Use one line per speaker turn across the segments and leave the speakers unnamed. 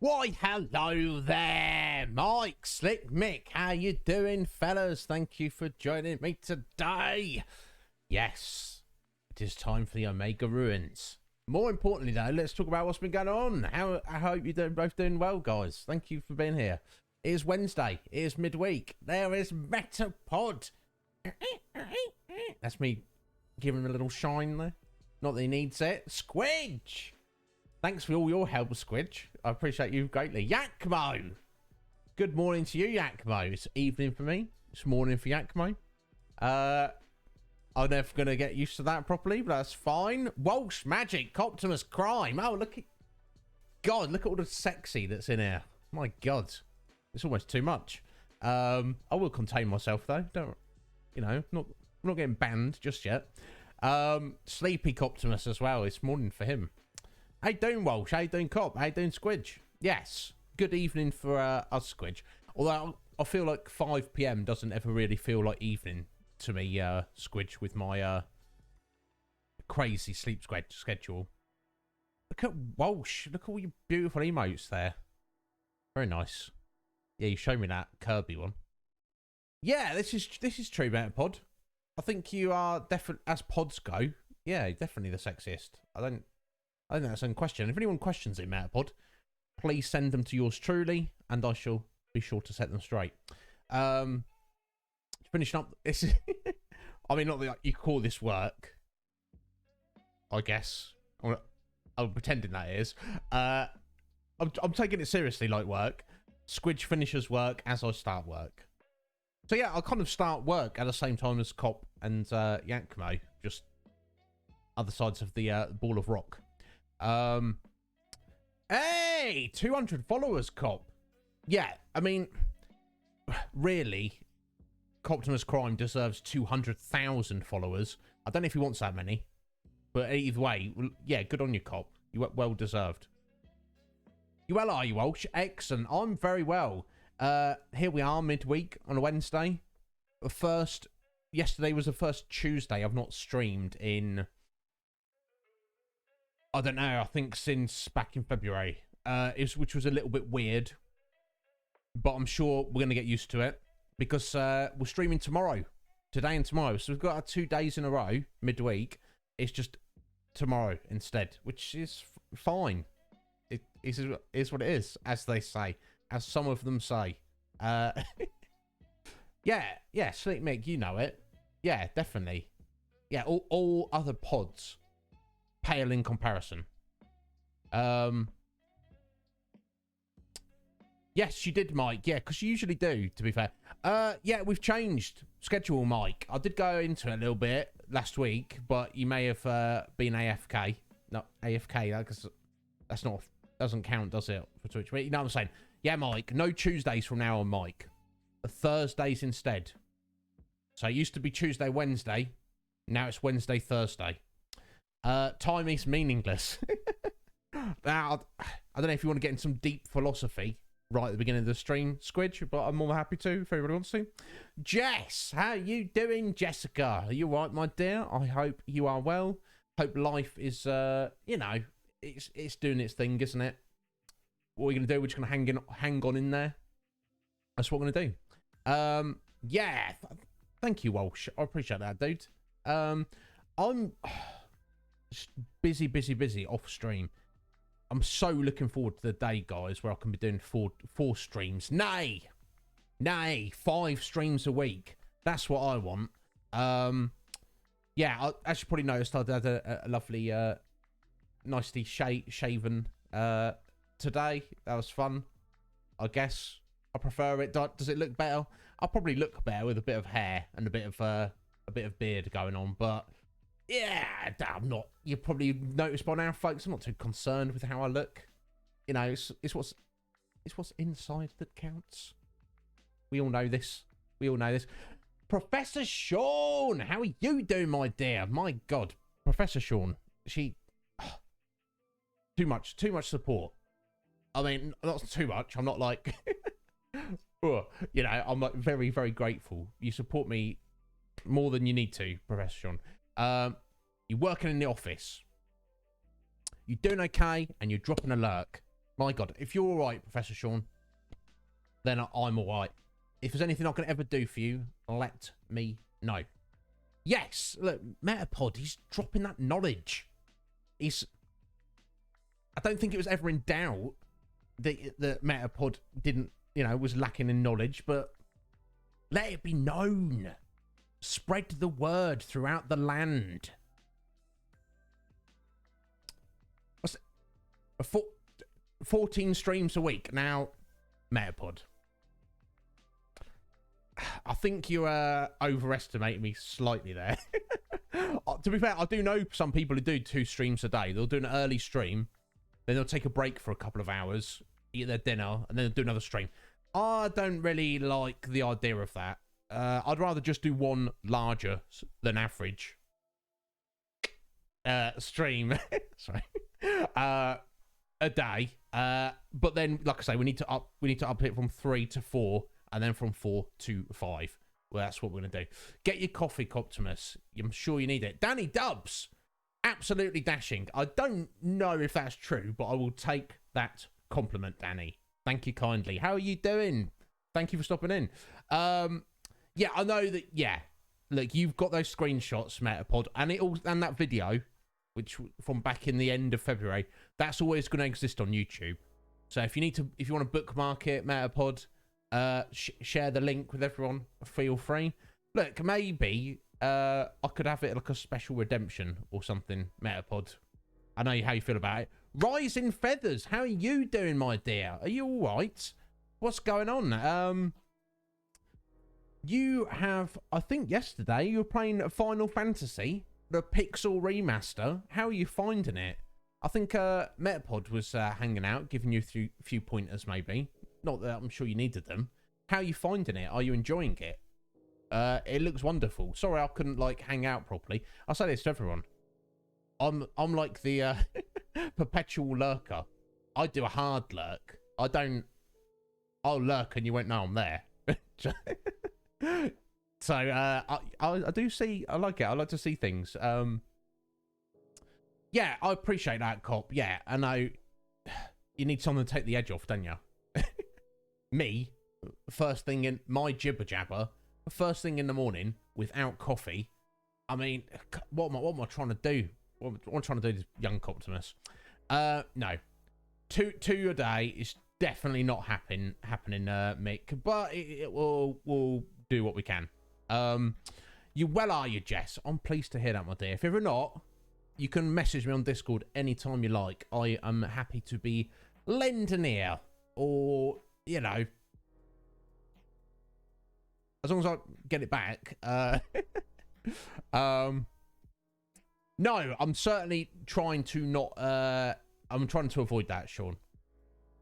Why, hello there, Mike, Slick Mick. How you doing, fellas? Thank you for joining me today. Yes, it is time for the Omega Ruins. More importantly, though, let's talk about what's been going on. I hope you're both doing well, guys. Thank you for being here. It is Wednesday. It is midweek. There is Metapod. That's me giving him a little shine there. Not that he needs it. Squidge. Thanks for all your help, Squidge. I appreciate you greatly. Yakmo. Good morning to you, Yakmo. It's evening for me. It's morning for Yakmo. I'm never going to get used to that properly, but that's fine. Walsh Magic, Optimus Crime. Oh, look at... God, look at all the sexy that's in here. My God. It's almost too much. I will contain myself, though. Don't... You know, I'm not getting banned just yet. Sleepy Optimus as well. It's morning for him. How you doing, Walsh? How you doing, Cop? How you doing, Squidge? Yes. Good evening for us, Squidge. Although I feel like 5 PM doesn't ever really feel like evening to me, Squidge, with my crazy sleep schedule. Look at Walsh. Look at all your beautiful emotes there. Very nice. Yeah, you showed me that Kirby one. Yeah, this is true, Metapod. I think you are definitely, as pods go, yeah, definitely the sexiest. I think that's in question. If anyone questions it, Metapod, please send them to yours truly, and I shall be sure to set them straight. Finishing up, this is, I mean, not that you call this work, I guess. I'm pretending that is. I'm taking it seriously like work. Squidge finishes work as I start work. So yeah, I kind of start work at the same time as Cop and Yakmo, just other sides of the ball of rock. Hey, 200 followers, Cop. Yeah, I mean, really, Optimus Crime deserves 200,000 followers. I don't know if he wants that many, but either way, yeah, good on you, Cop. You well deserved. You well, are you, Walsh? Excellent. I'm very well. Here we are, midweek on a Wednesday. Yesterday was the first Tuesday I've not streamed in, I don't know, I think since back in February, which was a little bit weird, but I'm sure we're going to get used to it because we're streaming tomorrow, today and tomorrow. So we've got our 2 days in a row, midweek. It's just tomorrow instead, which is fine. It is what it is, as they say, as some of them say. Yeah, Sleep Mick, you know it. Yeah, definitely. Yeah, all other pods pale in comparison. Yes, you did, Mike. Yeah, because you usually do, to be fair. Yeah, we've changed schedule, Mike. I did go into it a little bit last week, but you may have been AFK. No, AFK, because that's not, doesn't count, does it, for Twitch? But you know what I'm saying? Yeah, Mike, no Tuesdays from now on, Mike. Thursdays instead. So it used to be Tuesday, Wednesday. Now it's Wednesday, Thursday. Time is meaningless. Now, I don't know if you want to get in some deep philosophy right at the beginning of the stream, Squidge, but I'm more than happy to if everybody wants to. Jess, how you doing, Jessica? Are you all right, my dear? I hope you are well. Hope life is, you know, it's doing its thing, isn't it? What are we going to do? We're just going to hang on in there. That's what we're going to do. Yeah. Thank you, Walsh. I appreciate that, dude. I'm just busy off stream. I'm so looking forward to the day, guys, where I can be doing four streams. Nay, 5 streams a week. That's what I want. Yeah, as you probably noticed, I had a lovely, nicely shaven today. That was fun. I guess I prefer it. Does it look better? I'll probably look better with a bit of hair and a bit of beard going on, but. Yeah, I'm not. You probably noticed by now, folks. I'm not too concerned with how I look. You know, it's what's inside that counts. We all know this. Professor Sean, how are you doing, my dear? My God, Professor Sean. Too much support. I mean, not too much. I'm not like, you know, I'm like very, very grateful. You support me more than you need to, Professor Sean. You're working in the office. You're doing okay, and you're dropping a lurk. My God, if you're all right, Professor Sean, then I'm all right. If there's anything I can ever do for you, let me know. Yes, look, Metapod, he's dropping that knowledge. I don't think it was ever in doubt that Metapod didn't, was lacking in knowledge, but let it be known. Spread the word throughout the land. 14 streams a week. Now, Metapod, I think you overestimated me slightly there. To be fair, I do know some people who do 2 streams a day. They'll do an early stream, then they'll take a break for a couple of hours, eat their dinner, and then they'll do another stream. I don't really like the idea of that. I'd rather just do one larger than average stream. Sorry. A day. But then, like I say, we need to up it from 3 to 4, and then from 4 to 5. Well, that's what we're going to do. Get your coffee, Coptimus. I'm sure you need it. Danny Dubs. Absolutely dashing. I don't know if that's true, but I will take that compliment, Danny. Thank you kindly. How are you doing? Thank you for stopping in. Yeah, I know that, yeah. Look, you've got those screenshots, Metapod, and that video, which from back in the end of February, that's always going to exist on YouTube. So if you want to bookmark it, Metapod, share the link with everyone, feel free. Look, maybe I could have it like a special redemption or something, Metapod. I know how you feel about it. Rising Feathers, how are you doing, my dear? Are you all right? What's going on? You have, I think yesterday, you were playing Final Fantasy, the Pixel Remaster. How are you finding it? I think Metapod was hanging out, giving you a few pointers, maybe. Not that I'm sure you needed them. How are you finding it? Are you enjoying it? It looks wonderful. Sorry I couldn't, hang out properly. I'll say this to everyone. I'm like the perpetual lurker. I do a hard lurk. I'll lurk and you won't know I'm there. So, I do see, I like it. I like to see things. Yeah, I appreciate that, Cop. Yeah, I know you need someone to take the edge off, don't you? Me, first thing in my jibber jabber, first thing in the morning without coffee. I mean, what am I trying to do? What am I trying to do, this young Optimus? No, two a day is definitely not happening, Mick. But we'll do what we can. Are you, Jess? I'm pleased to hear that, my dear. If ever not, you can message me on Discord anytime you like. I am happy to be lend an ear, or as long as I get it back. No, I'm certainly trying to not. I'm trying to avoid that, Sean.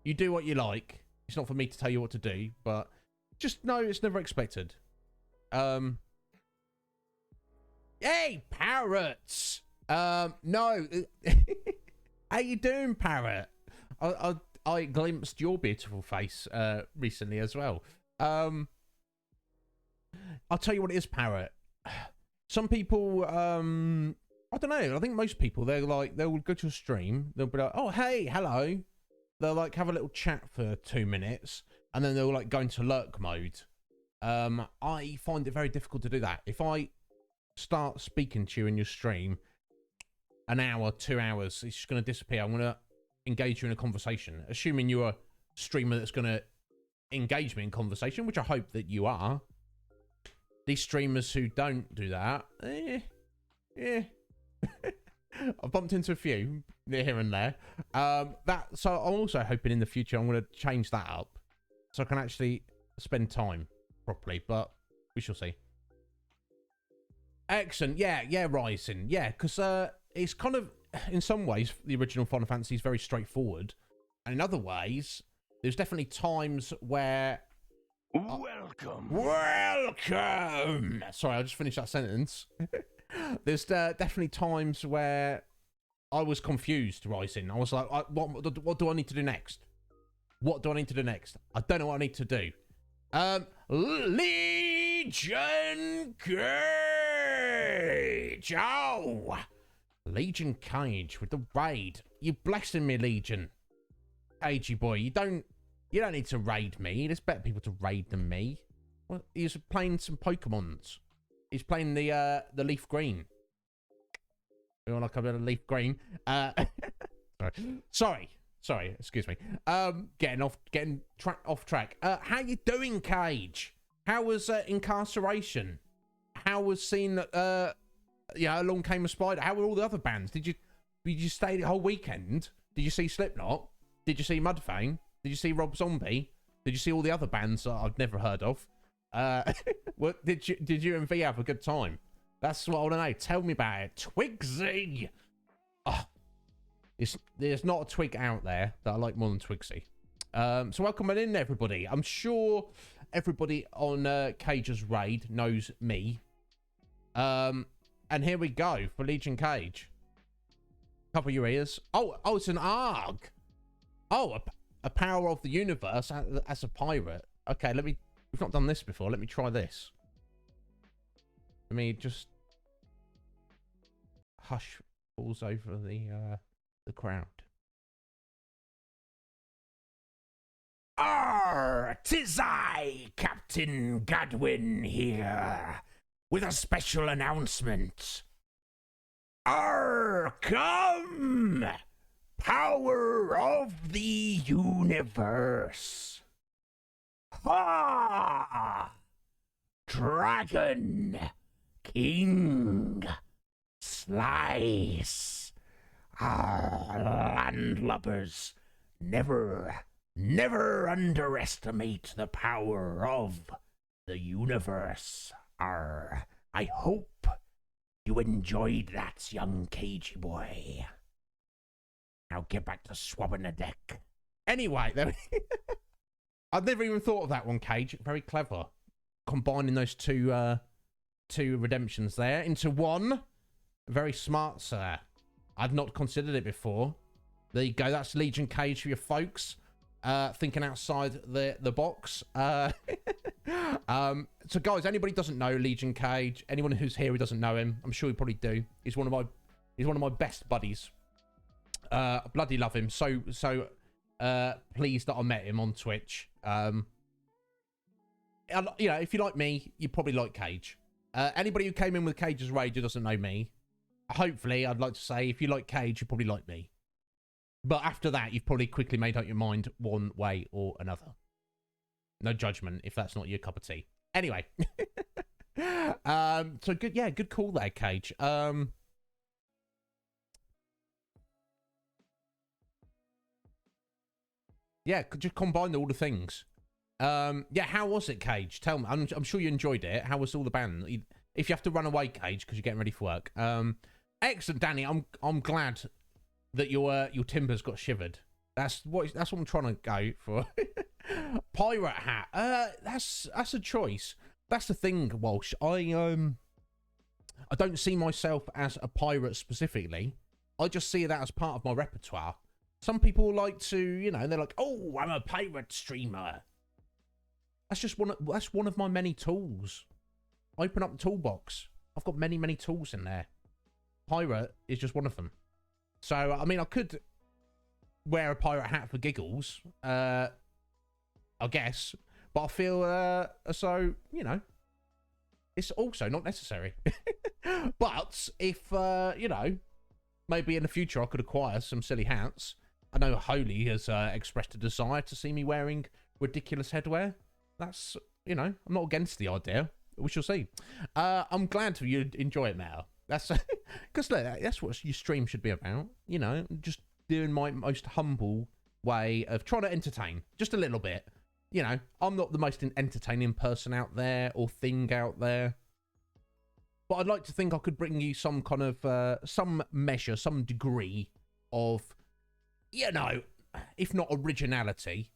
You do what you like. It's not for me to tell you what to do, but just know it's never expected. Hey, parrots. No. How you doing, parrot? I glimpsed your beautiful face recently as well. I'll tell you what it is, parrot. Some people, I don't know. I think most people, they'll go to a stream. They'll be like, oh, hey, hello. They'll have a little chat for 2 minutes, and then they'll go into lurk mode. I find it very difficult to do that. If I start speaking to you in your stream, an hour, 2 hours, it's just going to disappear. I'm going to engage you in a conversation, assuming you're a streamer that's going to engage me in conversation, which I hope that you are. These streamers who don't do that, I've bumped into a few here and there. So I'm also hoping in the future I'm going to change that up so I can actually spend time properly, but we shall see. Excellent. Yeah, Rising. Yeah, because it's kind of, in some ways, the original Final Fantasy is very straightforward. And in other ways, there's definitely times where... Welcome! Sorry, I just finished that sentence. There's definitely times where I was confused, Rising. I was like, what do I need to do next? What do I need to do next? I don't know what I need to do. Legion Cage! Oh! Legion Cage with the raid. You blessing me, Legion. Cagey boy, you don't need to raid me. There's better people to raid than me. Well, he's playing some Pokemons. He's playing the Leaf Green. We want like a bit of Leaf Green. Sorry. Excuse me. Getting off track. How you doing, Cage? How was Incarceration? How was seeing Along Came a Spider? How were all the other bands? Did you stay the whole weekend? Did you see Slipknot? Did you see Mudvayne? Did you see Rob Zombie? Did you see all the other bands that I've never heard of? What did you and V have a good time? That's what I want to know. Tell me about it. Twigsy! Oh, there's not a twig out there that I like more than Twigsy. So welcome in, everybody. I'm sure everybody on Cage's raid knows me. And here we go for Legion Cage. Cover your ears. Oh, it's an ARG. Oh, a power of the universe as a pirate. Okay, we've not done this before. Let me try this. Let me just hush falls over the crowd. Arr, 'tis I, Captain Gadwin here, with a special announcement. Arr, come, power of the universe. Ha! Dragon, King, Slice. Landlubbers, never underestimate the power of the universe. I hope you enjoyed that, young cagey boy. Now get back to swabbing the deck. Anyway, I've never even thought of that one, Cage. Very clever. Combining those two redemptions there into one. Very smart, sir. I've not considered it before. There you go. That's Legion Cage for your folks. Thinking outside the box. So guys, anybody doesn't know Legion Cage, anyone who's here who doesn't know him, I'm sure you probably do. He's one of my best buddies. I bloody love him. So pleased that I met him on Twitch. If you like me, you probably like Cage. Anybody who came in with Cage's Rage who doesn't know me, hopefully, I'd like to say, if you like Cage, you probably like me. But after that, you've probably quickly made up your mind one way or another. No judgment if that's not your cup of tea. Anyway. So good, yeah, good call there, Cage. Yeah, just combine all the things. Yeah, how was it, Cage? Tell me. I'm sure you enjoyed it. How was all the band? If you have to run away, Cage, because you're getting ready for work. Excellent, Danny. I'm glad that your timbers got shivered. That's what I'm trying to go for. Pirate hat. That's a choice. That's the thing, Walsh. I don't see myself as a pirate specifically. I just see that as part of my repertoire. Some people like to, they're like, oh, I'm a pirate streamer. That's one of my many tools. Open up the toolbox. I've got many tools in there. Pirate is just one of them. So, I mean, I could wear a pirate hat for giggles, I guess. But I feel so, it's also not necessary. But if, maybe in the future I could acquire some silly hats. I know Holy has expressed a desire to see me wearing ridiculous headwear. That's, I'm not against the idea. We shall see. I'm glad you enjoy it now. That's because that's what your stream should be about. Just doing my most humble way of trying to entertain just a little bit. I'm not the most entertaining person out there or thing out there, but I'd like to think I could bring you some kind of some measure, some degree of, if not originality,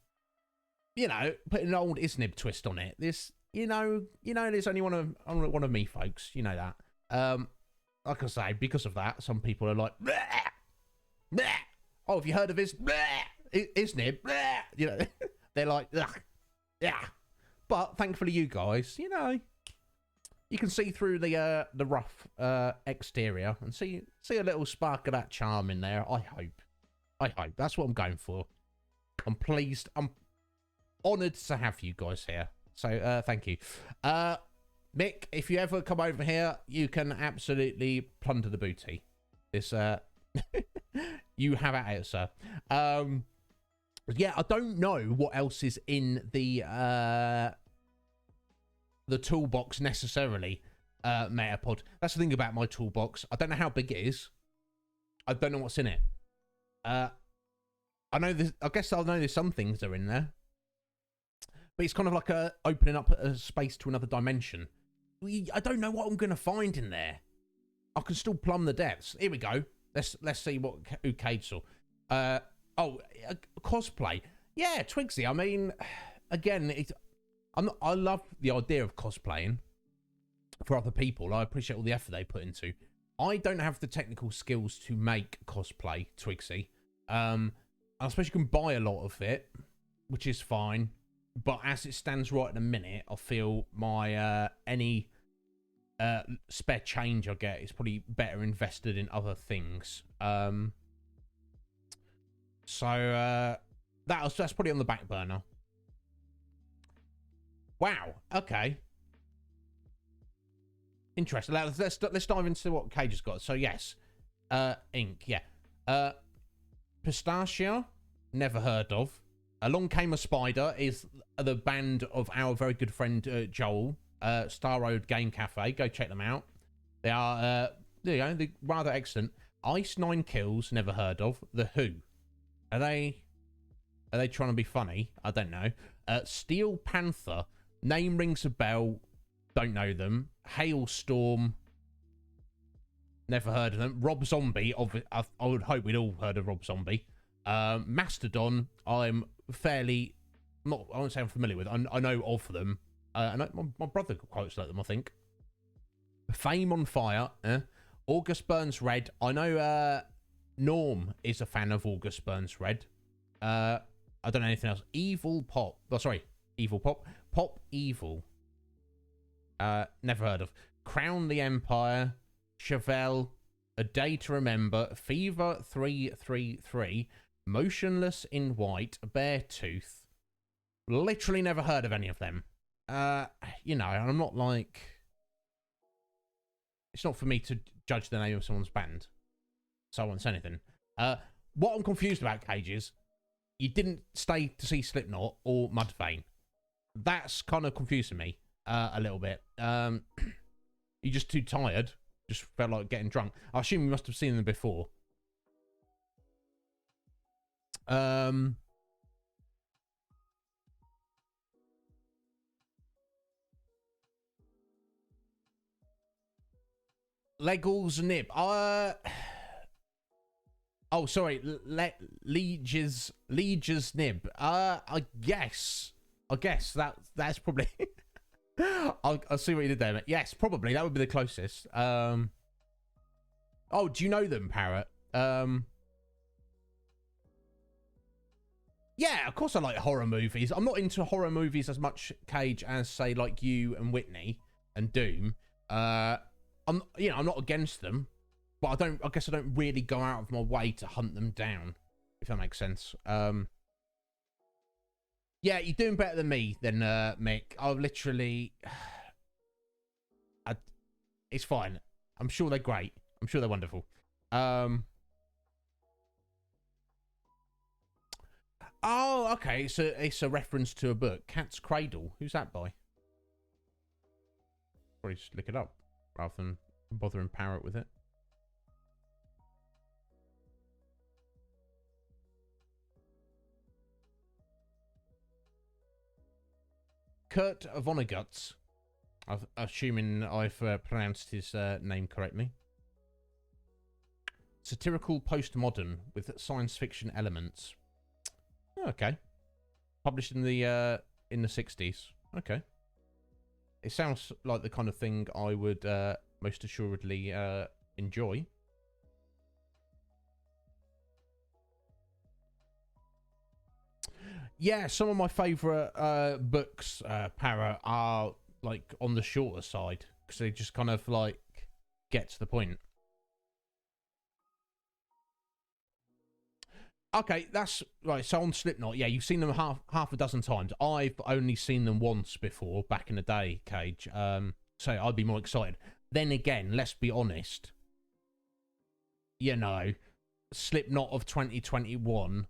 putting an old Iznib twist on it. This, there's only one of me, folks. You know that. Like I say, because of that, some people are like, bleh, bleh. Oh, have you heard of Iznib? Bleh. They're like, ugh, yeah. But thankfully, you guys, you can see through the rough exterior and see a little spark of that charm in there. I hope that's what I'm going for. I'm pleased. I'm honoured to have you guys here. So, thank you. Mick, if you ever come over here, you can absolutely plunder the booty. This, you have at it, sir. Yeah, I don't know what else is in the toolbox necessarily, Metapod. That's the thing about my toolbox. I don't know how big it is. I don't know what's in it. I know this. I guess I'll know there's some things that are in there, but it's kind of like opening up a space to another dimension. I don't know what I'm gonna find in there. I can still plumb the depths. Here we go. Let's see who Cage saw. Cosplay. Yeah, Twigsy. I mean, again, I love the idea of cosplaying for other people. I appreciate all the effort they put into. I don't have the technical skills to make cosplay, Twigsy. I suppose you can buy a lot of it, which is fine. But as it stands right in a minute, I feel my any spare change I get is probably better invested in other things. So that's probably on the back burner. Wow. Okay. Interesting. Let's dive into what Cage has got. So yes, ink. Yeah. Pistachio. Never heard of. Along Came a Spider is the band of our very good friend Joel. Star Road Game Cafe. Go check them out. They are there you go. They're rather excellent. Ice 9 Kills. Never heard of. The Who. Are they trying to be funny? I don't know. Steel Panther. Name rings a bell. Don't know them. Hailstorm. Never heard of them. Rob Zombie. I would hope we'd all heard of Rob Zombie. Mastodon. I'm fairly not. I won't say I'm familiar with. I know of them. And my brother quotes like them. I think. Fame on Fire. August Burns Red. I know. Norm is a fan of August Burns Red. I don't know anything else. Evil Pop. Oh, sorry. Evil Pop. Pop Evil. Never heard of. Crown the Empire. Chevelle. A Day to Remember. Fever 333. Motionless in White. Beartooth. Literally never heard of any of them. You know, I'm not like... It's not for me to judge the name of someone's band. So I won't say anything. What I'm confused about, Cage, is you didn't stay to see Slipknot or Mudvayne. That's kind of confusing me a little bit. You're just too tired. Just felt like getting drunk. I assume you must have seen them before. Legals Nib. Oh, sorry. Liege's Nib. I guess that's probably... I'll see what you did there, mate. Yes, probably. That would be the closest. Oh, do you know them, Parrot? Yeah, of course I like horror movies. I'm not into horror movies as much, Cage, as, say, like you and Whitney and Doom. I'm not against them, but I guess I don't really go out of my way to hunt them down, if that makes sense. Yeah, you're doing better than me then, Mick. I've literally... It's fine. I'm sure they're great. I'm sure they're wonderful. Oh, okay. So it's a reference to a book. Cat's Cradle. Who's that by? Probably just look it up rather than bothering Parrot with it. Kurt Vonnegut. Assuming I've pronounced his name correctly. Satirical postmodern with science fiction elements. Oh, okay. Published in the 60s. Okay. It sounds like the kind of thing I would most assuredly enjoy. Yeah, some of my favourite books, Para, are like on the shorter side because they just kind of like get to the point. Okay, that's right. So on Slipknot, yeah, you've seen them half a dozen times. I've only seen them once before, back in the day, Cage. So I'd be more excited. Then again, let's be honest. You know, Slipknot of 2021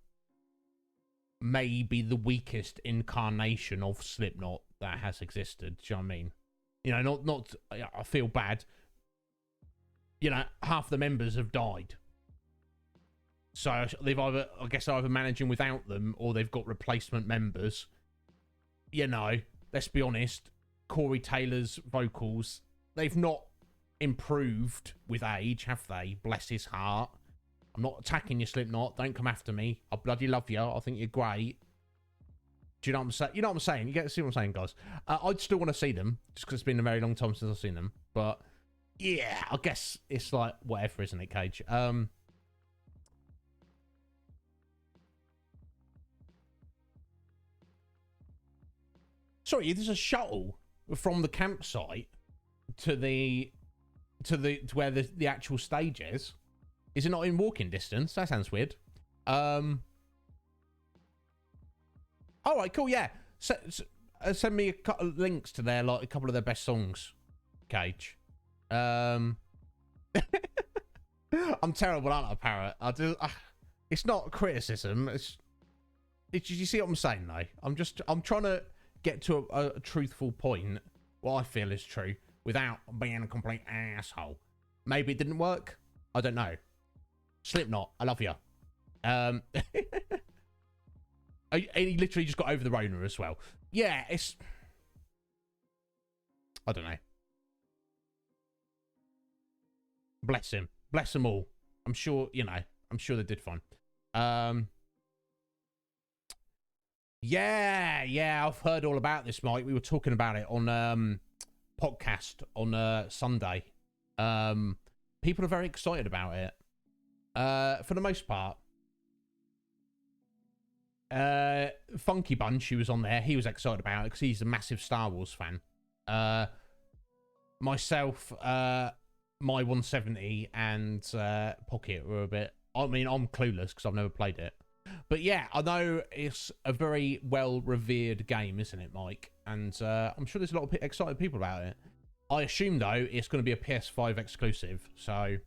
may be the weakest incarnation of Slipknot that has existed. Do you know what I mean? You know, not. I feel bad. You know, half the members have died. So they've either managing without them or they've got replacement members. You know, let's be honest, Corey Taylor's vocals, they've not improved with age, have they? Bless his heart. I'm not attacking you, Slipknot. Don't come after me. I bloody love you. I think you're great. Do you know what I'm saying? You know what I'm saying? You get to see what I'm saying, guys. I'd still want to see them, just because it's been a very long time since I've seen them. But, yeah, I guess it's like whatever, isn't it, Cage? Sorry, there's a shuttle from the campsite to where the actual stage is. Is it not in walking distance? That sounds weird. All right, cool. Yeah, send me a couple of links to a couple of their best songs, Cage. I'm terrible, aren't I, Parrot? It's not criticism. You see what I'm saying, though? I'm trying to get to a truthful point, what I feel is true, without being a complete asshole. Maybe it didn't work. I don't know. Slipknot, I love you. And he literally just got over the Rona as well. Yeah, it's... I don't know. Bless him. Bless them all. I'm sure, I'm sure they did fine. Yeah, I've heard all about this, Mike. We were talking about it on podcast on Sunday. People are very excited about it. For the most part. Funky Bunch, who was on there, he was excited about it because he's a massive Star Wars fan. Myself, my 170 and Pocket were a bit... I mean, I'm clueless because I've never played it. But yeah, I know it's a very well-revered game, isn't it, Mike? And I'm sure there's a lot of excited people about it. I assume, though, it's going to be a PS5 exclusive. So,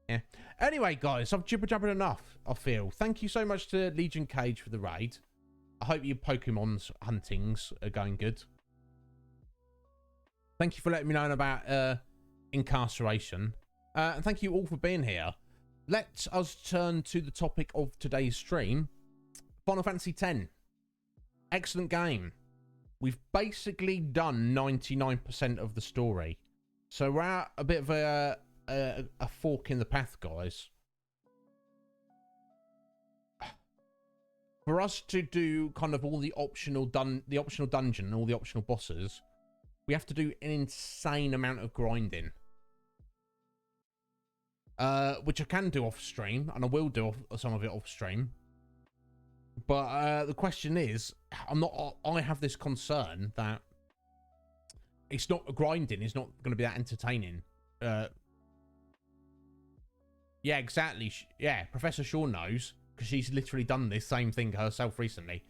yeah. Anyway, guys, I've jibber-jabbered enough, I feel. Thank you so much to Legion Cage for the raid. I hope your Pokemon's huntings are going good. Thank you for letting me know about incarceration. And thank you all for being here. Let us turn to the topic of today's stream. Final Fantasy X. Excellent game. We've basically done 99% of the story. So we're at a bit of a fork in the path, guys. For us to do kind of all the optional dungeon and all the optional bosses, we have to do an insane amount of grinding. Which I can do off stream, and I will do some of it off stream. But the question is, I have this concern that it's not grinding. It's not going to be that entertaining. Yeah, exactly. Yeah, Professor Shaw knows because she's literally done this same thing herself recently.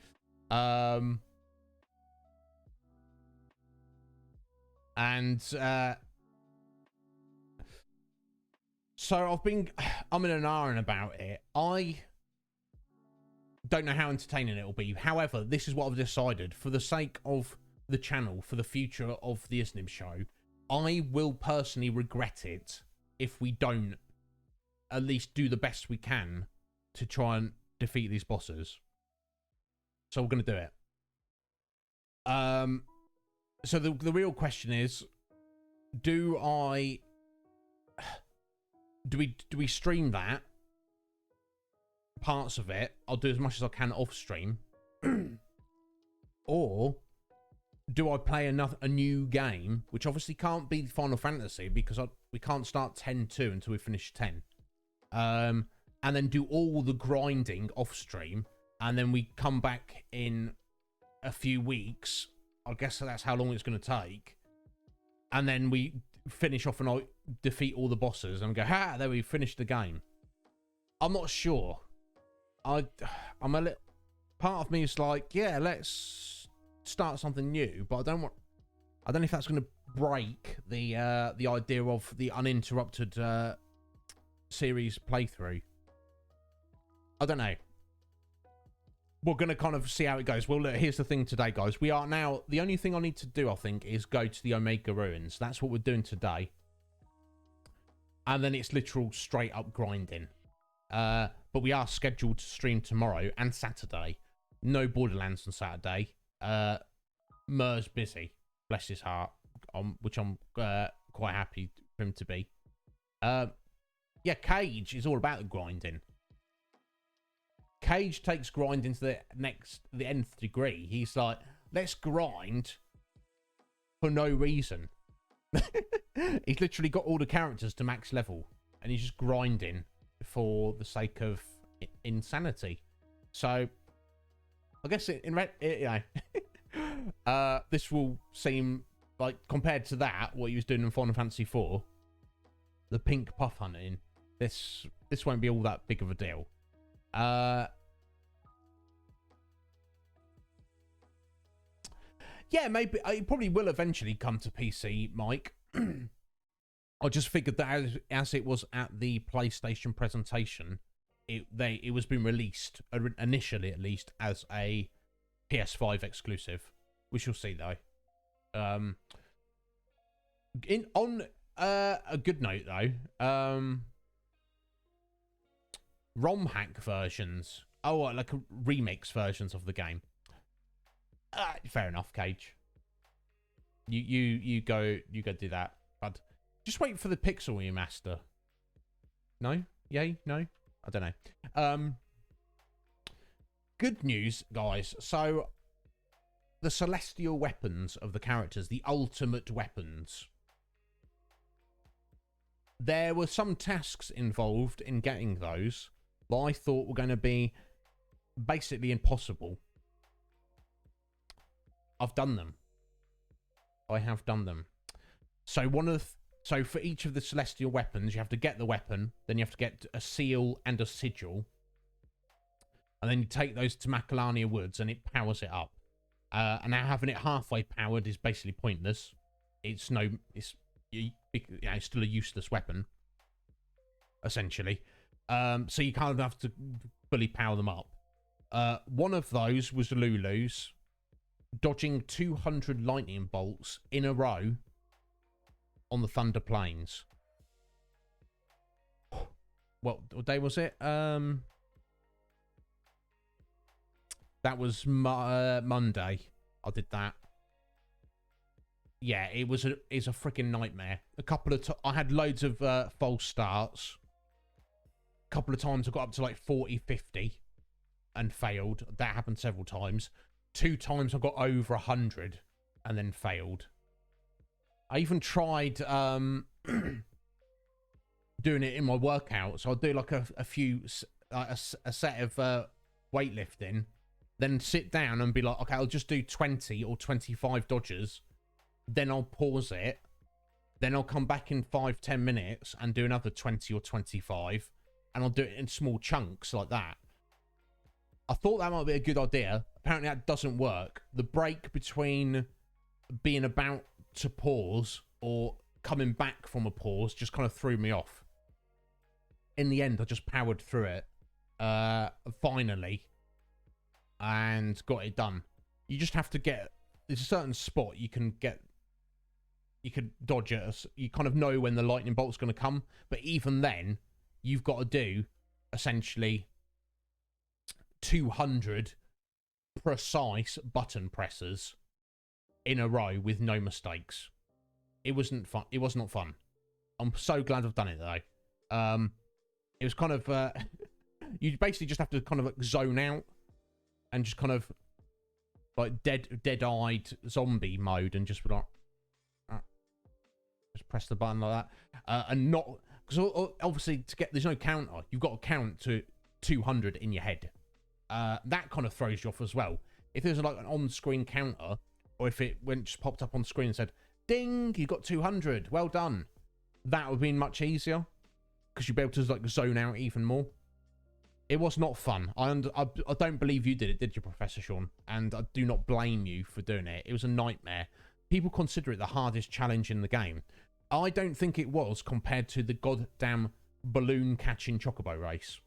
So I'm in an iron about it. I don't know how entertaining it will be. However, this is what I've decided. For the sake of the channel, for the future of the Iznib Show, I will personally regret it if we don't at least do the best we can to try and defeat these bosses. So we're going to do it. So the real question is, do we stream that parts of it? I'll do as much as I can off stream. Or do I play a new game, which obviously can't be Final Fantasy because we can't start 10-2 until we finish 10. And then do all the grinding off stream, and then we come back in a few weeks. I guess that's how long it's going to take. And then we finish off and I defeat all the bosses and go, ha, there we finished the game. I'm not sure. I'm a little, part of me is like, yeah, let's start something new, but I don't know if that's going to break the idea of the uninterrupted series playthrough. I don't know. We're going to kind of see how it goes. Well, look, here's the thing today, guys. We are now, the only thing I need to do, I think, is go to the Omega Ruins. That's what we're doing today. And then it's literal straight up grinding. But we are scheduled to stream tomorrow and Saturday. No Borderlands on Saturday. Mer's busy. Bless his heart. Which I'm quite happy for him to be. Yeah, Cage is all about the grinding. Cage takes grinding to the nth degree. He's like, let's grind for no reason. He's literally got all the characters to max level, and he's just grinding for the sake of insanity. So, I guess this will seem like, compared to that, what he was doing in Final Fantasy IV, the pink puff hunting, this won't be all that big of a deal. Yeah, maybe it probably will eventually come to PC, Mike. I just figured that as it was at the PlayStation presentation, it was being released initially, at least, as a PS5 exclusive. We shall see though. On a good note though, ROM hack versions. Oh, like remix versions of the game. Fair enough, Cage. You go do that. But just wait for the pixel remaster. No? Yay? No? I don't know. Good news, guys. So the celestial weapons of the characters, the ultimate weapons. There were some tasks involved in getting those that I thought were going to be basically impossible. I've done them. I have done them. So so for each of the celestial weapons, you have to get the weapon, then you have to get a seal and a sigil, and then you take those to Macalania Woods, and it powers it up. And now having it halfway powered is basically pointless. It's still a useless weapon, essentially. So you kind of have to fully power them up. One of those was Lulu's. Dodging 200 lightning bolts in a row on the Thunder Plains. What day was it? That was Monday. I did that. Yeah, it's a freaking nightmare. A couple of I had loads of false starts. A couple of times I got up to like 40, 50 and failed. That happened several times. 2 times I got over 100 and then failed. I even tried doing it in my workout. So I'll do like a set of weightlifting, then sit down and be like, okay, I'll just do 20 or 25 dodges. Then I'll pause it. Then I'll come back in 5-10 minutes and do another 20 or 25. And I'll do it in small chunks like that. I thought that might be a good idea. Apparently that doesn't work. The break between being about to pause or coming back from a pause just kind of threw me off. In the end, I just powered through it. Finally. And got it done. You just have to get... There's a certain spot you can dodge it. You kind of know when the lightning bolt's going to come. But even then, you've got to do, essentially, 200 precise button presses in a row with no mistakes. It wasn't fun. It was not fun. I'm so glad I've done it though. It was kind of you basically just have to kind of like zone out and just kind of like dead-eyed zombie mode and just be like just press the button like that and not, because obviously to get, there's no counter. You've got to count to 200 in your head. That kind of throws you off as well. If there's like an on-screen counter, or if it just popped up on screen and said, ding, you got 200, well done. That would have been much easier, because you'd be able to like zone out even more. It was not fun. I don't believe you did you, Professor Sean? And I do not blame you for doing it. It was a nightmare. People consider it the hardest challenge in the game. I don't think it was compared to the goddamn balloon catching chocobo race.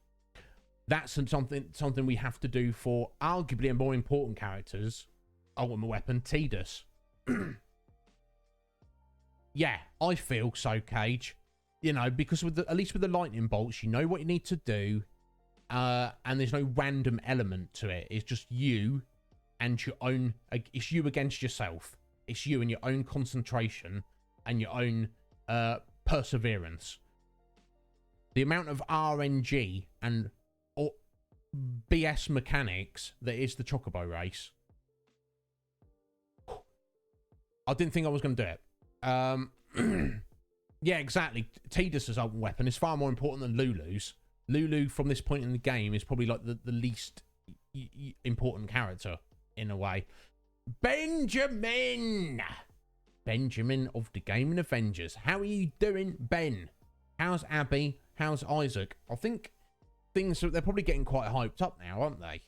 That's something we have to do for arguably a more important character's ultimate weapon, Tidus. Yeah, I feel so, Cage. You know, because at least with the lightning bolts, you know what you need to do. And there's no random element to it. It's just you and your own. It's you against yourself. It's you and your own concentration and your own perseverance. The amount of RNG and BS mechanics that is the Chocobo race. I didn't think I was going to do it. Yeah, exactly. Tidus's ultimate weapon is far more important than Lulu's. Lulu, from this point in the game, is probably like the least important character, in a way. Benjamin of the Gaming Avengers. How are you doing, Ben? How's Abby? How's Isaac? I think they're probably getting quite hyped up now, aren't they?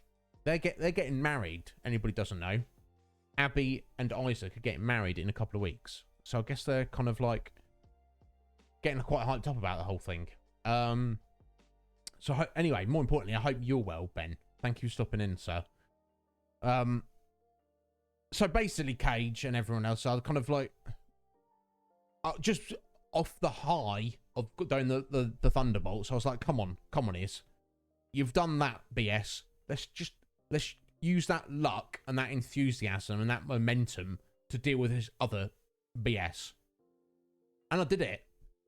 They're getting married. Anybody doesn't know, Abby and Isaac are getting married in a couple of weeks. So I guess they're kind of like getting quite hyped up about the whole thing. So anyway, more importantly, I hope you're well, Ben. Thank you for stopping in, sir. So basically, Cage and everyone else are kind of like just off the high of doing the Thunderbolts. I was like, come on, Iz. You've done that BS. Let's use that luck and that enthusiasm and that momentum to deal with this other BS. And I did it.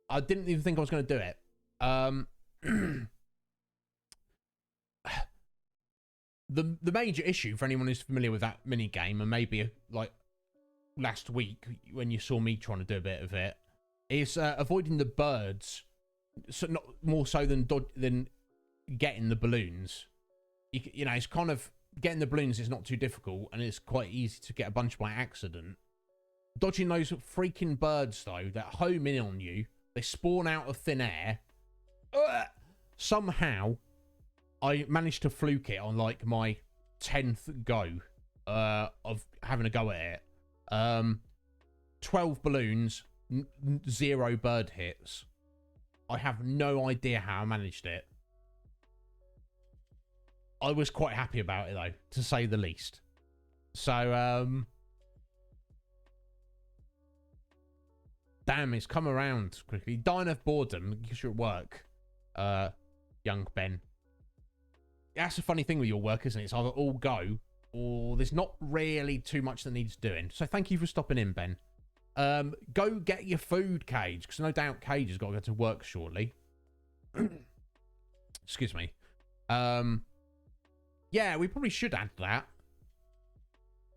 I didn't even think I was going to do it. The major issue for anyone who's familiar with that mini game, and maybe like last week when you saw me trying to do a bit of it, is avoiding the birds. So not more so than getting the balloons. You know, it's kind of getting the balloons is not too difficult, and it's quite easy to get a bunch by accident. Dodging those freaking birds though that home in on you, they spawn out of thin air. Somehow I managed to fluke it on like my 10th go of having a go at it. 12 balloons, 0 bird hits. I have no idea how I managed it. I was quite happy about it though, to say the least. So, damn, it's come around quickly. Dying of boredom because you're at work, young Ben. That's the funny thing with your work, isn't it? It's either all go or there's not really too much that needs doing. So thank you for stopping in, Ben. Go get your food, Cage, because no doubt Cage has got to go to work shortly. Excuse me. Yeah, we probably should add that.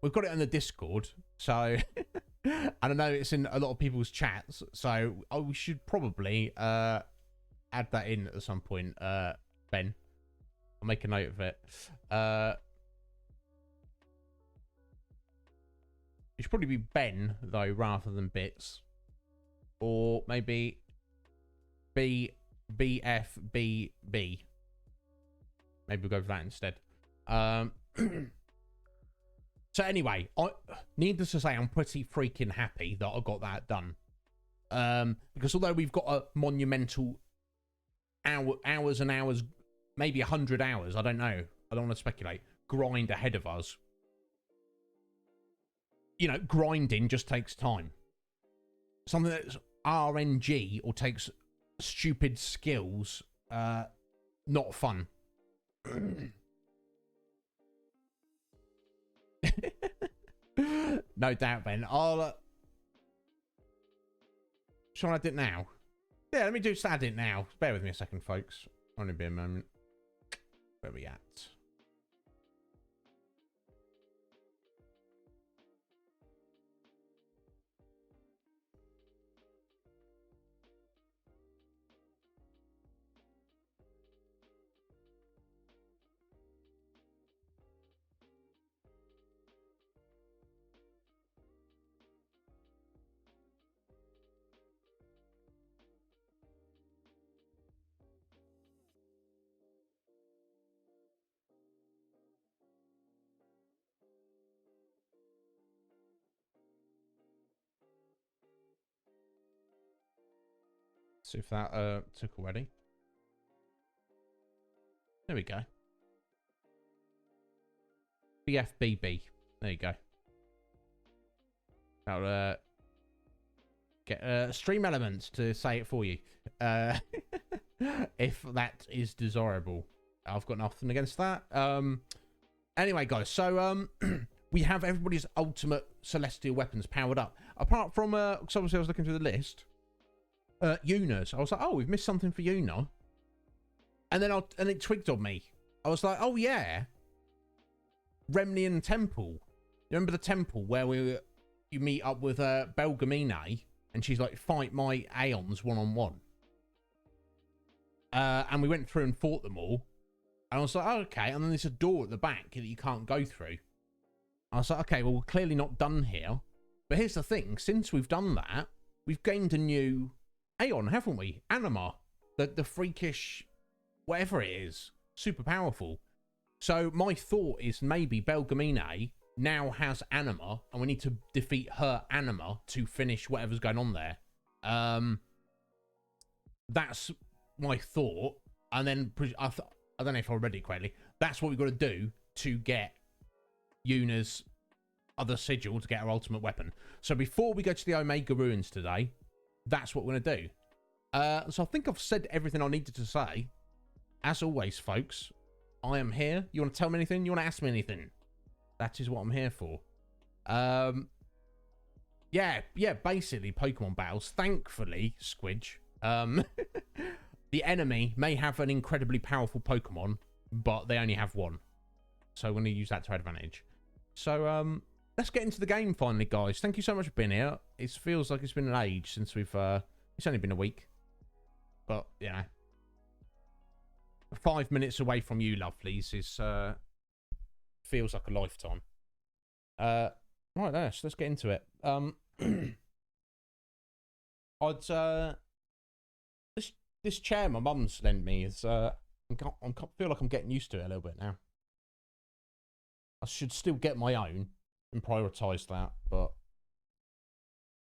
We've got it on the Discord, so I don't know, it's in a lot of people's chats, so we should probably add that in at some point, Ben. I'll make a note of it. It should probably be Ben, though, rather than Bits. Or maybe BFBB. Maybe we'll go for that instead. So anyway, needless to say, I'm pretty freaking happy that I got that done. Because although we've got a monumental hours and hours, maybe 100 hours, I don't know, I don't want to speculate, grind ahead of us. You know, grinding just takes time. Something that's RNG or takes stupid skills, not fun. No doubt, Ben. I'll shall I add it now? Yeah, let me just add it now. Bear with me a second, folks. Only be a moment. Where are we at? See if that took already. There we go. BFBB. There you go. I'll get Stream Elements to say it for you. If that is desirable. I've got nothing against that. Anyway, guys, so we have everybody's ultimate celestial weapons powered up. Apart from, because obviously I was looking through the list, Yuna's. I was like, oh, we've missed something for Yuna. And then it twigged on me. I was like, oh yeah, Remnant Temple. You remember the temple where you meet up with Belgamine, and she's like, fight my Aeons one-on-one. And we went through and fought them all. And I was like, oh, okay. And then there's a door at the back that you can't go through. I was like, okay, well, we're clearly not done here. But here's the thing. Since we've done that, we've gained a new Aeon, haven't we? Anima. The freakish, whatever it is. Super powerful. So my thought is maybe Belgamine now has Anima, and we need to defeat her Anima to finish whatever's going on there. That's my thought. And then I don't know if I read it correctly. That's what we've got to do to get Yuna's other sigil to get our ultimate weapon. So before we go to the Omega Ruins today, that's what we're going to do. So I think I've said everything I needed to say. As always, folks, I am here. You want to tell me anything? You want to ask me anything? That is what I'm here for. Yeah, basically Pokemon battles. Thankfully, Squidge. The enemy may have an incredibly powerful Pokemon, but they only have one. So we're going to use that to our advantage. So, let's get into the game finally, guys. Thank you so much for being here. It feels like it's been an age since we've, it's only been a week. But, you know, 5 minutes away from you, lovelies, is, feels like a lifetime. Right, let's get into it. This chair my mum's lent me is, I feel like I'm getting used to it a little bit now. I should still get my own and prioritise that, but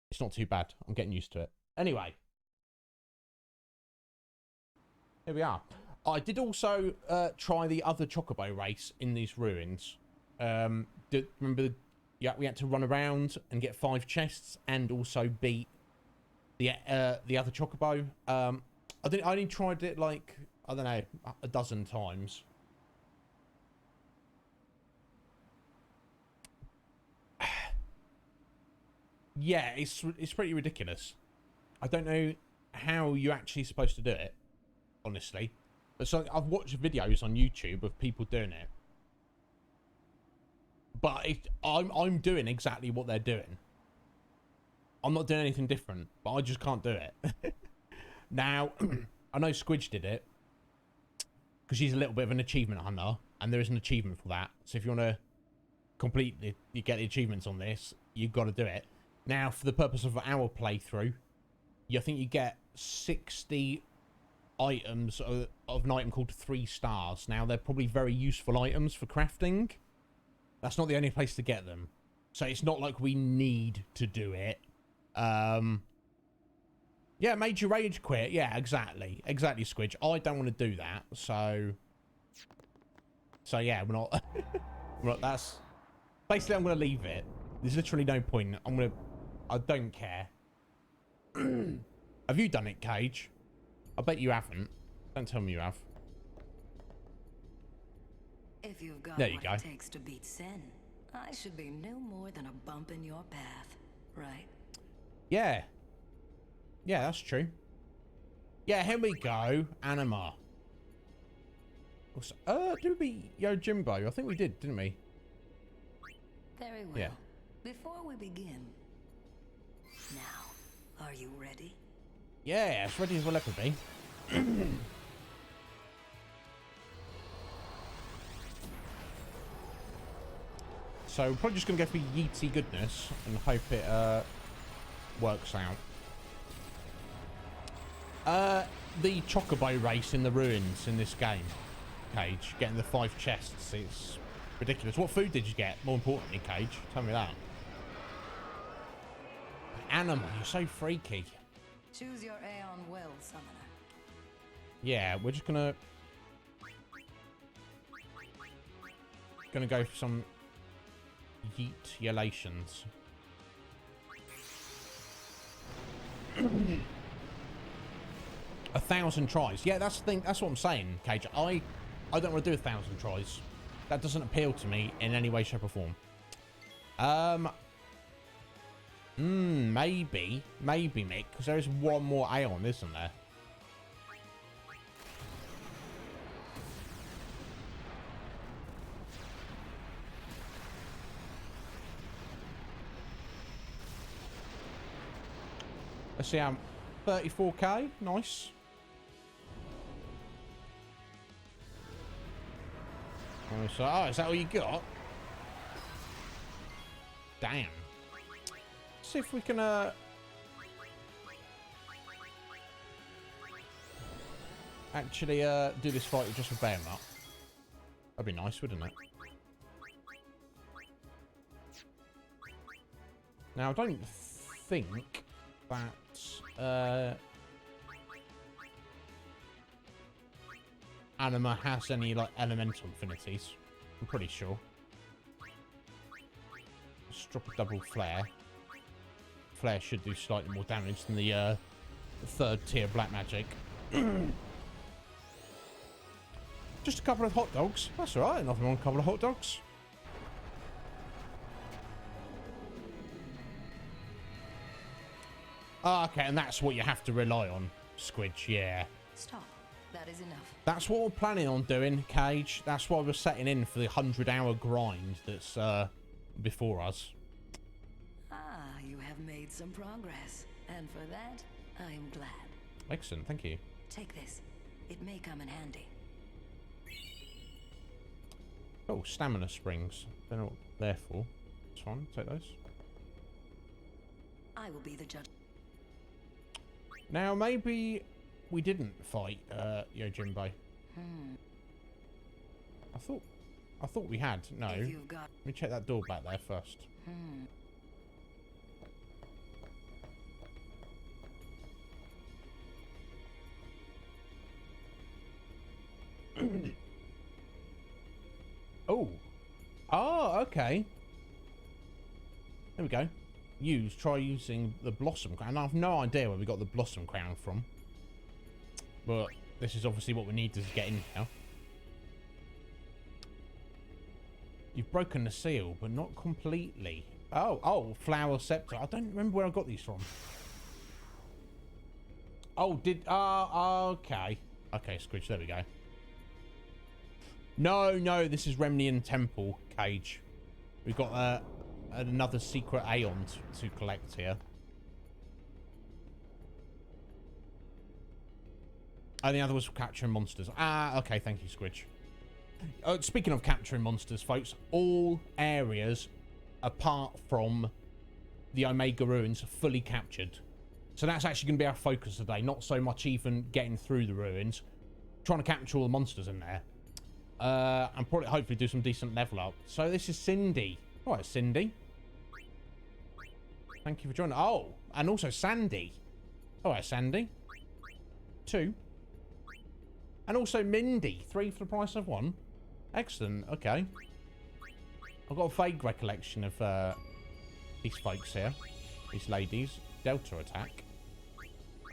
it's not too bad. I'm getting used to it. Anyway. Here we are. I did also try the other Chocobo race in these ruins. Remember, we had to run around and get 5 chests and also beat the other Chocobo. I only tried it like, I don't know, a dozen times. Yeah, it's pretty ridiculous. I don't know how you're actually supposed to do it, honestly. But so I've watched videos on YouTube of people doing it. But I'm doing exactly what they're doing. I'm not doing anything different, but I just can't do it. Now, I know Squidge did it because she's a little bit of an achievement hunter, and there is an achievement for that. So if you want to complete you get the achievements on this, you've got to do it. Now, for the purpose of our playthrough, I think you get 60 items of an item called 3 stars. Now, they're probably very useful items for crafting. That's not the only place to get them. So it's not like we need to do it. Yeah, made you rage quit. Yeah, exactly. Exactly, Squidge. I don't want to do that. So yeah, we're not... that's... Basically, I'm going to leave it. There's literally no point. I don't care. Have you done it, Cage? I bet you haven't. Don't tell me you have.
If you've got
there you
what
go.
It takes to beat sin, I should be no more than a bump in your path, right?
Yeah. Yeah, that's true. Yeah, here we go. Anima. Did we beat Yojimbo? I think we did, didn't we?
Very well.
Yeah.
Before we begin, now, are you ready?
Yeah, as ready as we'll ever be. So we're probably just going to go for Yeety goodness and hope it works out. The Chocobo race in the ruins in this game, Cage, getting the 5 chests, it's ridiculous. What food did you get? More importantly, Cage, tell me that. Anima, you're so freaky.
Choose your Aeon will, summoner.
Yeah, we're just gonna go for some yeet-yalations. 1,000 tries. Yeah, that's the thing. That's what I'm saying, Cage. I don't want to do 1,000 tries. That doesn't appeal to me in any way, shape, or form. Maybe, Mick, because there is one more Aeon, isn't there? Let's see how 34k, nice. Oh, is that all you got? Damn. Let's see if we can actually do this fight just with Bayonet. That'd be nice, wouldn't it? Now I don't think that Anima has any like elemental affinities. I'm pretty sure. Let's drop a double flare. Flare should do slightly more damage than the third tier black magic. Just a couple of hot dogs. That's alright, nothing wrong with a couple of hot dogs. Oh, okay, and that's what you have to rely on, Squidge, yeah.
Stop. That is enough.
That's what we're planning on doing, Cage. That's why we're setting in for the 100-hour grind that's before us.
Ah, you have made some progress. And for that, I am glad.
Excellent, thank you.
Take this. It may come in handy.
Oh, stamina springs. Don't know what they're for. It's fine, take those.
I will be the judge.
Now, maybe we didn't fight Yojimbe. I thought we had. No. Let me check that door back there first. Oh. Oh, okay. There we go. Try using the Blossom Crown. I have no idea where we got the Blossom Crown from. But this is obviously what we need to get in now. You've broken the seal, but not completely. Oh, Flower Scepter. I don't remember where I got these from. Oh, okay. Okay, Squidge, there we go. No, this is Remnant Temple, Cage. We've got another secret Aeon to collect here. And the other was capturing monsters. Ah, okay, thank you, Squidge. Speaking of capturing monsters, folks, all areas apart from the Omega Ruins are fully captured. So that's actually going to be our focus today. Not so much even getting through the ruins. Trying to capture all the monsters in there. And probably hopefully do some decent level up. So this is Cindy. All right, Cindy. Thank you for joining. Oh, and also Sandy. All right, Sandy. 2. And also Mindy. 3 for the price of 1. Excellent. Okay. I've got a vague recollection of these folks here. These ladies. Delta attack.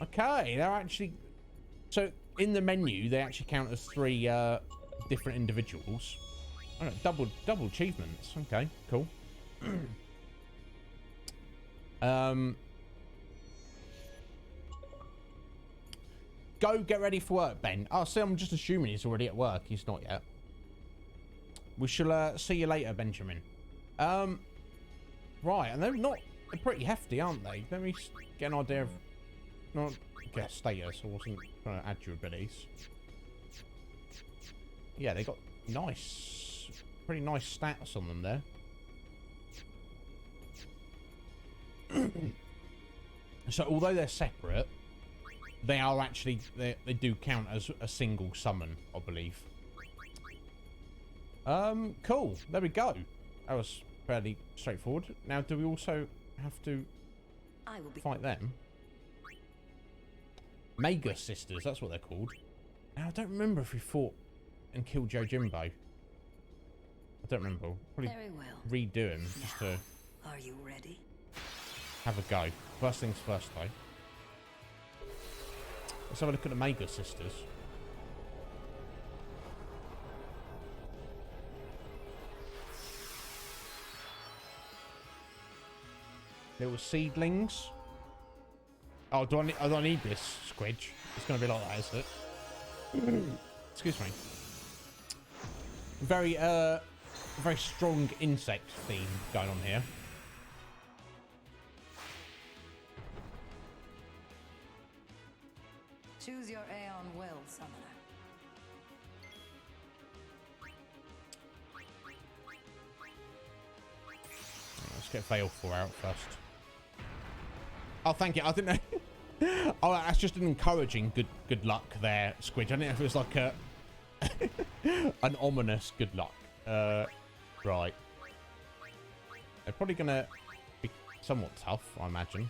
Okay, they're actually... So, in the menu, they actually count as 3 different individuals. Oh, no, double achievements. Okay, cool. Go get ready for work, Ben. Oh, see, I'm just assuming he's already at work. He's not yet. We shall see you later, Benjamin. Right, and they're pretty hefty, aren't they? Let me get an idea of... Not get status. I wasn't trying to add your abilities. Yeah, they got pretty nice stats on them there. So although they're separate, they are actually, they do count as a single summon, I believe. Cool. There we go. That was fairly straightforward. Now, do we also have to fight them? Mega Sisters, that's what they're called. Now, I don't remember if we fought and killed Yojimbo. I don't remember. Probably
Very well.
redo him just to
Are you ready?
have a go. First things first, though. Let's have a look at the Mega Sisters. Little seedlings. Oh, do I need this, Squidge? It's going to be like that, isn't it? Excuse me. Very strong insect theme going on here.
Choose your Aeon well, summoner.
Let's get Veil 4 out first. Oh, thank you. I didn't know. Oh, that's just an encouraging good luck there, Squidge. I didn't know if it was like a an ominous good luck. Right. They're probably gonna be somewhat tough, I imagine.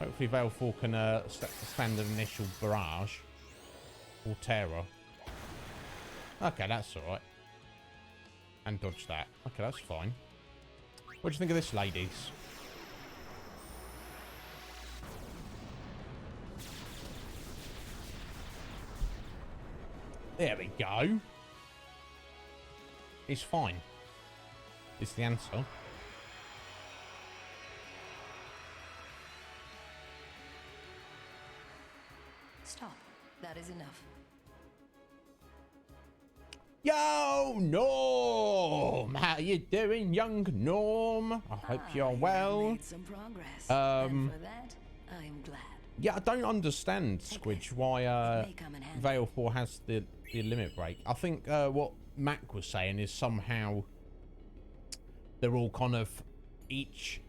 Hopefully Veil 4 can stand an initial barrage or terror. Okay, that's all right. And dodge that. Okay, that's fine. What do you think of this, ladies? There we go. It's fine. It's the answer.
Stop. That is enough.
Yo, Norm! How you doing, young Norm? I hope you're well.
Made some progress. And for that, I am glad.
Yeah, I don't understand, Squidge, why Veil 4 has the limit break. I think what Mac was saying is somehow they're all kind of, each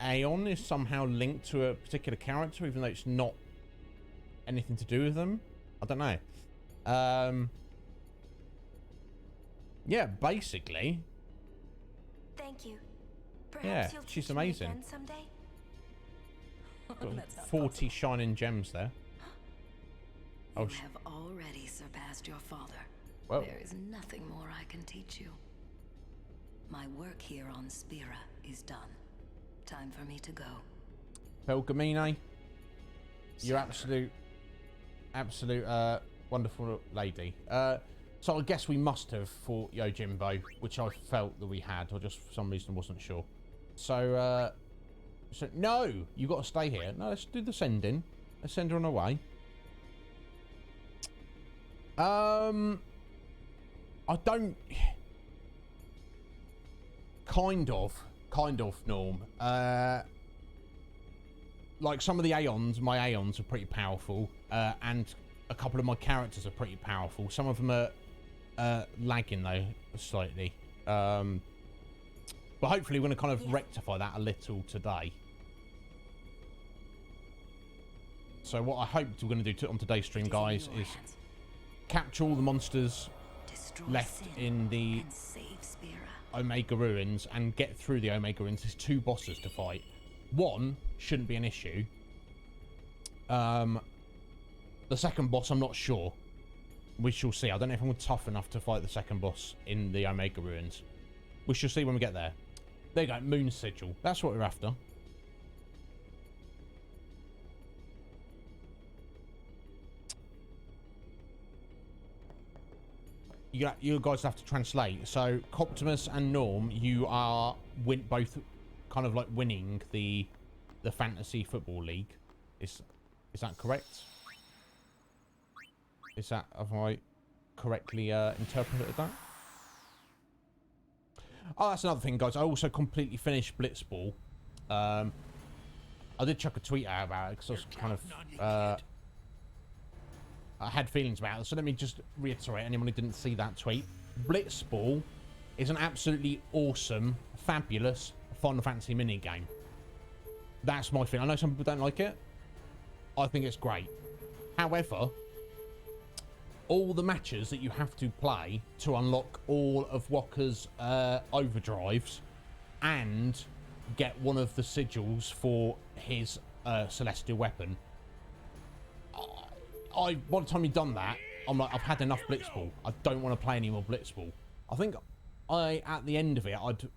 Aeon is somehow linked to a particular character, even though it's not anything to do with them. I don't know. Yeah, basically.
Thank you.
Yeah,
Perhaps you'll
she's
teach me
amazing.
again someday?
Got 40 shining gems there.
You have already surpassed your father.
Well.
There is nothing more I can teach you. My work here on Spira is done. Time for me to go.
Pelgamine, you're absolute wonderful lady. So I guess we must have fought Yojimbo, which I felt that we had, or just for some reason wasn't sure. So, no, you got to stay here. No, let's do the sending. Let's send her on her way. I don't. Kind of, Norm. Like some of the Aeons, my Aeons are pretty powerful, and a couple of my characters are pretty powerful. Some of them are lagging though slightly, but hopefully we're going to kind of rectify that a little today. So what I hoped we're going to do on today's stream, guys, is capture all the monsters left in the Omega Ruins and get through the Omega Ruins. There's 2 bosses to fight. 1 shouldn't be an issue. The second boss, I'm not sure. We shall see. I don't know if I'm tough enough to fight the second boss in the Omega Ruins. We shall see when we get there. There you go, Moon Sigil. That's what we're after. You guys have to translate. So, Coptimus and Norm, you are both kind of like winning the Fantasy Football League. Is that correct? Have I correctly interpreted that? Oh, that's another thing, guys. I also completely finished Blitzball. I did chuck a tweet out about it because I was kind of I had feelings about it. So let me just reiterate, anyone who didn't see that tweet. Blitzball is an absolutely awesome, fabulous Final Fantasy minigame. That's my feeling. I know some people don't like it. I think it's great. However, all the matches that you have to play to unlock all of Walker's overdrives and get one of the sigils for his celestial weapon by the time you've done that, I'm like, I've had enough Blitzball. I don't want to play any more Blitzball. I think at the end of it, I'd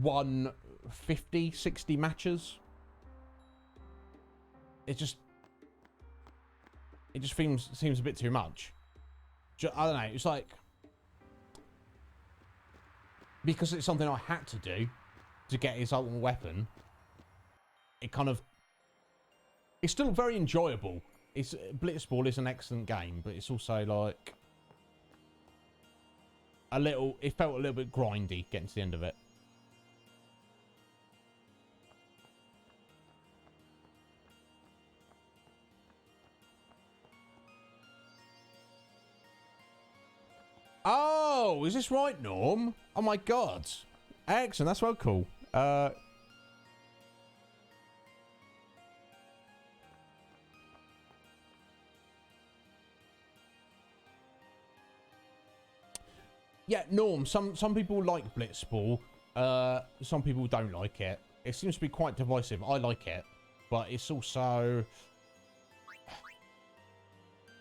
won 50, 60 matches. It just seems a bit too much. I don't know. It's like, because it's something I had to do to get his ultimate weapon. It kind of, it's still very enjoyable. Blitzball is an excellent game, but it's also like it felt a little bit grindy getting to the end of it. Oh, is this right, Norm? Oh my god. Excellent, that's well cool. Yeah, Norm, some people like Blitzball. Some people don't like it. It seems to be quite divisive. I like it, but it's also,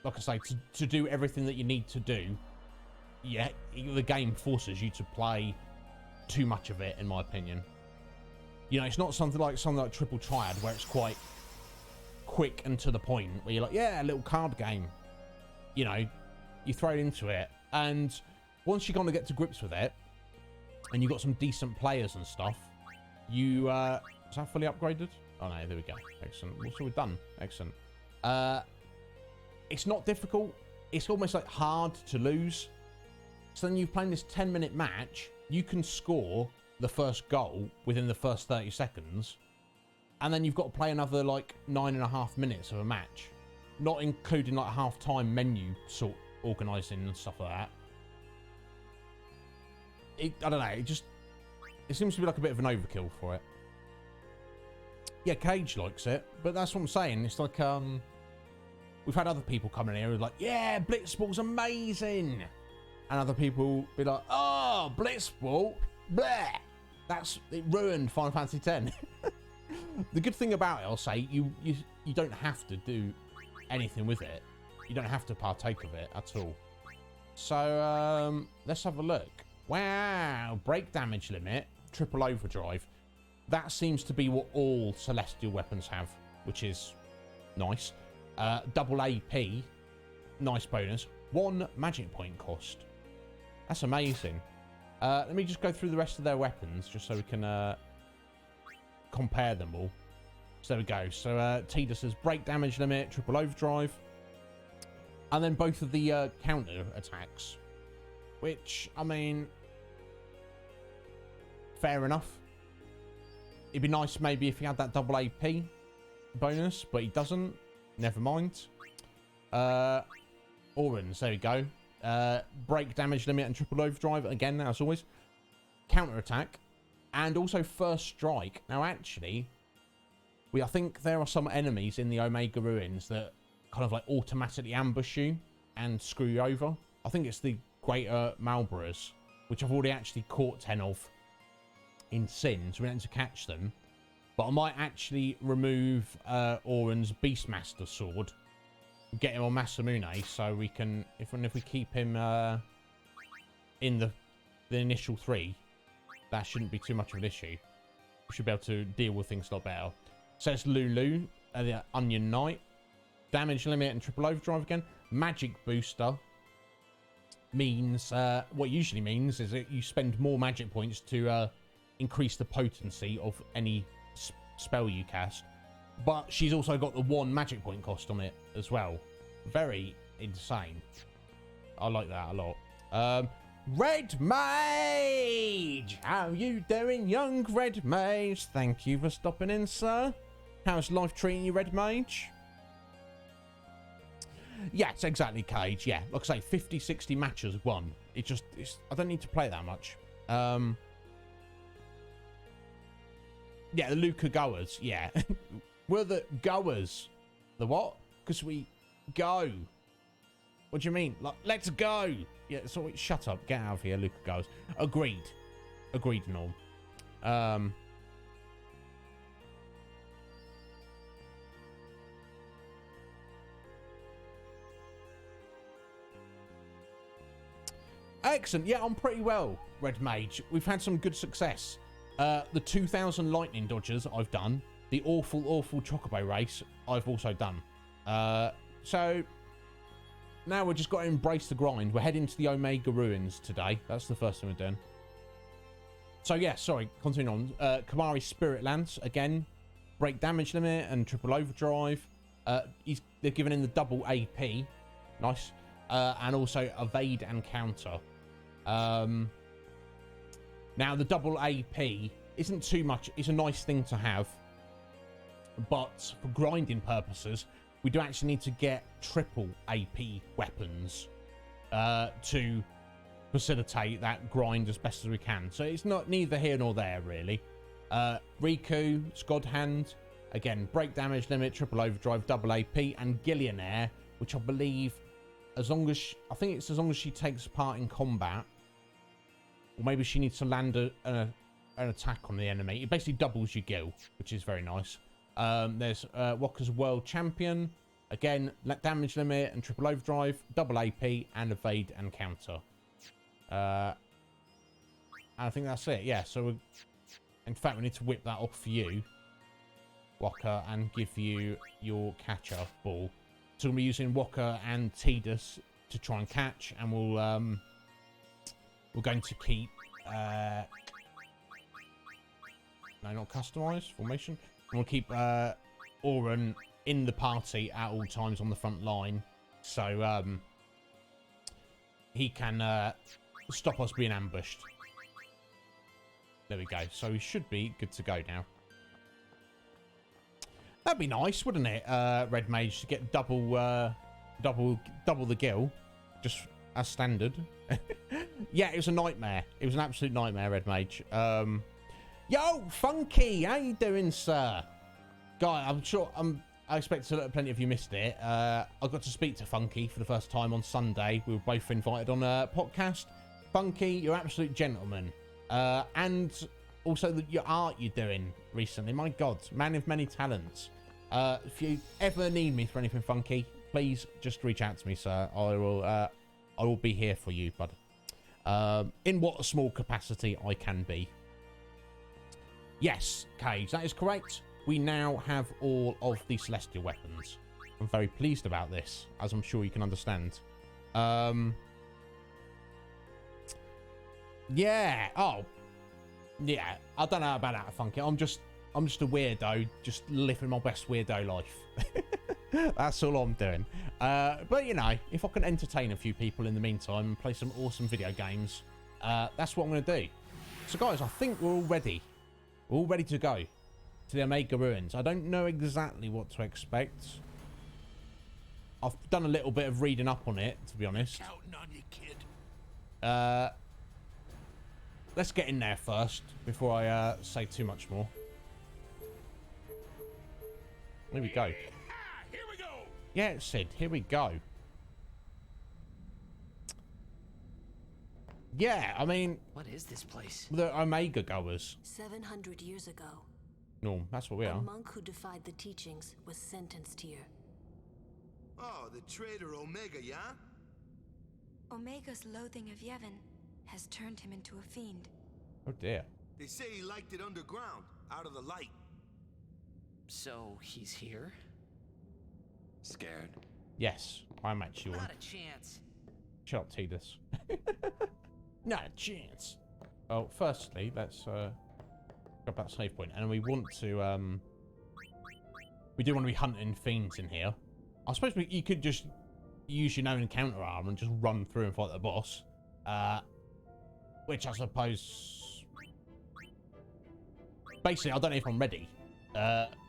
like I say, to do everything that you need to do. Yeah, the game forces you to play too much of it, in my opinion. You know, it's not something like Triple Triad where it's quite quick and to the point, where you're like, yeah, a little card game. You know, you throw it into it, and once you kind of get to grips with it, and you've got some decent players and stuff, you is that fully upgraded? Oh no, there we go. Excellent. So we're done. Excellent. It's not difficult. It's almost like hard to lose. So then you've played this 10-minute match, you can score the first goal within the first 30 seconds, and then you've got to play another like 9.5 minutes of a match, not including like half-time menu sort organising and stuff like that. I don't know, it seems to be like a bit of an overkill for it. Yeah, Cage likes it, but that's what I'm saying. It's like, we've had other people come in here who are like, yeah, Blitzball's amazing. And other people be like, oh, Blitzball, bleh. It ruined Final Fantasy X. The good thing about it, I'll say, you don't have to do anything with it. You don't have to partake of it at all. So, let's have a look. Wow, break damage limit, triple overdrive. That seems to be what all celestial weapons have, which is nice. Double AP, nice bonus. 1 magic point cost. That's amazing. Let me just go through the rest of their weapons, just so we can compare them all. So there we go. So Tidus says break damage limit, triple overdrive. And then both of the counter attacks. Which, I mean, fair enough. It'd be nice maybe if he had that double AP bonus, but he doesn't. Never mind. Aurons, there we go. Break damage limit and triple overdrive, again, as always. Counter attack. And also first strike. Now, actually, I think there are some enemies in the Omega Ruins that kind of like automatically ambush you and screw you over. I think it's the Greater Malboras, which I've already actually caught 10 of in Sin, so we don't need to catch them. But I might actually remove Auron's Beastmaster sword, get him on Masamune, so we can, if we keep him in the initial 3, that shouldn't be too much of an issue. We should be able to deal with things a lot better. Says Lulu, the Onion Knight. Damage limit and triple overdrive again. Magic booster means, what usually means is that you spend more magic points to increase the potency of any spell you cast. But she's also got the 1 magic point cost on it as well. Very insane. I like that a lot. Red Mage! How you doing, young Red Mage? Thank you for stopping in, sir. How's life treating you, Red Mage? Yes, exactly, Cage. Yeah, like I say, 50, 60 matches won. I don't need to play that much. Yeah, the Luca Goers. Yeah. We're the goers. The what? Because we go. What do you mean? Like, let's go. Yeah, so shut up. Get out of here, Luca Goers. Agreed. Agreed, Norm. Excellent. Yeah, I'm pretty well, Red Mage. We've had some good success. The 2000 lightning dodgers I've done. The awful chocobo race I've also done. So now we've just got to embrace the grind. We're heading to the Omega Ruins today. That's the first thing we're doing. So yeah, sorry, continuing on. Kamari Spirit Lance, again, break damage limit and triple overdrive. They're giving in the double AP. Nice. And also evade and counter. Now the double AP isn't too much. It's a nice thing to have. But for grinding purposes, we do actually need to get triple AP weapons to facilitate that grind as best as we can. So it's not neither here nor there, really. Riku, God Hand, again, break damage limit, triple overdrive, double AP, and Gillionaire, which I believe, as long as she takes part in combat, or maybe she needs to land an attack on the enemy. It basically doubles your gil, which is very nice. There's Walker's World Champion. Again, damage limit and triple overdrive, double AP, and evade and counter. And I think that's it. Yeah, so in fact, we need to whip that off for you, Walker, and give you your catcher ball. So we'll be using Walker and Tidus to try and catch, and we're going to keep no, not customized formation. We'll keep Auron in the party at all times on the front line, so he can stop us being ambushed. There we go. So we should be good to go now. That'd be nice, wouldn't it, Red Mage, to get double the gil, just as standard. Yeah, it was a nightmare. It was an absolute nightmare, Red Mage. Yo, Funky, how you doing, sir? Guy, I'm sure I expect plenty of you missed it. I got to speak to Funky for the first time on Sunday. We were both invited on a podcast. Funky, you're an absolute gentleman. And also your art you're doing recently. My God, man of many talents. If you ever need me for anything, Funky, please just reach out to me, sir. I will be here for you, bud. In what small capacity I can be. Yes, Cage, that is correct. We now have all of the celestial weapons. I'm very pleased about this, as I'm sure you can understand. Yeah. Oh, yeah. I don't know about that, Funky. I'm just a weirdo, just living my best weirdo life. That's all I'm doing. But you know, if I can entertain a few people in the meantime and play some awesome video games, that's what I'm going to do. So, guys, I think we're all ready. We're all ready to go to the Omega Ruins. I don't know exactly what to expect. I've done a little bit of reading up on it, to be honest.
Counting on you, kid.
Let's get in there first before I say too much more. Here we go.
Here we go.
Yeah, Sid, here we go. Yeah, I mean...
What is this place?
The Omega goers.
700 years ago,
No, that's what we
a
are.
monk who defied the teachings was sentenced here.
Oh, the traitor Omega, yeah?
Omega's loathing of Yevon has turned him into a fiend.
Oh, dear.
They say he liked it underground, out of the light.
So he's here?
Scared?
Yes, I'm actually one.
Not a chance.
Shut up, Tidus. Not a chance. Oh, firstly, let's grab that save point. And we want to... we do want to be hunting fiends in here. I suppose you could just use your known encounter armor and just run through and fight the boss. Which I suppose... Basically, I don't know if I'm ready.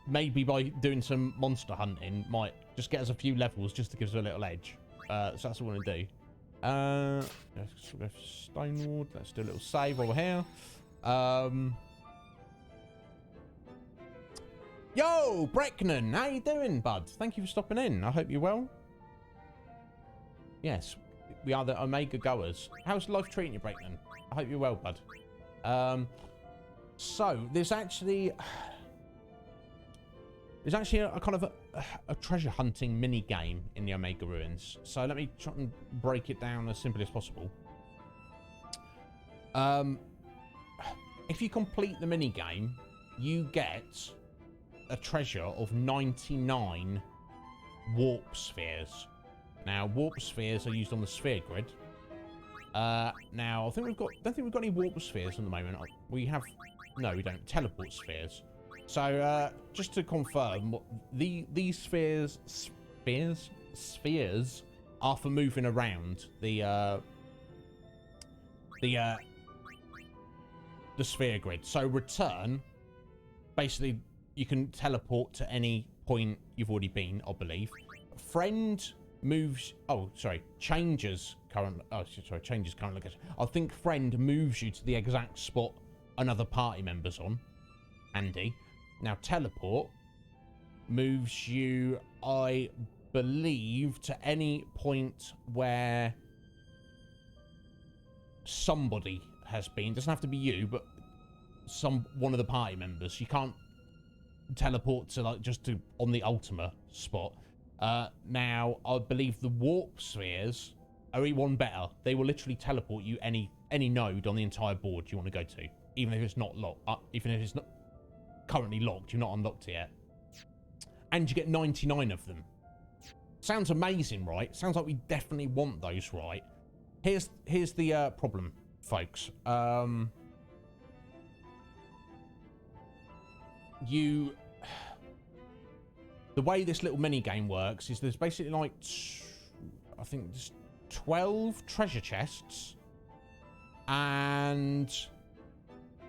Maybe by doing some monster hunting might just get us a few levels just to give us a little edge. So that's what I want to do. Let's go for Stoneward. Let's do a little save over here. Yo, Brecknan, how you doing, bud? Thank you for stopping in. I hope you're well. Yes, we are the Omega goers. How's life treating you, Brecknan? I hope you're well, bud. So there's actually a kind of a treasure hunting mini game in the Omega Ruins. So let me try and break it down as simply as possible. If you complete the minigame, you get a treasure of 99 warp spheres. Now, warp spheres are used on the sphere grid. Now, I think don't think we've got any warp spheres at the moment. No, we don't. Teleport spheres. So, just to confirm, these spheres are for moving around the sphere grid. So return, basically, you can teleport to any point you've already been, I believe. Friend moves. Oh, sorry, changes current. Oh, sorry, changes current location. I think friend moves you to the exact spot another party member's on. Handy. Now teleport moves you, I believe, to any point where somebody has been. Doesn't have to be you, but one of the party members. You can't teleport to like just to on the ultimate spot. Now I believe the warp spheres are one better. They will literally teleport you any node on the entire board you want to go to, even if it's not locked. Even if it's not currently locked, you're not unlocked it yet. And you get 99 of them. Sounds amazing, right? Sounds like we definitely want those, right? Here's the problem, folks. The way this little mini game works is there's basically like I think there's 12 treasure chests, and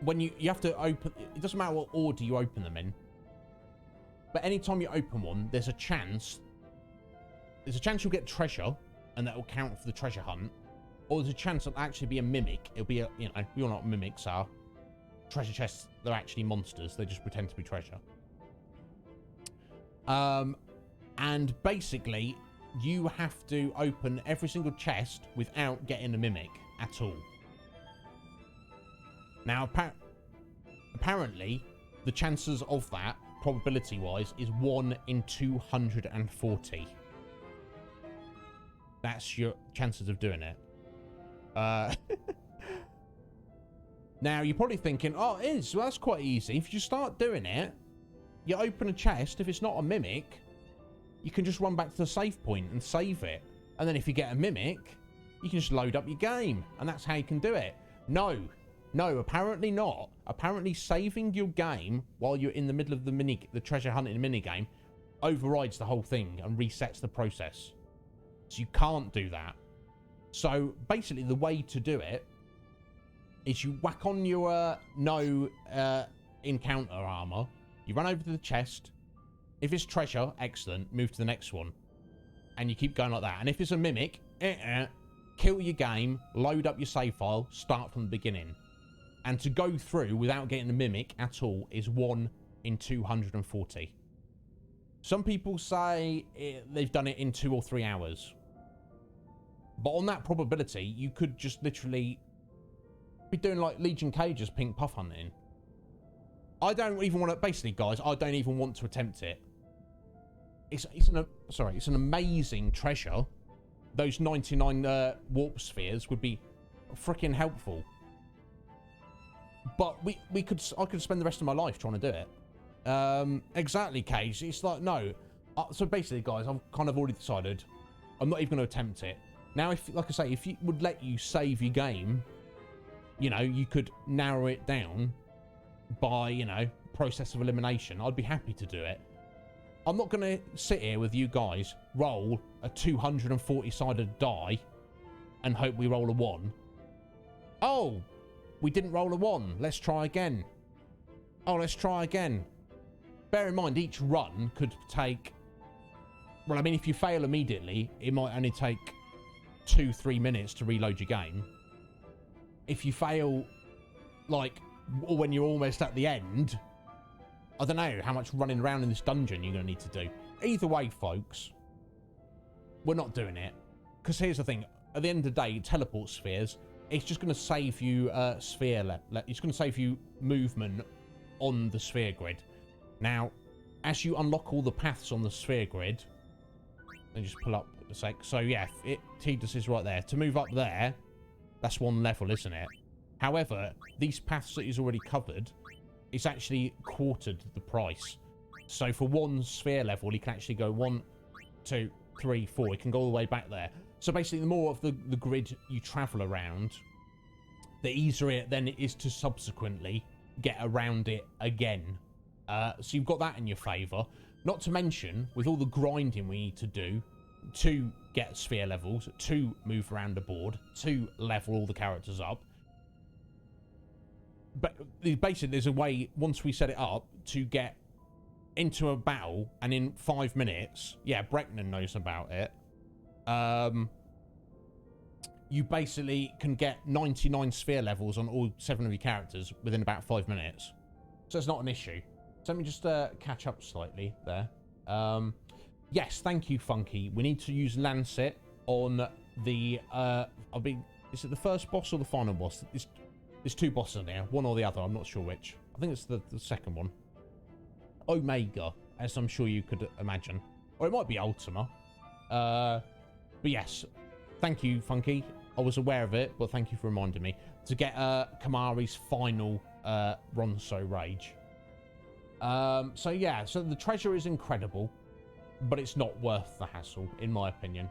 when you have to open, it doesn't matter what order you open them in, but anytime you open one, there's a chance you'll get treasure, and that will count for the treasure hunt, or there's a chance it'll actually be a mimic. It'll be we all know what mimics are. Treasure chests, they're actually monsters. They just pretend to be treasure. And basically, you have to open every single chest without getting a mimic at all. Now, apparently, the chances of that, probability-wise, is 1 in 240. That's your chances of doing it. Now, you're probably thinking, oh, it is. Well, that's quite easy. If you start doing it, you open a chest. If it's not a mimic, you can just run back to the save point and save it. And then if you get a mimic, you can just load up your game. And that's how you can do it. No, apparently not. Apparently saving your game while you're in the middle of the treasure hunting minigame overrides the whole thing and resets the process. So you can't do that. So basically the way to do it is you whack on your no encounter armor, you run over to the chest. If it's treasure, excellent, move to the next one. And you keep going like that. And if it's a mimic, kill your game, load up your save file, start from the beginning. And to go through without getting a mimic at all is 1 in 240. Some people say they've done it in 2 or 3 hours. But on that probability, you could just literally be doing like Legion Cage's pink puff hunting. I don't even want to, basically guys, I don't even want to attempt it. It's an amazing treasure. Those 99 warp spheres would be freaking helpful. But I could spend the rest of my life trying to do it. Exactly, Cage. It's like, no. So basically, guys, I've kind of already decided I'm not even going to attempt it. Now, like I say, if it would let you save your game, you could narrow it down by, process of elimination. I'd be happy to do it. I'm not going to sit here with you guys, roll a 240-sided die and hope we roll a 1. Oh, we didn't roll a 1. Let's try again. Oh, let's try again. Bear in mind, each run could take... Well, I mean, if you fail immediately, it might only take 2-3 minutes to reload your game. If you fail, or when you're almost at the end, I don't know how much running around in this dungeon you're going to need to do. Either way, folks, we're not doing it. Because here's the thing. At the end of the day, teleport spheres, it's just going to save you it's going to save you movement on the sphere grid. Now, as you unlock all the paths on the sphere grid, let me just pull up a sec. So yeah, Tidus is right there. To move up there, that's 1 level, isn't it? However, these paths that he's already covered, it's actually quartered the price. So for one sphere level, he can actually go 1, 2, 3, 4. He can go all the way back there. So basically, the more of the grid you travel around, the easier it then is to subsequently get around it again. So you've got that in your favour. Not to mention, with all the grinding we need to do to get sphere levels, to move around the board, to level all the characters up. But basically, there's a way, once we set it up, to get into a battle, and in 5 minutes, yeah, Breckman knows about it, you basically can get 99 sphere levels on all 7 of your characters within about 5 minutes. So it's not an issue. So let me just catch up slightly there. Yes, thank you, Funky. We need to use Lancet on the... is it the first boss or the final boss? There's 2 bosses there, one or the other. I'm not sure which. I think it's the second one. Omega, as I'm sure you could imagine. Or it might be Ultima. But yes, thank you, Funky. I was aware of it, but thank you for reminding me. To get Kamari's final Ronso Rage. So yeah, so the treasure is incredible, but it's not worth the hassle, in my opinion.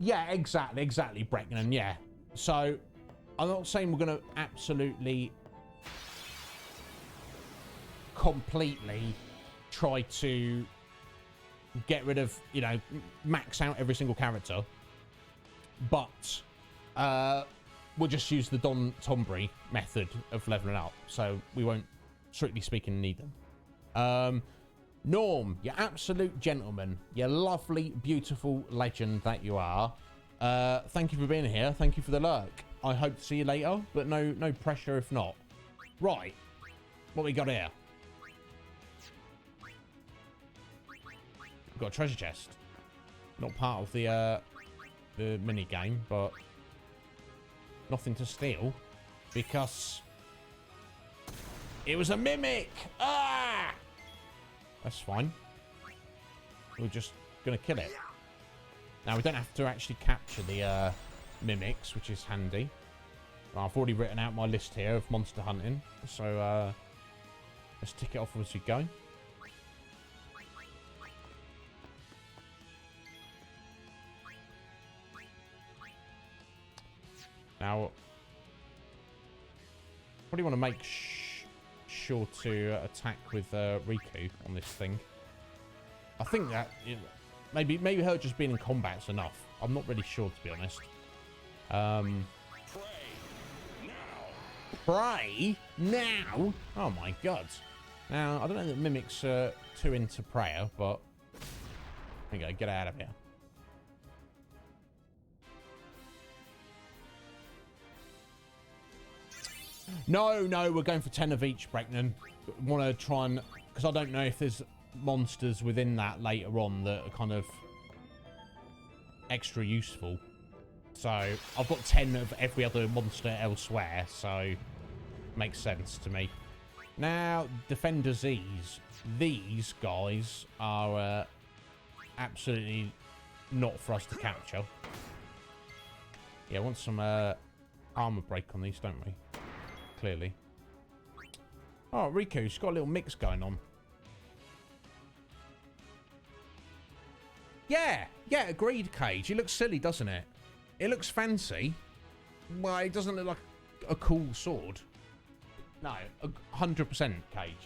Yeah, exactly, Breckman, yeah. So, I'm not saying we're going to absolutely, completely try to get rid of, you know, max out every single character. But, we'll just use the Don Tombury method of leveling up. So, we won't, strictly speaking, need them. Norm, you absolute gentleman. You lovely, beautiful legend that you are. Thank you for being here. Thank you for the lurk. I hope to see you later, but no pressure if not. Right. What we got here? We've got a treasure chest. Not part of the mini game, but nothing to steal because it was a mimic. Ah! That's fine. We're just gonna kill it. Now we don't have to actually capture the mimics, which is handy. Well, I've already written out my list here of monster hunting, so let's tick it off as we go. Now, probably want to make sure to attack with Riku on this thing. I think that maybe her just being in combat's enough. I'm not really sure, to be honest. Pray now. Oh my god. Now I don't know that mimics are too into prayer, but there you go. Get out of here. No, we're going for 10 of each, Breckman. Want to try and... Because I don't know if there's monsters within that later on that are kind of extra useful. So, I've got 10 of every other monster elsewhere, so makes sense to me. Now, Defender Z's. These guys are absolutely not for us to capture. Yeah, I want some armor break on these, don't we? Clearly. Oh, Riku's got a little mix going on. Yeah, agreed, Cage. It looks silly, doesn't it? It looks fancy. Well, it doesn't look like a cool sword. No, 100% Cage.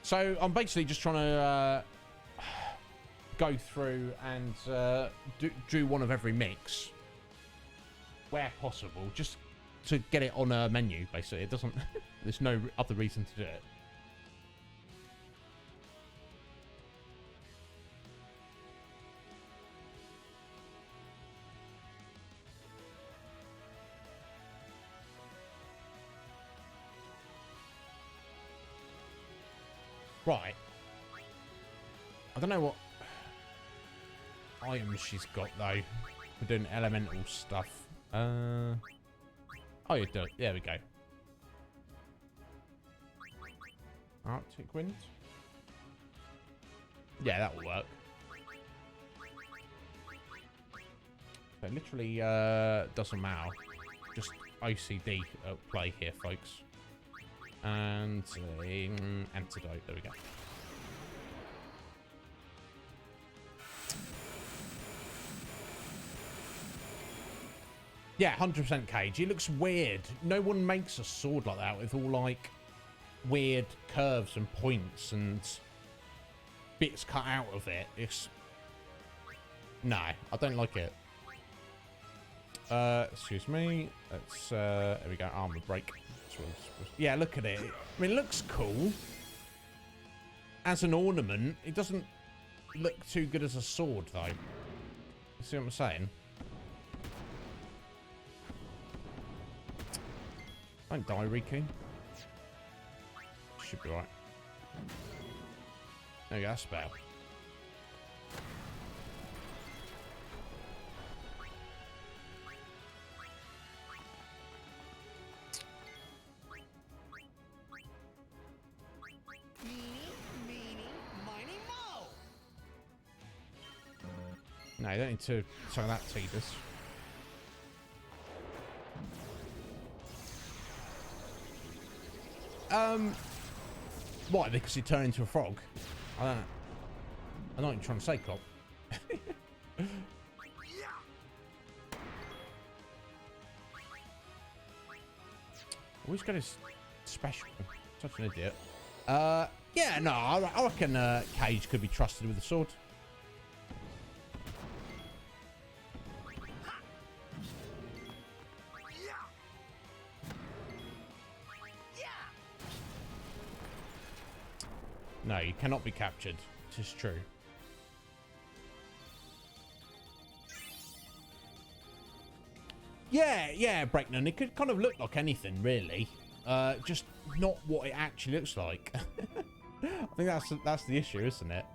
So I'm basically just trying to go through and do one of every mix where possible, just to get it on a menu. Basically, it doesn't. There's no other reason to do it. Right. I don't know what... items she's got, though. We're doing elemental stuff. Oh, you do. There we go. Arctic wind. Yeah, that will work. So it literally doesn't matter. Just OCD at play here, folks. And antidote. There we go. Yeah, 100% Cage. It looks weird. No one makes a sword like that with all, like, weird curves and points and bits cut out of it. It's... No, I don't like it. Excuse me. Let's, there we go. Armor break. Yeah, look at it. I mean, it looks cool. As an ornament, it doesn't look too good as a sword, though. You see what I'm saying? Don't die, Riku. Should be right. There you go, that's better. No, you don't need to say that, Tidus. Why? Because he turned into a frog? I don't know. I know what you're trying to say, Cop. Always got his special. Such an idiot. Yeah, no, I reckon Cage could be trusted with a sword. No, you cannot be captured. This is true. Yeah, Breakman. It could kind of look like anything, really. Just not what it actually looks like. I think that's the issue, isn't it?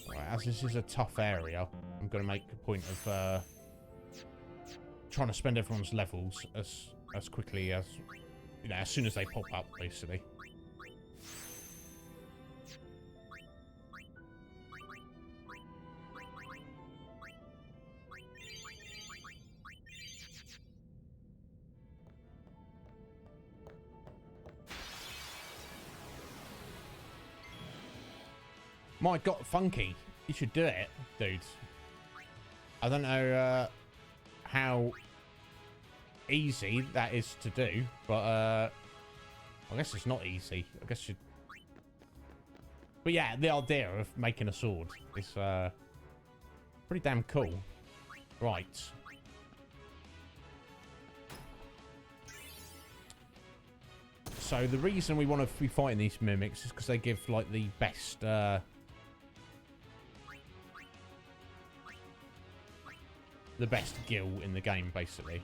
Right, as this is a tough area, I'm going to make a point of trying to spend everyone's levels as quickly as, you know, as soon as they pop up, basically. My God, Funky, you should do it, dude. I don't know how easy that is to do, but I guess it's not easy. I guess you... But yeah, the idea of making a sword is pretty damn cool. Right. So the reason we want to be fighting these mimics is because they give, like, the best... the best gil in the game, basically.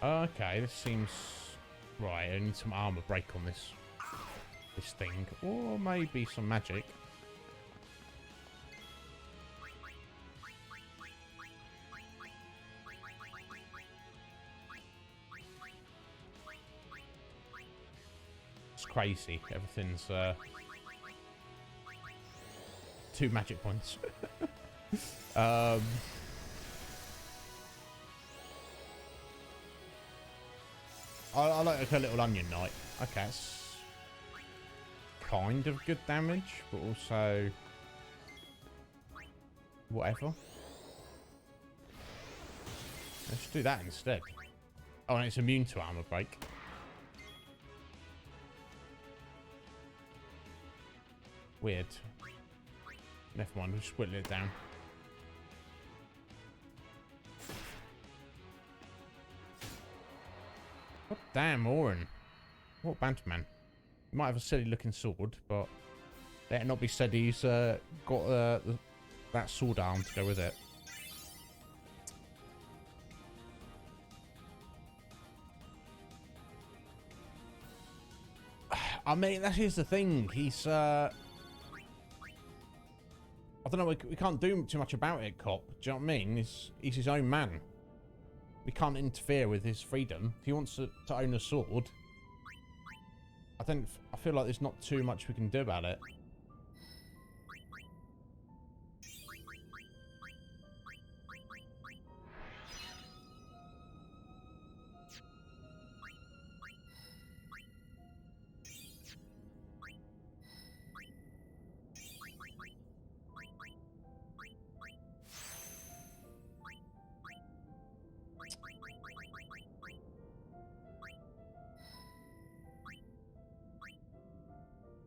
Okay, this seems... Right, I need some armor break on this thing. Or maybe some magic. It's crazy. Everything's... 2 magic points. I like a little onion knight. Okay, it's kind of good damage, but also whatever. Let's do that instead. Oh, and it's immune to armor break. Weird. Never mind, we'll just whittle it down. God damn, Orin. What banter man. You might have a silly looking sword, but Let it not be said he's got that sword arm to go with it. I mean, here's the thing. He's, I don't know, we can't do too much about it, Cop. Do you know what I mean? He's his own man. We can't interfere with his freedom. If he wants to own a sword, I feel like there's not too much we can do about it.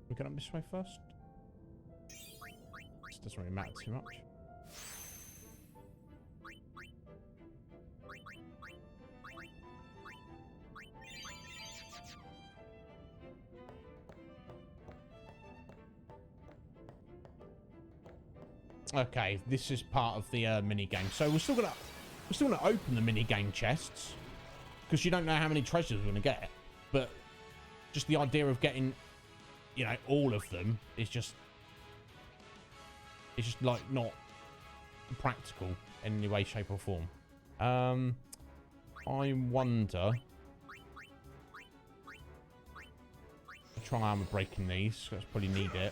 We get up this way first. This doesn't really matter too much. Okay, this is part of the mini game. So we're still gonna open the mini game chests because you don't know how many treasures we're gonna get. But just the idea of getting, you know, all of them is just like not practical in any way, shape or form. I wonder. I'll try armor breaking these. Let's probably need it.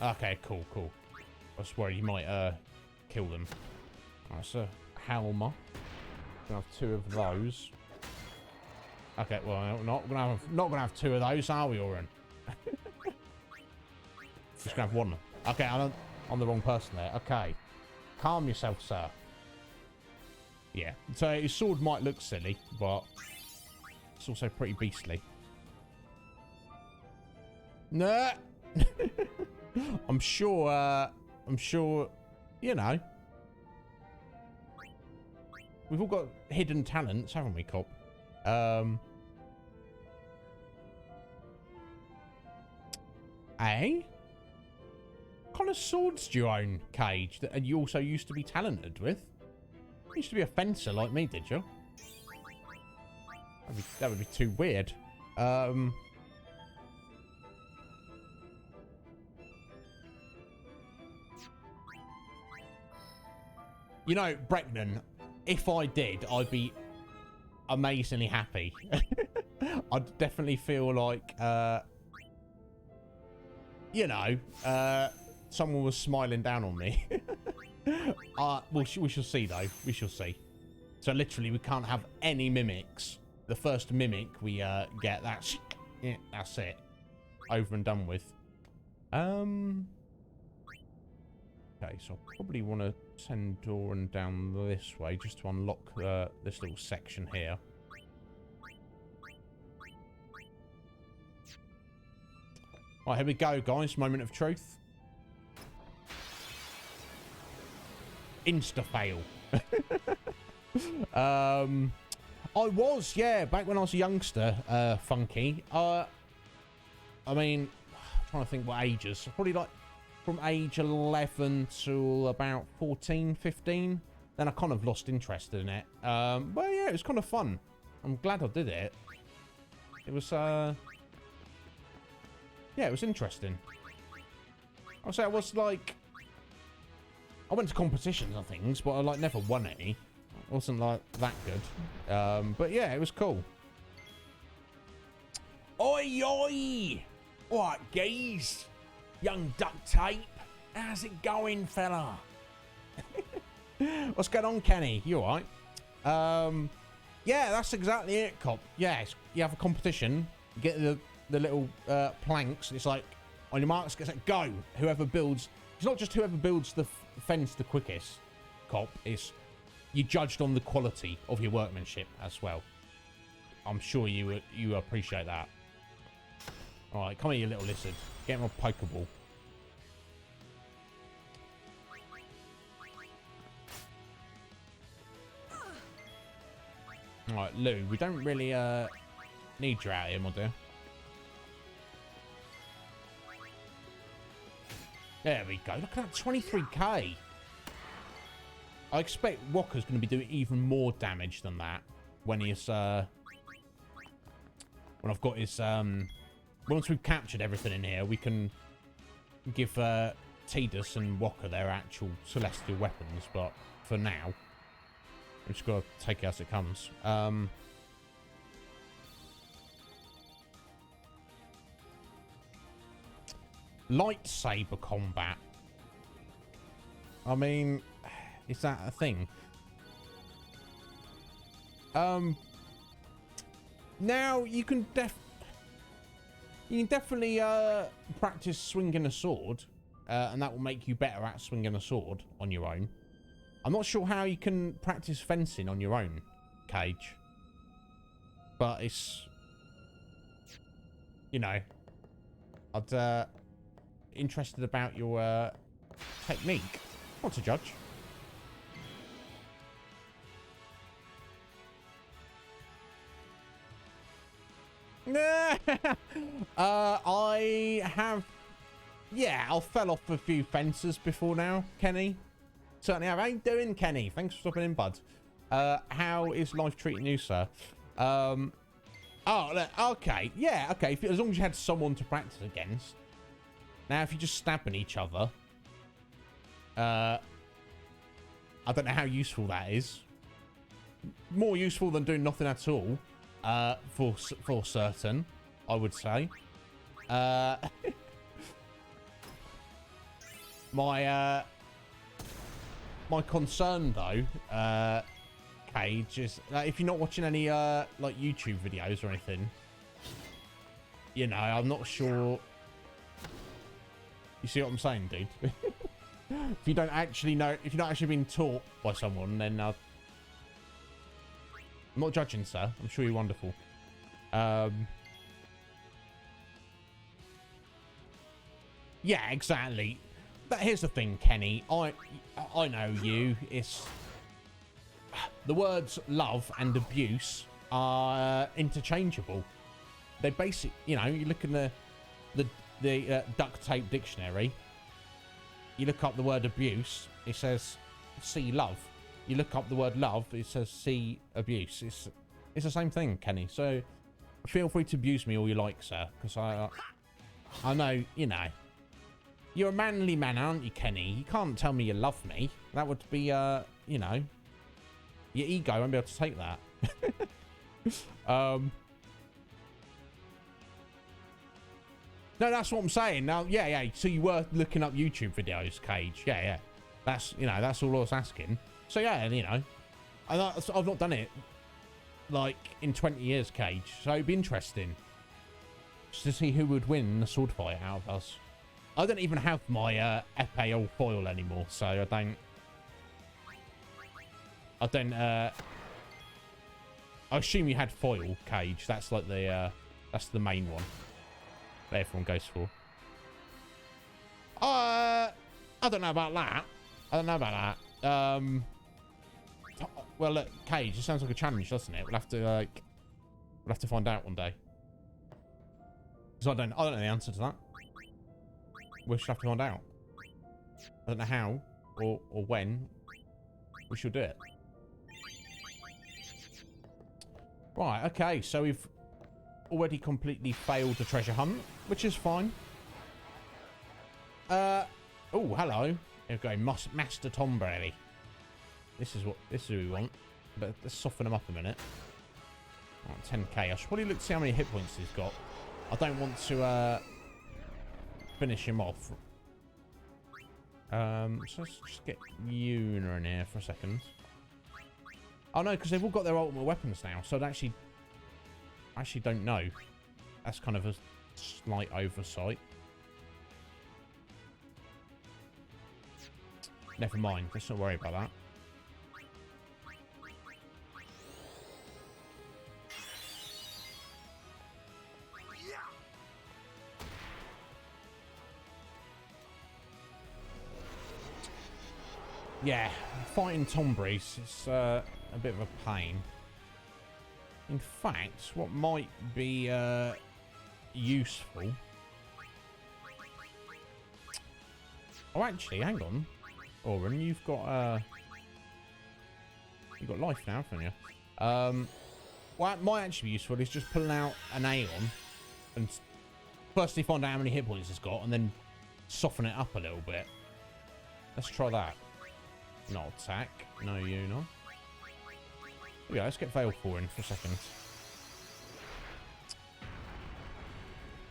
Okay, cool. I was worried you might kill them. Alright, so Helmer. Gonna have 2 of those. Okay, well, not gonna have 2 of those, are we, Oren? Just gonna have 1. Okay, I'm the wrong person there. Okay, calm yourself, sir. Yeah, so his sword might look silly, but it's also pretty beastly. Nah. I'm sure, you know, we've all got hidden talents, haven't we, Cop? Eh? What kind of swords do you own, Cage, and you also used to be talented with? You used to be a fencer like me, did you? That would be too weird. You know, Bregnan, if I did, I'd be amazingly happy. I'd definitely feel like, you know, someone was smiling down on me. We shall see, though. We shall see. So, literally, we can't have any mimics. The first mimic we get, that's it. Over and done with. Okay, so I probably want to send Doran down this way just to unlock this little section here. Right, here we go, guys. Moment of truth. Insta-fail. I was, yeah, back when I was a youngster, Funky. I mean, I'm trying to think what ages. Probably like from age 11 to about 14, 15. Then I kind of lost interest in it. But yeah, it was kind of fun. I'm glad I did it. It was, yeah, it was interesting. I'll say I was like, I went to competitions and things, but I like never won any. It wasn't like that good. But yeah, it was cool. Oi, oi! Alright, guys. Young duct tape. How's it going, fella? What's going on, Kenny? You alright? Yeah, that's exactly it, Cop. Yes, you have a competition. You get the little planks. It's like, on your marks, get set, go. Whoever builds... It's not just whoever builds the fence the quickest, Cop. It's... You judged on the quality of your workmanship as well. I'm sure you appreciate that. Alright, come here, you little lizard. Get him a Pokeball. Alright, Lou, we don't really need you out here, my dear. There we go. Look at that, 23k. I expect Walker's going to be doing even more damage than that when he's, when I've got his, once we've captured everything in here, we can give, Tidus and Walker their actual celestial weapons, but for now, we've just got to take it as it comes. Lightsaber Combat. I mean, is that a thing? Now you can definitely practice swinging a sword, and that will make you better at swinging a sword on your own. I'm not sure how you can practice fencing on your own, Cage, but it's, you know, I'd interested about your technique. Not to judge. I have, yeah, I fell off a few fences before now, Kenny. Certainly have. How you doing, Kenny? Thanks for stopping in, bud. How is life treating you, sir? Oh, okay. Yeah, okay. As long as you had someone to practice against. Now, if you're just stabbing each other, I don't know how useful that is. More useful than doing nothing at all, for certain, I would say. My concern, though, Cage, is if you're not watching any like YouTube videos or anything, you know, I'm not sure. You see what I'm saying, dude? If you don't actually know, if you're not actually being taught by someone, then I'm not judging, sir. I'm sure you're wonderful. Yeah, exactly. But here's the thing, Kenny. I know you. It's the words love and abuse are interchangeable. They basic, you know. You look in the duct tape dictionary. You look up the word abuse. It says see love. You look up the word love. It says see abuse. It's the same thing, Kenny. So feel free to abuse me all you like, sir. Because I know, you know. You're a manly man, aren't you, Kenny? You can't tell me you love me. That would be, you know, your ego won't be able to take that. No, that's what I'm saying. Now, yeah. So you were looking up YouTube videos, Cage. Yeah. That's, you know, that's all I was asking. So yeah, you know, I've not done it like in 20 years, Cage. So it'd be interesting just to see who would win the sword fight out of us. I don't even have my epee or foil anymore, so I assume you had foil, Cage. That's like that's the main one that everyone goes for. I don't know about that. Well, look, Cage, it sounds like a challenge, doesn't it? We'll have to find out one day. Because I don't know the answer to that. We should have to find out. I don't know how or when we should do it. Right, okay, so we've already completely failed the treasure hunt, which is fine. Oh, hello. Here we go, Master Tomberry. This is who we want. But let's soften him up a minute. Oh, 10k. I should probably look to see how many hit points he's got. I don't want to finish him off. So let's just get Yuna in here for a second. Oh no, because they've all got their ultimate weapons now, so I actually don't know. That's kind of a slight oversight. Never mind, let's not worry about that. Yeah, fighting Tomberries is a bit of a pain. In fact, what might be useful Oh, actually, hang on. Oren, you've got life now, haven't you? What might actually be useful is just pulling out an Aeon and firstly find out how many hit points it's got and then soften it up a little bit. Let's try that. Not attack. No, you know. Yeah, let's get Veilful in for a second.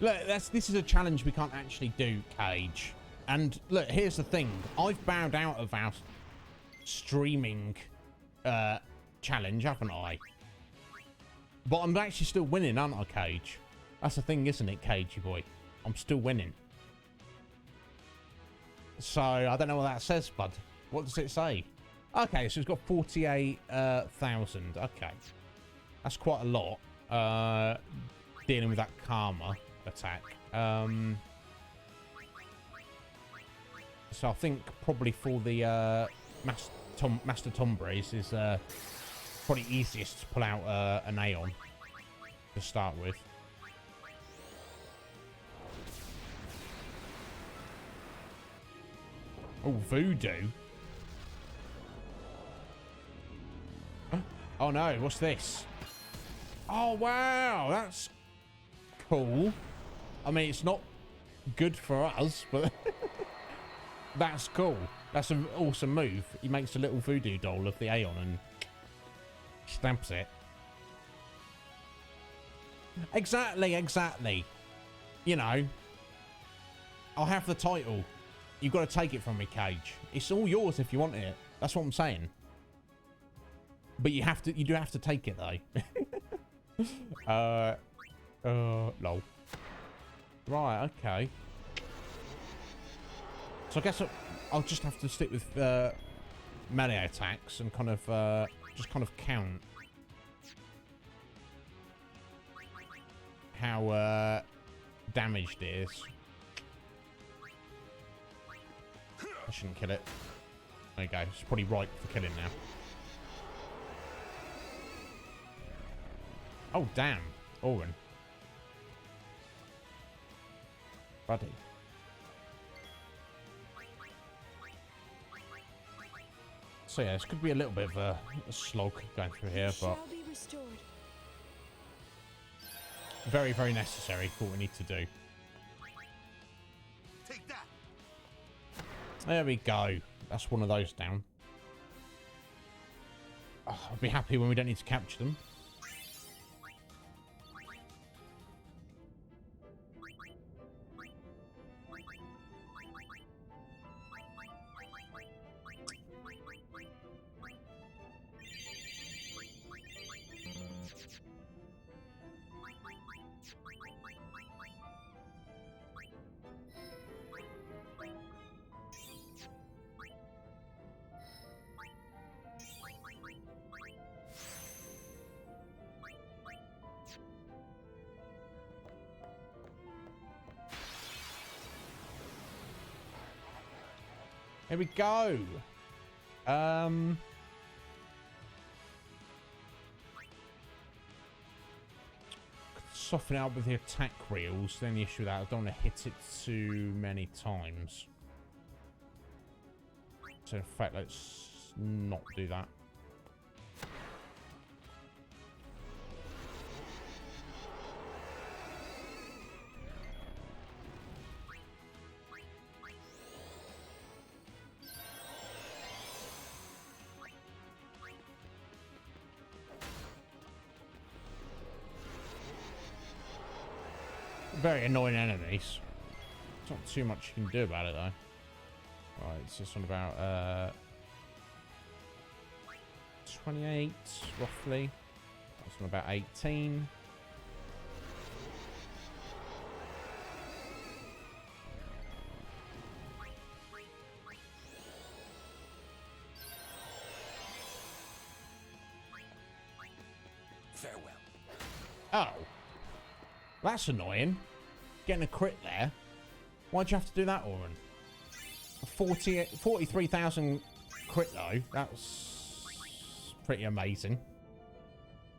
Look, this is a challenge we can't actually do, Cage. And look, here's the thing. I've bowed out of our streaming challenge, haven't I? But I'm actually still winning, aren't I, Cage? That's the thing, isn't it, Cagey boy? I'm still winning. So, I don't know what that says, bud. What does it say? Okay, so it's got 48,000. Okay. That's quite a lot. Dealing with that Karma attack. So I think probably for the Master Tombres is probably easiest to pull out an Aeon to start with. Oh, Voodoo. Oh no, what's this? Oh wow, that's cool. I mean, it's not good for us, but that's cool. That's an awesome move. He makes a little voodoo doll of the Aeon and stamps it. Exactly. You know, I'll have the title. You've got to take it from me, Cage. It's all yours if you want it. That's what I'm saying. But you do have to take it though. Lol. Right, okay. So I guess I'll just have to stick with melee attacks and kind of just kind of count how damaged it is. I shouldn't kill it. There you go. It's probably ripe for killing now. Oh, damn. Oren. Buddy. So yeah, this could be a little bit of a slog going through here, but very, very necessary for what we need to do.
Take that.
There we go. That's one of those down. Oh, I'll be happy when we don't need to capture them. Here we go. Soften it out with the attack reels. Then the issue with that, I don't want to hit it too many times. So in fact, let's not do that. Very annoying enemies. There's not too much you can do about it though. Right, it's this one about 28 roughly. This one about 18.
Farewell.
Oh, that's annoying. Getting a crit there. Why'd you have to do that, Oren? 43,000 crit though. That's pretty amazing.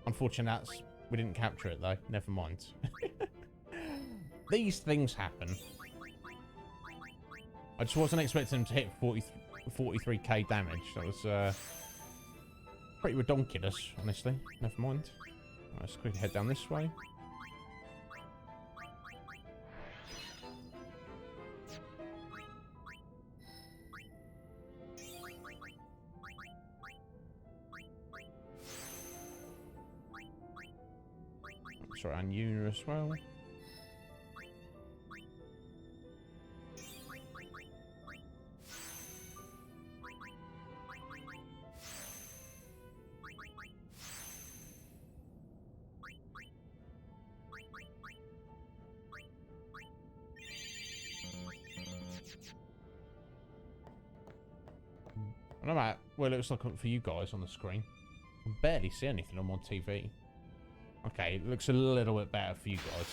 Unfortunately, we didn't capture it though. Never mind. These things happen. I just wasn't expecting him to hit 43k damage. That was pretty redonkulous, honestly. Never mind. Let's quickly head down this way. Sorry, and Una as well. I don't know about what it looks like for you guys on the screen. I can barely see anything on my TV. Okay, it looks a little bit better for you guys.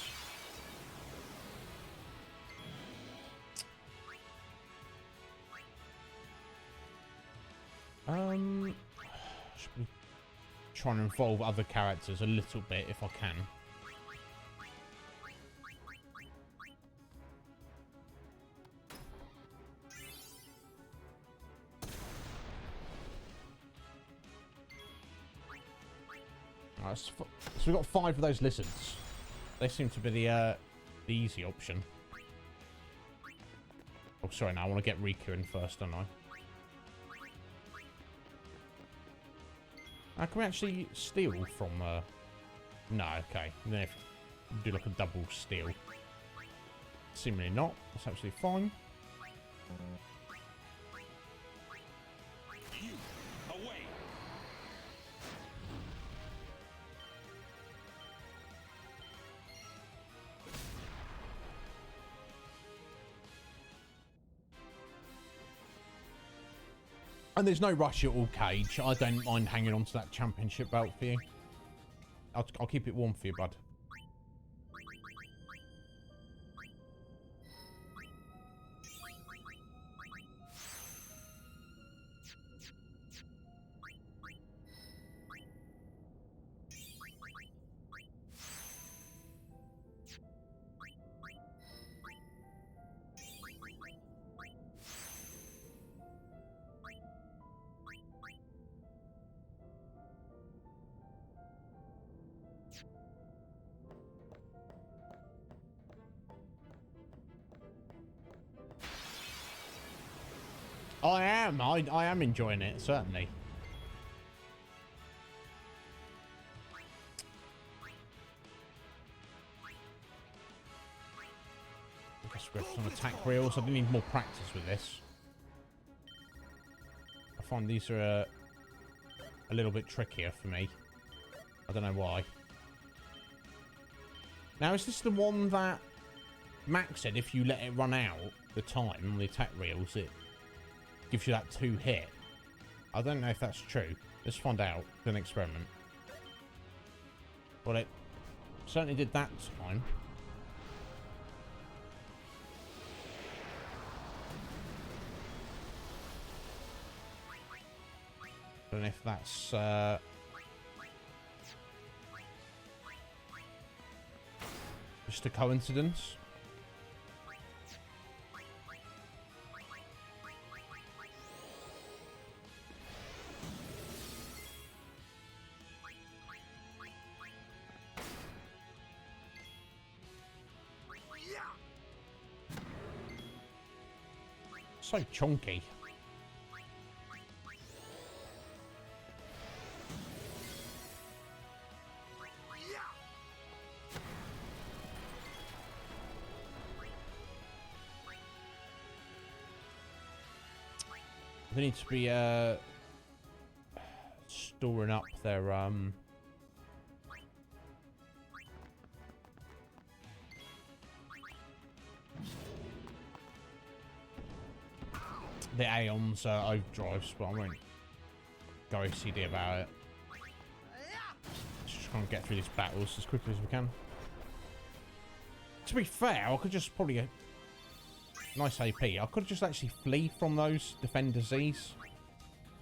Should be trying to involve other characters a little bit if I can. Alright, so we've got 5 of those lizards. They seem to be the easy option. Oh, sorry, now I want to get Riku in first, don't I? Can we actually steal from... No, okay. Then if we do like a double steal. Seemingly not. That's absolutely fine.
You, away!
And there's no rush at all, Cage. I don't mind hanging on to that championship belt for you. I'll keep it warm for you, bud. I am enjoying it, certainly. I guess we've got some attack reels. I do need more practice with this. I find these are a little bit trickier for me. I don't know why. Now, is this the one that Max said if you let it run out the time on the attack reels, it gives you that 2 hit? I don't know if that's true. Let's find out. Do an experiment. Well, it certainly did that time. Don't know if that's just a coincidence. So chunky. They need to be storing up their the Aeon's overdrives, but I won't go OCD about it. Just trying to get through these battles as quickly as we can. To be fair, I could just probably nice AP. I could just actually flee from those Defender Z's.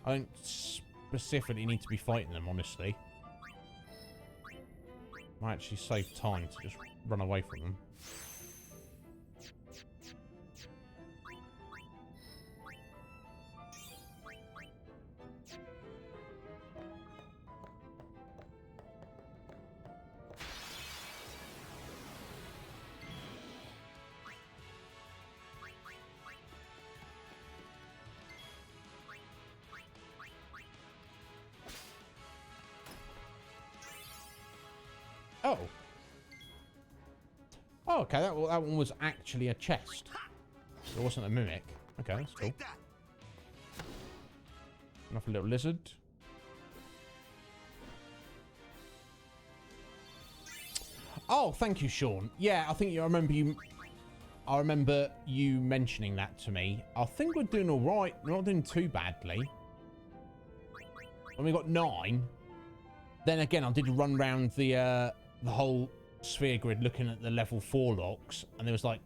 I don't specifically need to be fighting them, honestly. Might actually save time to just run away from them. Oh. Oh, okay. That one was actually a chest. It wasn't a mimic. Okay, that's cool.
Take that.
Another little lizard. Oh, thank you, Sean. Yeah, I think I remember you mentioning that to me. I think we're doing all right. We're not doing too badly. When we got 9, then again, I did run around the whole sphere grid looking at the level 4 locks, and there was like,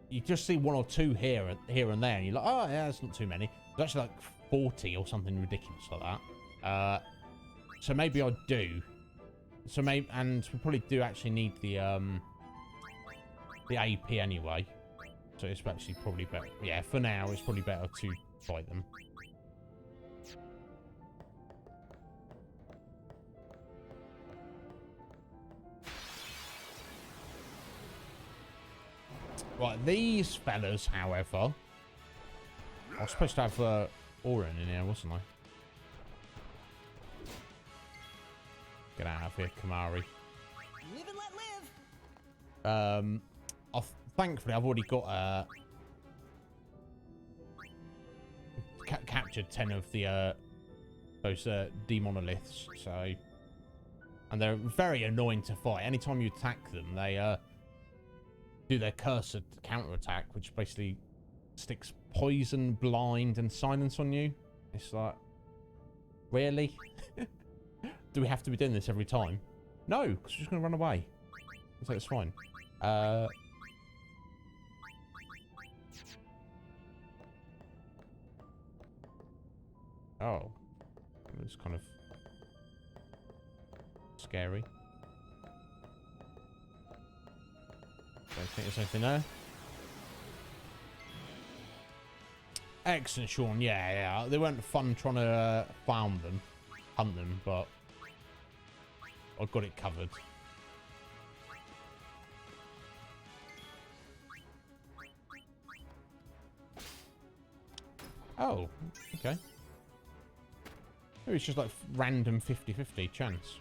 you just see 1 or 2 here and there, and you're like, oh yeah, that's not too many. There's actually like 40 or something ridiculous like that. So maybe I do. So maybe, and we probably do actually need the AP anyway. So it's actually probably better. Yeah, for now it's probably better to fight them. Right, these fellas, however, I was supposed to have Orin in here, wasn't I? Get out of here, Kamari.
Live and let live.
Thankfully, I've already got captured 10 of the those demonoliths, so, and they're very annoying to fight. Anytime you attack them, they do their cursed counterattack, which basically sticks poison, blind, and silence on you. It's like, really? Do we have to be doing this every time? No, because we're just going to run away. So it's fine. Oh. It's kind of scary. Don't think there's anything there. Excellent, Sean. Yeah. They weren't fun trying to hunt them, but I've got it covered. Oh, okay. Maybe it's just like random 50-50 chance.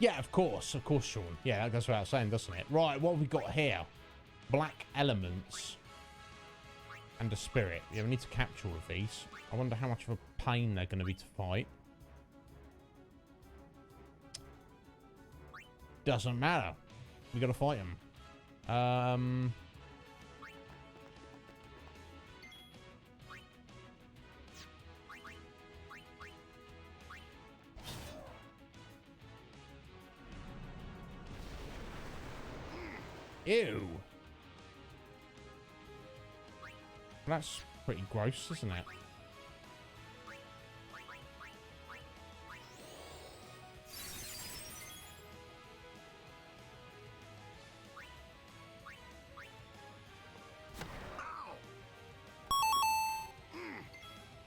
Yeah, of course, Sean. Yeah, that goes without saying, doesn't it? Right, what have we got here? Black elements and a spirit. Yeah, we need to capture all of these. I wonder how much of a pain they're going to be to fight. Doesn't matter. We got to fight them. Ew. That's pretty gross, isn't it?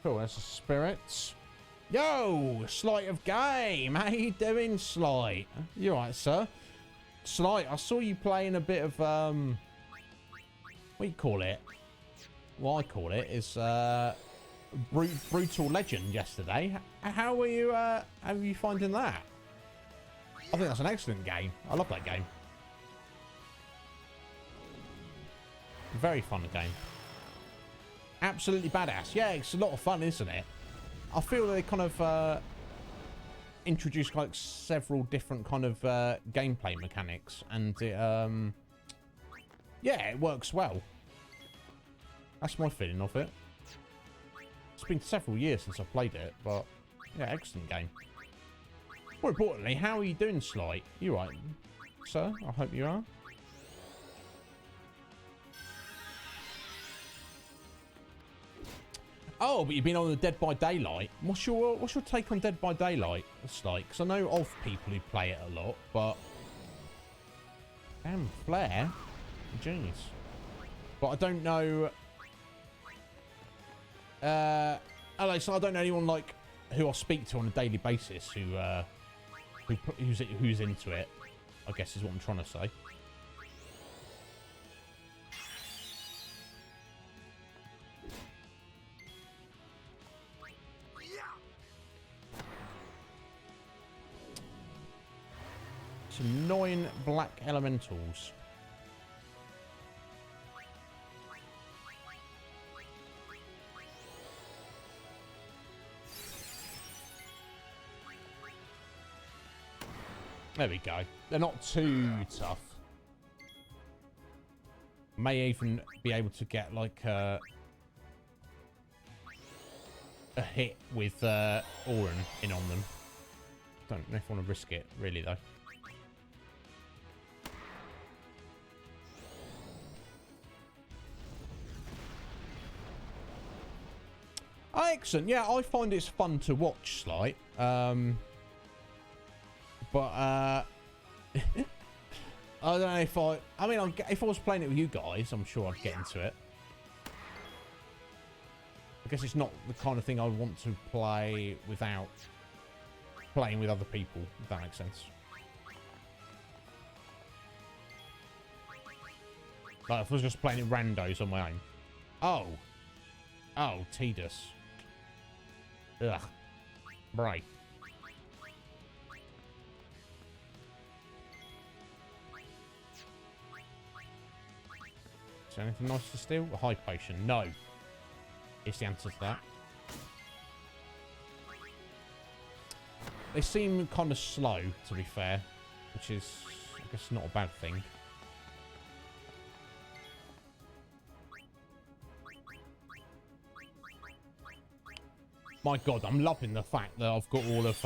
Cool, that's the spirits. Yo, Slight of Game. How you doing, Slight? You alright, sir? Slight, I saw you playing a bit of, what do you call it? What I call it is, Brutal Legend yesterday. How are you, how are you finding that? I think that's an excellent game. I love that game. Very fun game. Absolutely badass. Yeah, it's a lot of fun, isn't it? I feel they kind of, introduced like several different kind of gameplay mechanics, and it yeah, it works well. That's my feeling of it. It's been several years since I played it, but yeah, excellent game. More importantly, how are you doing, Slight? You right? sir. I hope you are. Oh, but you've been on the Dead by Daylight. What's your take on Dead by Daylight? It's like, because I know of people who play it a lot, but damn, Flare, jeez. But I don't know. So I don't know anyone like who I speak to on a daily basis who's into it. I guess is what I'm trying to say. Some 9 black elementals. There we go. They're not too tough. May even be able to get like a hit with Auron in on them. Don't know if I want to risk it, really, though. Oh, excellent. Yeah, I find it's fun to watch, Slight. But I don't know if I mean, if I was playing it with you guys, I'm sure I'd get into it. I guess it's not the kind of thing I would want to play without playing with other people, if that makes sense. Like if I was just playing it randos on my own. Oh, tedious. Ugh. Right. Is there anything nice to steal? A high potion. No. Is the answer to that. They seem kind of slow, to be fair. Which is, I guess, not a bad thing. My god, I'm loving the fact that I've got all of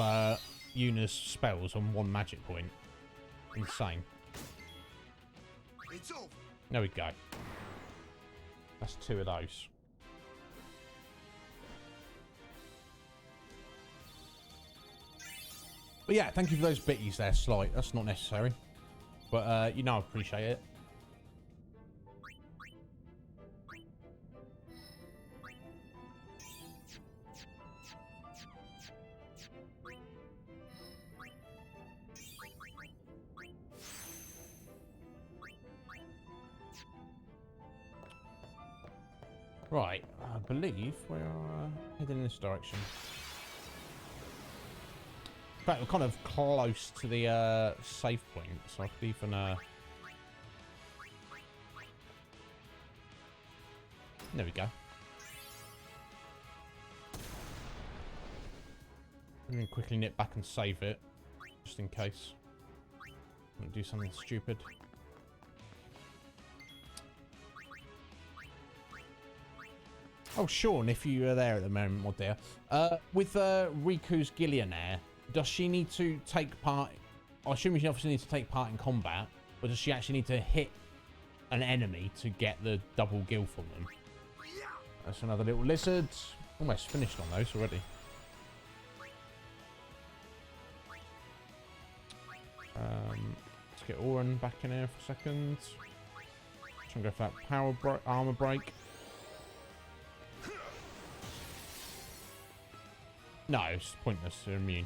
Yuna's spells on 1 magic point. Insane.
It's over.
There we go. That's 2 of those. But yeah, thank you for those bitties there, Slight. That's not necessary. But, you know I appreciate it. Right, I believe we're heading in this direction. In fact, we're kind of close to the save point, so I could even... There we go. I'm going to quickly nip back and save it, just in case. I'm going to do something stupid. Oh, Sean, if you are there at the moment, my dear. With Riku's Gillionaire, does she need to take part... I assume she obviously needs to take part in combat, but does she actually need to hit an enemy to get the double gill from them? That's another little lizard. Almost finished on those already. Let's get Auron back in here for a second. Try and go for that armor break. No, it's pointless. They're immune.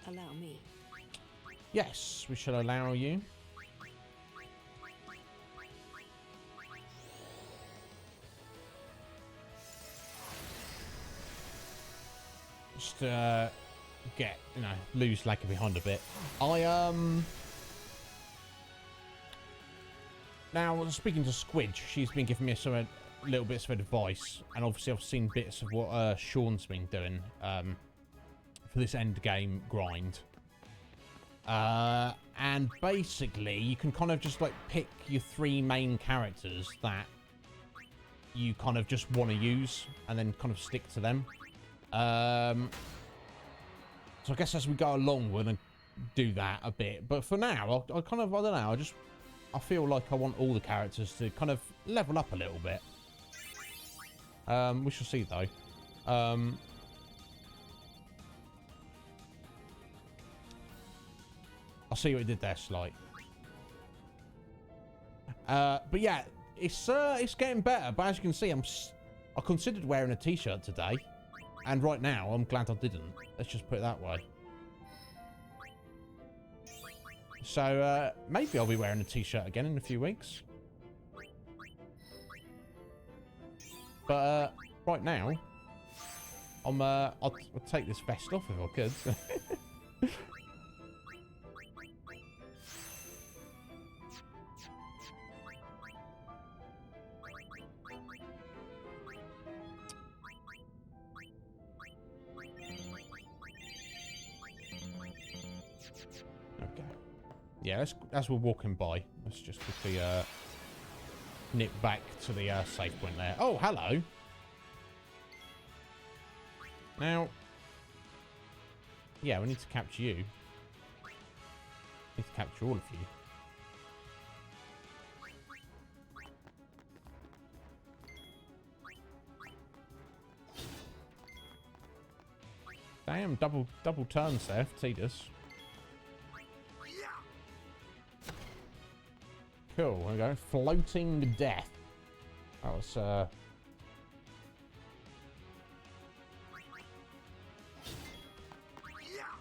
Allow me.
Yes, we shall allow you. Just get, you know, lose lagging behind a bit. Now, speaking to Squidge, she's been giving me some little bits of advice, and obviously I've seen bits of what Sean's been doing for this end game grind. And basically, you can kind of just like pick your 3 main characters that you kind of just want to use and then kind of stick to them. So I guess as we go along, we're going to do that a bit. But for now, I kind of, I don't know, I feel like I want all the characters to kind of level up a little bit. We shall see, though. I'll see what he did there, Slight. But yeah, it's getting better. But as you can see, I considered wearing a t-shirt today, and right now I'm glad I didn't. Let's just put it that way. So maybe I'll be wearing a t-shirt again in a few weeks. But right now, I'll take this vest off if I could. Yeah, as we're walking by, let's just quickly nip back to the safe point there. Oh, hello. Now, yeah, we need to capture you. Need to capture all of you. Damn, double turns there for Tidus. Cool, there we go. Floating death. That was,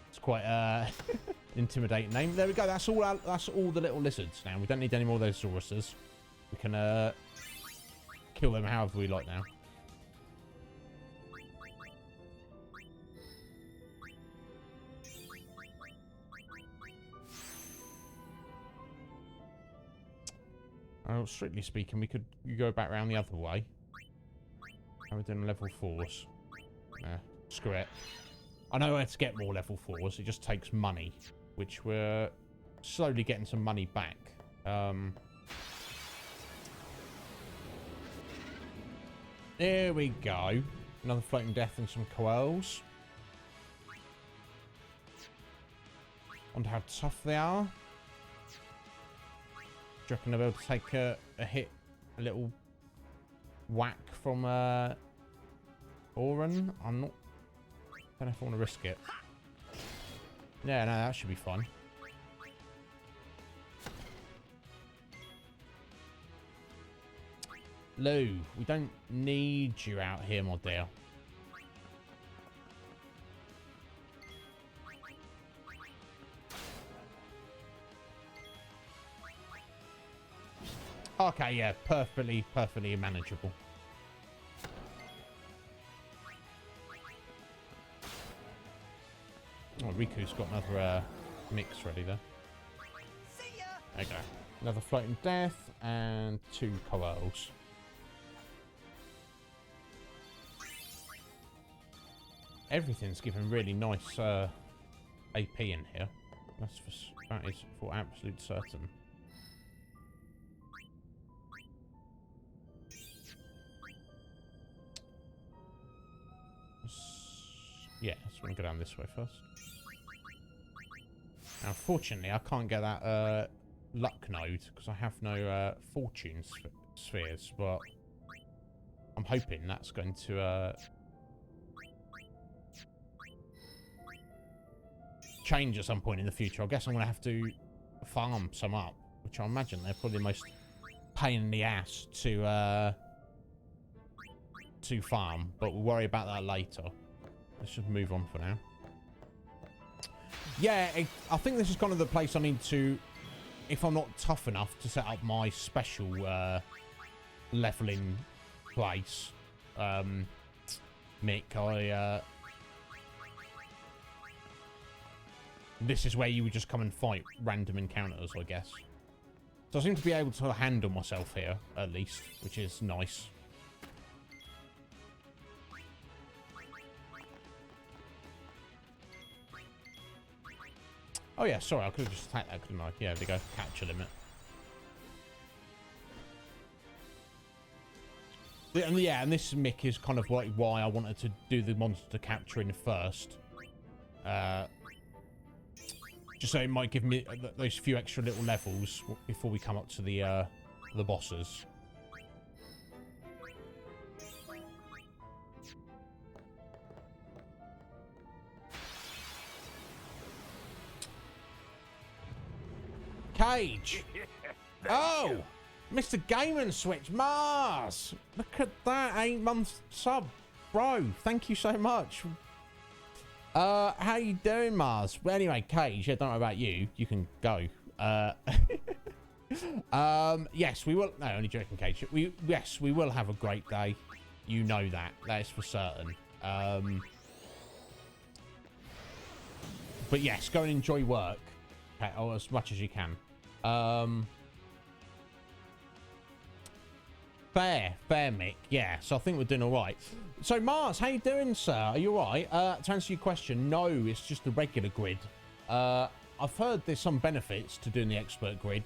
it's quite, intimidating name. There we go. That's all the little lizards now. We don't need any more of those sauruses. We can, kill them however we like now. Well, strictly speaking, we could go back around the other way. And we're doing level 4s. Nah, screw it. I know where to get more level 4s. It just takes money, which we're slowly getting some money back. There we go. Another floating death and some coils. Wonder how tough they are. Do you reckon they'll be able to take a hit, a little whack from Oren? I'm not. Don't know if I want to risk it. Yeah, no, that should be fun. Lou, we don't need you out here, my dear. Okay, yeah, perfectly manageable. Oh, Riku's got another mix ready there.
See ya.
There you go. Another floating death and 2 coils. Everything's giving really nice AP in here. That is for absolute certain. Yeah, so we're going to go down this way first. Now, unfortunately, I can't get that luck node because I have no fortune spheres, but I'm hoping that's going to change at some point in the future. I guess I'm going to have to farm some up, which I imagine they're probably the most pain in the ass to farm, but we'll worry about that later. Let's just move on for now. Yeah, I think this is kind of the place I need to, if I'm not tough enough to set up my special leveling place, Mick, this is where you would just come and fight random encounters, I guess. So I seem to be able to handle myself here, at least, which is nice. Oh yeah, sorry, I could have just attacked that, couldn't I? Yeah, there we go. Capture limit. And yeah, and this Mick is kind of like why I wanted to do the monster capturing first. Just so it might give me those few extra little levels before we come up to the bosses. Cage. Oh, Mr. Game & Switch Mars. Look at that 8-month sub, bro. Thank you so much. How you doing, Mars? Well, anyway, Cage. Yeah, don't know about you. You can go. Yes, we will. No, only joking, Cage. Yes, we will have a great day. You know that. That is for certain. But yes, go and enjoy work. Or as much as you can. Fair, Mick. Yeah, so I think we're doing all right. So, Mars, how you doing, sir? Are you all right? To answer your question, no, it's just the regular grid. I've heard there's some benefits to doing the expert grid.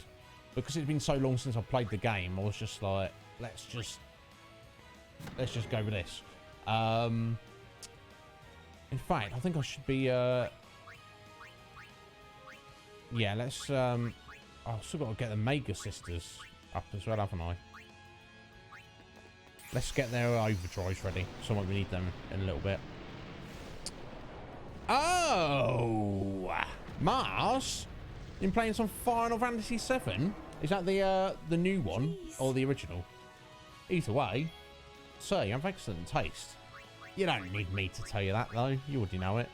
Because it's been so long since I played the game, I was just like, let's just go with this. In fact, I think I should be... Yeah, let's... I've still got to get the Mega Sisters up as well, haven't I? Let's get their overdrives ready. So we need them in a little bit. Oh! Mars? Been playing some Final Fantasy VII? Is that the new one? Or the original? Either way. Sir, you have excellent taste. You don't need me to tell you that, though. You already know it.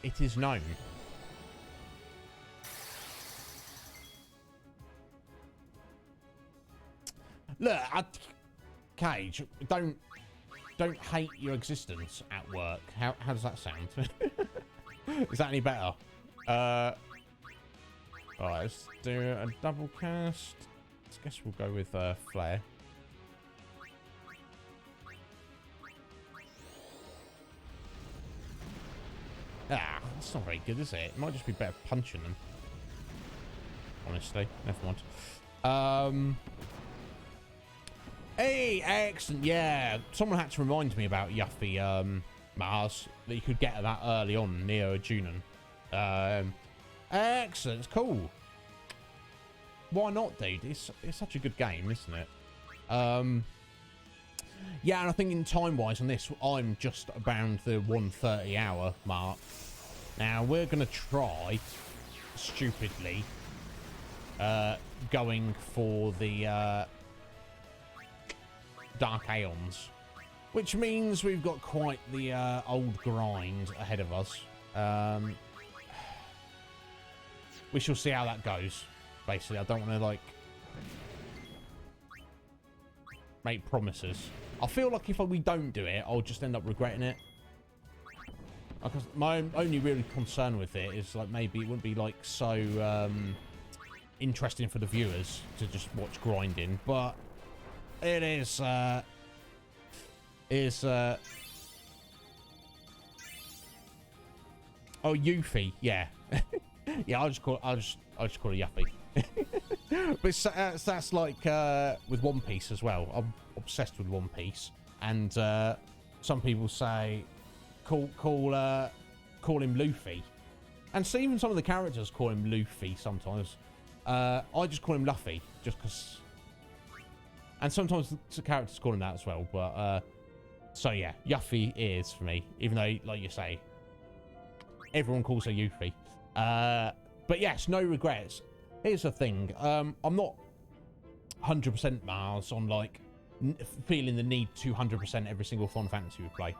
It is known. Look, Cage, don't hate your existence at work. How does that sound? Is that any better? Alright, let's do a double cast. I guess we'll go with Flare. Ah, that's not very good, is it? It might just be better punching them. Honestly, never mind. Hey, excellent. Yeah, someone had to remind me about Yuffie Mars, that you could get that early on, Neo Junon. Excellent. It's cool. Why not, dude? It's such a good game, isn't it? Yeah, and I think in time-wise on this, I'm just around the 1:30 hour mark. Now, we're going to try, stupidly, going for the... Dark Aeons, which means we've got quite the old grind ahead of us. We shall see how that goes. Basically, I don't want to like make promises. I feel like if we don't do it, I'll just end up regretting it. Because my only really concern with it is like maybe it wouldn't be like so interesting for the viewers to just watch grinding, but. It is, oh, Yuffie, yeah. Yeah, I'll just call it Yuffie. But that's like, with One Piece as well. I'm obsessed with One Piece. And, some people say, call him Luffy. And so even some of the characters call him Luffy sometimes. I just call him Luffy, just because... And sometimes the characters call him that as well, but, so yeah, Yuffie is for me, even though, like you say, everyone calls her Yuffie. But yes, no regrets. Here's the thing, I'm not 100% Mars on, like, feeling the need to 100% every single Final Fantasy we play.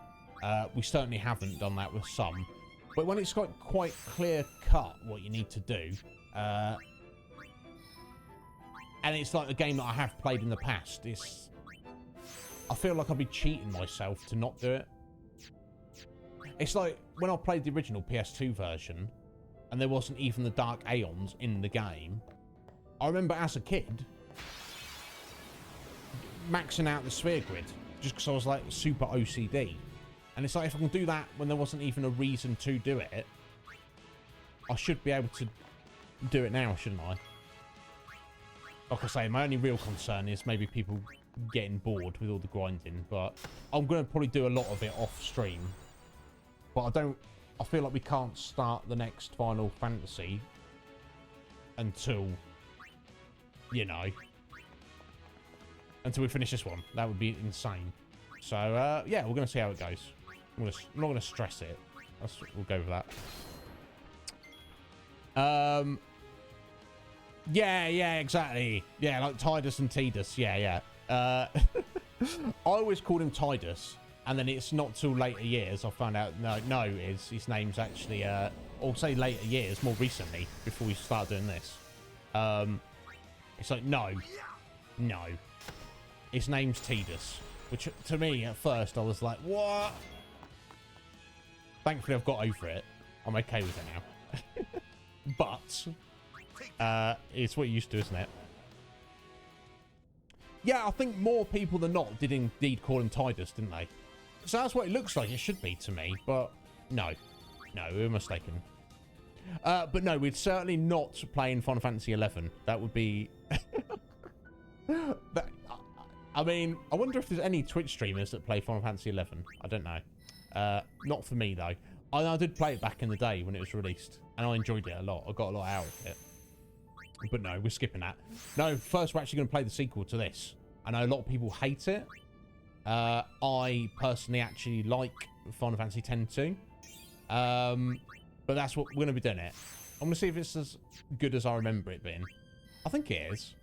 We certainly haven't done that with some. But when it's got quite clear-cut what you need to do, and it's like a game that I have played in the past. I feel like I'd be cheating myself to not do it. It's like when I played the original PS2 version, and there wasn't even the Dark Aeons in the game. I remember as a kid, maxing out the sphere grid, just because I was like super OCD. And it's like, if I can do that when there wasn't even a reason to do it, I should be able to do it now, shouldn't I? Like I say, my only real concern is maybe people getting bored with all the grinding, but I'm going to probably do a lot of it off stream. But I feel like we can't start the next Final Fantasy until, you know, until we finish this one. That would be insane. So, yeah, we're going to see how it goes. I'm not going to stress it. We'll go with that. Yeah, exactly. Yeah, like Tidus and Tidus. Yeah. I always called him Tidus, and then it's not till later years I found out, no, his name's actually, or say later years, more recently, before we started doing this. It's like, no. His name's Tidus, which to me, at first, I was like, what? Thankfully, I've got over it. I'm okay with it now. But it's what you're used to, isn't it? Yeah, I think more people than not did indeed call him Tidus, didn't they? So that's what it looks like it should be to me, but no, we were mistaken. But no, we'd certainly not play in Final Fantasy 11. That would be... I mean, I wonder if there's any Twitch streamers that play Final Fantasy 11. I don't know. Not for me, though. I did play it back in the day when it was released, and I enjoyed it a lot. I got a lot out of it. But no, we're skipping that. No, first we're actually going to play the sequel to this. I know a lot of people hate it. I personally actually like Final Fantasy X too. But that's what we're going to be doing it. I'm going to see if it's as good as I remember it being. I think it is.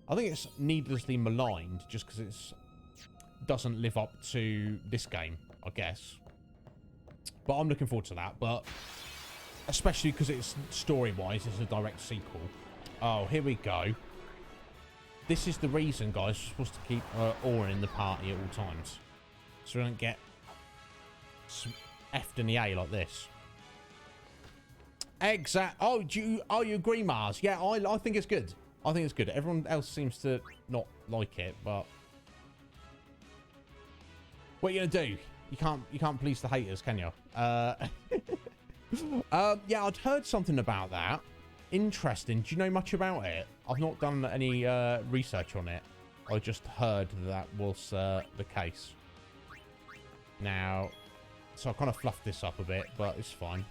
I think it's needlessly maligned just because it doesn't live up to this game, I guess. But I'm looking forward to that. But especially because it's story-wise, it's a direct sequel. Oh, here we go. This is the reason, guys, we're supposed to keep Aura in the party at all times. So we don't get F'd in the A like this. Exact. Oh, you agree, Mars? Yeah, I think it's good. I think it's good. Everyone else seems to not like it, but what are you gonna do? You can't please the haters, can you? Yeah, I'd heard something about that. Interesting. Do you know much about it? I've not done any research on it. I just heard that was the case. Now, so I kind of fluffed this up a bit, but it's fine.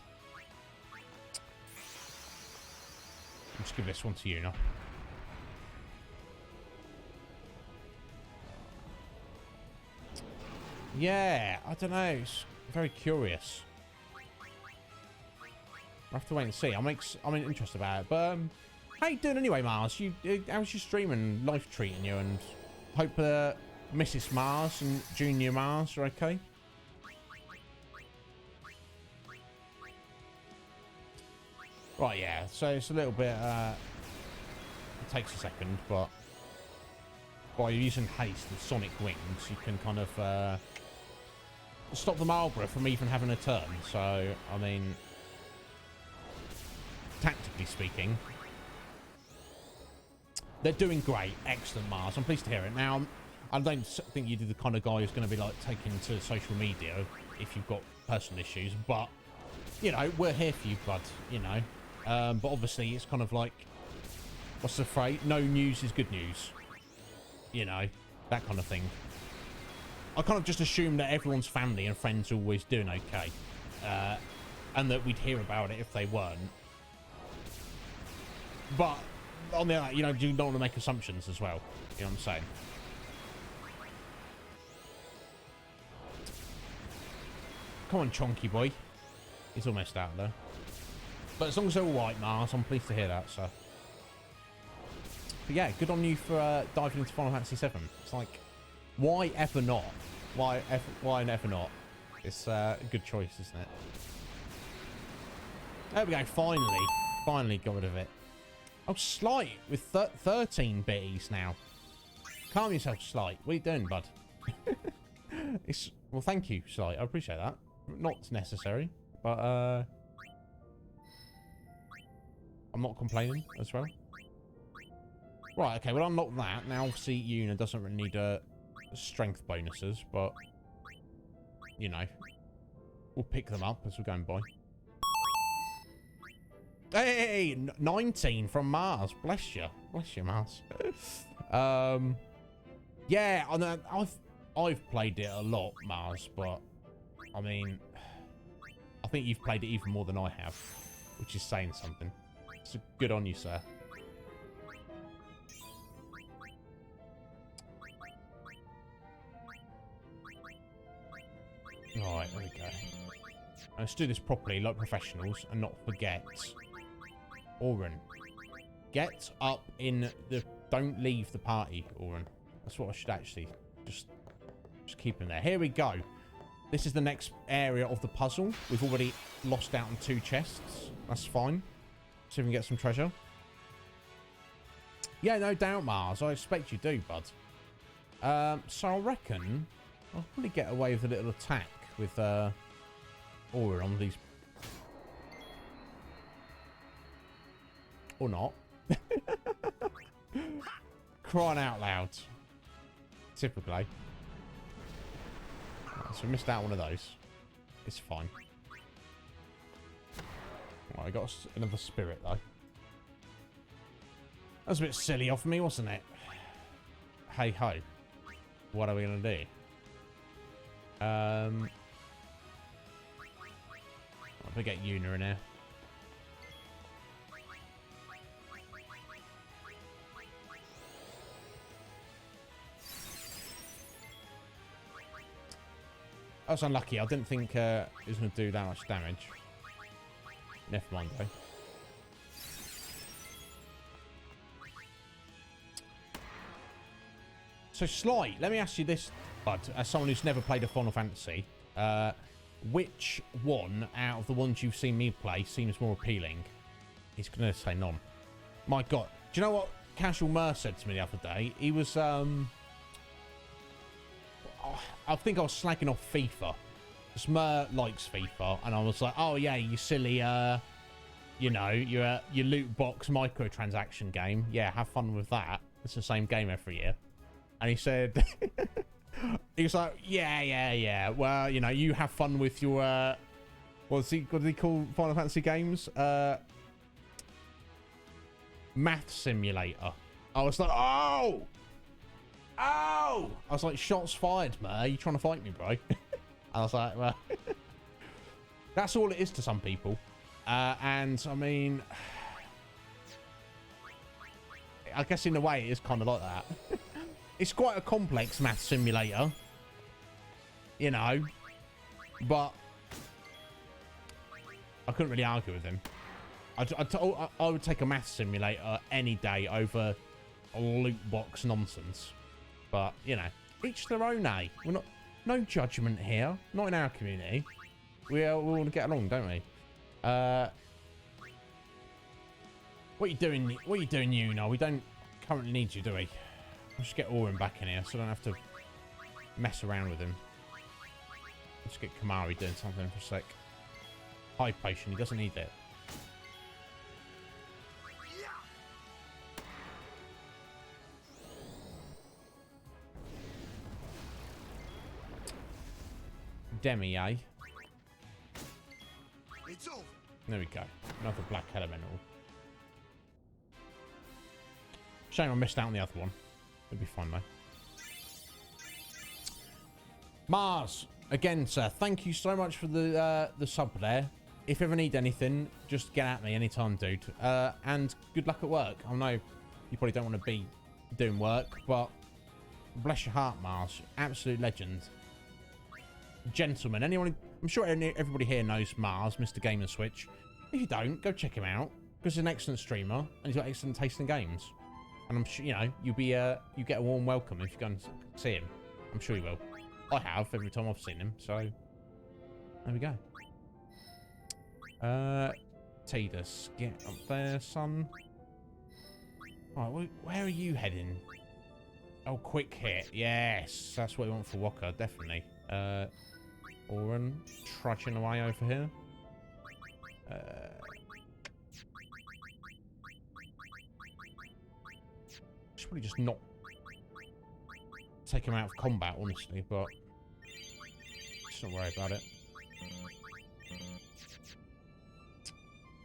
Let's give this one to you now. Yeah, I don't know. It's very curious. I have to wait and see. I'm interested about it. But how you doing anyway, Mars? How's your stream and life treating you? And hope Mrs. Mars and Junior Mars are okay. Right, yeah. So it's a little bit. It takes a second, but by using haste and sonic wings, you can kind of stop the Marlborough from even having a turn. So I mean, tactically speaking, they're doing great. Excellent, Mars. I'm pleased to hear it. Now, I don't think you're the kind of guy who's going to be like taking to social media if you've got personal issues, but you know, we're here for you, bud. You know, but obviously it's kind of like, what's the phrase? No news is good news. You know, that kind of thing. I kind of just assume that everyone's family and friends are always doing okay, and that we'd hear about it if they weren't. But on the other, you know, you don't want to make assumptions as well. You know what I'm saying? Come on, chonky boy. He's almost out there. But as long as they're all right, Mars, I'm pleased to hear that. So, but yeah, good on you for diving into Final Fantasy VII. It's like, why ever not? Why never not? It's a good choice, isn't it? There we go. Finally got rid of it. Oh, Slight with 13 bitties now. Calm yourself, Slight. What are you doing, bud? Well, thank you, Slight. I appreciate that. Not necessary, but I'm not complaining as well. Right, okay, we'll unlock that. Now, obviously, Yuna doesn't really need strength bonuses, but, you know, we'll pick them up as we're going by. Hey, 19 from Mars. Bless you. Bless you, Mars. Yeah, I know, I've played it a lot, Mars, but I mean, I think you've played it even more than I have, which is saying something. So good on you, sir. Alright, there we go. Let's do this properly, like professionals, and not forget. Oren, get up in the... Don't leave the party, Oren. That's what I should actually just keep him there. Here we go. This is the next area of the puzzle. We've already lost out on 2 chests. That's fine. See if we can get some treasure. Yeah, no doubt, Mars. I expect you do, bud. So I reckon I'll probably get away with a little attack with Oren on these. Or not. Crying out loud. Typically. Right, so we missed out one of those. It's fine. Right, I got another spirit though. That was a bit silly off me, wasn't it? Hey ho. What are we gonna do? I'll get Una in here. I was unlucky. I didn't think it was going to do that much damage. Never mind, though. So, Sly, let me ask you this, bud, as someone who's never played a Final Fantasy. Which one out of the ones you've seen me play seems more appealing? He's going to say none. My God. Do you know what Casual Mer said to me the other day? He was... I think I was slagging off FIFA. Smur likes FIFA, and I was like, "Oh yeah, you silly, you know, your loot box microtransaction game. Yeah, have fun with that. It's the same game every year." And he said, he was like, "Yeah. Well, you know, you have fun with your what did he call Final Fantasy games? Math simulator." I was like, "Oh." I was like, shots fired, man. Are you trying to fight me, bro? I was like, well, that's all it is to some people. And I mean, I guess in a way it is kind of like that. It's quite a complex math simulator, you know, but I couldn't really argue with him. I would take a math simulator any day over a loot box nonsense. But, you know, each their own, eh? We're not... No judgment here. Not in our community. We all want to get along, don't we? What are you doing, you know? We don't currently need you, do we? Let's just get Oren back in here so I don't have to mess around with him. Let's get Kamari doing something for a sec. High potion. He doesn't need it. Demi, eh?
It's over.
There we go. Another black elemental. Shame I missed out on the other one. It'll be fun though. Mars, again, sir. Thank you so much for the sub there. If you ever need anything, just get at me anytime, dude. And good luck at work. I know you probably don't want to be doing work, but bless your heart, Mars. Absolute legend. Gentlemen, anyone, I'm sure everybody here knows Mars, Mr. Game & Switch. If you don't, go check him out, because he's an excellent streamer and he's got excellent taste in games. And I'm sure, you know, you get a warm welcome if you go and see him. I'm sure you will. I have every time I've seen him, so there we go. Tidus, get up there, son. Alright, where are you heading? Oh, quick hit. Yes, that's what we want for Walker, definitely. Oren trudging away over here. Should probably just not take him out of combat, honestly, but just not worry about it.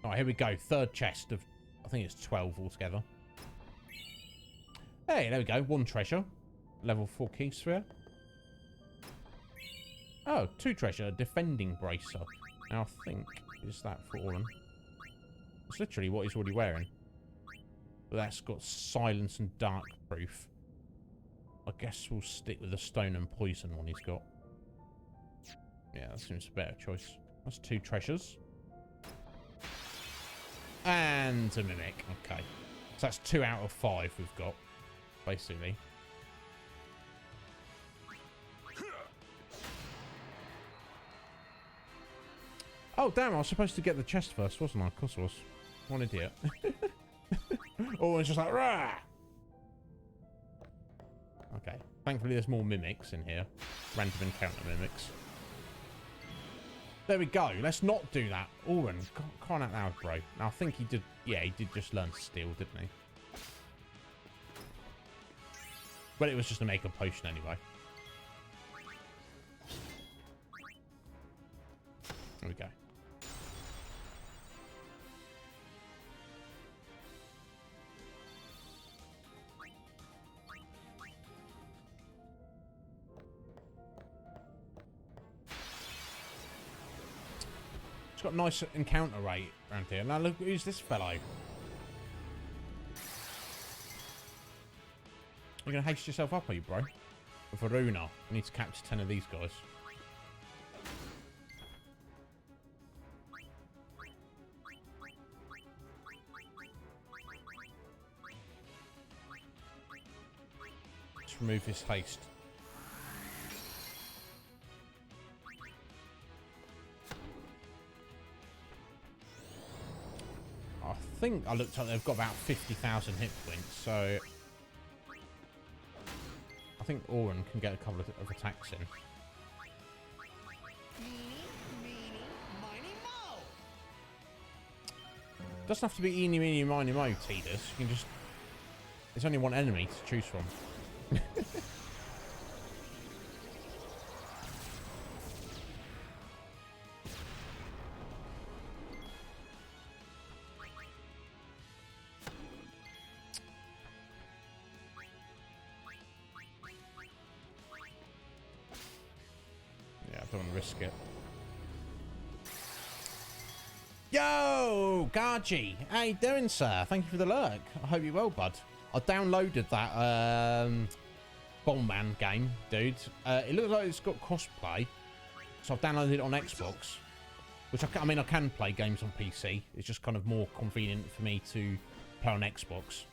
Alright, here we go. Third chest of, I think it's 12 altogether. Hey, there we go. 1 treasure. level 4 key sphere. Oh, 2 treasure, defending bracer. Now I think, is that for Oren? It's literally what he's already wearing. But that's got silence and dark proof. I guess we'll stick with the stone and poison one he's got. Yeah, that seems a better choice. That's 2 treasures. And a mimic. Okay. So that's 2 out of 5 we've got, basically. Oh, damn, I was supposed to get the chest first, wasn't I? Of course I was. What an idiot. Oh, it's just like, rah! Okay. Thankfully, there's more mimics in here. Random encounter mimics. There we go. Let's not do that. Oren, can't out loud, bro. Now, I think he did... Yeah, he did just learn to steal, didn't he? But it was just a makeup potion anyway. There we go. It's got a nice encounter rate around here. Now look, who's this fellow? You're going to haste yourself up, are you, bro? With Varuna. I need to capture 10 of these guys. Let's remove his haste. I think I looked up, they've got about 50,000 hit points, so I think Oren can get a couple of attacks in. Doesn't have to be eeny, meeny, miny, mo, Tidus. You can just... There's only one enemy to choose from. Don't want to risk it. Yo, Gargi, how you doing, sir? Thank you for the lurk. I hope you're well, bud. I downloaded that Bomb-Man game, dude. It looks like it's got crossplay, so I've downloaded it on Xbox. Which I mean, I can play games on PC. It's just kind of more convenient for me to play on Xbox.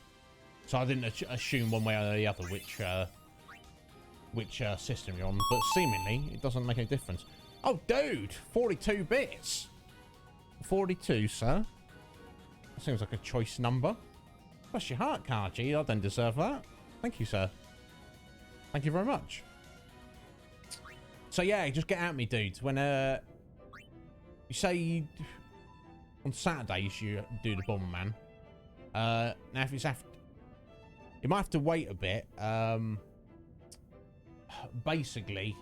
So I didn't assume one way or the other which system you're on, but seemingly it doesn't make any difference. Oh, dude, 42 bits. 42, sir. That seems like a choice number. Bless your heart, Karji. I don't deserve that. Thank you, sir. Thank you very much. So yeah, just get at me, dude. When you say on Saturdays you do the Bomberman. Now if it's after, you might have to wait a bit. Basically,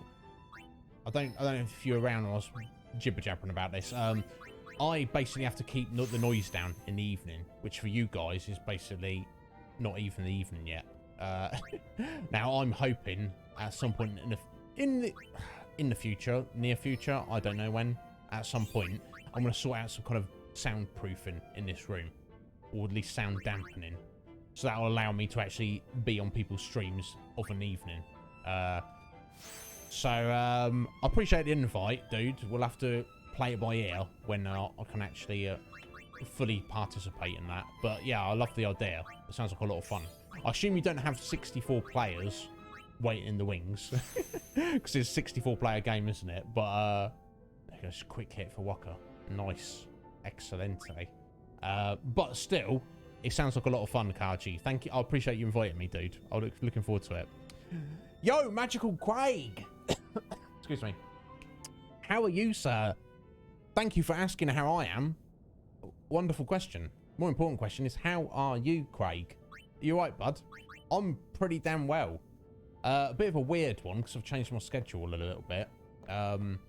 I don't know if you're around when I was jibber jabbering about this. I basically have to keep the noise down in the evening, which for you guys is basically not even the evening yet. Now I'm hoping at some point in the future, near future, I don't know when, at some point, I'm going to sort out some kind of soundproofing in this room, or at least sound dampening, so that will allow me to actually be on people's streams of an evening. So I appreciate the invite, dude. We'll have to play it by ear when I can actually fully participate in that. But yeah, I love the idea. It sounds like a lot of fun. I assume you don't have 64 players waiting in the wings, because it's a 64-player game, isn't it? But there goes a quick hit for Waka. Nice, excelente. But still, it sounds like a lot of fun, Karji. Thank you. I appreciate you inviting me, dude. I'm looking forward to it. Yo, Magical Craig. Excuse me. How are you, sir? Thank you for asking how I am. Wonderful question. More important question is, how are you, Craig? You right, bud? I'm pretty damn well. A bit of a weird one, because I've changed my schedule a little bit. I'm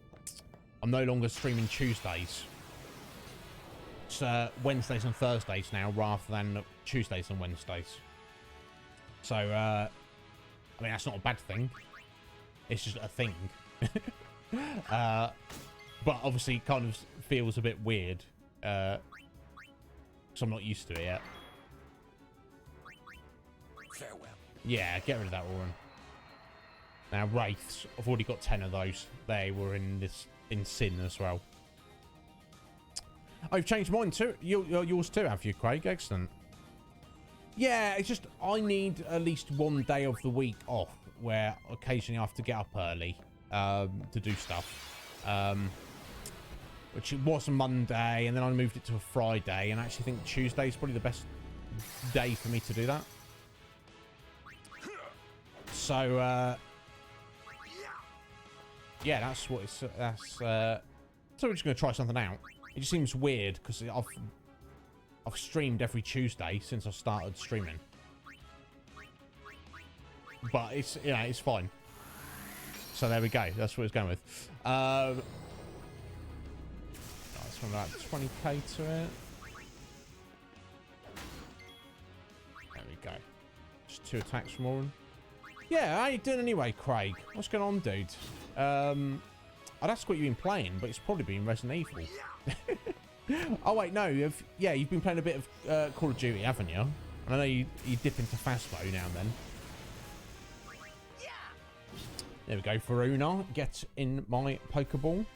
no longer streaming Tuesdays. It's Wednesdays and Thursdays now, rather than Tuesdays and Wednesdays. So, I mean, that's not a bad thing. It's just a thing. But obviously it kind of feels a bit weird. So I'm not used to it yet.
Farewell.
Yeah, get rid of that Orin. Now, Wraiths. I've already got 10 of those. They were in Sin as well. Oh, you've changed mine too. Yours too, have you, Craig? Excellent. Yeah, it's just I need at least one day of the week off where occasionally I have to get up early to do stuff. Which it was a Monday, and then I moved it to a Friday, and I actually think Tuesday is probably the best day for me to do that. So, yeah, that's what it's. So we're just gonna try something out. It just seems weird because I've streamed every Tuesday since I started streaming, but it's it's fine. So there we go. That's what it's going with. That's from about 20k to it. There we go. Just 2 attacks from Orin. Yeah, how you doing anyway, Craig? What's going on, dude? I'd ask what you've been playing, but it's probably been Resident Evil. Oh wait, no, you've been playing a bit of Call of Duty, haven't you? And I know you dip into Phasmo now and then. There we go, Faruna. Get in my Pokeball.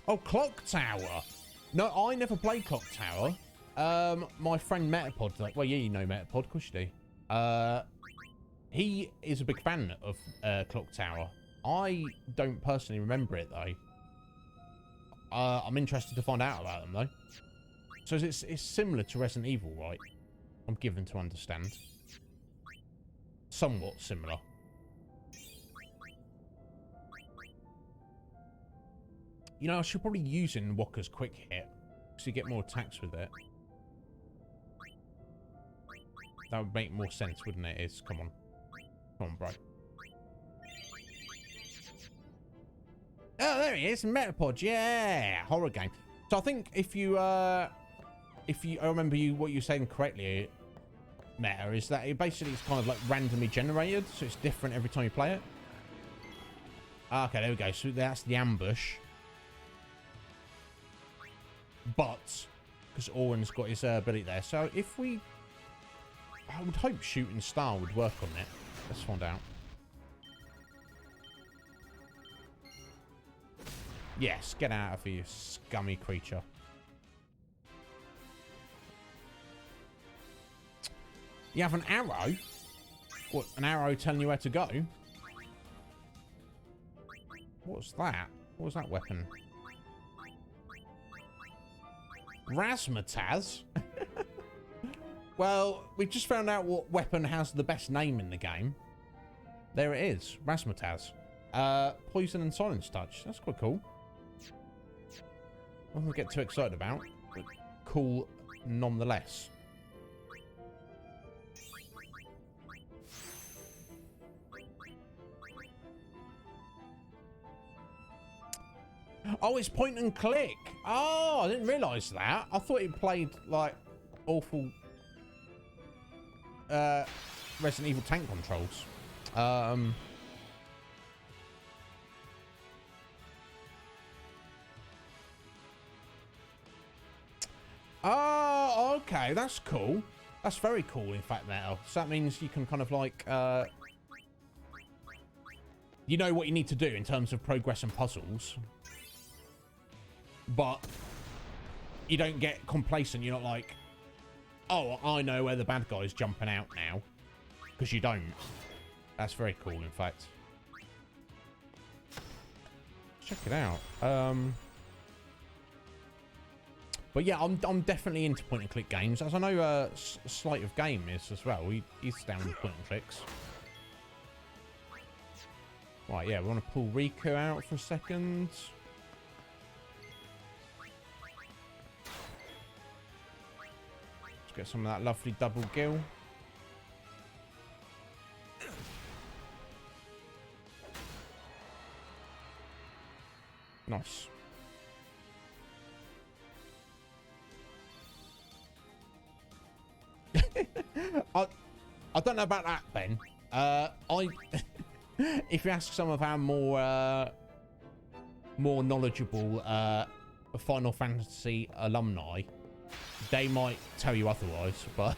Oh, Clock Tower. No, I never played Clock Tower. My friend Metapod, well, yeah, you know Metapod, of course you do. He is a big fan of Clock Tower. I don't personally remember it, though. I'm interested to find out about them, though. So it's similar to Resident Evil, right? I'm given to understand. Somewhat similar. You know, I should probably use Walker's Quick Hit, so you get more attacks with it. That would make more sense, wouldn't it? Come on. Come on, bro. Oh, there he is, Metapod, yeah, horror game. So I think if you, I remember what you were saying correctly, Meta, is that it basically is kind of like randomly generated, so it's different every time you play it. Okay, there we go. So that's the ambush. But because Orin's got his ability there, so if we, I would hope Shooting Star would work on it. Let's find out. Yes, get out of here, you scummy creature. You have an arrow? What, an arrow telling you where to go? What's that? What was that weapon? Razzmatazz? Well, we've just found out what weapon has the best name in the game. There it is, Razzmatazz. Poison and Silence Touch. That's quite cool. I won't get too excited about, but cool nonetheless. Oh, it's point and click. Oh, I didn't realise that. I thought it played like awful Resident Evil tank controls. Oh, okay, that's cool. That's very cool, in fact, now. So that means you can kind of like, you know what you need to do in terms of progress and puzzles, but you don't get complacent. You're not like, oh, I know where the bad guy's jumping out now, because you don't. That's very cool, in fact. Check it out. But yeah, I'm definitely into point and click games, as I know Sleight of Game is as well. He's down with point and clicks. Right, yeah, we want to pull Riku out for a second. Let's get some of that lovely double gill. Nice. I don't know about that, Ben. If you ask some of our more knowledgeable Final Fantasy alumni, they might tell you otherwise, but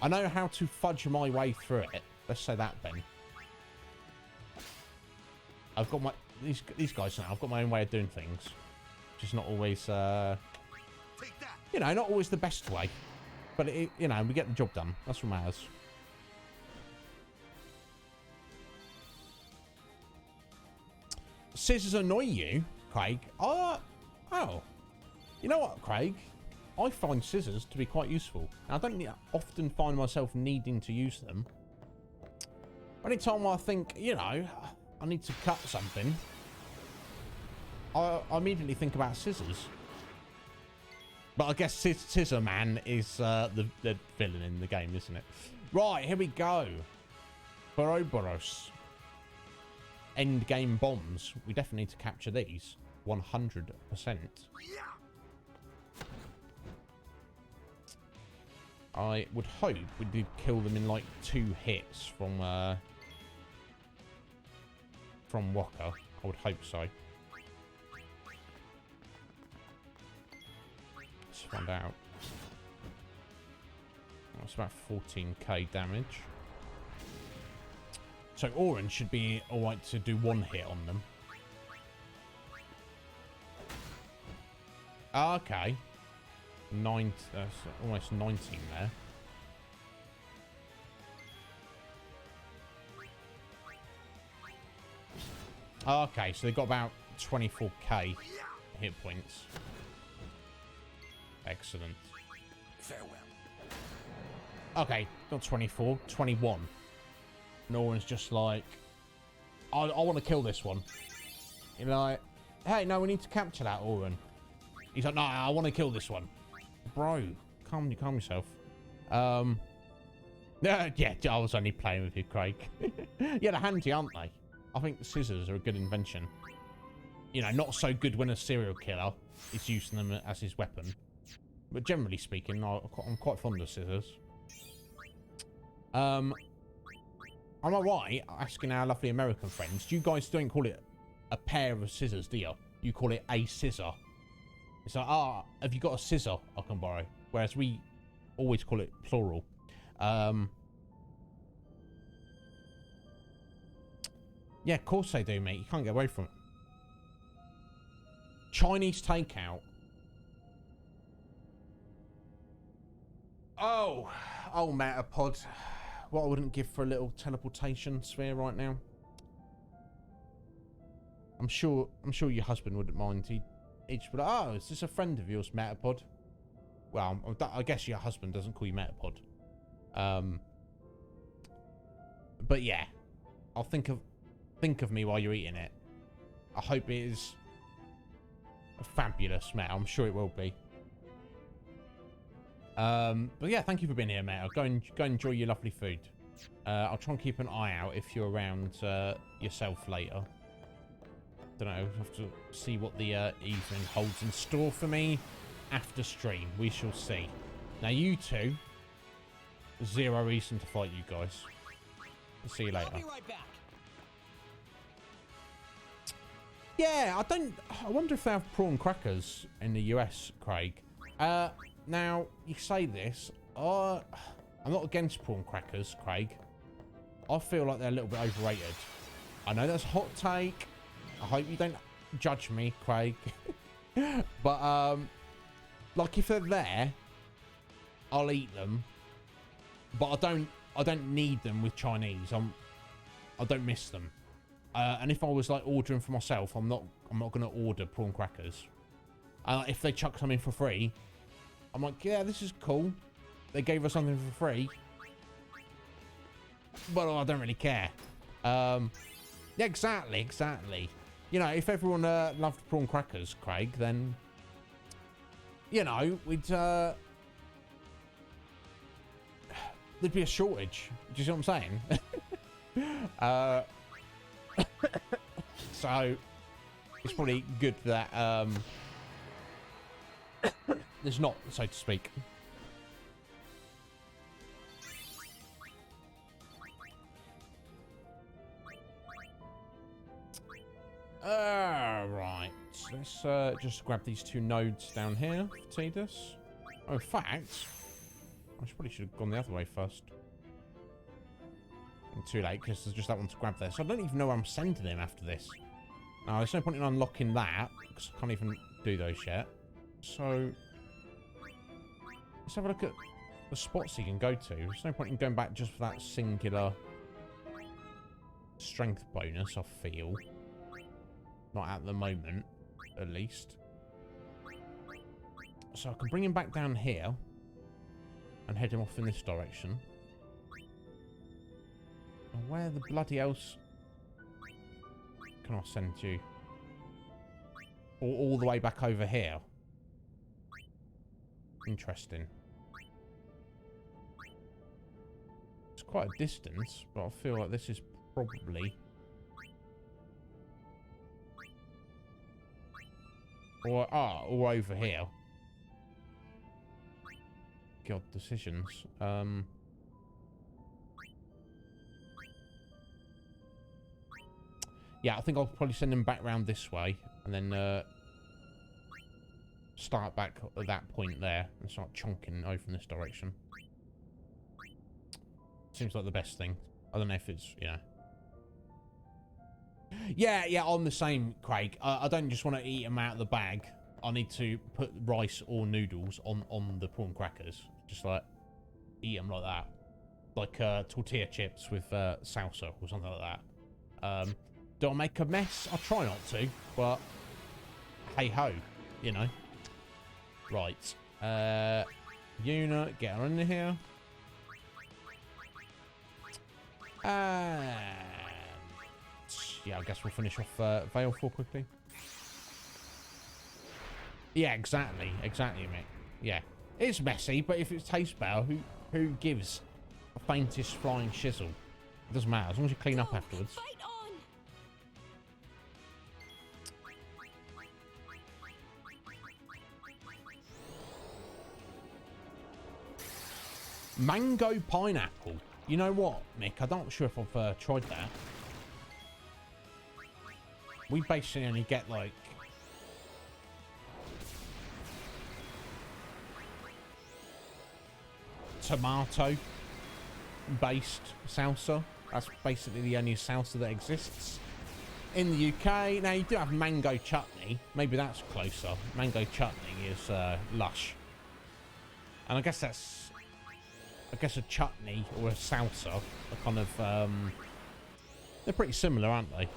I know how to fudge my way through it. Let's say that, Ben. I've got my these guys now. I've got my own way of doing things, just not always, you know, not always the best way, but it, you know, we get the job done. That's what matters. Scissors annoy you, Craig? Oh, you know what, Craig? I find scissors to be quite useful. Now, I don't often find myself needing to use them. Anytime I think, you know, I need to cut something, I immediately think about scissors. But I guess Scissor Man is the villain in the game, isn't it? Right, here we go. Boroboros. End game bombs. We definitely need to capture these. 100%. I would hope we did kill them in like 2 hits from Waka. I would hope so. Let's find out. That's about 14k damage. So Orange should be alright to do 1 hit on them. Okay. That's almost 19 there. Okay, so they've got about 24k hit points. Excellent.
Farewell.
Okay, not 24, 21. No one's just like, I want to kill this one. You're like, hey, no, we need to capture that Oren. He's like, no, I want to kill this one. Bro, calm yourself. Yeah, I was only playing with you, Craig. Yeah, they're handy, aren't they? I think the scissors are a good invention. You know, not so good when a serial killer is using them as his weapon. But generally speaking, I'm quite fond of scissors. Am I right asking our lovely American friends? You guys don't call it a pair of scissors, do you? You call it a scissor. It's like, have you got a scissor I can borrow? Whereas we always call it plural. Yeah, of course they do, mate. You can't get away from it. Chinese takeout. Oh, Metapod. What I wouldn't give for a little teleportation sphere right now. I'm sure your husband wouldn't mind. He'd just be like, oh, is this a friend of yours, Metapod? Well, I guess your husband doesn't call you Metapod. But yeah, I'll think of me while you're eating it. I hope it is fabulous, Matt. I'm sure it will be. But yeah, thank you for being here, Matt. I'll go enjoy your lovely food. I'll try and keep an eye out if you're around yourself later. Don't know. I'll have to see what the evening holds in store for me after stream. We shall see. Now, you two, zero reason to fight you guys. I'll see you later.
I'll be right back.
Yeah, I wonder if they have prawn crackers in the US, Craig. Now, you say this, I'm not against prawn crackers, Craig. I feel like they're a little bit overrated. I know that's a hot take. I hope you don't judge me, Craig. But, like, if they're there, I'll eat them. But I don't need them with Chinese. I don't miss them. And if I was, like, ordering for myself, I'm not going to order prawn crackers. If they chuck something for free, I'm like, yeah, this is cool. They gave us something for free. But I don't really care. Yeah, exactly. You know, if everyone loved prawn crackers, Craig, then, you know, there'd be a shortage. Do you see what I'm saying? So, it's probably good that there's not, so to speak. Right. Let's just grab these 2 nodes down here for Tidus. Oh, in fact, I probably should have gone the other way first. Too late, because there's just that one to grab there. So I don't even know where I'm sending him after this. Now, there's no point in unlocking that, because I can't even do those yet. So, let's have a look at the spots he can go to. There's no point in going back just for that singular strength bonus, I feel. Not at the moment, at least. So I can bring him back down here and head him off in this direction. And where the bloody else can I send you? All the way back over here. Interesting. It's quite a distance, but I feel like this is probably... Or over here. God, decisions. Yeah, I think I'll probably send him back round this way, and then start back at that point there, and start chonking over in this direction. Seems like the best thing. I don't know if it's, you know... Yeah, I'm the same, Craig. I don't just want to eat them out of the bag. I need to put rice or noodles on the prawn crackers. Just like, eat them like that. Like tortilla chips with salsa or something like that. Do I make a mess? I try not to, but hey-ho, you know. Right. Yuna, get her in here. And... yeah, I guess we'll finish off Veilfor quickly. Yeah, exactly, mate. Yeah, it's messy, but if it tastes better, who gives the faintest flying shizzle? It doesn't matter as long as you clean up afterwards.
Fight on!
Mango pineapple. You know what, Mick? I'm not sure if I've tried that. We basically only get like tomato based salsa. That's basically the only salsa that exists in the UK. Now you do have mango chutney. Maybe that's closer. Mango chutney is lush. And I guess a chutney or a salsa are kind of they're pretty similar, aren't they?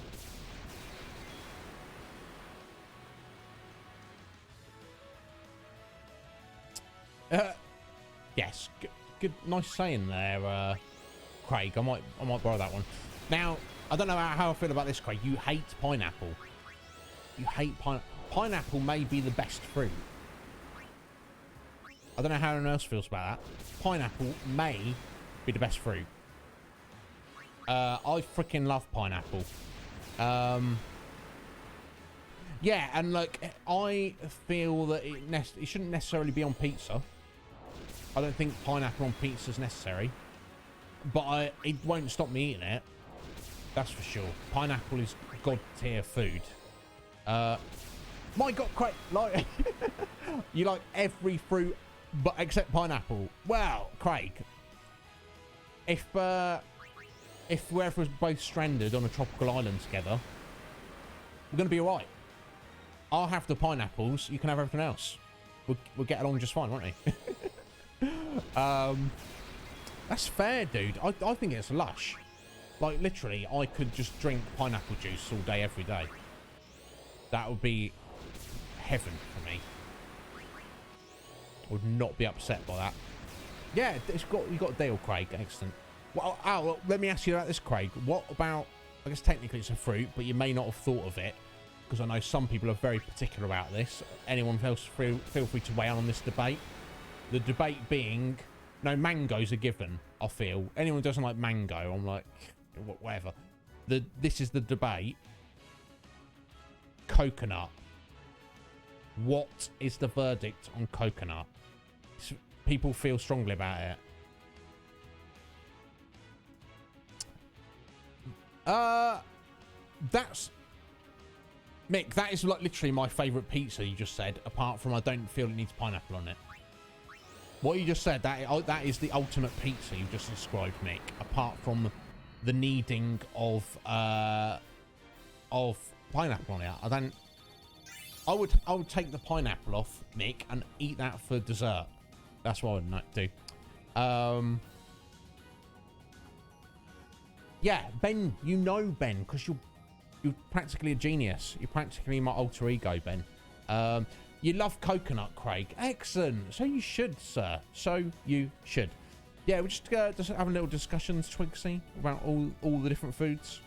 Yes, good, nice saying there, Craig. I might borrow that one. Now, I don't know how I feel about this, Craig. You hate pineapple. You hate pineapple. May be the best fruit. I don't know how anyone else feels about that. Pineapple may be the best fruit. I freaking love pineapple. Yeah, and like I feel that it shouldn't necessarily be on pizza. I don't think pineapple on pizza is necessary, but it won't stop me eating it. That's for sure. Pineapple is god tier food. My God, Craig, like you like every fruit, but except pineapple. Well, Craig, if we're ever both stranded on a tropical island together, we're gonna be alright. I'll have the pineapples. You can have everything else. We'll get along just fine, won't we? That's fair, dude. I think it's lush. Like literally, I could just drink pineapple juice all day, every day. That would be heaven for me. Would not be upset by that. Yeah, you got a deal, Craig. Excellent. Well, let me ask you about this, Craig. What about? I guess technically it's a fruit, but you may not have thought of it because I know some people are very particular about this. Anyone else, feel free to weigh in on this debate. The debate being, no, mango's a given, I feel. Anyone who doesn't like mango, I'm like, whatever. This is the debate. Coconut. What is the verdict on coconut? People feel strongly about it. Mick, that is like literally my favourite pizza you just said, apart from I don't feel it needs pineapple on it. What you just said, that is the ultimate pizza you've just described, Mick, apart from the needing of pineapple on it. I would take the pineapple off, Mick, and eat that for dessert. That's what I would do. Yeah, Ben, you know Ben, because you're practically a genius. You're practically my alter ego, Ben. You love coconut, Craig. Excellent. So you should, sir. So you should. Yeah, we're just having little discussions, Twigsy, about all the different foods.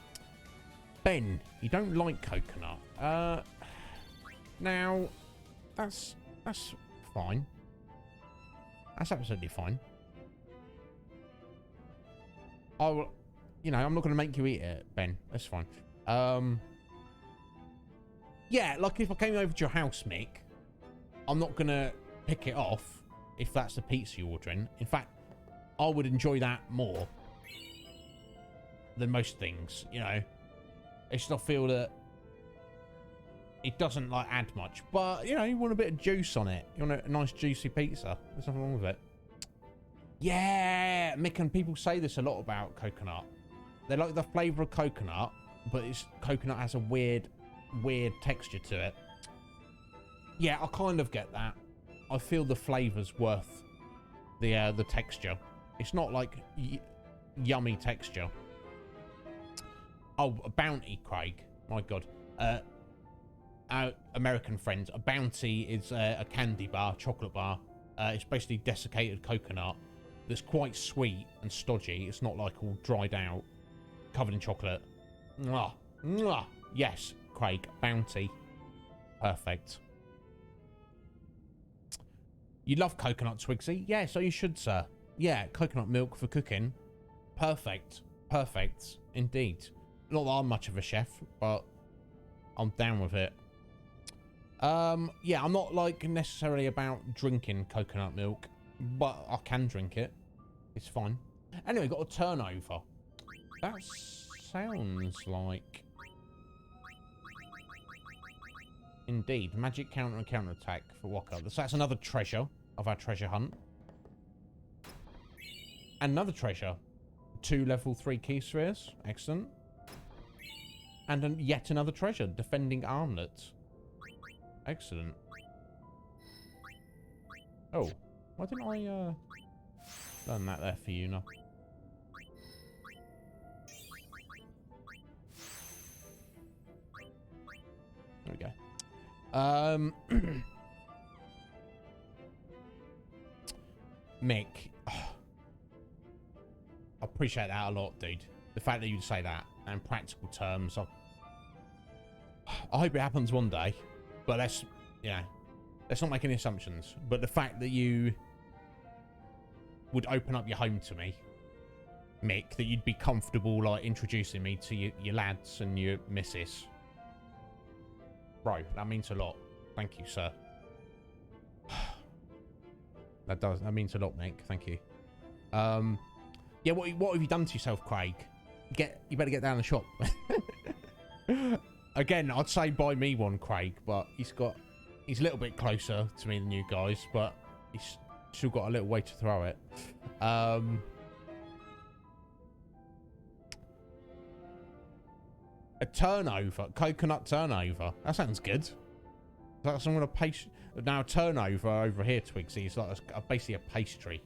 Ben, you don't like coconut. Now, that's fine. That's absolutely fine. I'm not going to make you eat it, Ben. That's fine. Yeah, like if I came over to your house, Mick, I'm not going to pick it off if that's the pizza you're ordering. In fact, I would enjoy that more than most things, you know. It's just I feel that it doesn't like add much, but you know, you want a bit of juice on it. You want a nice juicy pizza. There's nothing wrong with it. Yeah, Mick, and people say this a lot about coconut. They like the flavour of coconut, but coconut has a weird texture to it. Yeah, I kind of get that. I feel the flavour's worth the texture. It's not like yummy texture. Oh, a Bounty, Craig. My God. Our American friends, a Bounty is a candy bar, chocolate bar. It's basically desiccated coconut that's quite sweet and stodgy. It's not like all dried out, covered in chocolate. Mwah. Mwah. Yes, Craig. Bounty. Perfect. You love coconut, Twigsy? Yeah, so you should, sir. Yeah, coconut milk for cooking. Perfect. Perfect. Indeed. Not that I'm much of a chef, but I'm down with it. Yeah, I'm not like necessarily about drinking coconut milk, but I can drink it. It's fine. Anyway, got a turnover. That sounds like... Indeed. Magic counter and counter attack for Waka. So that's another treasure of our treasure hunt. Another treasure. 2 level 3 key spheres. Excellent. And yet another treasure. Defending armlet. Excellent. Oh. Why didn't I learn that there for you now? There we go. Mick, I appreciate that a lot, dude. The fact that you'd say that, and practical terms, I hope it happens one day, but let's not make any assumptions. But the fact that you would open up your home to me, Mick, that you'd be comfortable like introducing me to your lads and your missus. Bro, that means a lot. Thank you, sir. That means a lot, Mick. Thank you. Yeah, what have you done to yourself, Craig? You better get down the shop. Again, I'd say buy me one, Craig, but he's a little bit closer to me than you guys, but he's still got a little way to throw it. A turnover, coconut turnover. That sounds good. That's some kind of pastry. Now, turnover over here, Twigsy, is like basically a pastry.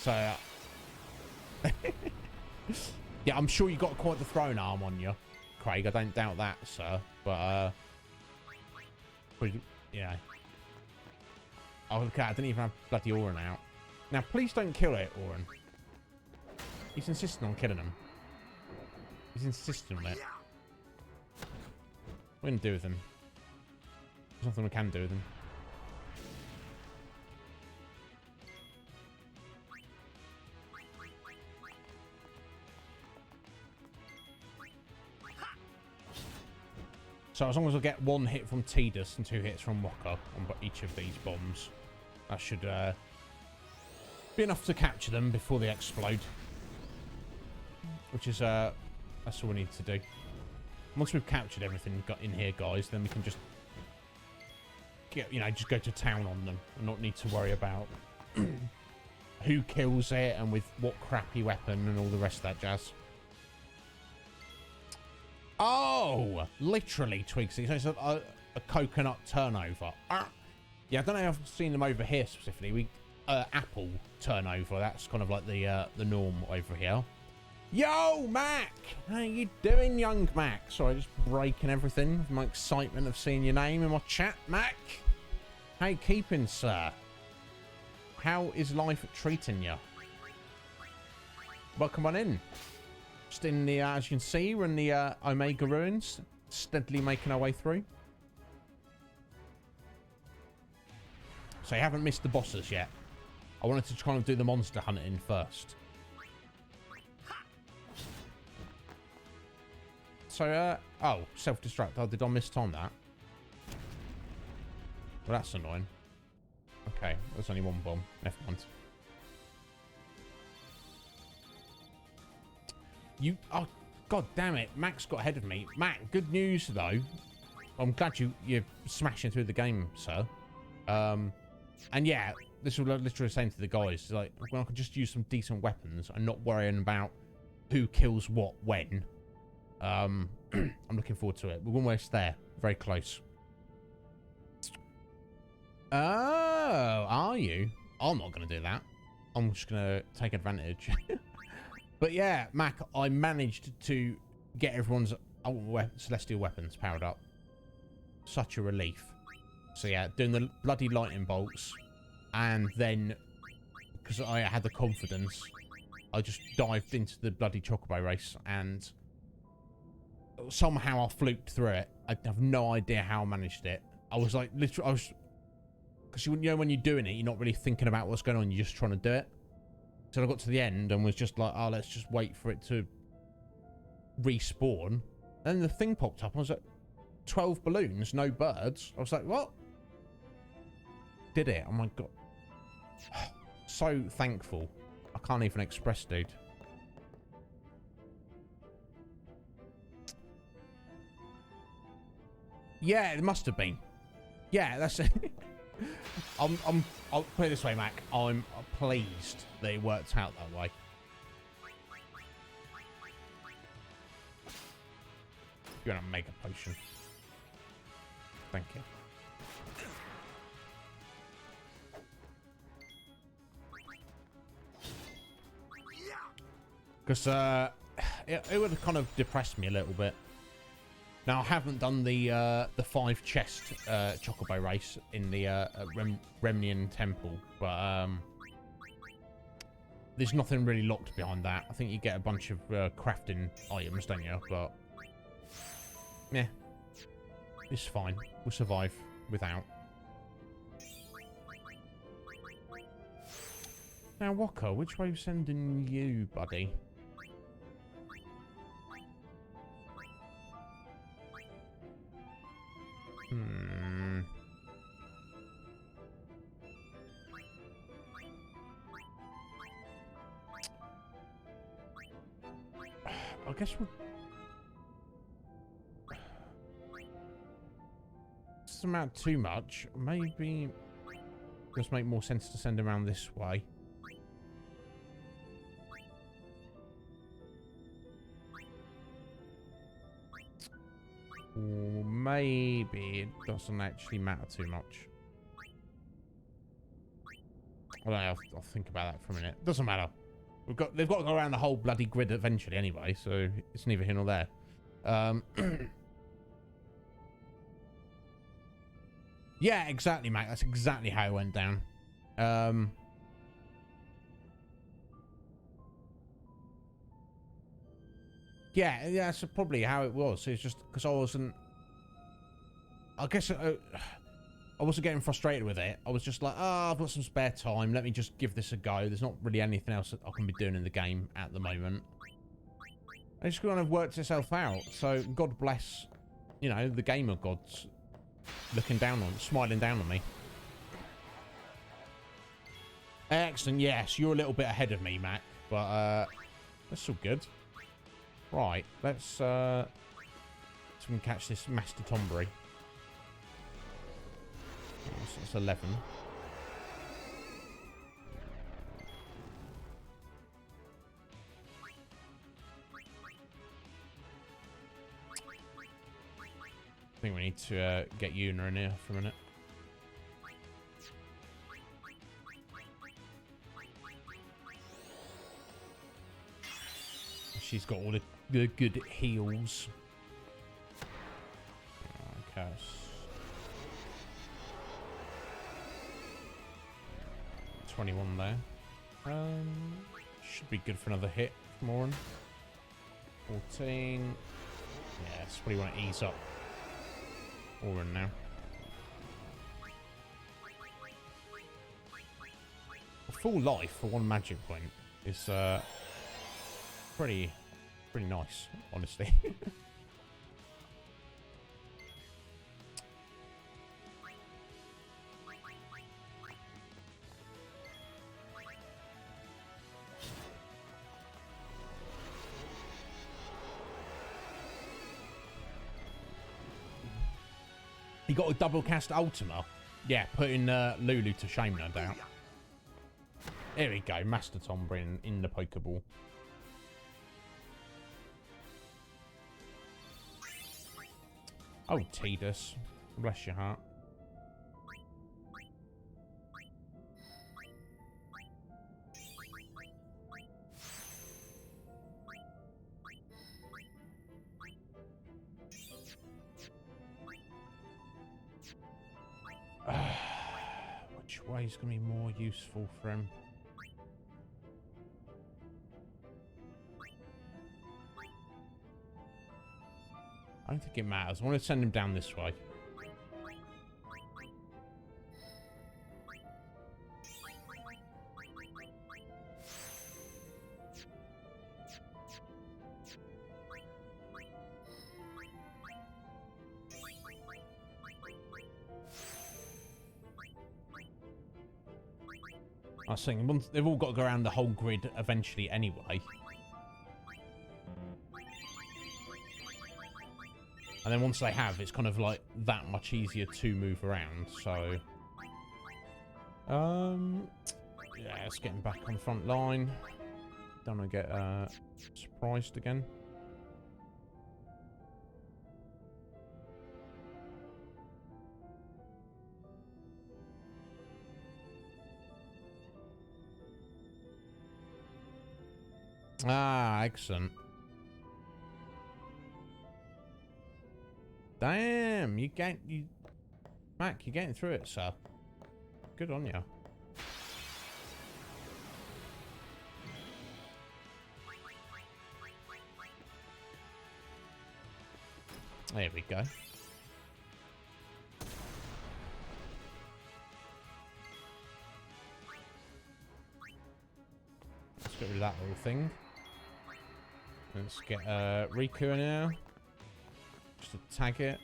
So, yeah, I'm sure you got quite the throwing arm on you, Craig. I don't doubt that, sir. But, yeah. Oh, okay, I didn't even have bloody Orin out. Now, please don't kill it, Orin. He's insisting on killing him. He's insisting on it. What are we going to do with him? There's nothing we can do with him. So as long as I get 1 hit from Tidus and 2 hits from Waka on each of these bombs, that should be enough to capture them before they explode. Which is That's all we need to do. Once we've captured everything got in here, guys, then we can just get, you know, just go to town on them and not need to worry about who kills it and with what crappy weapon and all the rest of that jazz. Oh, literally twigs. So it's a coconut turnover. Yeah, I don't know if I've seen them over here specifically. Apple turnover. That's kind of like the norm over here. Yo, Mac! How you doing, young Mac? Sorry, just breaking everything with my excitement of seeing your name in my chat, Mac. How you keeping, sir? How is life treating you? Welcome on in. Just in the, as you can see, we're in the Omega ruins, steadily making our way through. So you haven't missed the bosses yet. I wanted to try and do the monster hunting first. So, oh, self-destruct. Oh, did I miss-time that? Well, that's annoying. Okay, there's only one bomb. Never mind. Oh, god damn it. Max got ahead of me. Mac, good news, though. I'm glad you're smashing through the game, sir. And yeah, this was literally saying to the guys, like, when I could just use some decent weapons and not worrying about who kills what when. I'm looking forward to it. We're almost there. Very close. Oh, are you? I'm not going to do that. I'm just going to take advantage. But yeah, Mac, I managed to get everyone's celestial weapons powered up. Such a relief. So yeah, doing the bloody lightning bolts. And then, because I had the confidence, I just dived into the bloody chocobo race and somehow I fluked through it. I have no idea how I managed it. I was like, literally, because you know when you're doing it, you're not really thinking about what's going on. You're just trying to do it. So I got to the end and was just like, oh, let's just wait for it to respawn. And then the thing popped up. I was like, 12 balloons, no birds. I was like, what? Did it? Oh my god. So thankful. I can't even express, dude. Yeah, it must have been. Yeah, that's it. I'll put it this way, Mac. I'm pleased that it worked out that way. You're gonna make a potion. Thank you. Because it would have kind of depressed me a little bit. Now I haven't done the 5 chest chocobo race in the Remnant temple, but there's nothing really locked behind that. I think you get a bunch of crafting items, don't you? But yeah, it's fine. We'll survive without. Now, Waka, which way are we sending you, buddy? I guess we'll... Doesn't matter too much. Maybe it does make more sense to send around this way. Or maybe it doesn't actually matter too much. I don't know, I'll think about that for a minute. Doesn't matter. They've got to go around the whole bloody grid eventually anyway, so it's neither here nor there. Yeah, exactly, mate. That's exactly how it went down. Yeah, that's probably how it was. It's just because I wasn't... I guess I wasn't getting frustrated with it. I was just like, oh, I've got some spare time. Let me just give this a go. There's not really anything else that I can be doing in the game at the moment. And it's kind of worked itself out. So God bless, you know, the gamer gods looking down on, smiling down on me. Excellent. Yes, you're a little bit ahead of me, Mac. But that's all good. Right, let's see if we can catch this Master Tombury. So it's 11. I think we need to get Una in here for a minute. She's got all the good heals. Okay. 21 there. Should be good for another hit from Orin. 14. Yeah, that's what you want to ease up Orin now. A full life for one magic point is pretty nice, honestly. You got a double cast Ultima? Yeah, putting Lulu to shame, no doubt. Here we go, Master Tombury in the Pokeball. Oh, Tidus. Bless your heart. Which way is going to be more useful for him? I don't think it matters. I want to send him down this way. I was thinking, once they've all got to go around the whole grid eventually anyway. And then once they have, it's kind of like that much easier to move around, so... yeah, let's get him back on the front line. Don't want to get surprised again. Ah, excellent. Damn, Mac, you're getting through it, sir. Good on you. There we go. Let's get rid of that little thing. Let's get Riku in here. Just to tag it.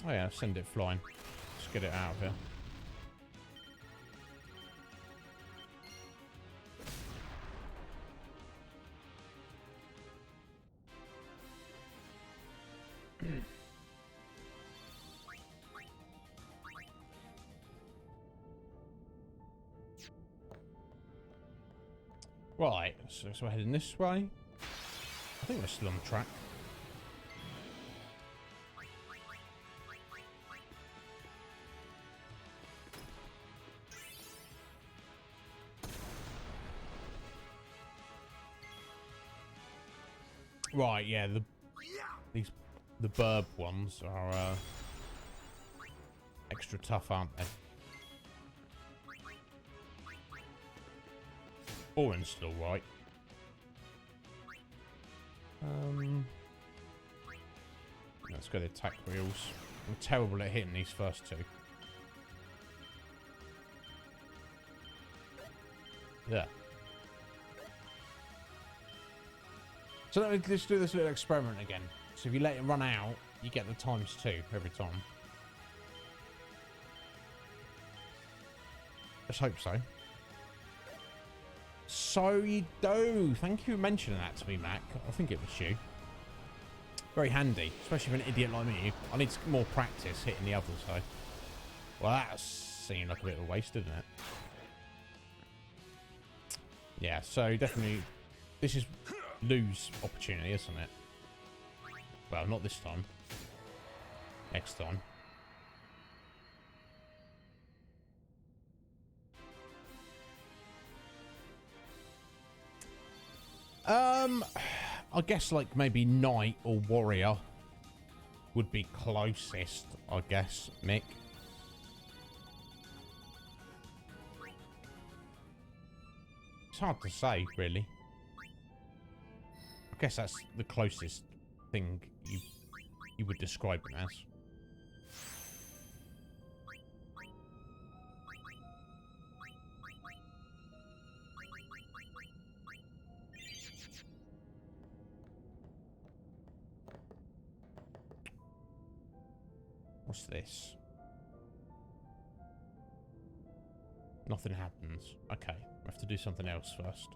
Oh yeah, send it flying. Let's get it out of here. Right, so we're heading this way. I think we're still on the track. Right, yeah, the burb ones are extra tough, aren't they? Orin's still right. Let's go to the attack wheels. I'm terrible at hitting these first two. Yeah. So let's do this little experiment again. So if you let it run out, you get the ×2 every time. Let's hope so. So you do. Thank you for mentioning that to me, Mac. I think it was you. Very handy, especially for an idiot like me. I need more practice hitting the others, so. Well, that seemed like a bit of a waste, didn't it? Yeah, so definitely, this is lose opportunity, isn't it? Well, not this time. Next time. I guess like maybe knight or warrior would be closest, I guess, Mick. It's hard to say, really. I guess that's the closest thing you would describe him as. What's this? Nothing happens. Okay, we have to do something else first.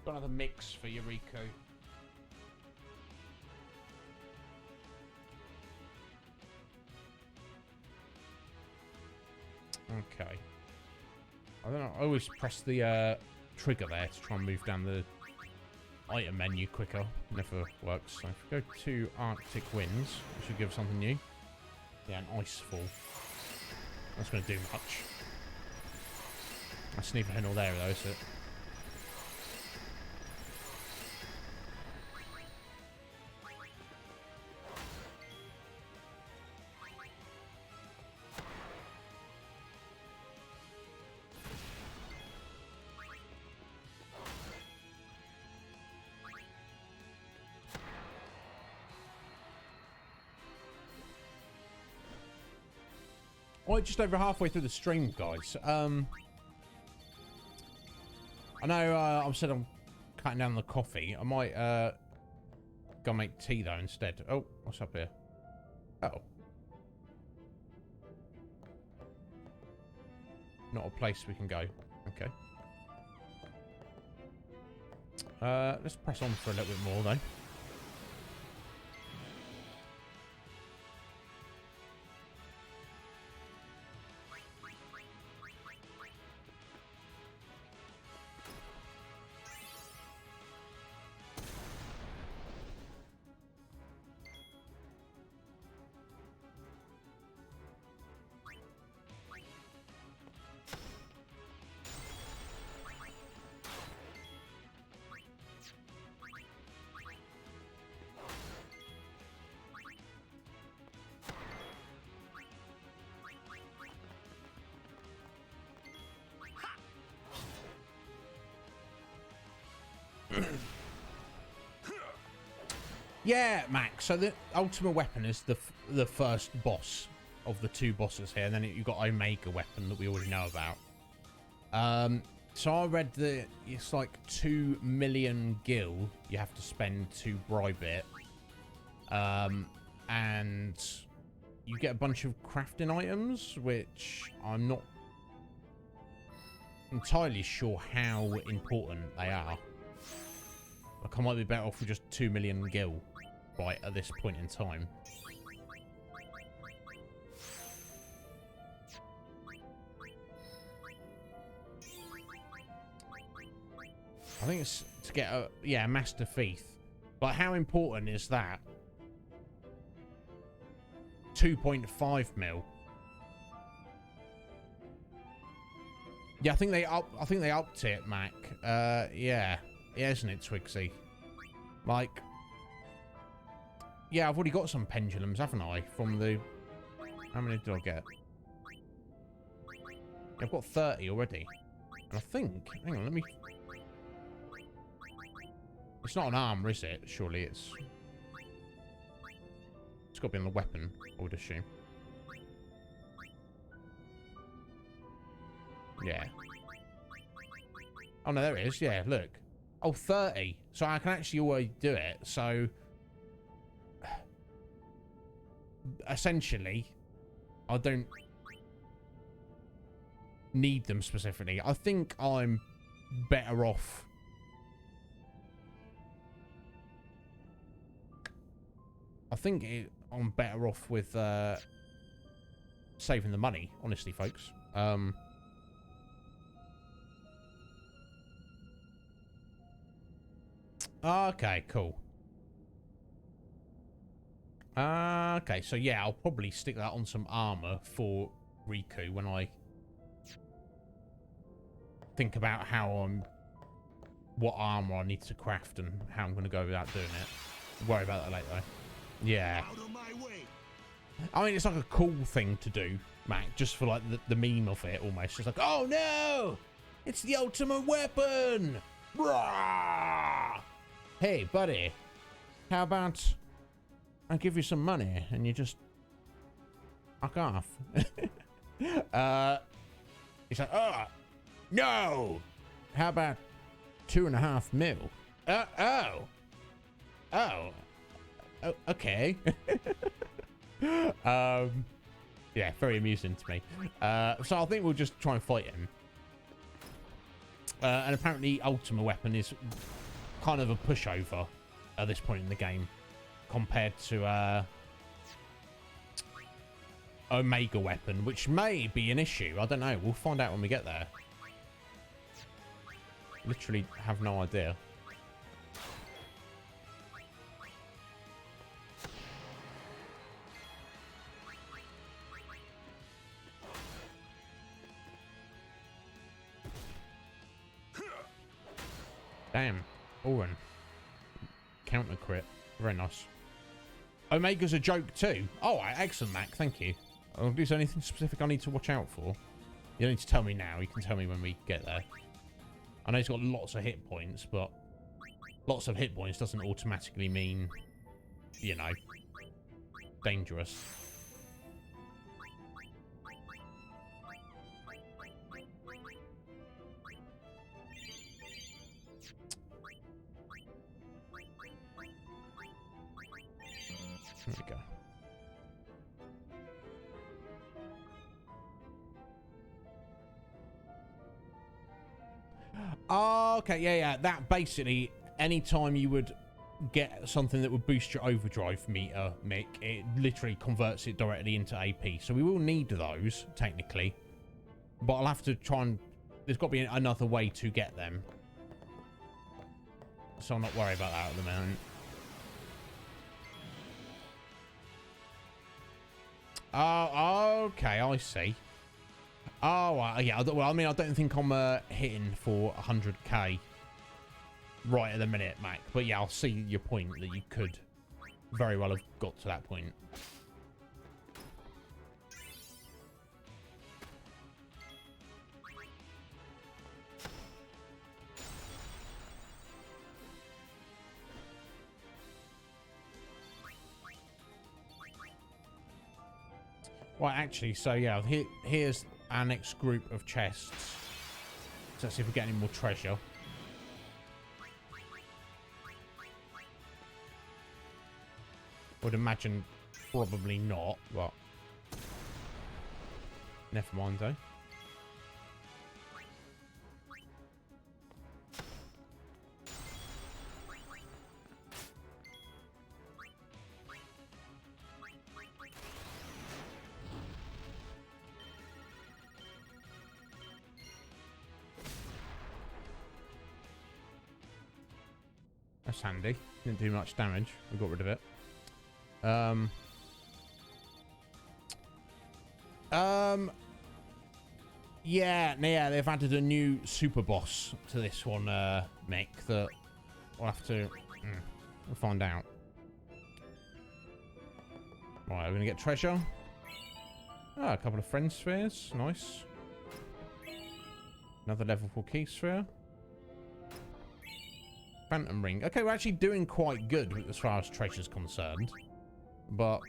Got another mix for Eureka. Okay. I don't know. I always press the trigger there to try and move down the item menu quicker. Never works. So if we go to Arctic Winds, we should give something new. Yeah, an Icefall. That's going to do much. That's neither here nor there, though, is it? Well, just over halfway through the stream, guys. I know I've said I'm cutting down the coffee. I might go make tea, though, instead. Oh, what's up here? Oh. Not a place we can go. Okay. Let's press on for a little bit more, though. Yeah, Max. So the ultimate weapon is the first boss of the two bosses here, and then you've got Omega weapon that we already know about. So I read that it's like 2 million gil you have to spend to bribe it, and you get a bunch of crafting items, which I'm not entirely sure how important they are. Like, I might be better off with just 2 million gil right at this point in time. I think it's to get a Master Thief. But how important is that? 2.5 mil. Yeah, I think they upped it, Mac. Yeah, isn't it, Twigsy? Like, yeah, I've already got some pendulums, haven't I? From the... How many did I get? I've got 30 already. And I think... Hang on, let me... It's not an armor, is it? Surely it's... It's got to be on the weapon, I would assume. Yeah. Oh, no, there it is. Yeah, look. Oh, 30. So I can actually always do it. So, essentially, I don't need them specifically. I think I'm better off. I'm better off with saving the money, honestly, folks. Okay, cool. Okay, so yeah, I'll probably stick that on some armor for Riku when I think about what armor I need to craft and how I'm going to go without doing it. Worry about that later, though. Yeah.
Out of my way.
I mean, it's like a cool thing to do, Mac, just for like the meme of it almost. It's like, oh no! It's the ultimate weapon! Rah! Hey, buddy, how about I give you some money and you just fuck off? He's like, oh, no! How about 2.5 mil? Oh, okay. Yeah, very amusing to me. So I think we'll just try and fight him. And apparently Ultimate Weapon is kind of a pushover at this point in the game compared to Omega Weapon, which may be an issue. I don't know. We'll find out when we get there. Literally have no idea. Damn. Oren. Counter crit. Very nice. Omega's a joke too. Oh, excellent, Mac. Thank you. Is there anything specific I need to watch out for? You don't need to tell me now. You can tell me when we get there. I know he's got lots of hit points, but lots of hit points doesn't automatically mean, you know, dangerous. There we go. Oh, okay, yeah. That basically, anytime you would get something that would boost your overdrive meter, Mick, it literally converts it directly into AP. So we will need those, technically. But I'll have to try and... There's got to be another way to get them. So I'm not worried about that at the moment. Oh, okay, I see. Oh, yeah. Well, I mean, I don't think I'm hitting for 100k right at the minute, Mac. But yeah, I'll see your point that you could very well have got to that point. Right, actually, so yeah, here's our next group of chests. So let's see if we get any more treasure. Would imagine probably not, but never mind though. That's handy. Didn't do much damage. We got rid of it. Yeah, they've added a new super boss to this one, Mick, that we'll have to we'll find out. Right, we're gonna get treasure. Ah, a couple of friend spheres. Nice. Another level 4 key sphere. Phantom ring. Okay, we're actually doing quite good as far as treasure's concerned. But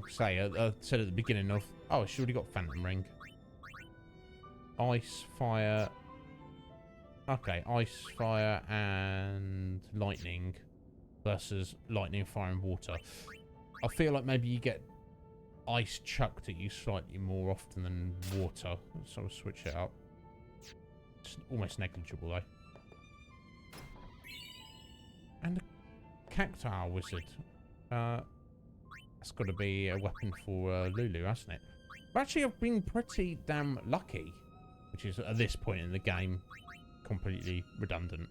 I say, I said at the beginning of... Oh, she's already got Phantom Ring. Ice, fire... Okay, ice, fire, and lightning versus lightning, fire, and water. I feel like maybe you get ice chucked at you slightly more often than water, so I'll switch it up. It's almost negligible, though. And a Cactuar Wizard. That's got to be a weapon for Lulu, hasn't it? But actually, I've been pretty damn lucky, which is, at this point in the game, completely redundant.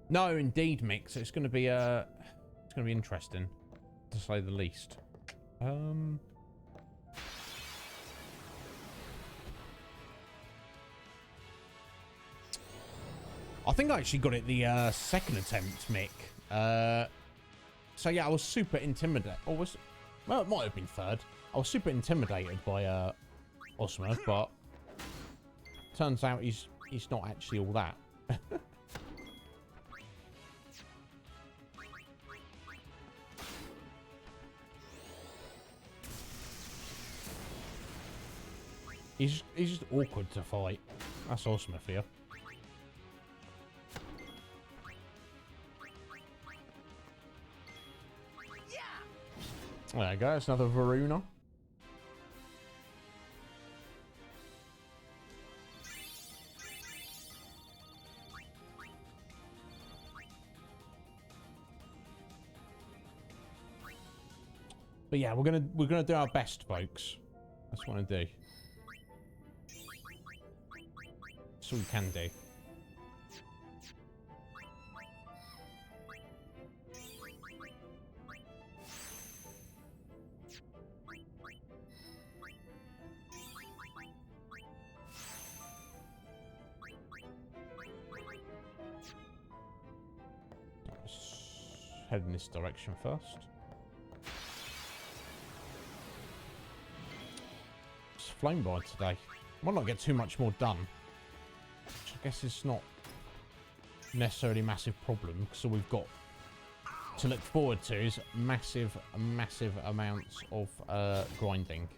No, indeed, Mix. It's going to be interesting, to say the least. I think I actually got it the second attempt, Mick. So yeah, I was super intimidated. Or was, well, it might have been third. I was super intimidated by Osma, but turns out he's not actually all that. He's just awkward to fight. That's Osma for you. There you go, it's another Varuna. But yeah, we're gonna do our best, folks. That's what I do. That's all we can do. Head in this direction first. It's flown by today. Might not get too much more done. Which I guess is not necessarily a massive problem, because all we've got to look forward to is massive amounts of grinding.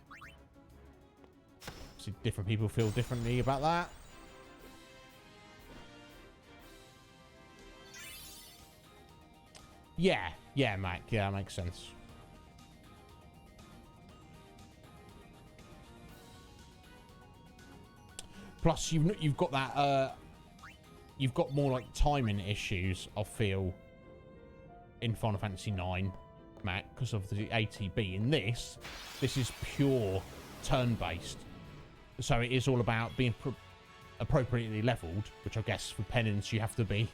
See, different people feel differently about that. Yeah, Mac. Yeah, makes sense. Plus, you've got that. You've got more like timing issues, I feel, in Final Fantasy IX, Mac, because of the ATB. In this is pure turn-based, so it is all about being appropriately leveled, which I guess for penance you have to be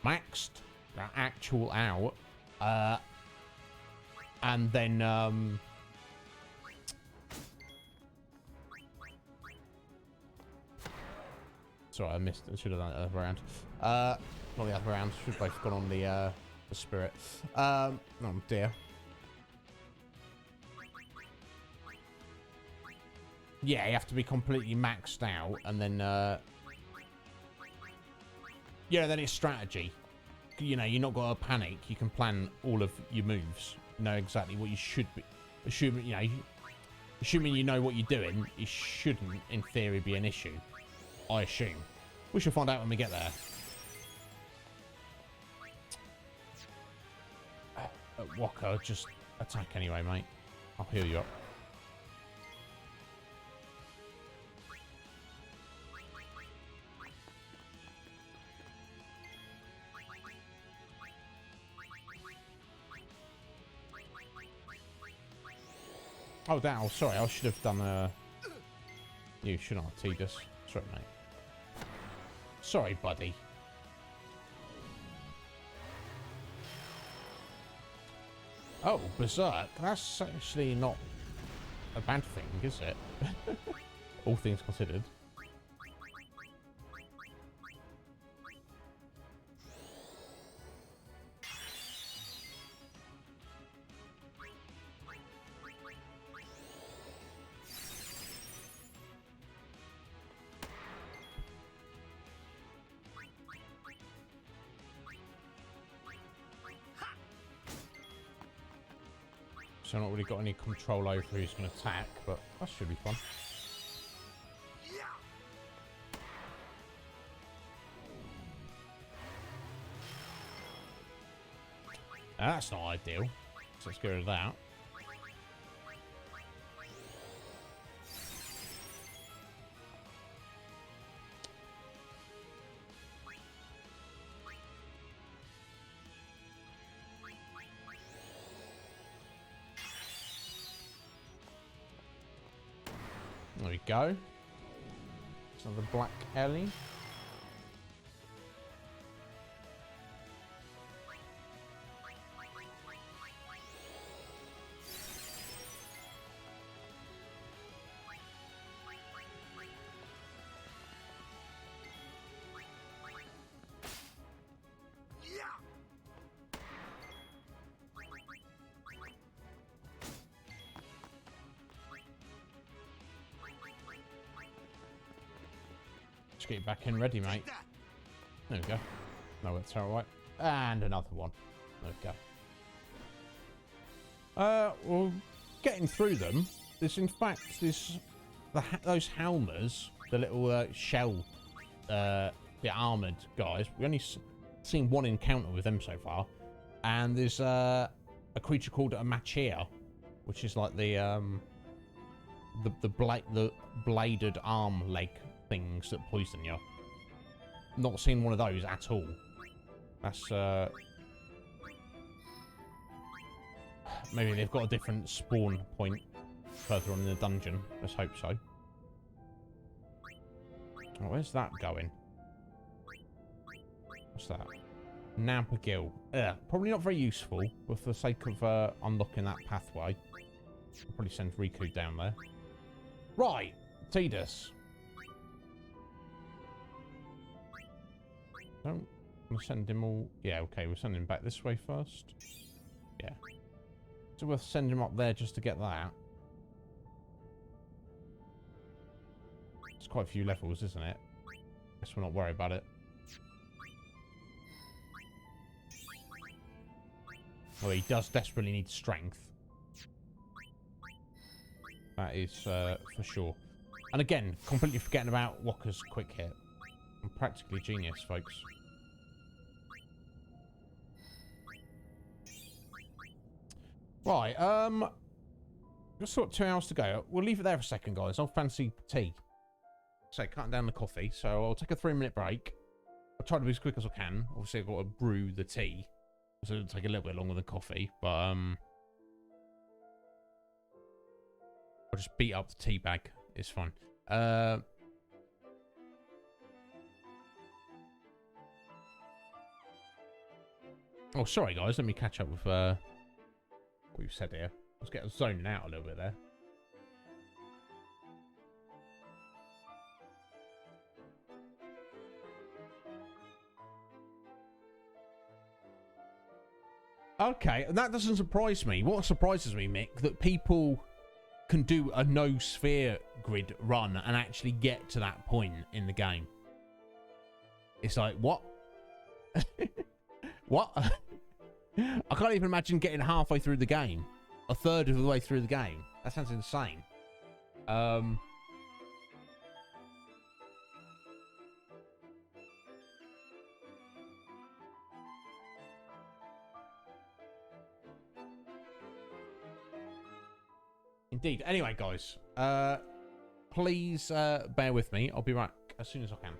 maxed. Actual out, and then sorry, I missed it. I should have done it the other round. Not the other round. Should have both gone on the spirit. Oh dear. Yeah, you have to be completely maxed out, and then yeah, then it's strategy. You know, you're not got to panic. You can plan all of your moves. Know exactly what you should be. Assuming you know what you're doing, it shouldn't, in theory, be an issue. I assume. We shall find out when we get there. Walker, just attack anyway, mate. I'll heal you up. Oh, that. Oh, sorry. I should have done you shouldn't have teed us. Sorry, mate. Sorry, buddy. Oh, Berserk. That's actually not a bad thing, is it? All things considered. So I've not really got any control over who's going to attack, but that should be fun. Now, that's not ideal. So let's get rid of that. There we go. It's another Black Ellie. Just get you back in ready, mate. There we go. No, that's alright. And another one. There we go. Well, getting through them, there's in fact those Helmers, the little shell, the armoured guys. We only seen one encounter with them so far, and there's a creature called a Machia, which is like the bladed arm leg things that poison you. Not seen one of those at all. That's maybe they've got a different spawn point further on in the dungeon. Let's hope so. Oh, where's that going? What's that? Nampagil. Probably not very useful, but for the sake of unlocking that pathway, I'll probably send Riku down there. Right, Tidus. Don't we'll send him all. Yeah, okay, we'll send him back this way first. Yeah. So we'll send him up there just to get that. It's quite a few levels, isn't it? Guess we'll not worry about it. Well, he does desperately need strength. That is for sure. And again, completely forgetting about Wakka's quick hit. I'm practically genius, folks. Right, just got 2 hours to go. We'll leave it there for a second, guys. I'll fancy tea. So, cutting down the coffee. So, I'll take a 3-minute break. I'll try to be as quick as I can. Obviously, I've got to brew the tea. So, it'll take a little bit longer than coffee. But, I'll just beat up the tea bag. It's fine. Oh, sorry, guys. Let me catch up with what you've said here. Let's get zoning out a little bit there. Okay, and that doesn't surprise me. What surprises me, Mick, that people can do a no-sphere grid run and actually get to that point in the game. It's like, what? What? I can't even imagine getting halfway through the game. A third of the way through the game. That sounds insane. Indeed. Anyway, guys, please bear with me. I'll be back as soon as I can.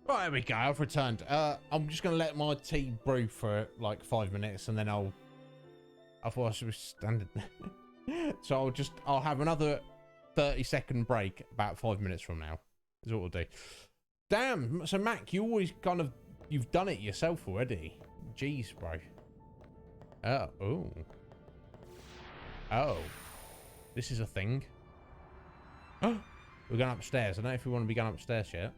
Right, there we go. I've returned. I'm just gonna let my tea brew for like 5 minutes, and then I thought I should be standing. So I'll have another 30-second break about 5 minutes from now. Is what we'll do. Damn. So Mac, you always you've done it yourself already. Jeez, bro. Oh. This is a thing. Oh, we're going upstairs. I don't know if we want to be going upstairs yet.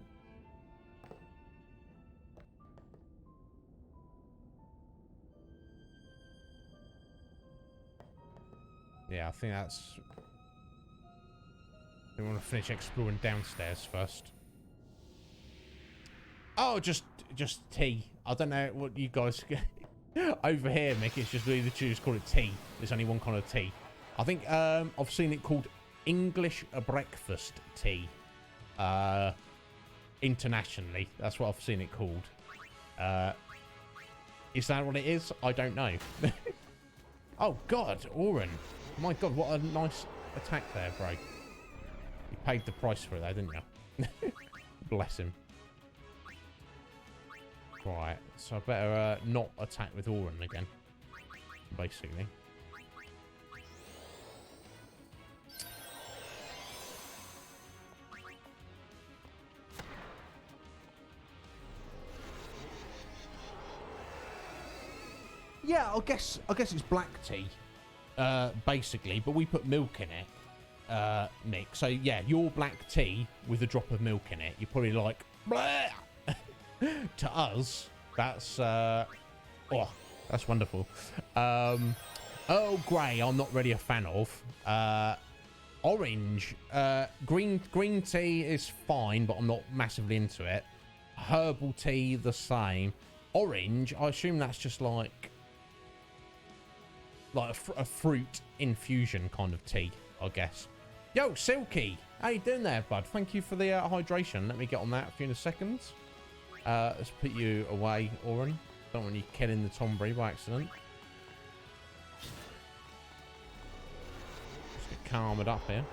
Yeah, I think we want to finish exploring downstairs first. Oh, just tea. I don't know what you guys over here, Mick. It's just we literally just call it tea. There's only one kind of tea. I think I've seen it called English breakfast tea. Internationally, that's what I've seen it called. Is that what it is? I don't know. Oh God, Oren. My God, what a nice attack there, bro. You paid the price for it, though, didn't you? Bless him. Right, so I better not attack with Oren again, basically. Yeah, I guess it's black tea, basically, but we put milk in it, Nick. So yeah, your black tea with a drop of milk in it, you're probably like, bleh! To us, that's that's wonderful. Earl Grey, I'm not really a fan of. Orange, green tea is fine, but I'm not massively into it. Herbal tea, the same. Orange, I assume that's just like a fruit infusion kind of tea, I guess. Yo, Silky, how you doing there, bud? Thank you for the hydration. Let me get on that for you in a second. Let's put you away, Oren. Don't want you killing the Tombury by accident. Just to calm it up here.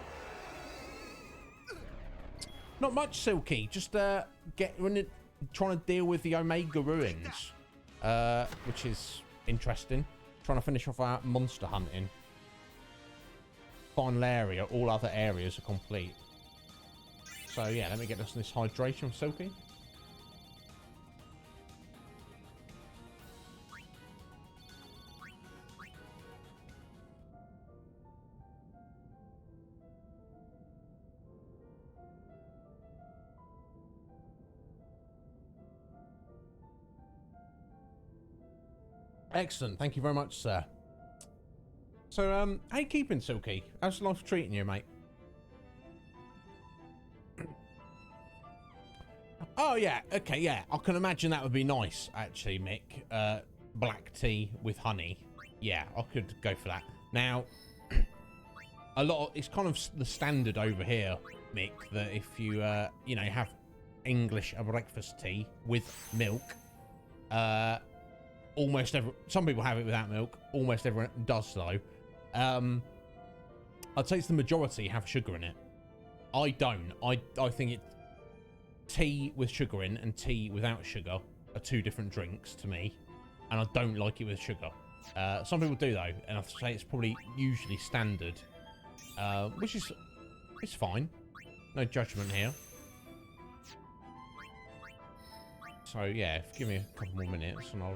Not much, Silky. Just trying to deal with the Omega ruins, which is interesting. Trying to finish off our monster hunting. Final area. All other areas are complete. So yeah, let me get us this hydration, Silky. Excellent. Thank you very much, sir. So, how you keeping, Silky? How's life treating you, mate? Oh, yeah. Okay, yeah. I can imagine that would be nice, actually, Mick. Black tea with honey. Yeah, I could go for that. Now, it's kind of the standard over here, Mick, that if you, you know, have English breakfast tea with milk, some people have it without milk. Almost everyone does, though. I'd say it's the majority have sugar in it. I don't. I think tea with sugar in and tea without sugar are two different drinks to me, and I don't like it with sugar. Some people do though, and I'd say it's probably usually standard, which is fine. No judgment here. So yeah, give me a couple more minutes, and I'll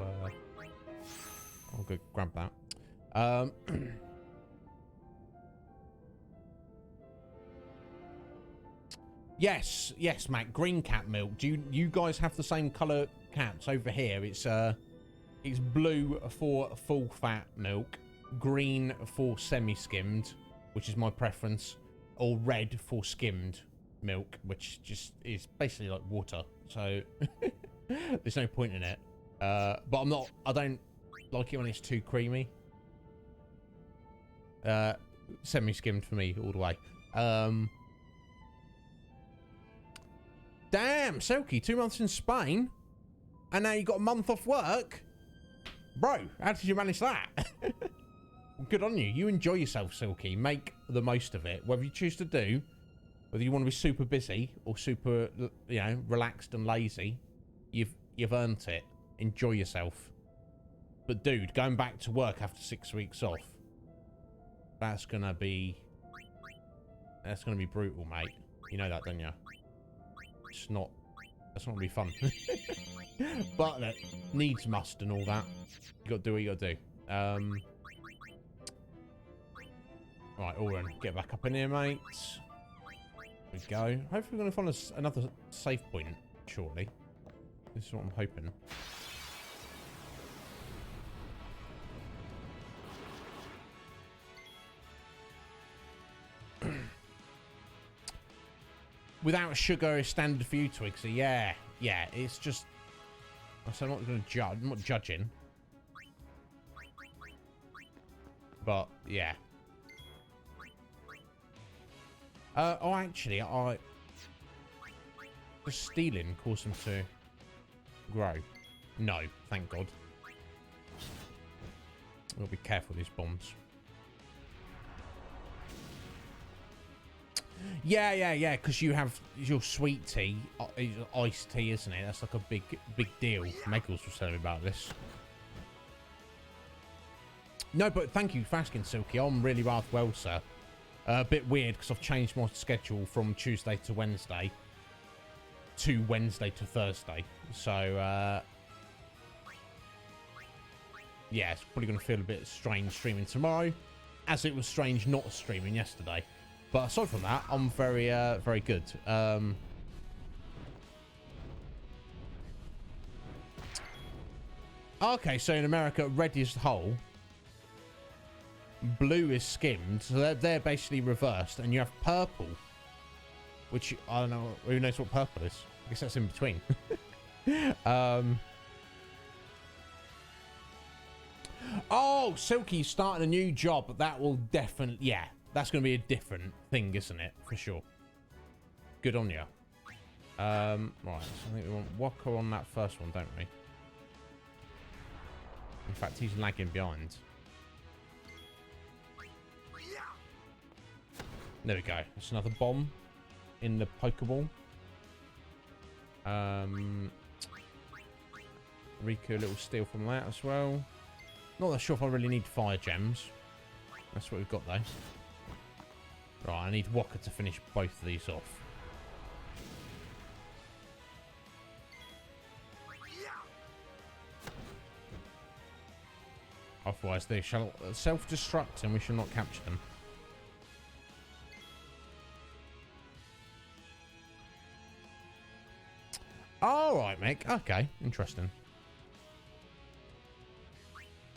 go grab that. Yes, Matt. Green cap milk. Do you guys have the same colour caps over here? It's blue for full fat milk, green for semi-skimmed, which is my preference, or red for skimmed milk, which just is basically like water. So there's no point in it. But I don't like it when it's too creamy. Semi-skimmed for me all the way. Damn, Silky, 2 months in Spain, and now you got a month off work? Bro, how did you manage that? Good on you. You enjoy yourself, Silky. Make the most of it. Whatever you choose to do, whether you want to be super busy or super, you know, relaxed and lazy, You've earned it. Enjoy yourself. But dude, going back to work after 6 weeks off, that's gonna be brutal, mate. You know that, don't you? It's not. That's not gonna be fun. But that needs must and all that. You gotta do what you gotta do. Right, Oren, get back up in here, mate. There we go. Hopefully we're gonna find us another save point shortly. This is what I'm hoping. Without sugar is standard for you, Twigsy. Yeah, it's just... So I'm not going to judge. I'm not judging. But, yeah. Oh, actually, does stealing cause them to grow? No, thank God. We'll be careful with these bombs. Yeah, because you have your sweet tea, iced tea, isn't it? That's like a big deal. Megals was telling me about this. No, but thank you for asking, Silky. I'm really rather well, sir. A bit weird because I've changed my schedule from Tuesday to Wednesday to Wednesday to Thursday. So, yeah, it's probably going to feel a bit strange streaming tomorrow, as it was strange not streaming yesterday. But aside from that, I'm very, very good. Okay, so in America, red is whole, blue is skimmed, so they're basically reversed, and you have purple, which I don't know. Who knows what purple is? I guess that's in between. Oh, Silky's starting a new job. That will definitely, yeah. That's going to be a different thing, isn't it? For sure. Good on you. Right, so I think we want Waka on that first one, don't we? In fact, he's lagging behind. There we go. That's another bomb in the Pokeball. Riku, a little steal from that as well. Not that sure if I really need fire gems. That's what we've got, though. Right, I need Waka to finish both of these off. Otherwise, they shall self-destruct and we shall not capture them. Alright, Mick. Okay, interesting.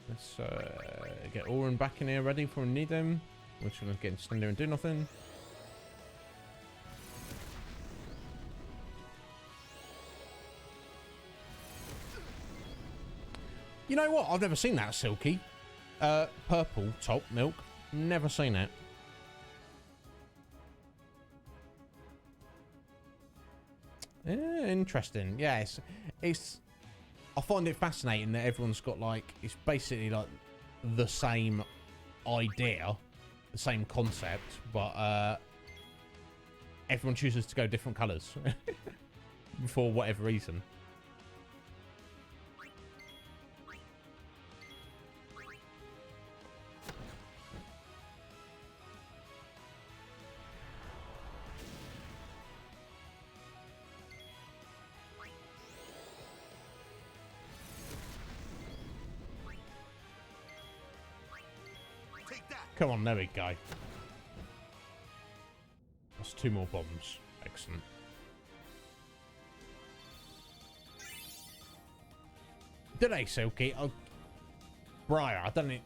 Let's get Oren back in here ready for when we need him. We're just going to get stand there and do nothing. You know what? I've never seen that, Silky. Purple top milk. Never seen it. Interesting. Yeah, it's. I find it fascinating that everyone's got like it's basically like the same idea, the same concept, but everyone chooses to go different colours for whatever reason. Come on, there we go. That's 2 more bombs. Excellent. Did I, Silky? Oh, Briar, I don't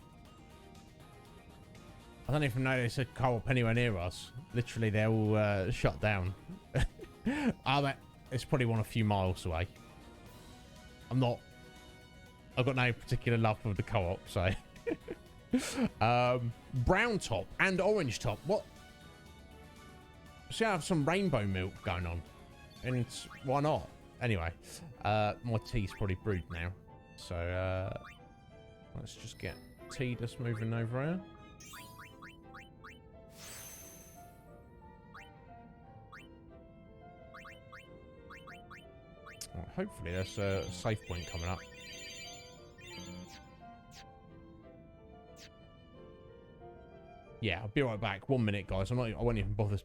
even know there's a co-op anywhere near us. Literally, they're all shut down. It's probably one a few miles away. I've got no particular love for the co-op, so... brown top and orange top. What? See, I have some rainbow milk going on, and why not? Anyway, my tea's probably brewed now, so let's just get tea just moving over here. Right, hopefully there's a save point coming up. Yeah, I'll be right back. 1 minute, guys. I won't even bother to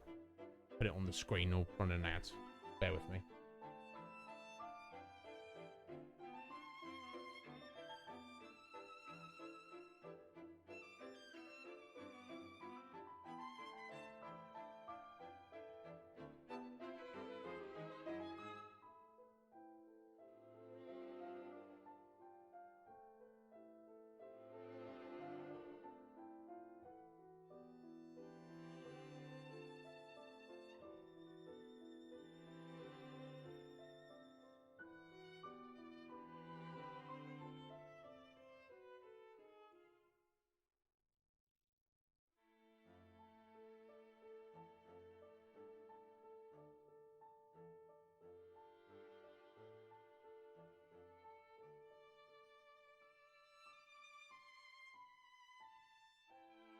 put it on the screen or run an ad. Bear with me.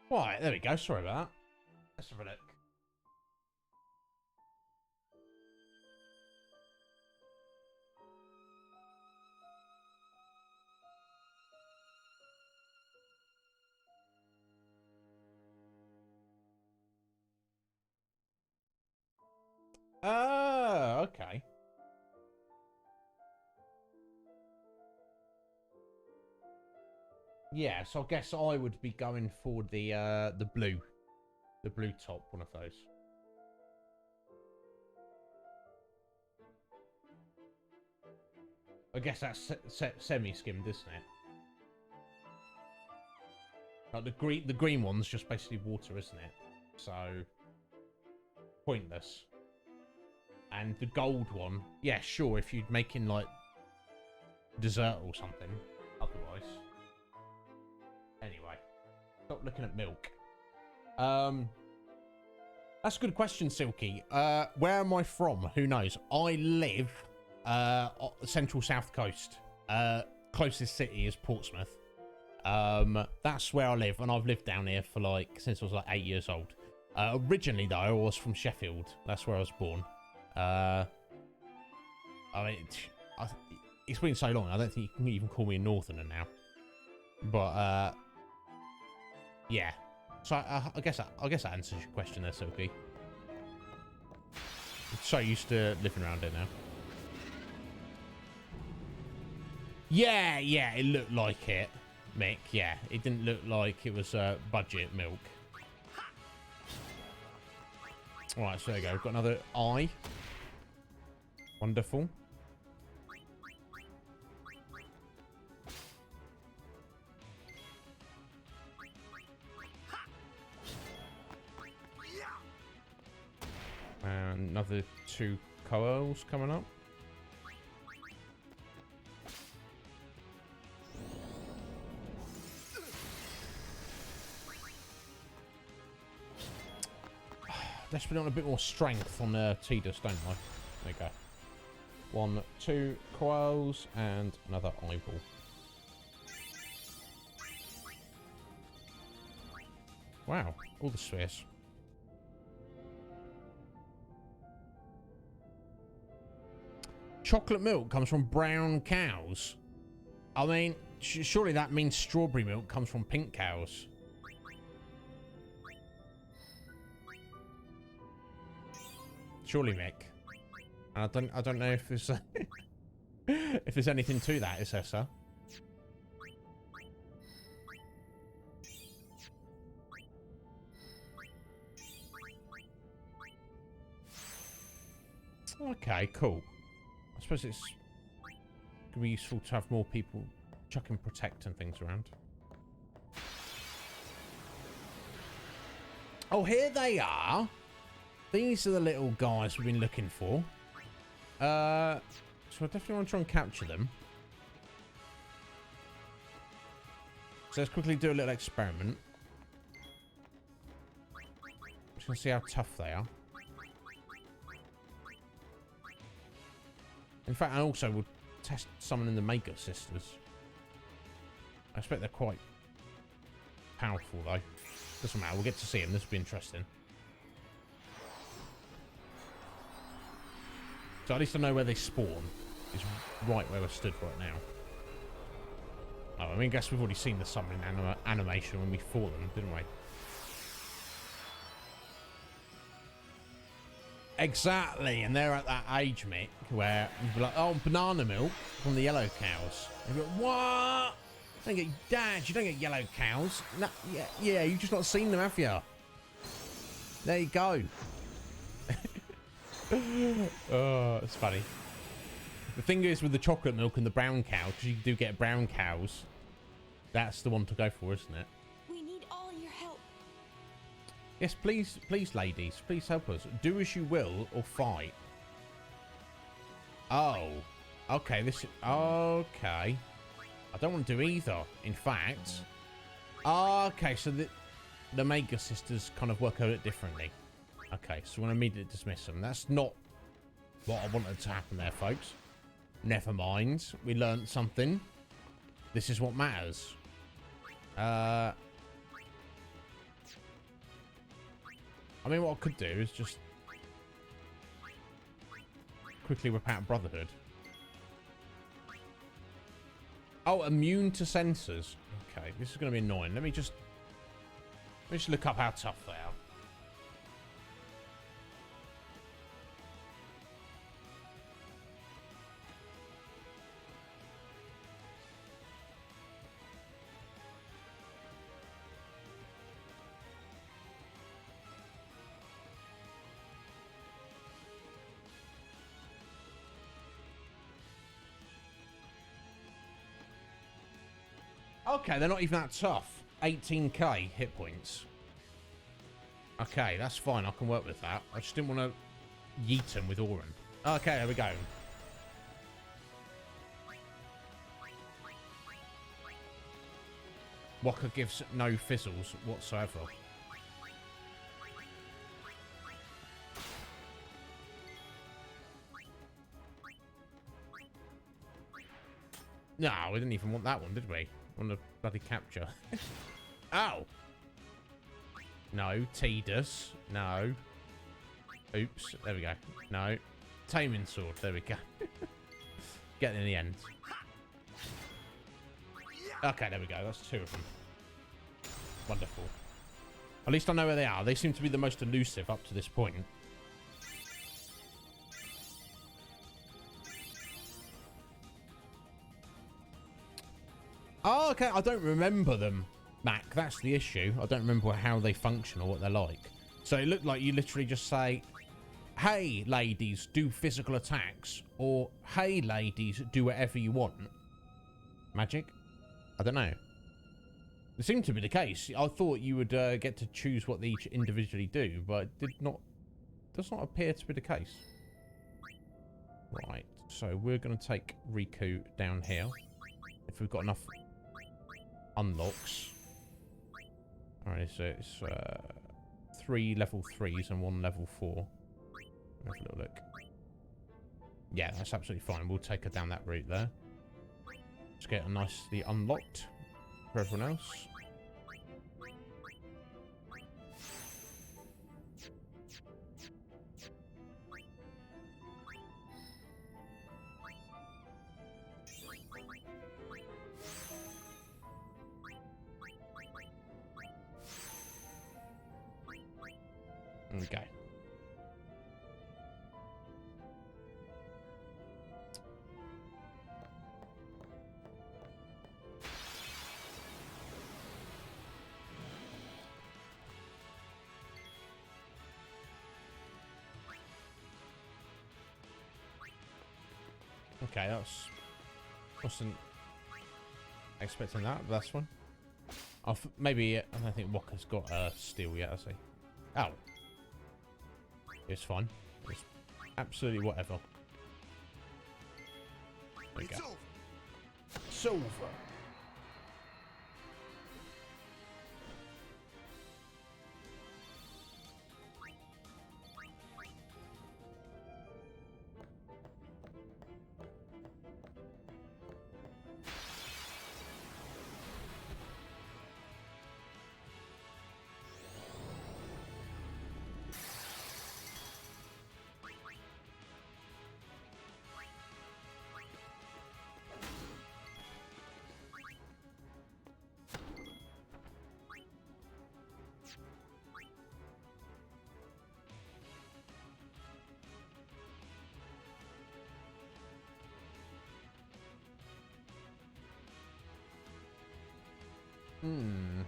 Right, there we go. Sorry about that. Let's have a look. Oh, okay. Yeah, so I guess I would be going for the blue top, one of those. I guess that's semi-skimmed, isn't it? Like the green one's just basically water, isn't it? So pointless. And the gold one, yeah, sure, if you're making like dessert or something. Otherwise, anyway, stop looking at milk. That's a good question, Silky. Where am I from? Who knows? I live central south coast. Closest city is Portsmouth. That's where I live, and I've lived down here for since I was 8 years old. Originally though, I was from Sheffield. That's where I was born. I mean, it's been so long. I don't think you can even call me a northerner now. But yeah. So I guess that answers your question there, Silky. I'm so used to living around here now. Yeah, it looked like it, Mick. Yeah, it didn't look like it was budget milk. All right, so there we go. We've got another eye. Wonderful. And another 2 coils coming up. Desperately want a bit more strength on Tidus, don't I? There you go. 1, 2 coils and another eyeball. Wow, all the spheres. Chocolate milk comes from brown cows. I mean, surely that means strawberry milk comes from pink cows. Surely, Mick. And I don't know if there's if there's anything to that, is there, sir? Okay, cool. I suppose it's gonna be useful to have more people chucking protect and things around. Oh, here they are. These are the little guys we've been looking for. So I definitely want to try and capture them. So let's quickly do a little experiment. Just gonna see how tough they are. In fact, I also will test summoning the Mega Sisters. I expect they're quite powerful, though. Doesn't matter. We'll get to see them. This will be interesting. So at least I know where they spawn. is right where we're stood right now. Oh, I mean, I guess we've already seen the summoning animation when we fought them, didn't we? Exactly, and they're at that age, Mick, where you'd be like, oh, banana milk from the yellow cows. And you'd be like, what? You don't get, Dad, you don't get yellow cows. No, yeah, you've just not seen them, have you? There you go. Oh, it's funny. The thing is with the chocolate milk and the brown cow, because you do get brown cows, that's the one to go for, isn't it?
We need all your help.
Yes, please, ladies, please help us. Do as you will or fight. Oh, okay. Okay. I don't want to do either. In fact, okay. So the Omega sisters kind of work a bit differently. Okay, so we're gonna immediately dismiss them. That's not what I wanted to happen there, folks. Never mind. We learned something. This is what matters. I mean, what I could do is just quickly whip out Brotherhood. Oh, immune to sensors. Okay, this is going to be annoying. Let me just look up how tough they are. Okay, they're not even that tough. 18k hit points. Okay, that's fine. I can work with that. I just didn't want to yeet them with Auron. Okay, there we go. Waka gives no fizzles whatsoever. No, we didn't even want that one, did we? On the bloody capture. Ow! No. Tidus. No. Oops. There we go. No. Taming sword. There we go. Get in the end. Okay, there we go. That's two of them. Wonderful. At least I know where they are. They seem to be the most elusive up to this point. Oh, okay. I don't remember them, Mac. That's the issue. I don't remember how they function or what they're like. So it looked like you literally just say, hey, ladies, do physical attacks. Or, hey, ladies, do whatever you want. Magic? I don't know. It seemed to be the case. I thought you would get to choose what they each individually do, but it does not appear to be the case. Right. So we're going to take Riku down here. If we've got enough unlocks. Alright, so it's 3 level 3s and 1 level 4. Have a little look. Yeah, that's absolutely fine. We'll take her down that route there. Let's get her nicely unlocked for everyone else. Okay. Okay, wasn't expecting that, but that's fine. Maybe, I don't think Waka's got steel yet, has he? Oh. It's fine. It's absolutely whatever. There we go. Silver. Hmm.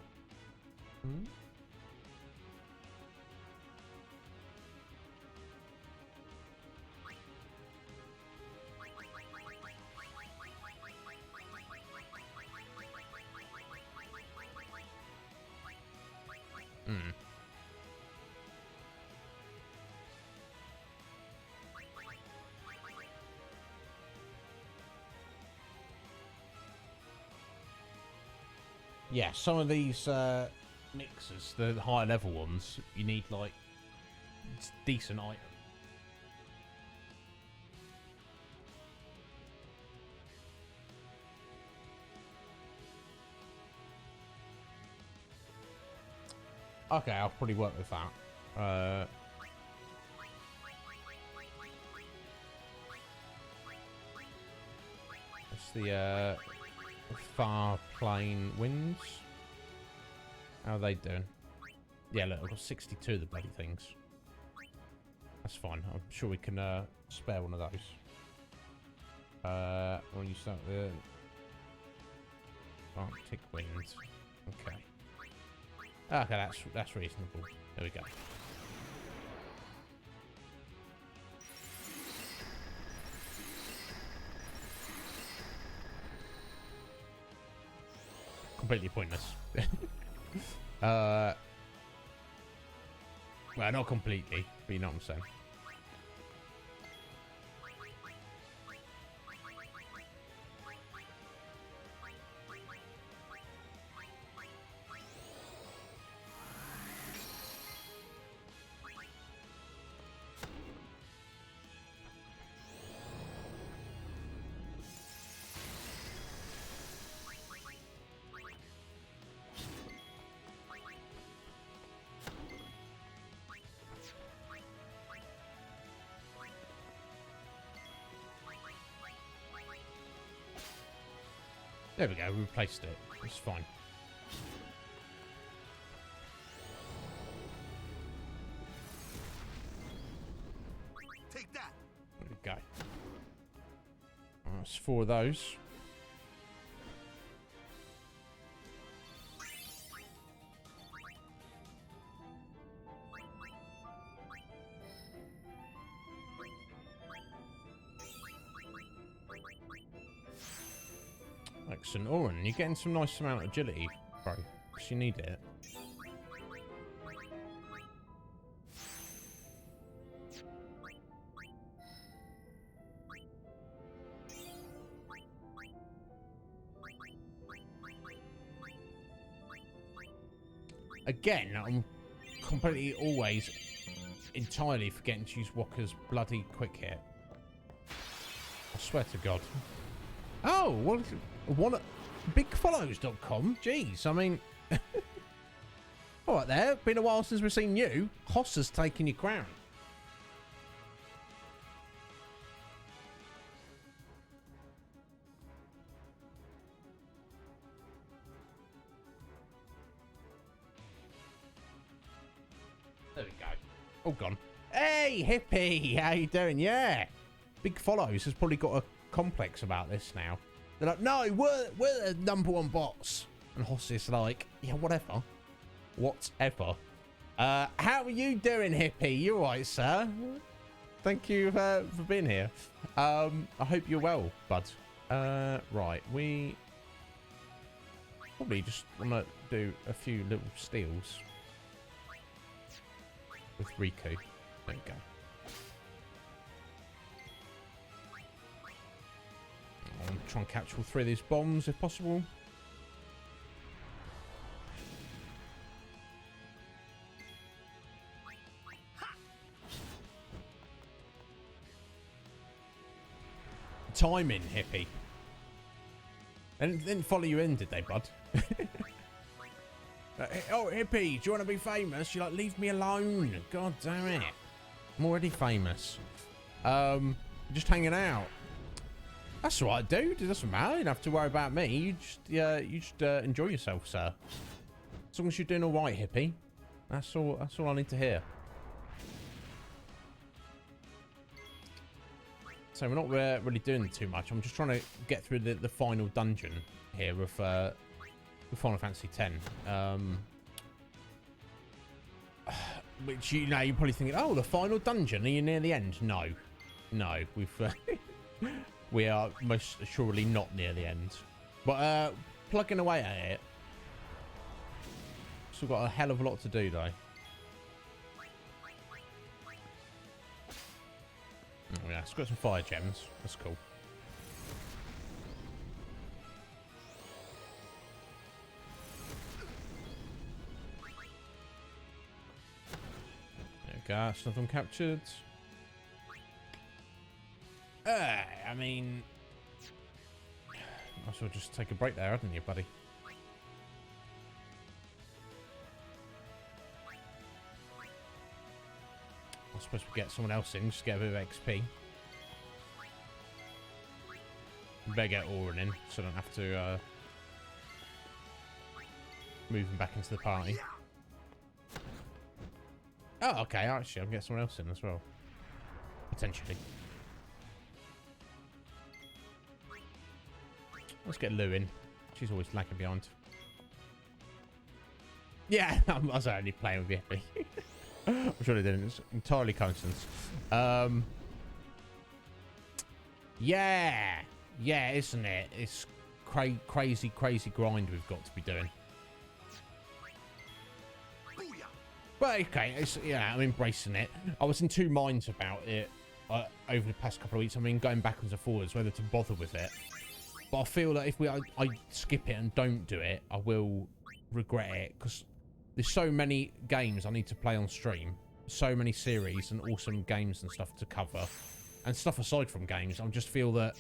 Hmm? Hmm. Yeah, some of these mixers, the higher level ones, you need like decent item. Okay, I'll probably work with that. That's the far plane winds. How are they doing? Yeah, look, I've got 62 of the bloody things. That's fine. I'm sure we can spare one of those. When you start the Arctic winds. Okay. Okay, that's reasonable. There we go. Completely pointless. Well, not completely, but you know what I'm saying. There we go, we replaced it. It's fine.
Take that.
There we go. That's 4 of those. Excellent. Oren, you're getting some nice amount of agility, bro. Because you need it. Again, I'm completely always entirely forgetting to use Walker's bloody quick hit. I swear to God. Oh, what bigfollows.com? Jeez, I mean... all right there, been a while since we've seen you. Hoss has taken your crown. There we go. All gone. Hey, hippie, how you doing? Yeah. Big Follows has probably got a complex about this now. They're like, no, we're the #1 bots. And Hoss is like, yeah, whatever. Whatever. How are you doing, hippie? You alright, sir? Thank you for being here. I hope you're well, bud. Right, we probably just want to do a few little steals with Riku. There we go. I'm trying to catch all 3 of these bombs if possible. Timing, hippie. And didn't follow you in, did they, bud? Oh, hippie, do you want to be famous? You're like, leave me alone. God damn it. I'm already famous. Just hanging out. That's all right, dude. It doesn't matter. You don't have to worry about me. You just enjoy yourself, sir. As long as you're doing all right, hippie. That's all I need to hear. So we're not really doing too much. I'm just trying to get through the final dungeon here with with Final Fantasy X. Which, you know, you're probably thinking, oh, the final dungeon, are you near the end? No. No, we are most assuredly not near the end. But plugging away at it. Still got a hell of a lot to do, though. Oh, yeah, it's got some fire gems. That's cool. There we go. That's nothing captured. I mean, might as well just take a break there, hadn't you, buddy? I suppose we get someone else in, just get a bit of XP. Better get Orin in, so I don't have to move him back into the party. Oh, okay, actually, I'll get someone else in as well. Potentially. Let's get Lou in. She's always lagging behind. Yeah, I was only playing with you. I'm sure they didn't. It's entirely coincidence. Yeah. Yeah, isn't it? It's crazy grind we've got to be doing. But okay, it's, yeah, I'm embracing it. I was in two minds about it over the past couple of weeks. I mean, going backwards and forwards, whether to bother with it. But I feel that if I skip it and don't do it, I will regret it, because there's so many games I need to play on stream, so many series and awesome games and stuff to cover, and stuff aside from games. I just feel that,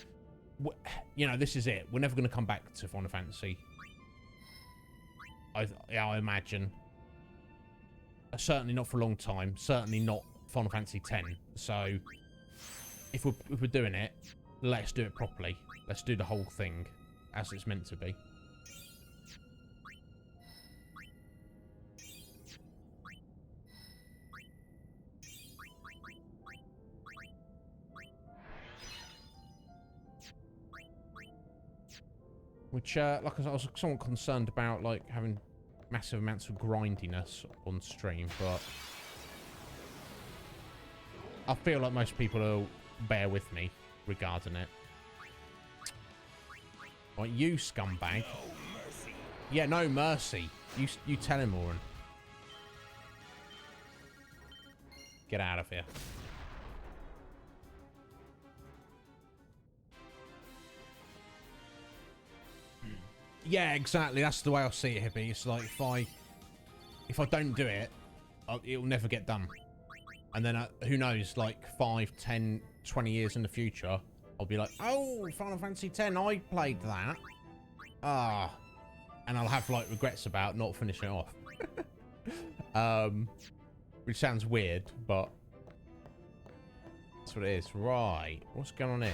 you know, this is it. We're never going to come back to Final Fantasy. I imagine. Certainly not for a long time. Certainly not Final Fantasy X. So, if we're doing it, let's do it properly. Let's do the whole thing as it's meant to be. Which, like I was somewhat concerned about, like, having massive amounts of grindiness on stream, but I feel like most people will bear with me regarding it. Right, you scumbag. No mercy. Yeah, no mercy. You tell him, Orin. Get out of here. Yeah, exactly. That's the way I see it, Hippie. It's like if I don't do it, it'll never get done. And then who knows, like 5, 10, 20 years in the future, I'll be like, oh, Final Fantasy X, I played that. And I'll have like regrets about not finishing it off. Which sounds weird, but that's what it is. Right, what's going on here?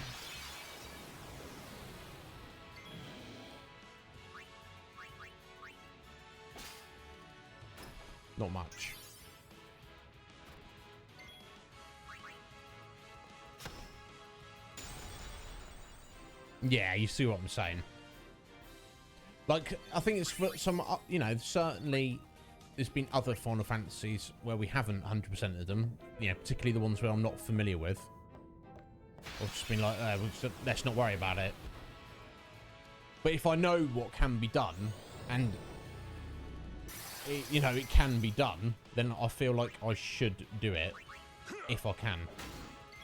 Not much. Yeah, you see what I'm saying. Like, I think it's for some, you know, certainly there's been other Final Fantasies where we haven't 100%ed them. You know, particularly the ones where I'm not familiar with. I've just been like, let's not worry about it. But if I know what can be done, and you know, it can be done, then I feel like I should do it if I can.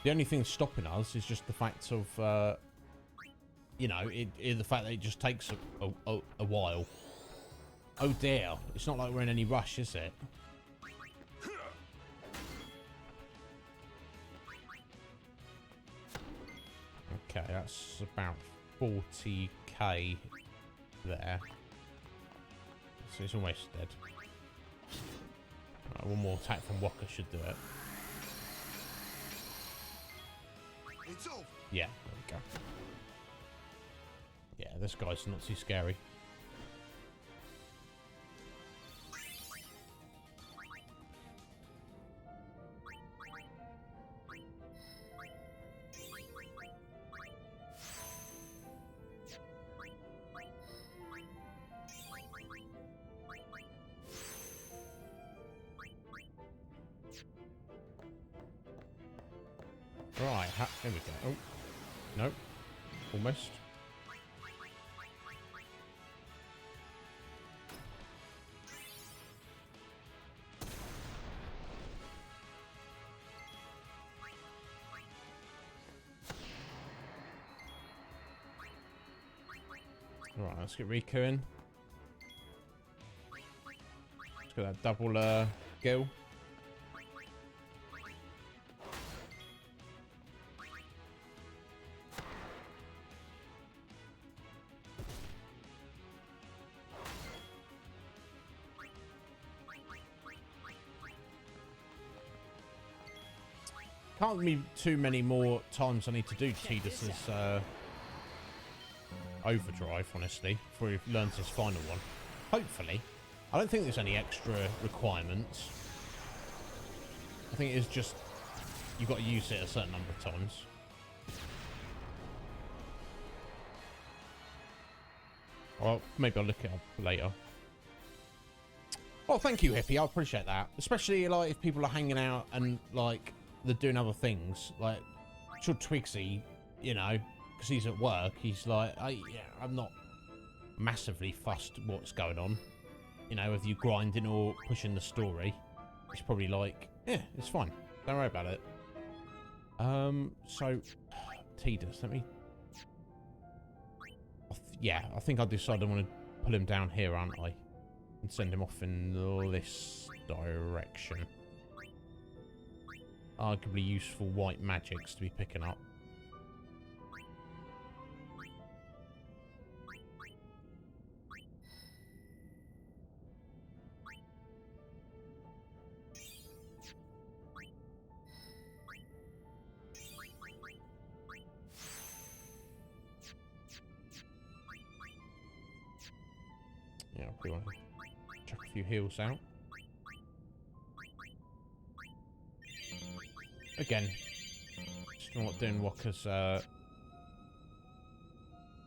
The only thing stopping us is just the fact of, you know, the fact that it just takes a while. Oh dear, it's not like we're in any rush, is it? Okay, that's about 40k there. So it's almost dead. Right, one more attack from Walker should do it.
It's over.
Yeah, there we go. Yeah, this guy's not too scary. Right, there we go. Oh, nope. Almost. Right, let's get Riku in. Let's get that double gill. Can't be too many more times I need to do Tidus's overdrive, honestly, before he learns his final one. Hopefully. I don't think there's any extra requirements. I think it is just you've got to use it a certain number of times. Well, maybe I'll look it up later. Oh, thank you, Hippie. I appreciate that. Especially, like, if people are hanging out and, like, they're doing other things. Like, should Twigsy, you know, because he's at work, he's like, yeah, I'm not massively fussed what's going on. You know, if you're grinding or pushing the story, he's probably like, yeah, it's fine. Don't worry about it. So, Tidus, let me... yeah, I think I decided I want to pull him down here, aren't I? And send him off in this direction. Arguably useful white magics to be picking up. Yeah, I'll probably want to chuck a few heals out. Again, still not doing Wakka's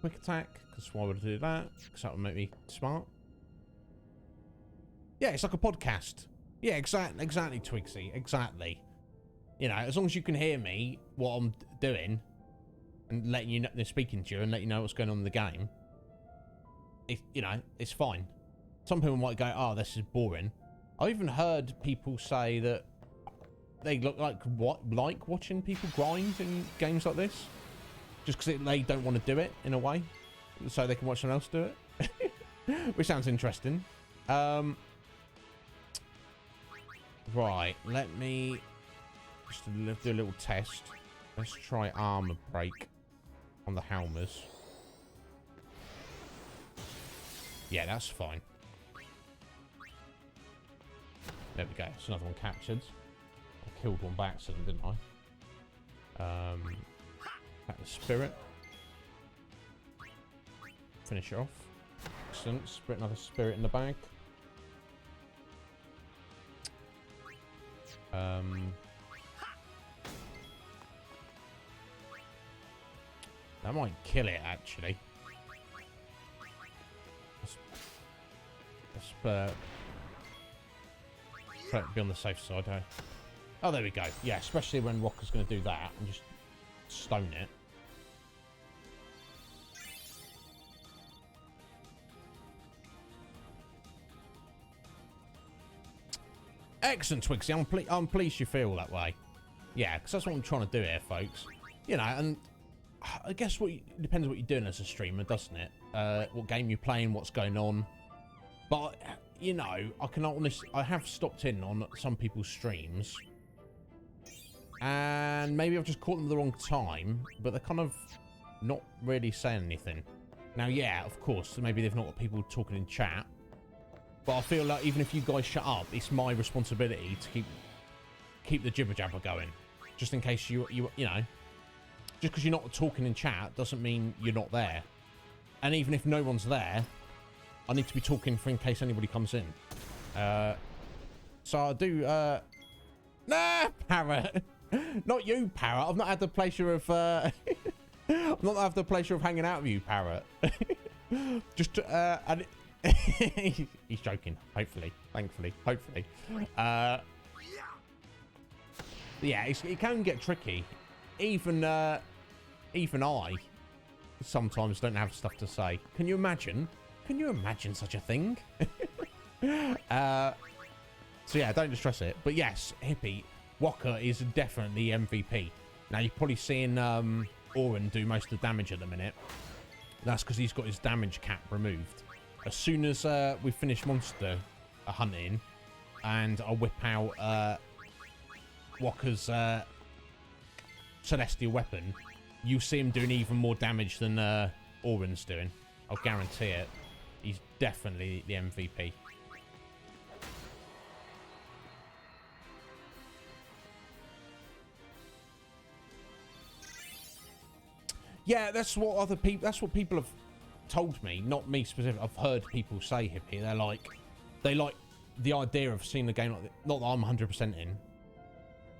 quick attack, because why would I do that? Because that would make me smart. Yeah, it's like a podcast. Yeah, exactly, Twigsy, exactly. You know, as long as you can hear me, what I'm doing, and letting you know, speaking to you, and let you know what's going on in the game, you know, it's fine. Some people might go, oh, this is boring. I even heard people say that they look like watching people grind in games like this, just because they don't want to do it in a way, so they can watch someone else do it, which sounds interesting. Right, let me just do a little test. Let's try armor break on the Helmers. Yeah, that's fine. There we go. It's another one captured. I killed one by accident, didn't I? Back the spirit. Finish it off. Excellent. Spirit, another spirit in the bag. That might kill it, actually. Let's be on the safe side, eh? Oh, there we go. Yeah, especially when Wakka's going to do that and just stone it. Excellent, Twigsy. I'm pleased you feel that way. Yeah, because that's what I'm trying to do here, folks. You know, and I guess it depends on what you're doing as a streamer, doesn't it? What game you're playing, what's going on. But, you know, I have stopped in on some people's streams. And maybe I've just caught them at the wrong time, but they're kind of not really saying anything. Now, yeah, of course, maybe they've not got people talking in chat. But I feel like even if you guys shut up, it's my responsibility to keep the jibber jabber going. Just in case you know, just because you're not talking in chat doesn't mean you're not there. And even if no one's there, I need to be talking for in case anybody comes in. So I do, nah, Parrot. Not you, Parrot. I've not had the pleasure of, I've not had the pleasure of hanging out with you, Parrot. Just, and he's joking, hopefully, thankfully, hopefully. Yeah, it can get tricky. even I sometimes don't have stuff to say. Can you imagine? Can you imagine such a thing? So yeah, don't distress it. But yes, Hippie, Walker is definitely MVP. Now you're probably seeing Oren do most of the damage at the minute. That's because he's got his damage cap removed. As soon as we finish monster hunting, and I'll whip out Walker's celestial weapon, you'll see him doing even more damage than Oren's doing. I'll guarantee it. He's definitely the MVP. Yeah, that's what other people. That's what people have told me, not me specifically. I've heard people say, Hippie. They like the idea of seeing a game like this. Not that I'm 100% in,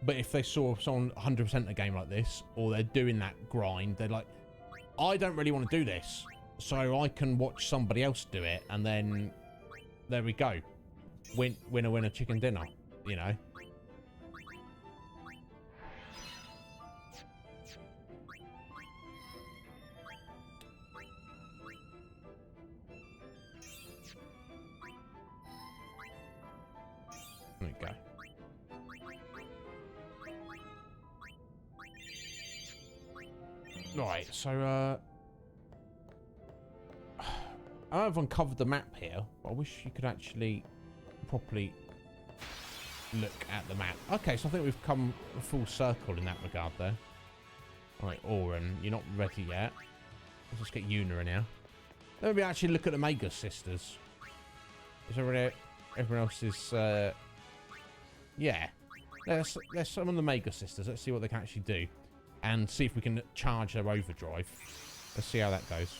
but if they saw someone 100% a game like this, or they're doing that grind, they're like, I don't really want to do this, so I can watch somebody else do it, and then there we go, winner chicken dinner, you know. There we go. Right, so I've uncovered the map here, but I wish you could actually properly look at the map. Okay, so I think we've come a full circle in that regard there. Alright, Oren, you're not ready yet. Let's just get Yuna in here. Let me actually look at the Magus sisters. Is everyone else is yeah. Let's summon the Magus sisters. Let's see what they can actually do. And see if we can charge their overdrive. Let's see how that goes.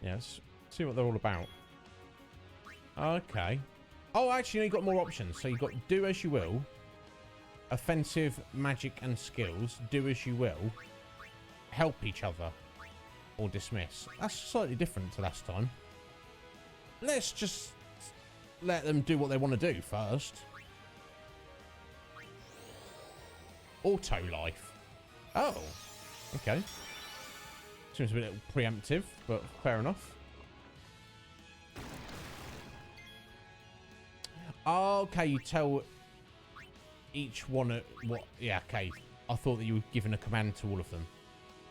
Yeah, let's see what they're all about. Okay. Oh, actually, you've got more options. So you've got do as you will. Offensive, magic, and skills. Do as you will. Help each other. Or dismiss. That's slightly different to last time. Let's just let them do what they want to do first. Auto life. Oh. Okay. Seems a bit preemptive, but fair enough. Okay, you tell each one what... Yeah, okay. I thought that you were giving a command to all of them.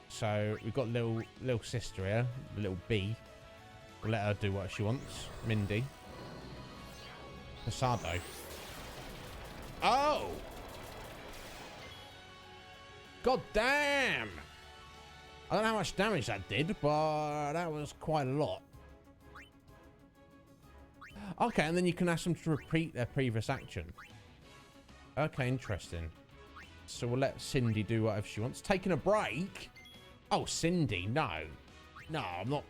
So we've got little sister here, little B. We'll let her do what she wants. Mindy. Pasado. Oh! God damn! I don't know how much damage that did, but that was quite a lot. Okay, and then you can ask them to repeat their previous action. Okay, interesting. So we'll let Cindy do whatever she wants. Taking a break? Oh, Cindy, no. No, I'm not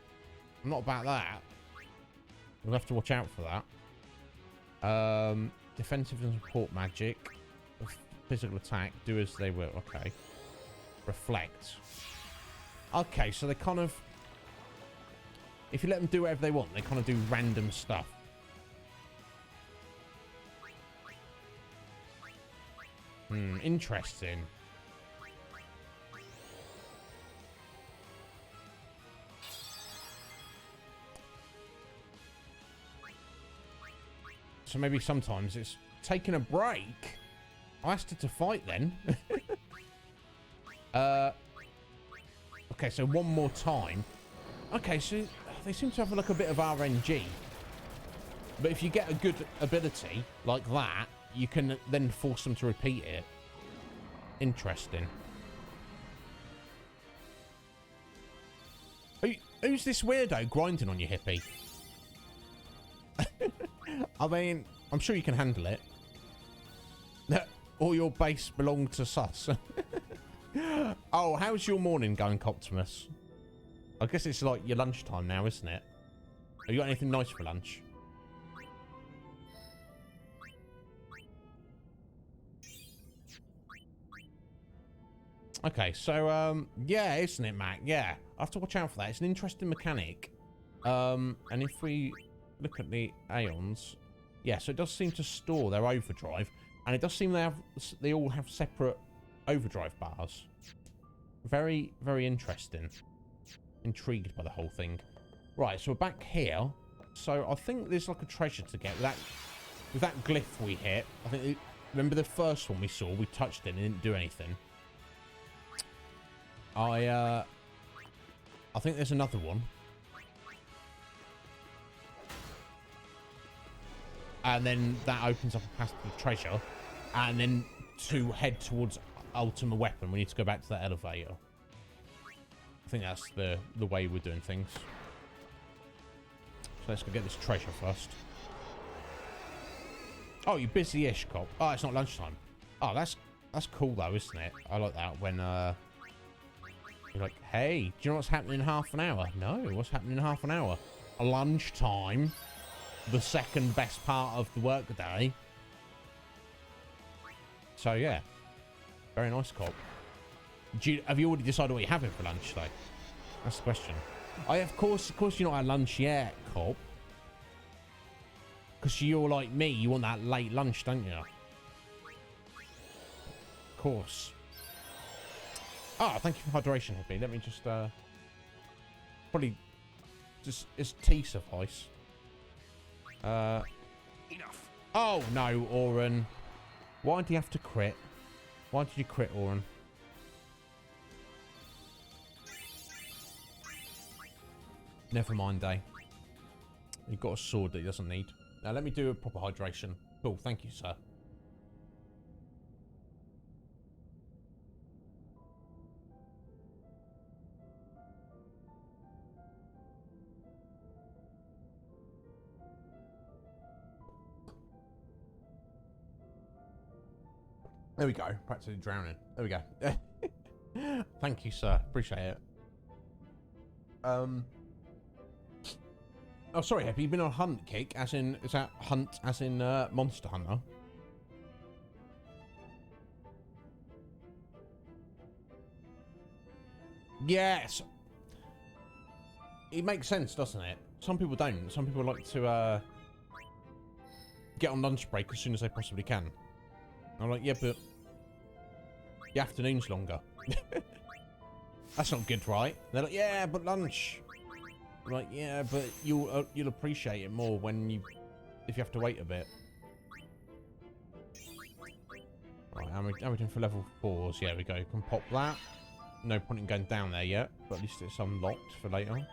about that. We'll have to watch out for that. Defensive and support magic. Physical attack. Do as they will. Okay. Reflect. Okay, so they kind of... If you let them do whatever they want, they kind of do random stuff. Interesting. So maybe sometimes it's taking a break. I asked her to fight then. Okay, so one more time. Okay, so they seem to have like a bit of RNG. But if you get a good ability like that, you can then force them to repeat it. Interesting. Who's this weirdo grinding on you, Hippie? I mean, I'm sure you can handle it. All your base belong to Sus. Oh, how's your morning going, Coptimus? I guess it's like your lunchtime now, isn't it? Have you got anything nice for lunch? Okay, so, yeah, isn't it, Mac? Yeah, I have to watch out for that. It's an interesting mechanic. And if we look at the Aeons, yeah, so it does seem to store their overdrive, and it does seem they all have separate overdrive bars. Very, very interesting. Intrigued by the whole thing. Right, so we're back here. So I think there's like a treasure to get with that glyph we hit. I think remember the first one we saw? We touched it and it didn't do anything. I think there's another one. And then that opens up a path to the treasure. And then to head towards Ultimate Weapon, we need to go back to that elevator. I think that's the way we're doing things. So let's go get this treasure first. Oh, you're busy-ish, cop. Oh, it's not lunchtime. Oh, that's cool though, isn't it? I like that when you're like, hey, do you know what's happening in half an hour? No, what's happening in half an hour? A lunchtime. The second best part of the work day. So yeah. Very nice, cop. Have you already decided what you're having for lunch though? That's the question. Oh, yeah, of course you're not at lunch yet, cop. Because you're like me, you want that late lunch, don't you? Of course. Ah, thank you for hydration, Hippie. Let me just, probably, just, it's tea suffice.
Enough.
Oh, no, Oren. Why do you have to crit? Why did you crit, Oren? Never mind, eh? You've got a sword that he doesn't need. Now, let me do a proper hydration. Cool, thank you, sir. There we go. Practically drowning. There we go. Thank you, sir. Appreciate it. Oh, sorry, have you been on hunt kick? As in, is that hunt as in Monster Hunter? Yes. It makes sense, doesn't it? Some people don't. Some people like to get on lunch break as soon as they possibly can. I'm like, yeah, but the afternoon's longer. That's not good, right? They're like, yeah, but lunch. I'm like, yeah, but you'll appreciate it more if you have to wait a bit. Right, how are we doing for level 4s? Yeah, we go. Can pop that. No point in going down there yet, but at least it's unlocked for later.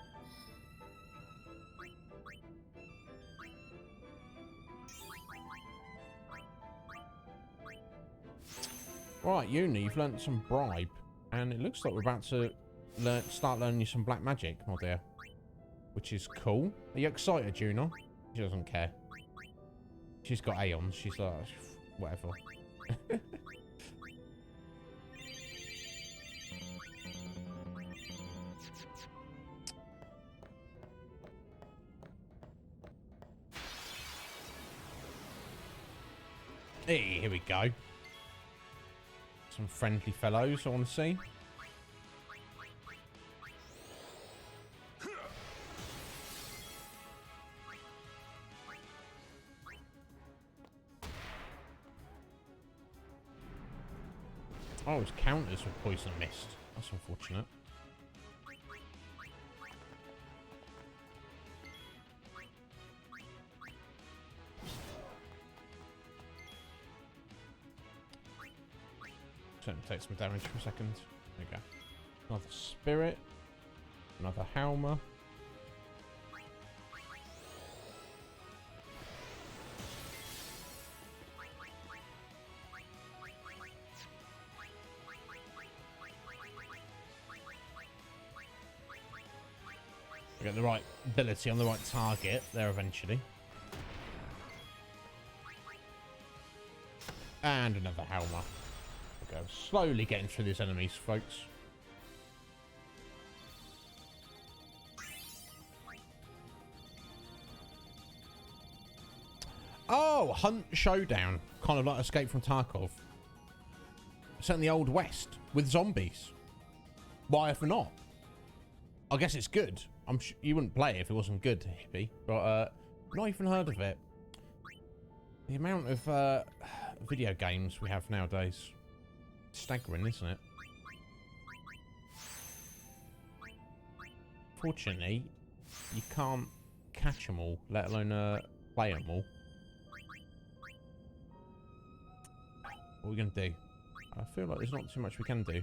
Right, Uni, you've learnt some bribe, and it looks like we're about to start learning you some black magic, my dear, which is cool. Are you excited, Juna? She doesn't care. She's got Aeons. She's like, whatever. Hey, here we go. Some friendly fellows I want to see. Oh, it's counters with poison mist. That's unfortunate. Certainly take some damage for a second. There we go. Another spirit. Another Helmer. We get the right ability on the right target there eventually. And another Helmer. Go slowly getting through these enemies, folks. Oh, Hunt Showdown. Kind of like Escape from Tarkov. set in the Old West with zombies. Why if not? I guess it's good. You wouldn't play it if it wasn't good, Hippie. But not even heard of it. The amount of video games we have nowadays, staggering, isn't it? Fortunately, you can't catch them all, let alone play them all. What are we going to do? I feel like there's not too much we can do.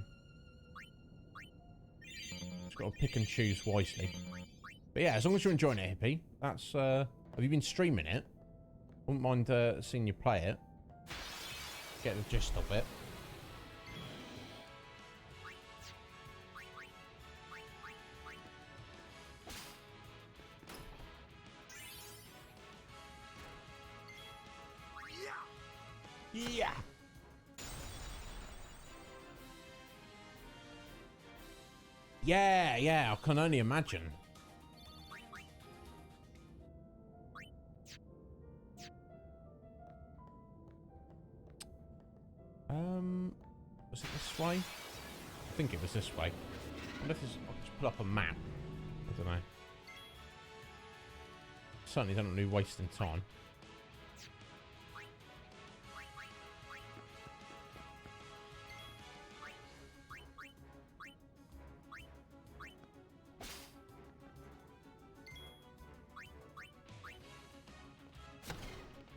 Just got to pick and choose wisely. But yeah, as long as you're enjoying it, Hippie, that's... have you been streaming it? Wouldn't mind seeing you play it. Get the gist of it. Yeah. Yeah, I can only imagine. Was it this way? I think it was this way. I wonder if I'll just pull up a map. I don't know. Certainly don't need wasting time.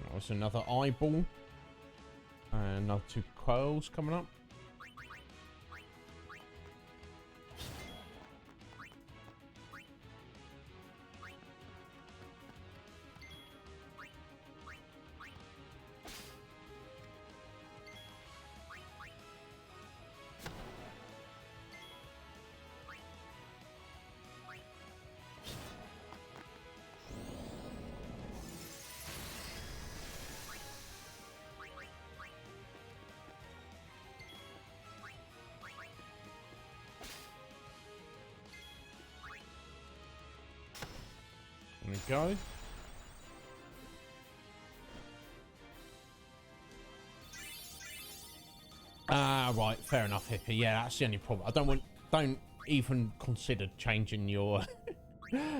That was another eyeball. And another 2 quails coming up. There we go. Ah, right. Fair enough, Hippie. Yeah, that's the only problem. Don't even consider changing your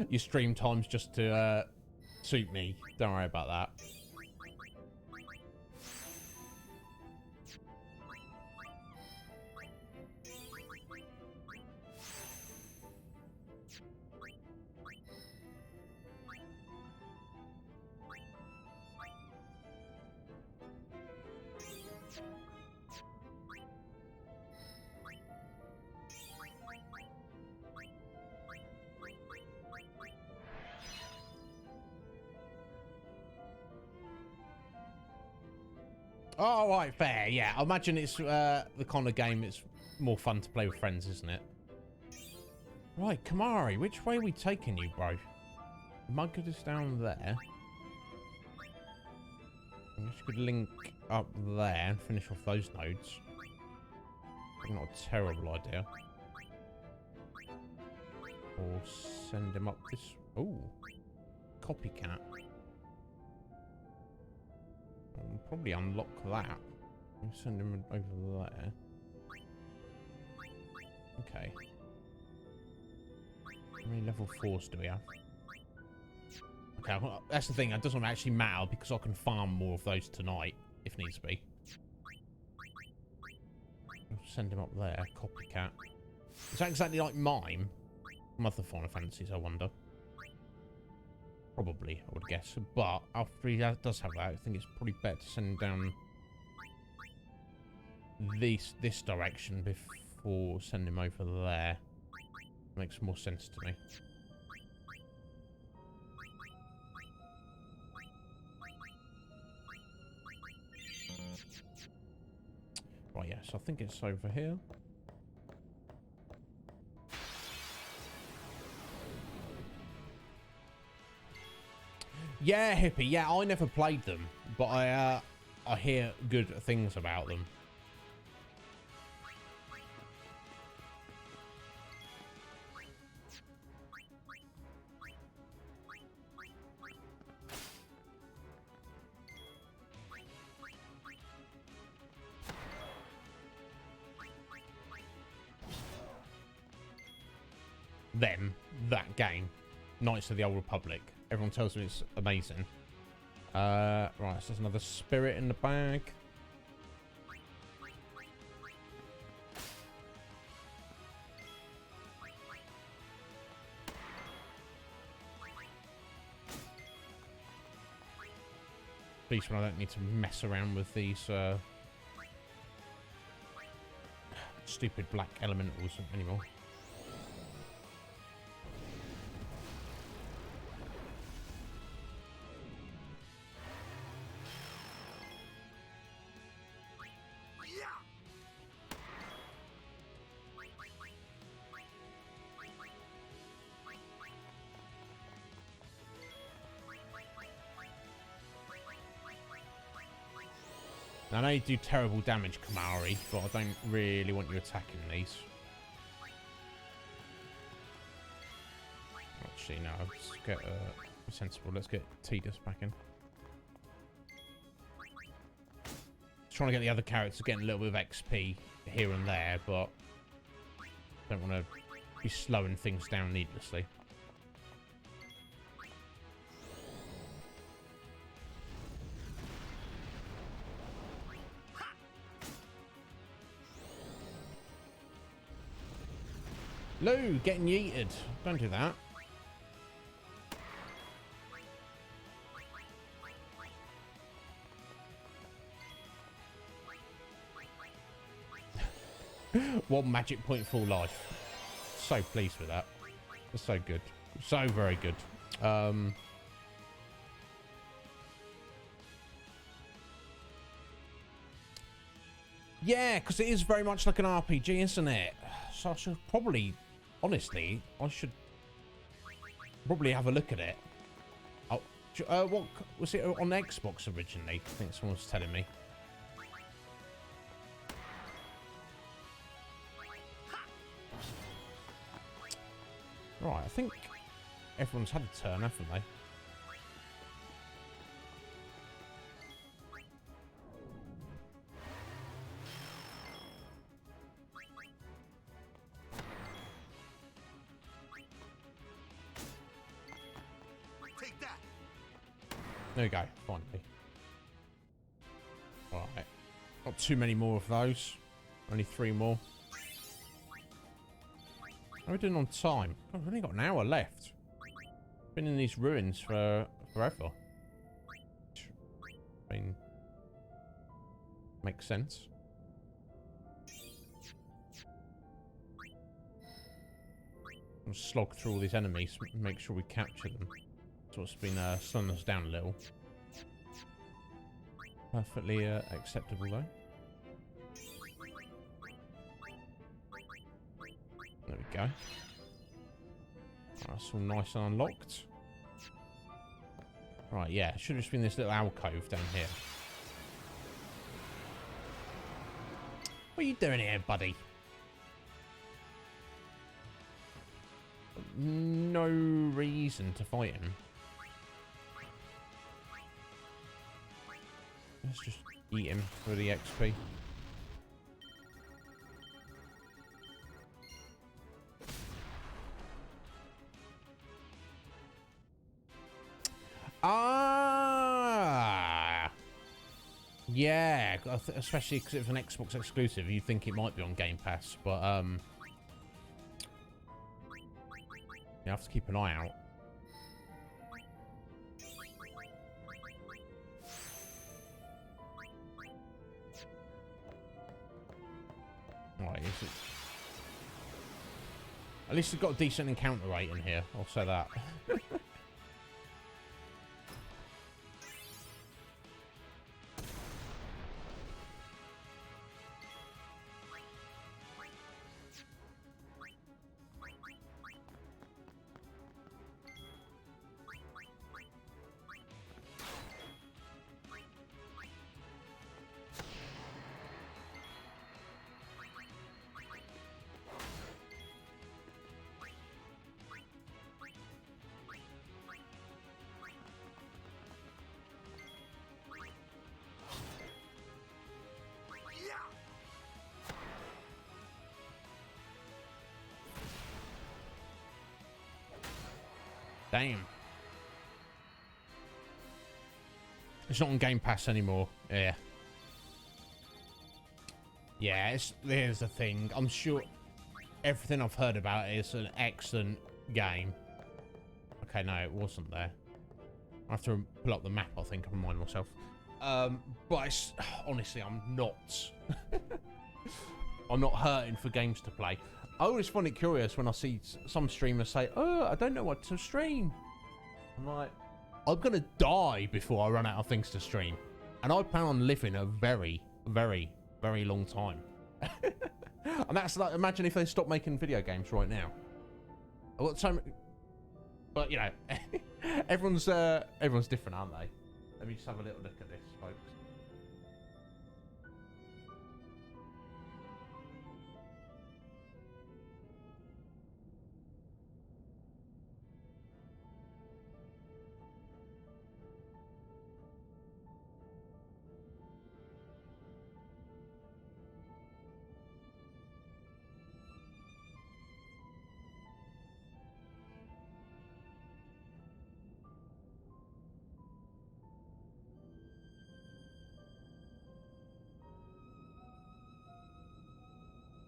your stream times just to suit me. Don't worry about that. Oh, right, fair. Yeah, I imagine it's the kind of game it's more fun to play with friends, isn't it? Right, Kamari, which way are we taking you, bro? Mugger is down there. I guess you could link up there and finish off those nodes. Not a terrible idea. Or send him up this... Ooh. Copycat. I'll probably unlock that. I'll send him over there. Okay. How many level 4s do we have? Okay, well, that's the thing. It doesn't actually matter because I can farm more of those tonight, if needs be. I'll send him up there. Copycat. Is that exactly like Mime? From other Final Fantasies, I wonder. Probably, I would guess. But after he does have that, I think it's probably better to send him down this direction before sending him over there. Makes more sense to me. Right, yes, I think it's over here. Yeah, Hippie. Yeah, I never played them, but I hear good things about them. that game, Knights of the Old Republic. Everyone tells me it's amazing. Right, so there's another spirit in the bag. At least when I don't need to mess around with these stupid black elementals anymore. I know you do terrible damage, Kamari, but I don't really want you attacking these. Actually, no, let's get sensible. Let's get Tidus back in. Trying to get the other characters getting a little bit of XP here and there, but don't want to be slowing things down needlessly. Lou, getting yeeted. Don't do that. One magic point full life. So pleased with that. That's so good. So very good. Yeah, because it is very much like an RPG, isn't it? So I should probably... Honestly, I should probably have a look at it. Oh, what was it on Xbox originally? I think someone was telling me. Right, I think everyone's had a turn, haven't they? There we go, finally. Alright. Not too many more of those. Only 3 more. How are we doing on time? God, we've only got an hour left. Been in these ruins for forever. I mean, makes sense. We'll slog through all these enemies and make sure we capture them. That's what's been slowing us down a little. Perfectly acceptable though. There we go. That's all nice and unlocked. Right, yeah, should have just been this little alcove down here. What are you doing here, buddy? No reason to fight him. Let's just eat him for the XP. Ah! Yeah, especially because it's an Xbox exclusive, you think it might be on Game Pass, but you have to keep an eye out. Right, at least it's got a decent encounter rate in here, I'll say that. Damn. It's not on Game Pass anymore. Yeah. Yeah, there's the thing. I'm sure everything I've heard about it is an excellent game. Okay, no, it wasn't there. I have to pull up the map, I think, and remind myself. But it's, honestly, I'm not. I'm not hurting for games to play. I always find it curious when I see some streamers say, "Oh, I don't know what to stream." I'm like, I'm gonna die before I run out of things to stream, and I plan on living a very, very, very long time. And that's like, imagine if they stopped making video games right now. I've got so many, but you know, everyone's different, aren't they? Let me just have a little look at this, folks.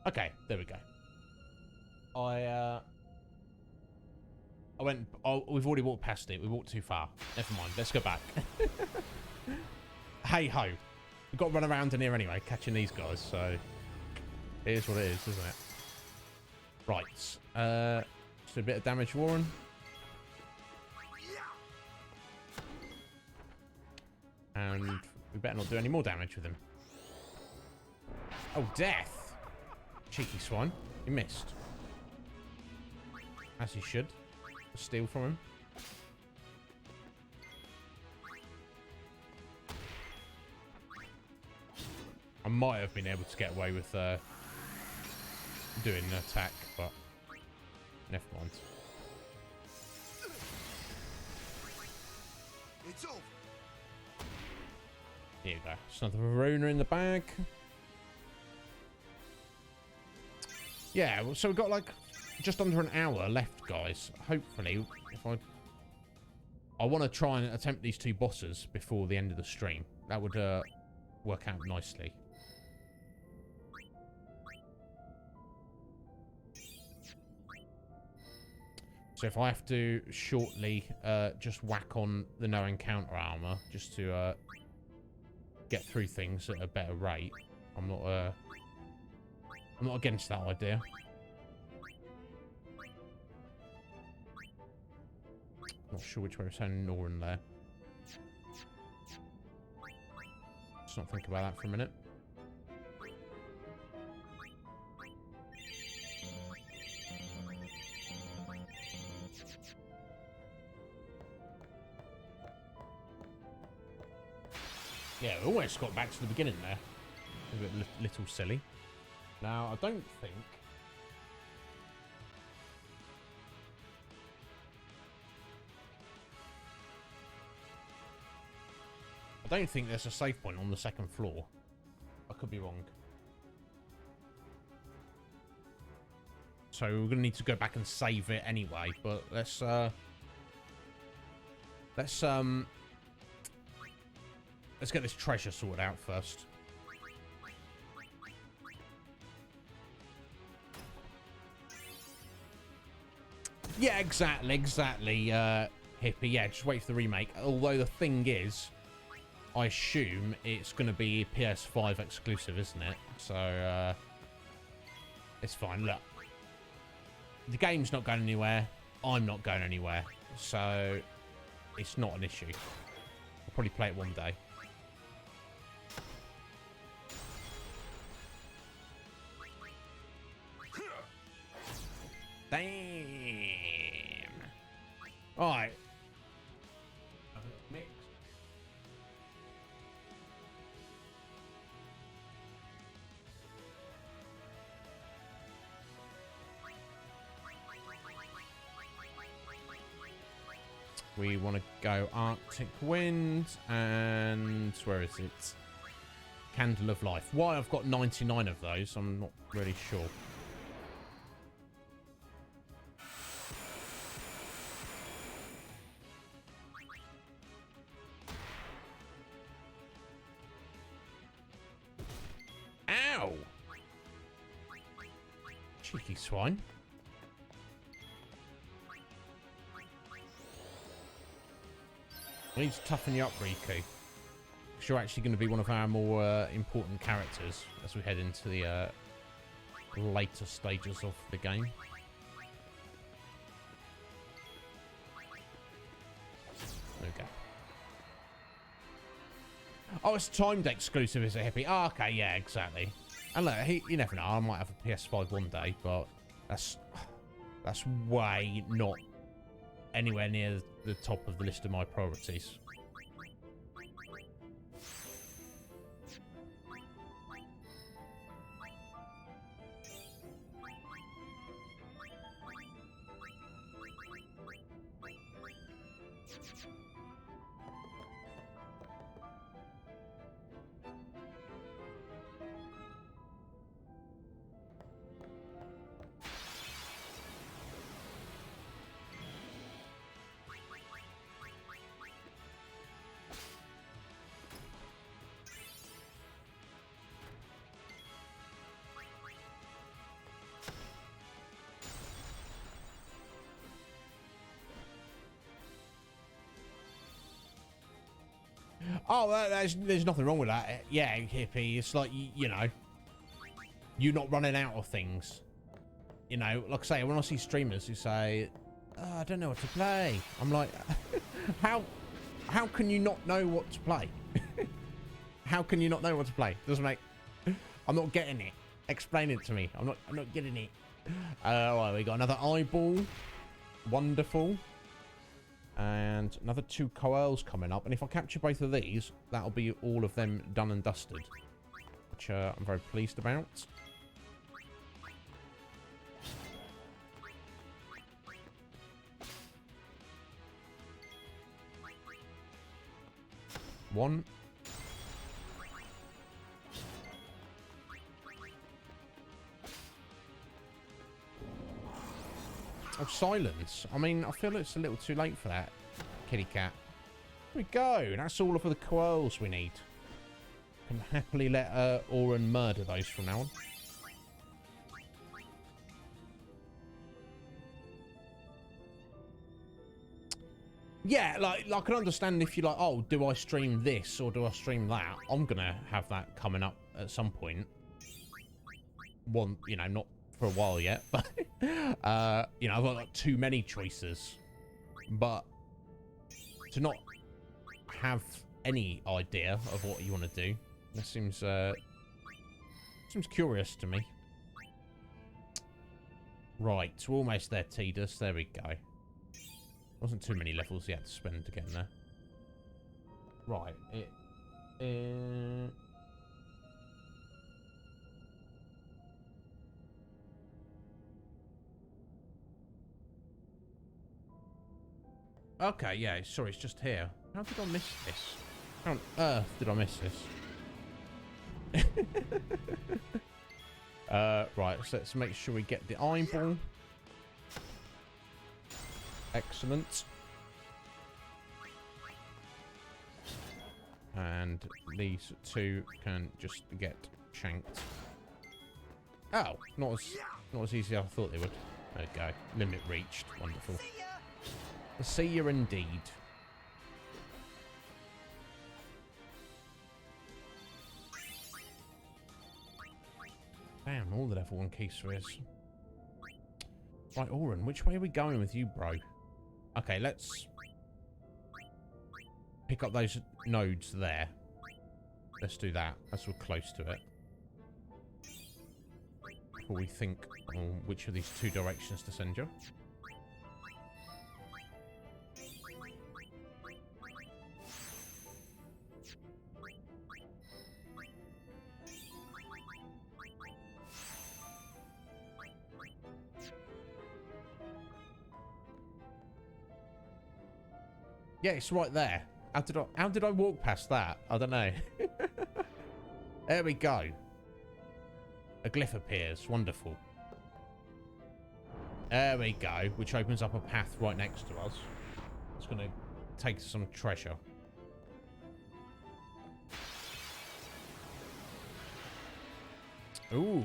Okay, there we go. I went. Oh, we've already walked past it. We walked too far. Never mind. Let's go back. Hey ho, we've got to run around in here anyway, catching these guys. So it is what it is, isn't it? Right. Just a bit of damage, Warren. And we better not do any more damage with him. Oh, death. Cheeky swine. He missed. As he should. Steal from him. I might have been able to get away with doing an attack, but never mind.
It's over.
Here you go. It's another Verona in the bag. Yeah, well, so we've got like just under an hour left, guys. Hopefully, if I want to try and attempt these two bosses before the end of the stream. That would work out nicely. So if I have to shortly just whack on the no encounter armor just to get through things at a better rate, I'm not against that idea. Not sure which way we're sending Norrin there. Let's not think about that for a minute. Yeah, we almost got back to the beginning there. A bit little silly. Now, I don't think there's a save point on the second floor. I could be wrong. So we're gonna need to go back and save it anyway, but let's get this treasure sorted out first. Yeah, exactly, Hippie. Yeah, just wait for the remake. Although the thing is, I assume it's going to be PS5 exclusive, isn't it? So, it's fine. Look, the game's not going anywhere. I'm not going anywhere. So, it's not an issue. I'll probably play it one day. Damn. All right. Mix. We want to go Arctic Wind and where is it? Candle of Life. Why I've got 99 of those, I'm not really sure. Cheeky swine. I need to toughen you up, Riku. Because you're actually going to be one of our more important characters as we head into the later stages of the game. Okay. Oh, it's timed exclusive, is it, Hippie? Oh, okay, yeah, exactly. And look, you never know. I might have a PS5 one day, but that's way not anywhere near the top of the list of my priorities. Oh, there's nothing wrong with that. Yeah, Hippie. It's like, you know, you're not running out of things. You know, like I say, when I see streamers who say, oh, I don't know what to play. I'm like, how can you not know what to play? How can you not know what to play? Doesn't make... I'm not getting it. Explain it to me. I'm not getting it. Right, we got another eyeball. Wonderful. And another 2 coils coming up. And if I capture both of these, that'll be all of them done and dusted. Which I'm very pleased about. One. Oh, silence. I mean, I feel it's a little too late for that, kitty cat. Here we go. That's all of the coils we need. Can happily let Auron murder those from now on. Yeah, like I can understand if you're like, oh, do I stream this or do I stream that? I'm gonna have that coming up at some point. One, you know, not for a while yet, but you know, I've got like too many choices. But to not have any idea of what you want to do, that seems curious to me. Right, we're almost there, Tidus. There we go. Wasn't too many levels yet to spend to get in there. Right, okay, yeah, sorry, it's just here. How did I miss this? How on earth did I miss this? Right, so let's make sure we get the eyeball. Excellent. And these 2 can just get shanked. Oh, not as easy as I thought they would. There we go. Limit reached. Wonderful. See you indeed. Damn, all the level 1 keys for this. Right, Auron, which way are we going with you, bro? Okay, let's pick up those nodes there. Let's do that. That's we're close to it. Before we think on which of these 2 directions to send you. Yeah, it's right there. How did I walk past that? I don't know. There we go. A glyph appears. Wonderful. There we go. Which opens up a path right next to us. It's going to take some treasure. Ooh,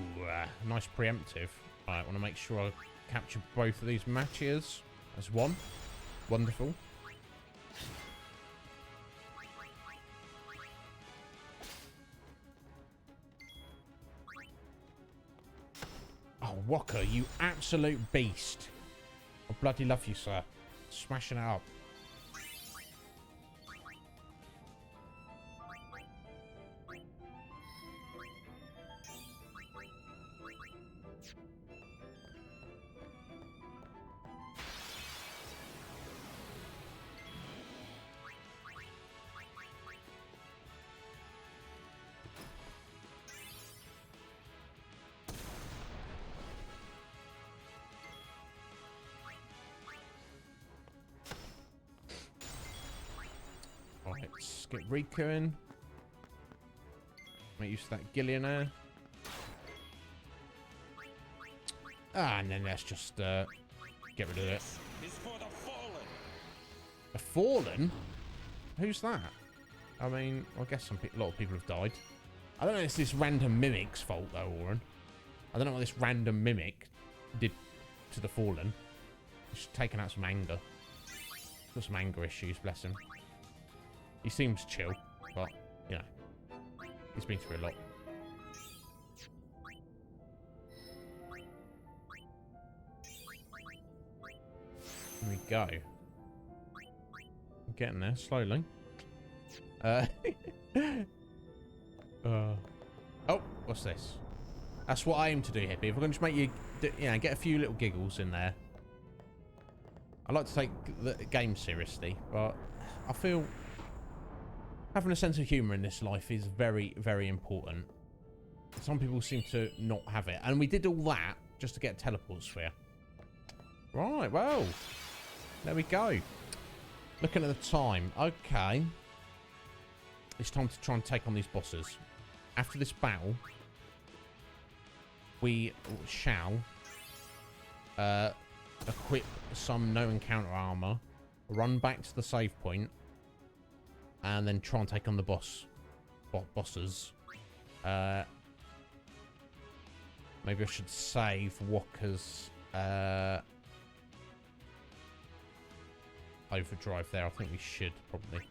nice preemptive. Right, I want to make sure I capture both of these matches as one. Wonderful. Oh, Walker, you absolute beast. I bloody love you, sir. Smashing it up. Right, let's get Rico in. Make use of that Gillionaire. Ah, and then let's just get rid of it. A Fallen? Who's that? I mean, I guess a lot of people have died. I don't know if it's this random mimic's fault though, Warren. I don't know what this random mimic did to the Fallen. He's taken out some anger. Got some anger issues, bless him. He seems chill, but, you know, he's been through a lot. Here we go. I'm getting there, slowly. Oh, what's this? That's what I aim to do, Hippie. If we're going to just make you, get a few little giggles in there. I like to take the game seriously, but I feel having a sense of humour in this life is very, very important. Some people seem to not have it. And we did all that just to get a teleport sphere. Right, well. There we go. Looking at the time. Okay. It's time to try and take on these bosses. After this battle, we shall equip some no encounter armor, run back to the save point, and then try and take on the bosses. Maybe I should save Walker's overdrive there. I think we should probably.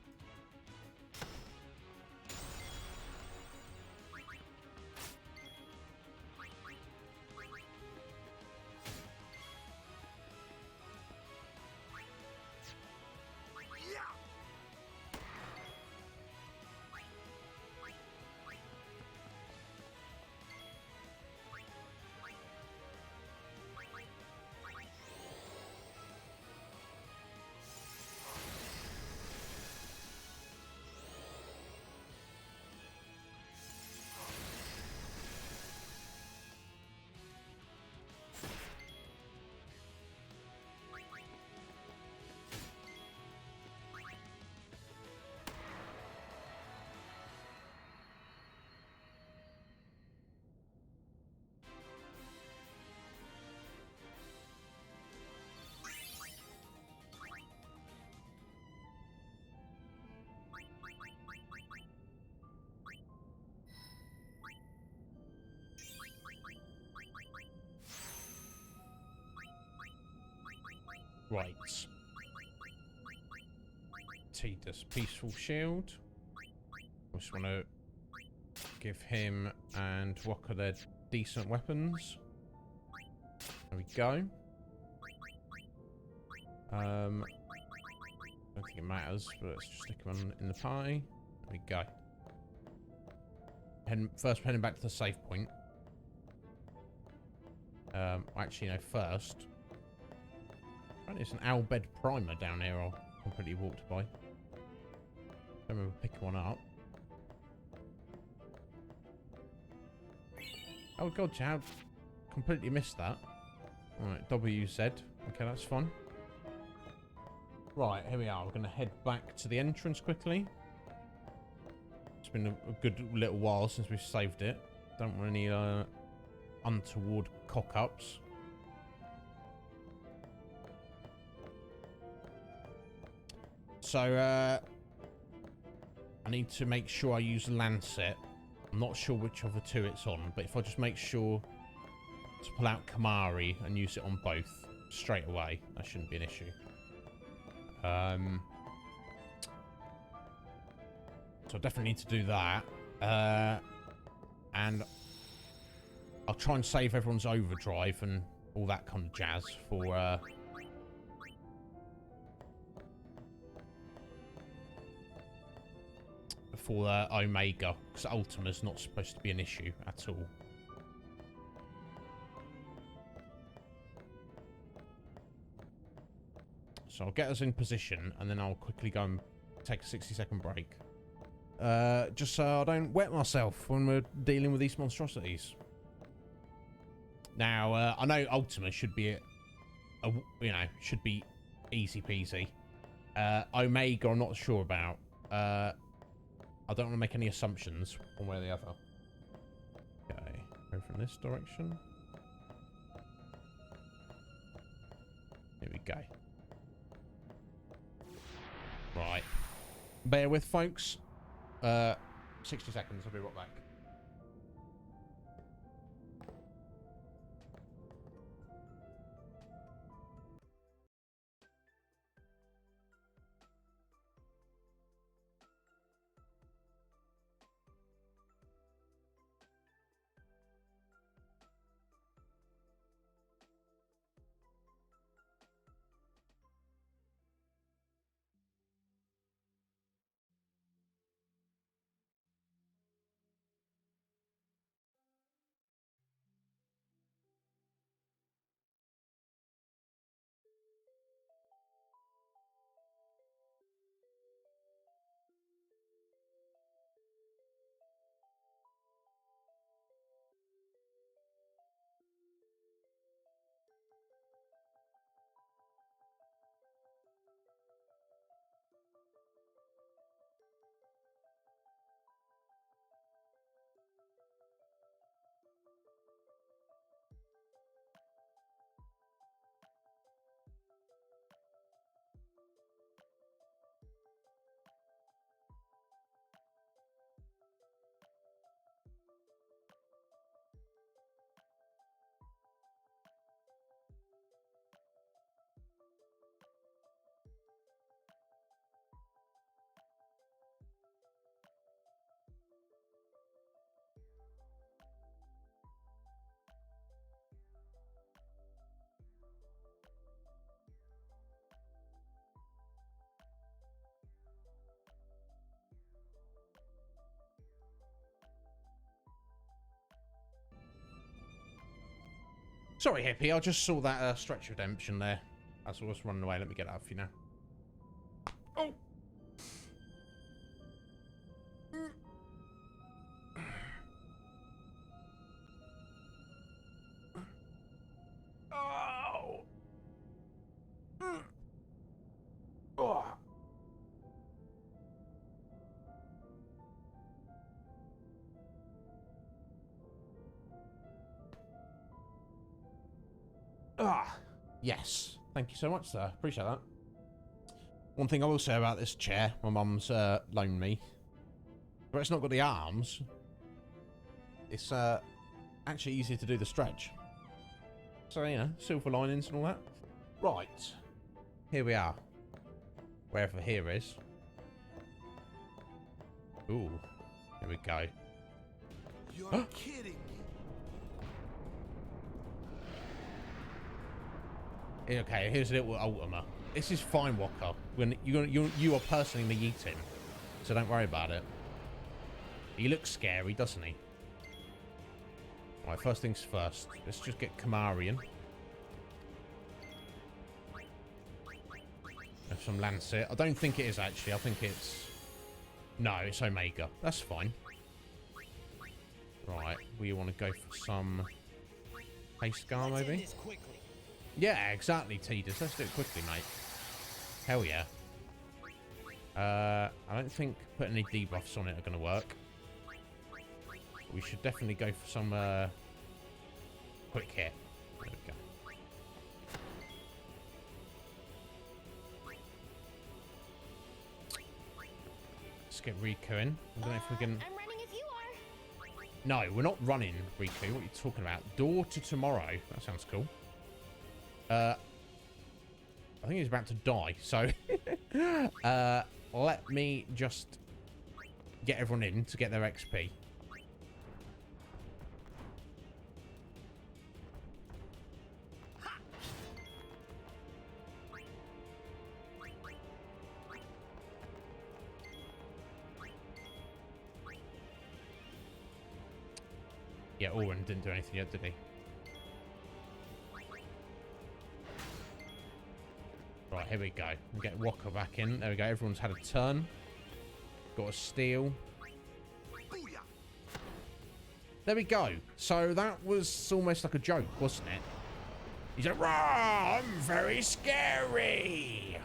Right. Tidus, Peaceful Shield. Just want to give him and Walker their decent weapons. There we go. I don't think it matters, but let's just stick him in the party. There we go. First heading back to the save point. Actually, no, first. It's an Albed Primer down here I completely walked by. Don't remember picking one up. Oh god, Chad. Completely missed that. Alright, WZ. Okay, that's fine. Right, here we are. We're going to head back to the entrance quickly. It's been a good little while since we've saved it. Don't want any untoward cock-ups. So, I need to make sure I use Lancet. I'm not sure which of the two it's on, but if I just make sure to pull out Kamari and use it on both straight away. That shouldn't be an issue. So I definitely need to do that. And I'll try and save everyone's overdrive and all that kind of jazz for Omega, because Ultima's not supposed to be an issue at all. So I'll get us in position, and then I'll quickly go and take a 60-second break. Just so I don't wet myself when we're dealing with these monstrosities. Now, I know Ultima should be, should be easy peasy. Omega, I'm not sure about. I don't want to make any assumptions one way or the other. Okay, go from this direction. Here we go. Right. Bear with, folks. 60 seconds, I'll be right back. Sorry, Hippie, I just saw that stretch redemption there. That's what's running away. Let me get that up for you now. Oh! Oh! Oh! Ah, yes. Thank you so much, sir. Appreciate that. One thing I will say about this chair, my mum's loaned me, but it's not got the arms. It's actually easier to do the stretch. So, you know, silver linings and all that. Right. Here we are. Wherever here is. Ooh. Here we go.
You're kidding me.
Okay, here's a little Ultima. This is fine, Walker. You are personally eating, so don't worry about it. He looks scary, doesn't he? Alright, first things first. Let's just get Kamarian. Have some Lancet. I don't think it is, actually. I think it's... No, it's Omega. That's fine. Right, we want to go for some... Haste Scar, maybe? Yeah, exactly, Tidus. Let's do it quickly, mate. Hell yeah. I don't think putting any debuffs on it are going to work. We should definitely go for some quick hit. There we go. Let's get Rico in. I don't know if we can...
I'm running if you
No, we're not running, Riku. What are you talking about? Door to tomorrow. That sounds cool. I think he's about to die, so let me just get everyone in to get their XP. Yeah, Oren didn't do anything yet, did he? Right, here we go. We'll get Walker back in. There we go. Everyone's had a turn. Got a steal. There we go. So that was almost like a joke, wasn't it? He's like, "Rah, I'm very scary."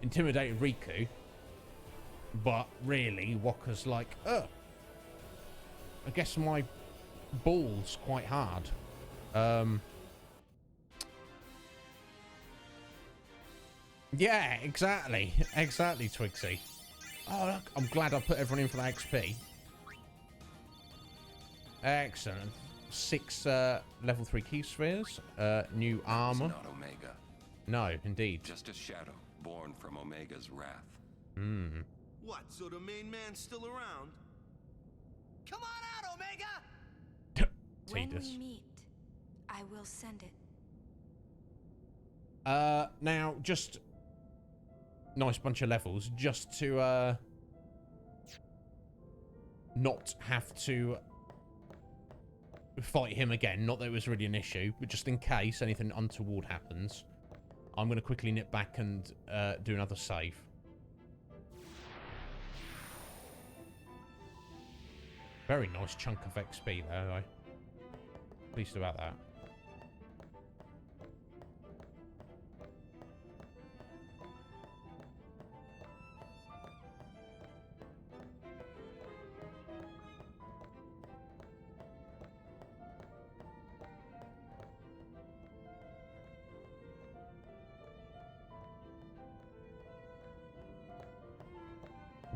Intimidated Riku. But really, Walker's like, I guess my ball's quite hard. Yeah, exactly. Exactly, Twigsy. Oh, look, I'm glad I put everyone in for that XP. Excellent. 6 level 3 key spheres. New armor.
Not Omega.
No, indeed.
Just a shadow born from Omega's wrath.
Hmm.
What, so the main man's still around?
Come on out, Omega!
When
Tidus.
we meet, I will send it.
Now, just nice bunch of levels, just to not have to fight him again. Not that it was really an issue, but just in case anything untoward happens, I'm going to quickly nip back and do another save. Very nice chunk of XP there, though. Pleased about that.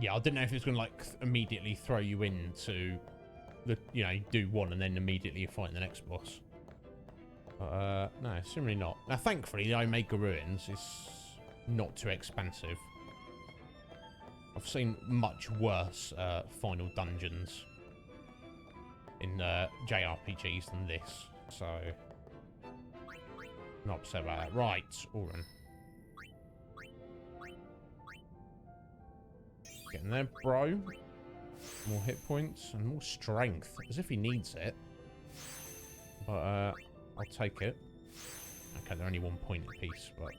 Yeah, I didn't know if it was going to, like, immediately throw you into the, you know, do one and then immediately you're fighting the next boss. But, no, seemingly not. Now, thankfully, the Omega Ruins is not too expensive. I've seen much worse final dungeons in JRPGs than this, so not upset about that. Right, Oren. Getting there, bro. More hit points and more strength, as if he needs it. But I'll take it. Okay, they're only 1 point apiece, but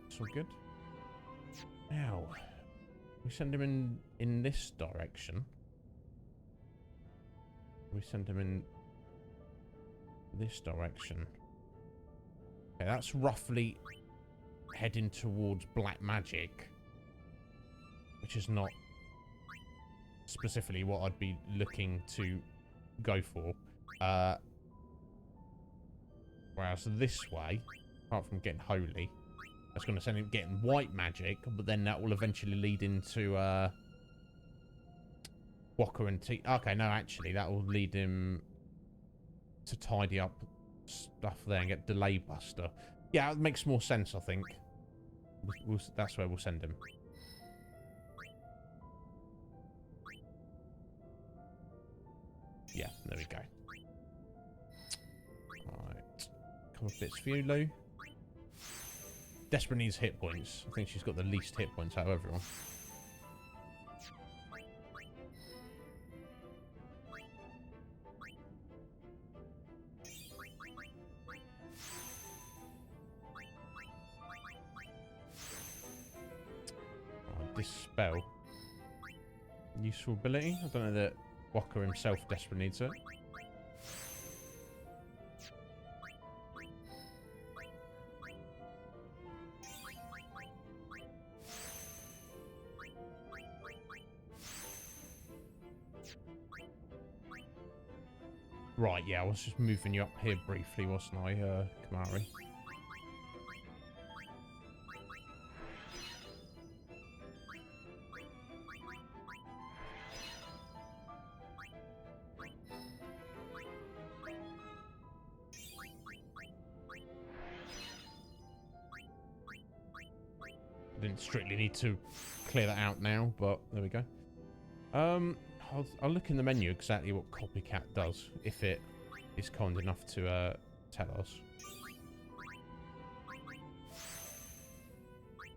it's all good. Now, we send him in this direction. We send him in this direction. Okay, that's roughly heading towards black magic, which is not specifically what I'd be looking to go for. Whereas this way, apart from getting holy, that's going to send him getting white magic, but then that will eventually lead into Walker and T. Okay, no, actually, that will lead him to tidy up stuff there and get Delay Buster. Yeah, it makes more sense, I think. That's where we'll send him. Yeah, there we go. Right. Couple of bits for you, Lou. Desperate needs hit points. I think she's got the least hit points out of everyone. Right, Dispel. Useful ability. I don't know that Walker himself desperately needs it. Right, yeah, I was just moving you up here briefly, wasn't I, Kamari? didn't strictly need to clear that out now, but there we go. I'll look in the menu exactly what Copycat does, if it is kind enough to tell us.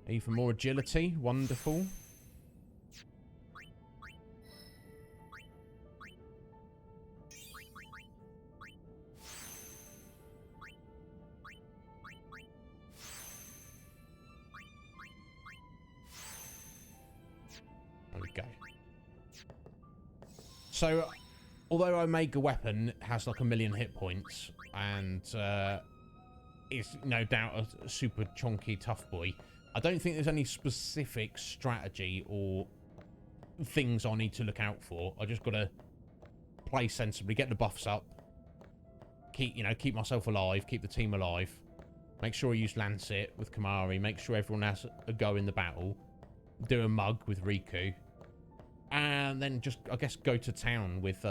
Even more agility, wonderful. There we go. So, although Omega Weapon has like 1,000,000 hit points and is no doubt a super chonky tough boy, I don't think there's any specific strategy or things I need to look out for. I just got to play sensibly, get the buffs up, keep myself alive, keep the team alive, make sure I use Lancet with Kamari, make sure everyone has a go in the battle, do a mug with Riku, and then just, I guess, go to town with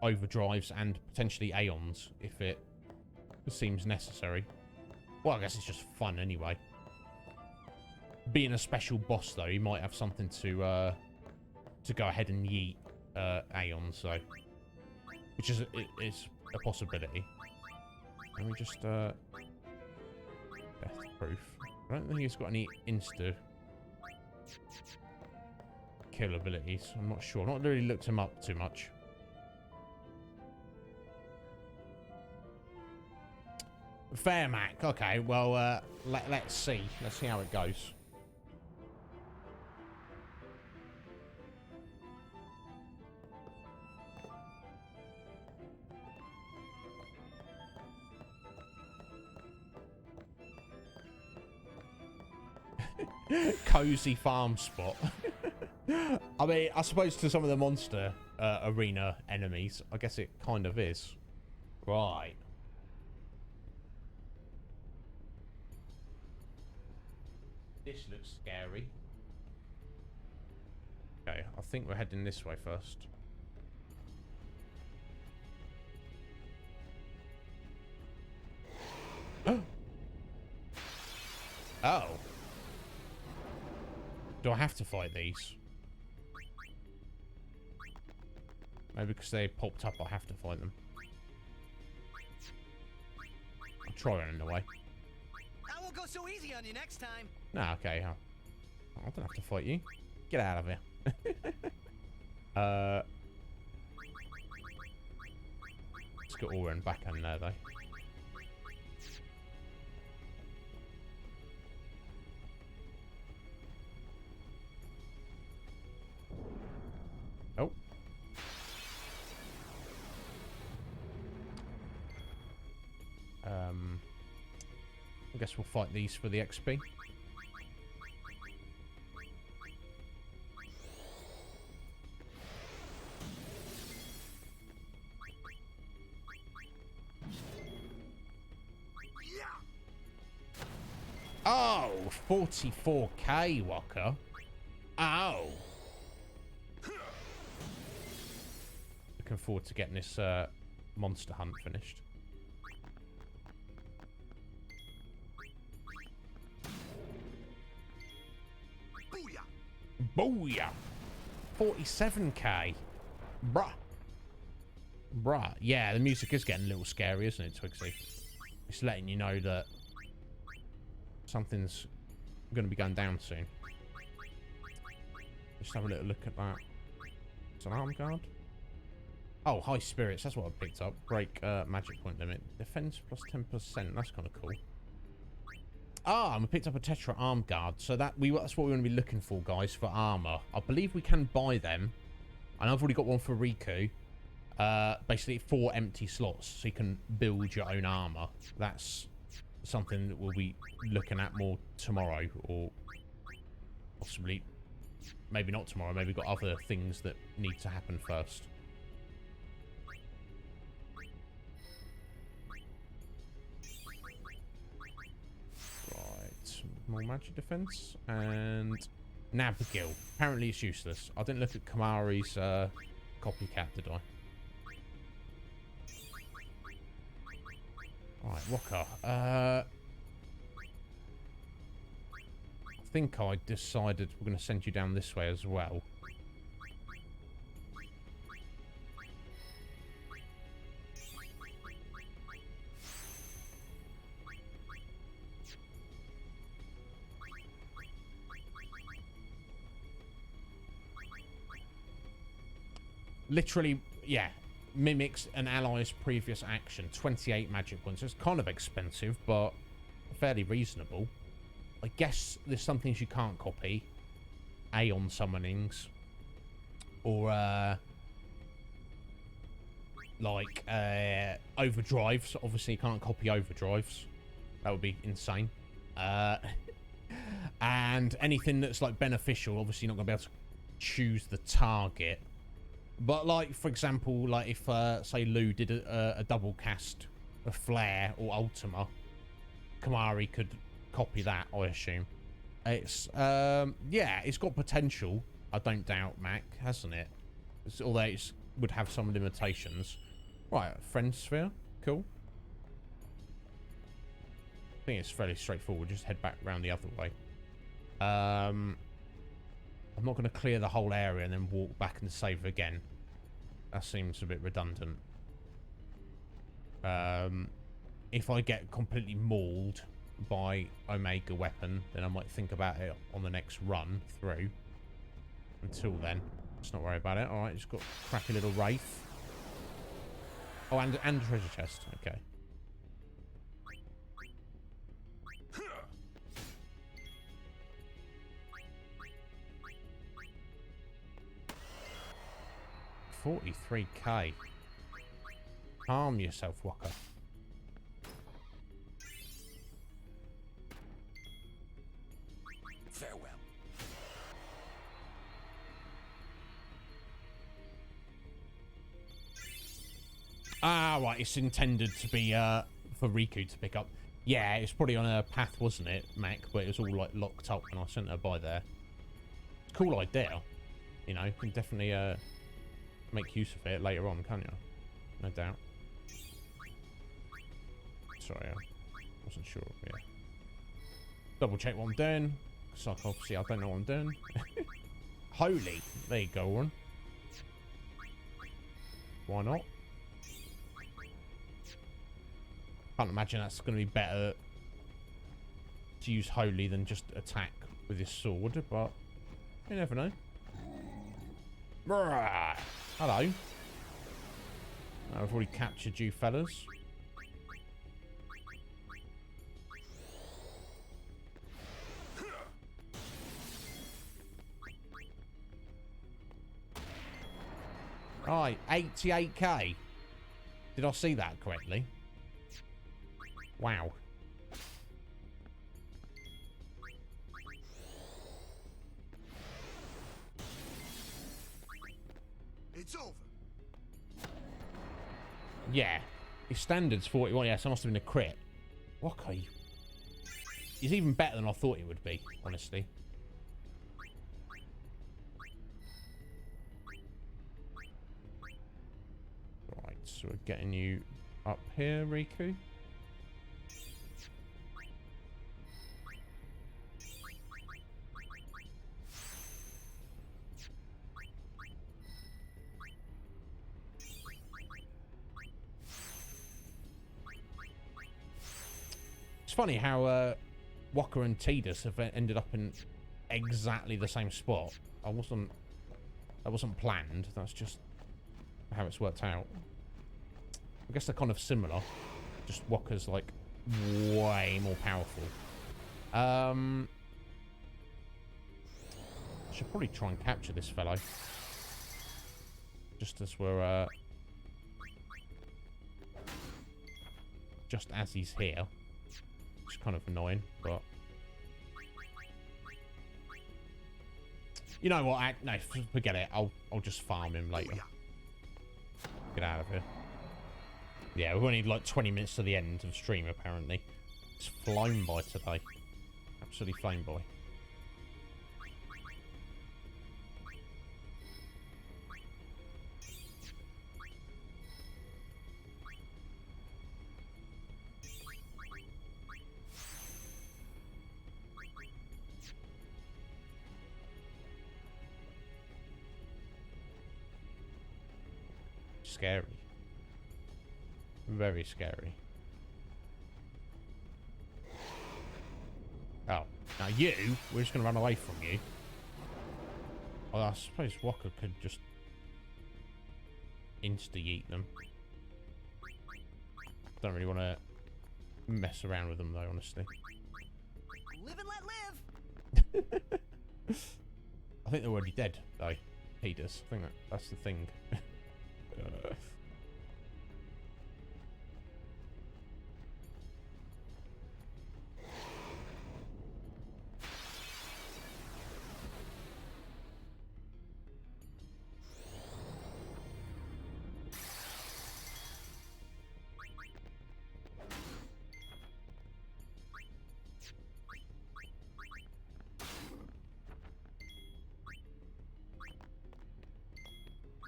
overdrives and potentially Aeons if it seems necessary. Well, I guess it's just fun anyway. Being a special boss, though, he might have something to go ahead and yeet Aeon, so... Which is a possibility. Let me just... Death proof. I don't think he's got any insta... kill abilities. I'm not sure. I've not really looked him up too much. Fair, Mac. Okay, well, let's see. Let's see how it goes. Cozy farm spot. I mean, I suppose to some of the monster arena enemies, I guess it kind of is. Right. This looks scary. Okay, I think we're heading this way first. Oh. Do I have to fight these? Maybe because they popped up, I have to fight them. I'll try running away.
I won't go so easy on you next time.
Nah, okay. I don't have to fight you. Get out of here. Let's get Oren back in there, though. Oh. I guess we'll fight these for the XP. Oh, 44k, Walker. Oh. Looking forward to getting this monster hunt finished. Booyah! 47k. Bruh. Bruh. Yeah, the music is getting a little scary, isn't it, Twigsy? It's letting you know that something's going to be going down soon. Just have a little look at that. It's an arm guard. Oh, high spirits. That's what I picked up. Break magic point limit. Defense plus 10%. That's kind of cool. Ah, and we picked up a Tetra arm guard. So that's what we want to be looking for, guys, for armor. I believe we can buy them. And I've already got one for Riku. Basically 4 empty slots, so you can build your own armor. That's something that we'll be looking at more tomorrow, or possibly maybe not tomorrow. Maybe we've got other things that need to happen first. Right, more magic defense and Nabgil. Apparently it's useless. I didn't look at Kamari's copycat, did I? Right, Walker. think I decided we're going to send you down this way as well. Literally, yeah, mimics an ally's previous action. 28 magic points. It's kind of expensive, but fairly reasonable. I guess there's some things you can't copy. Aeon summonings. Or, like, overdrives. Obviously, you can't copy overdrives. That would be insane. And anything that's, like, beneficial, obviously you're not going to be able to choose the target. But, like, for example, like, if, say, Lou did a double cast of Flare or Ultima, Kamari could copy that, I assume. It's, yeah, it's got potential, I don't doubt, Mac, hasn't it? Although it would have some limitations. Right, Friend Sphere, cool. I think it's fairly straightforward, just head back around the other way. I'm not going to clear the whole area and then walk back and save again. That seems a bit redundant. If I get completely mauled by Omega weapon, then I might think about it on the next run through. Until then, let's not worry about it. Alright, just got a crappy little Wraith. Oh, and treasure chest. Okay. $43k. Calm yourself, Walker.
Farewell.
Ah, right. It's intended to be for Riku to pick up. Yeah, it's probably on her path, wasn't it, Mac? But it was all like locked up when I sent her by there. Cool idea. You know, you can definitely make use of it later on, can't you? No doubt. Sorry, I wasn't sure. Yeah. Double check what I'm doing. So obviously I don't know what I'm doing. Holy. There you go, Warren. Why not? Can't imagine that's going to be better to use Holy than just attack with his sword, but you never know. Brrr. Hello. I've already captured you fellas. Alright, 88k. Did I see that correctly? Wow.
It's over.
Yeah. His standard's 41. Yeah, so it must have been a crit. Okay. He's even better than I thought he would be, honestly. Right, so we're getting you up here, Riku. Funny how Walker and Tidus have ended up in exactly the same spot. That wasn't planned. That's just how it's worked out. I guess they're kind of similar. Just Walker's like way more powerful. Should probably try and capture this fellow. Just as we're just as he's here. It's kind of annoying, but you know what? No, forget it. I'll just farm him later. Get out of here. Yeah, we've only like 20 minutes to the end of stream apparently. It's flown by today. Absolutely flown by. scary. Very scary. Oh, now you, we're just going to run away from you. Oh, I suppose Walker could just insta-yeet them. Don't really want to mess around with them though, honestly.
Live and let live.
I think they're already dead, though. He does. I think that's the thing.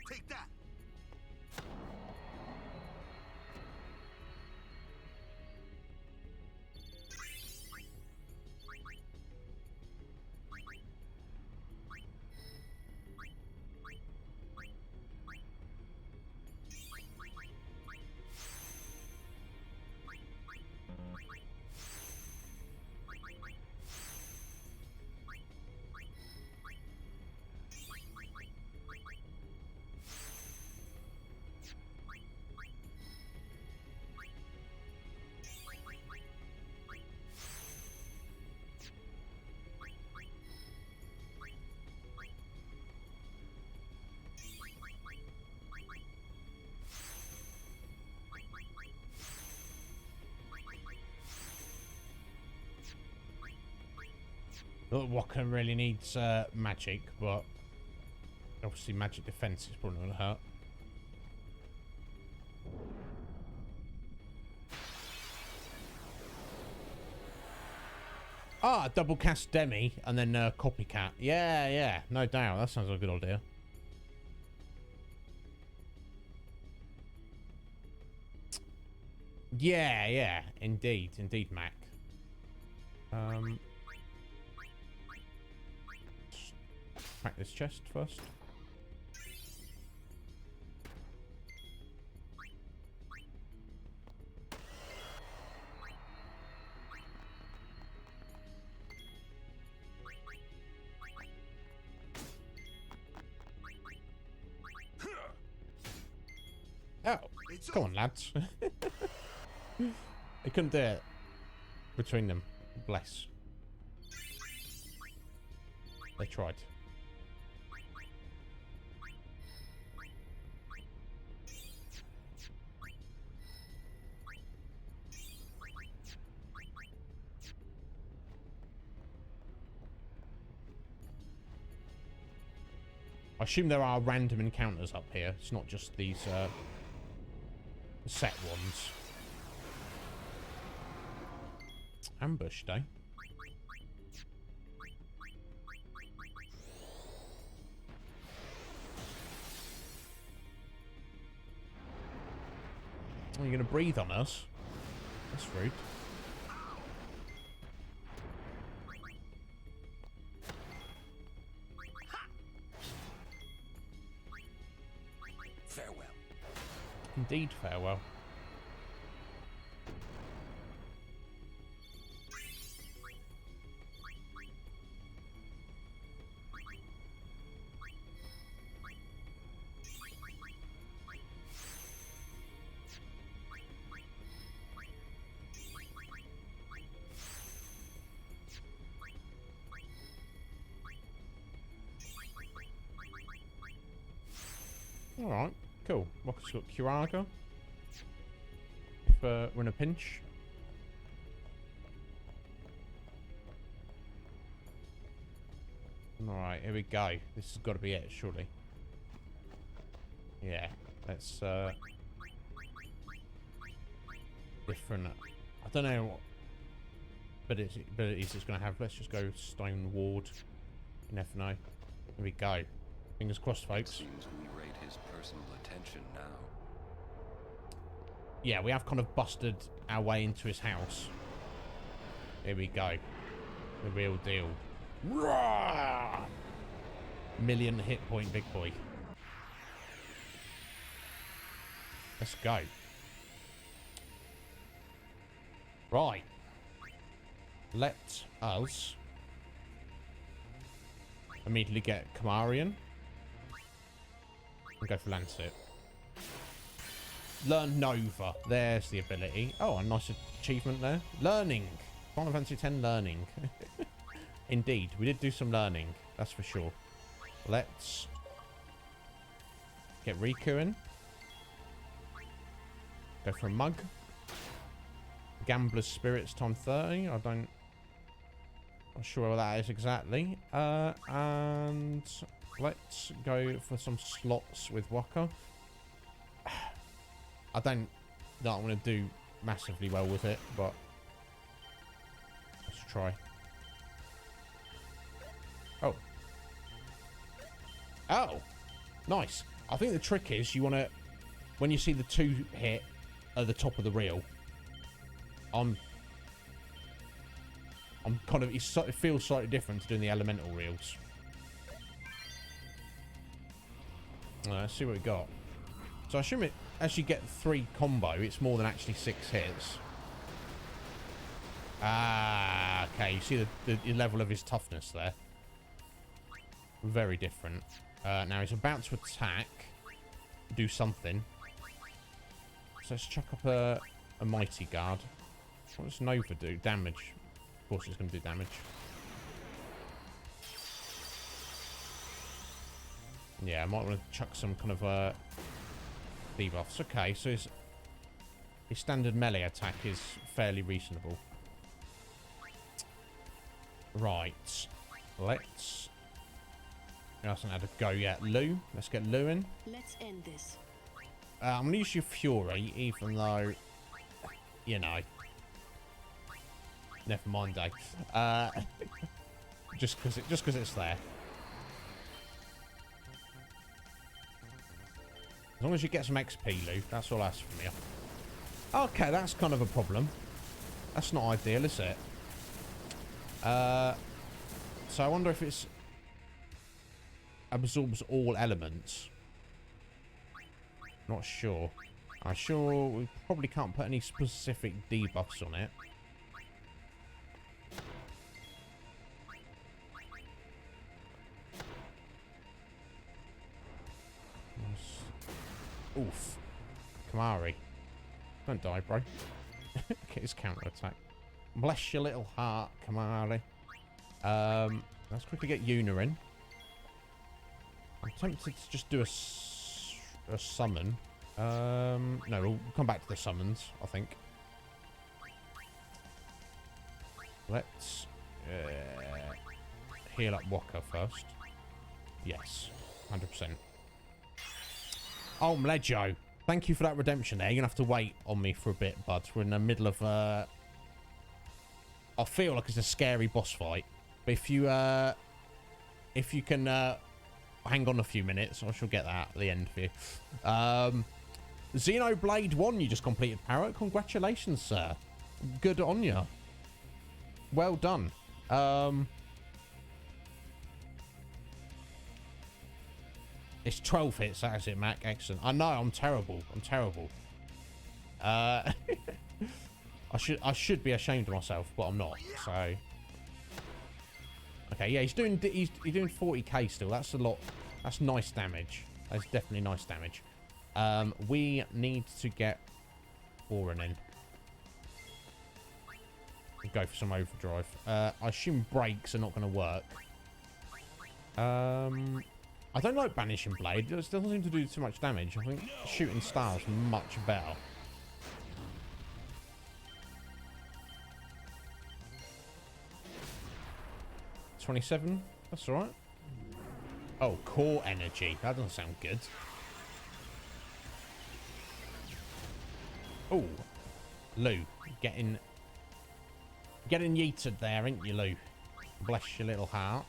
Take that.
Not that Walker really needs magic, but obviously magic defense is probably going to hurt. Ah, double cast Demi and then copycat. Yeah, yeah, no doubt. That sounds like a good idea. Yeah, yeah, indeed, Mac. Crack this chest first. Oh, come on, lads. They couldn't do it between them. Bless. They tried. I assume there are random encounters up here. It's not just these set ones. Ambush day. Oh, you're gonna breathe on us? That's rude.
Farewell.
Indeed, farewell. Alright, cool. Walker's got Curaga. If we're in a pinch. Alright, here we go. This has got to be it, surely. Yeah, let's different. I don't know what abilities it's going to have. Let's just go Stone Ward. You never know. Here we go. Fingers crossed, folks.
Seems we rate his personal attention now.
Yeah, we have kind of busted our way into his house. Here we go. The real deal. Roar! Million hit point big boy. Let's go. Right. Let us immediately get Kamarian and go for Lancet. Learn Nova. There's the ability. Oh, a nice achievement there. Learning. Final Fantasy X learning. Indeed, we did do some learning. That's for sure. Let's get Riku in. Go for a mug. Gambler's Spirits time 30. Not sure what that is exactly. And let's go for some slots with Waka. I don't want to do massively well with it, but let's try. Oh. Oh. Nice. I think the trick is you want to, when you see the 2 hit at the top of the reel, I'm kind of, it feels slightly different to doing the elemental reels. Let's see what we got. So I assume as you get 3 combo, it's more than actually 6 hits. Ah, okay. You see the level of his toughness there. Very different. Now he's about to attack. Do something. So let's chuck up a Mighty Guard. What does Nova do? Damage. Of course it's going to do damage. Yeah, I might want to chuck some kind of debuffs. Okay, so his standard melee attack is fairly reasonable. Right. Let's... He hasn't had a go yet. Lou. Let's get Lou in.
Let's end this.
I'm going to use your Fury, even though... You know... Never mind, eh? Just because it's there. As long as you get some XP, Lou, that's all I ask from you. Okay, that's kind of a problem. That's not ideal, is it? So I wonder if it's... absorbs all elements. Not sure. I'm sure we probably can't put any specific debuffs on it. Oof. Kamari. Don't die, bro. Get his counter attack. Bless your little heart, Kamari. Let's quickly get Yuna in. I'm tempted to just do a summon. No, we'll come back to the summons, I think. Let's heal up Waka first. Yes, 100%. Oh, Mlejo. Thank you for that redemption there. You're going to have to wait on me for a bit, bud. We're in the middle of... I feel like it's a scary boss fight. But if you can hang on a few minutes, I shall get that at the end for you. Xenoblade 1 you just completed, Parrot. Congratulations, sir. Good on you. Well done. It's 12 hits, that is it, Mac. Excellent. I know, I'm terrible. I'm terrible. I should be ashamed of myself, but I'm not. So, okay, yeah, he's doing 40k still. That's a lot. That's nice damage. That's definitely nice damage. We need to get Orin in. Go for some overdrive. I assume brakes are not going to work. I don't like Banishing Blade. It doesn't seem to do too much damage. I think Shooting Star is much better. $27. That's all right. Oh, Core Energy. That doesn't sound good. Oh, Lou, getting yeeted there, ain't you, Lou? Bless your little heart.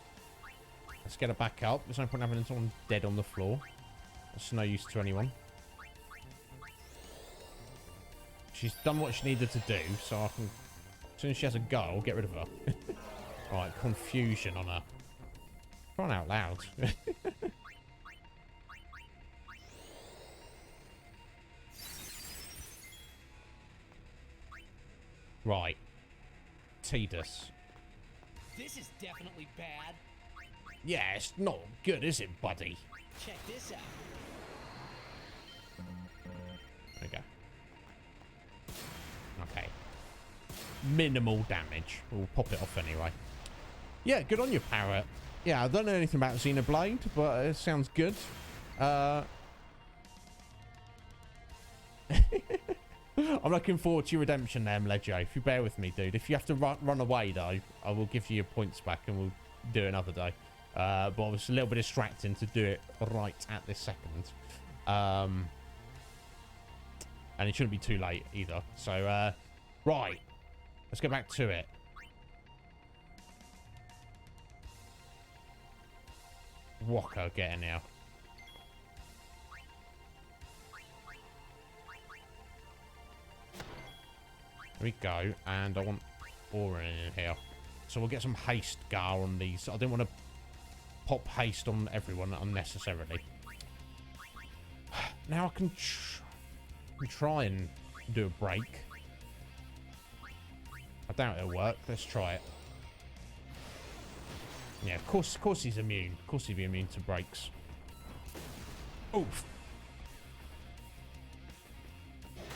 Let's get her back up. There's no point having someone dead on the floor. That's no use to anyone. She's done what she needed to do, so I can... As soon as she has a go, I'll get rid of her. Right, confusion on her. Crying out loud. Right. Tidus.
This is definitely bad.
Yeah, it's not good, is it, buddy?
Check this out.
There we go. Okay. Minimal damage. We'll pop it off anyway. Yeah, good on you, Parrot. Yeah, I don't know anything about Xenoblade, but it sounds good. I'm looking forward to your redemption there, Mledjo. If you bear with me, dude. If you have to run away, though, I will give you your points back and we'll do it another day. But it was a little bit distracting to do it right at this second. And it shouldn't be too late either. So, right. Let's get back to it. Waka getting now. There we go. And I want Aura in here. So we'll get some haste Gar on these. I didn't want to pop haste on everyone unnecessarily. Now I can try and do a break. I doubt it'll work. Let's try it. Yeah, of course he's immune. Of course he'd be immune to breaks. Oof.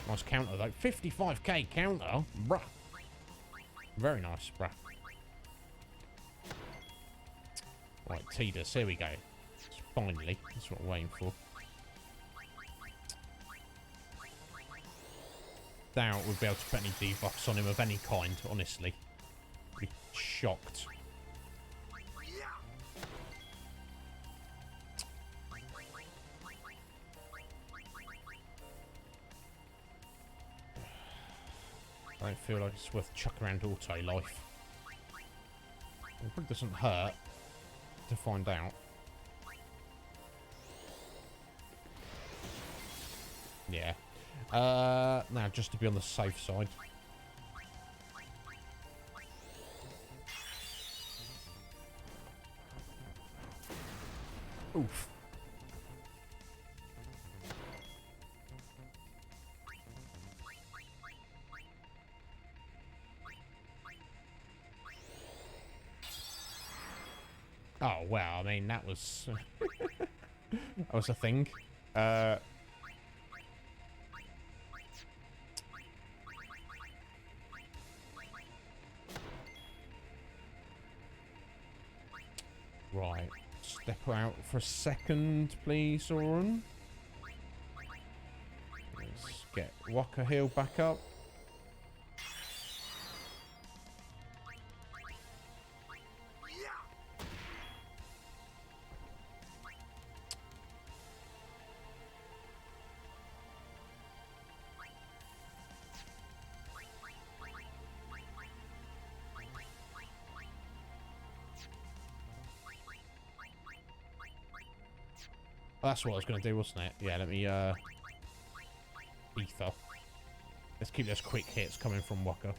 Nice counter though. 55k counter. Bruh. Very nice, bruh. Right, Tidus. Here we go. Finally. That's what I'm waiting for. Doubt we'll be able to put any debuffs on him of any kind, honestly. Be shocked. I don't feel like it's worth chucking around auto life. It probably doesn't hurt to find out. Yeah. Now, just to be on the safe side. Oof. Oh, well, I mean, that was... that was a thing. Right. Step out for a second, please, Oren. Let's get Waka Hill back up. Oh, that's what I was going to do, wasn't it? Yeah, let me, ether. Let's keep those quick hits coming from Waka.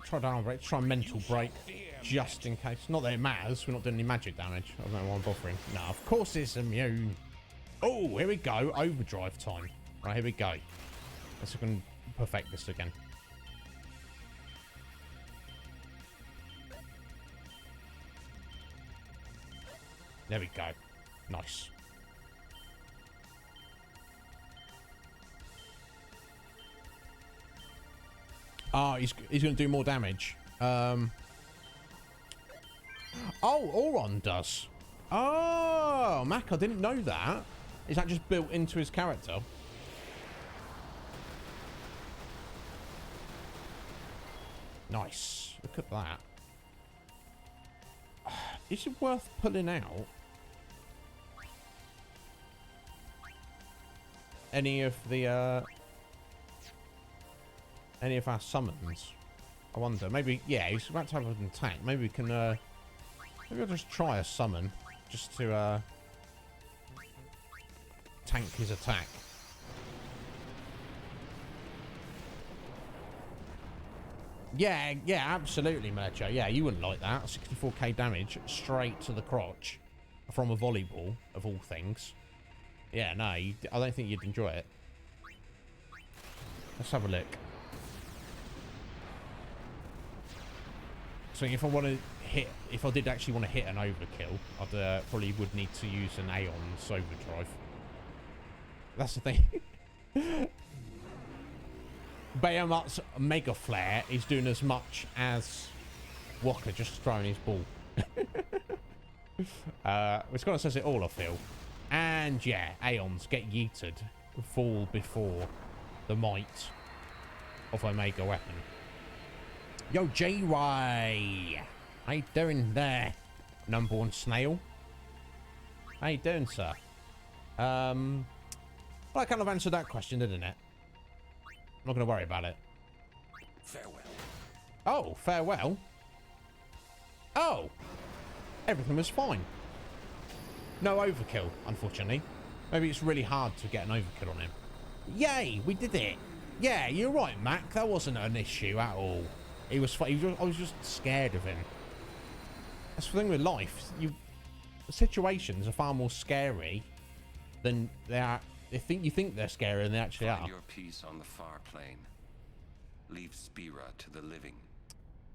Try down break, try mental break, just in case. Not that it matters, we're not doing any magic damage. I don't know why I'm bothering. No, of course it's immune. Oh, here we go, overdrive time. Right, here we go. Let's see if we can perfect this again. There we go. Nice. Oh, he's going to do more damage. Oh, Auron does. Oh, Mac, I didn't know that. Is that just built into his character? Nice. Look at that. Is it worth pulling out any of the any of our summons? I wonder. Maybe, yeah, he's about to have an attack. Maybe we can maybe I'll just try a summon just to tank his attack. Yeah, absolutely, Melecho. Yeah, you wouldn't like that. 64k damage straight to the crotch from a volleyball, of all things. Yeah, no, I don't think you'd enjoy it. Let's have a look. So if I want to hit, if I did actually want to hit an overkill, I'd probably would need to use an Aeon's overdrive. That's the thing. Bahamut's Mega Flare is doing as much as Walker just throwing his ball. Which kind of says it all, I feel. And yeah, Aeons get yeeted, fall before the might of Omega Weapon. Yo, J-Ray! How you doing there, number one snail? How you doing, sir? Well, I kind of answered that question, didn't it? I'm not going to worry about it.
Farewell.
Oh, farewell? Oh! Everything was fine. No overkill, unfortunately. Maybe it's really hard to get an overkill on him. Yay, we did it. Yeah, you're right, Mac. That wasn't an issue at all. He was I was just scared of him. That's the thing with life. Situations are far more scary than they are. You think they're scary than they actually are.
Find your peace on the far plane. Leave Spira to the living.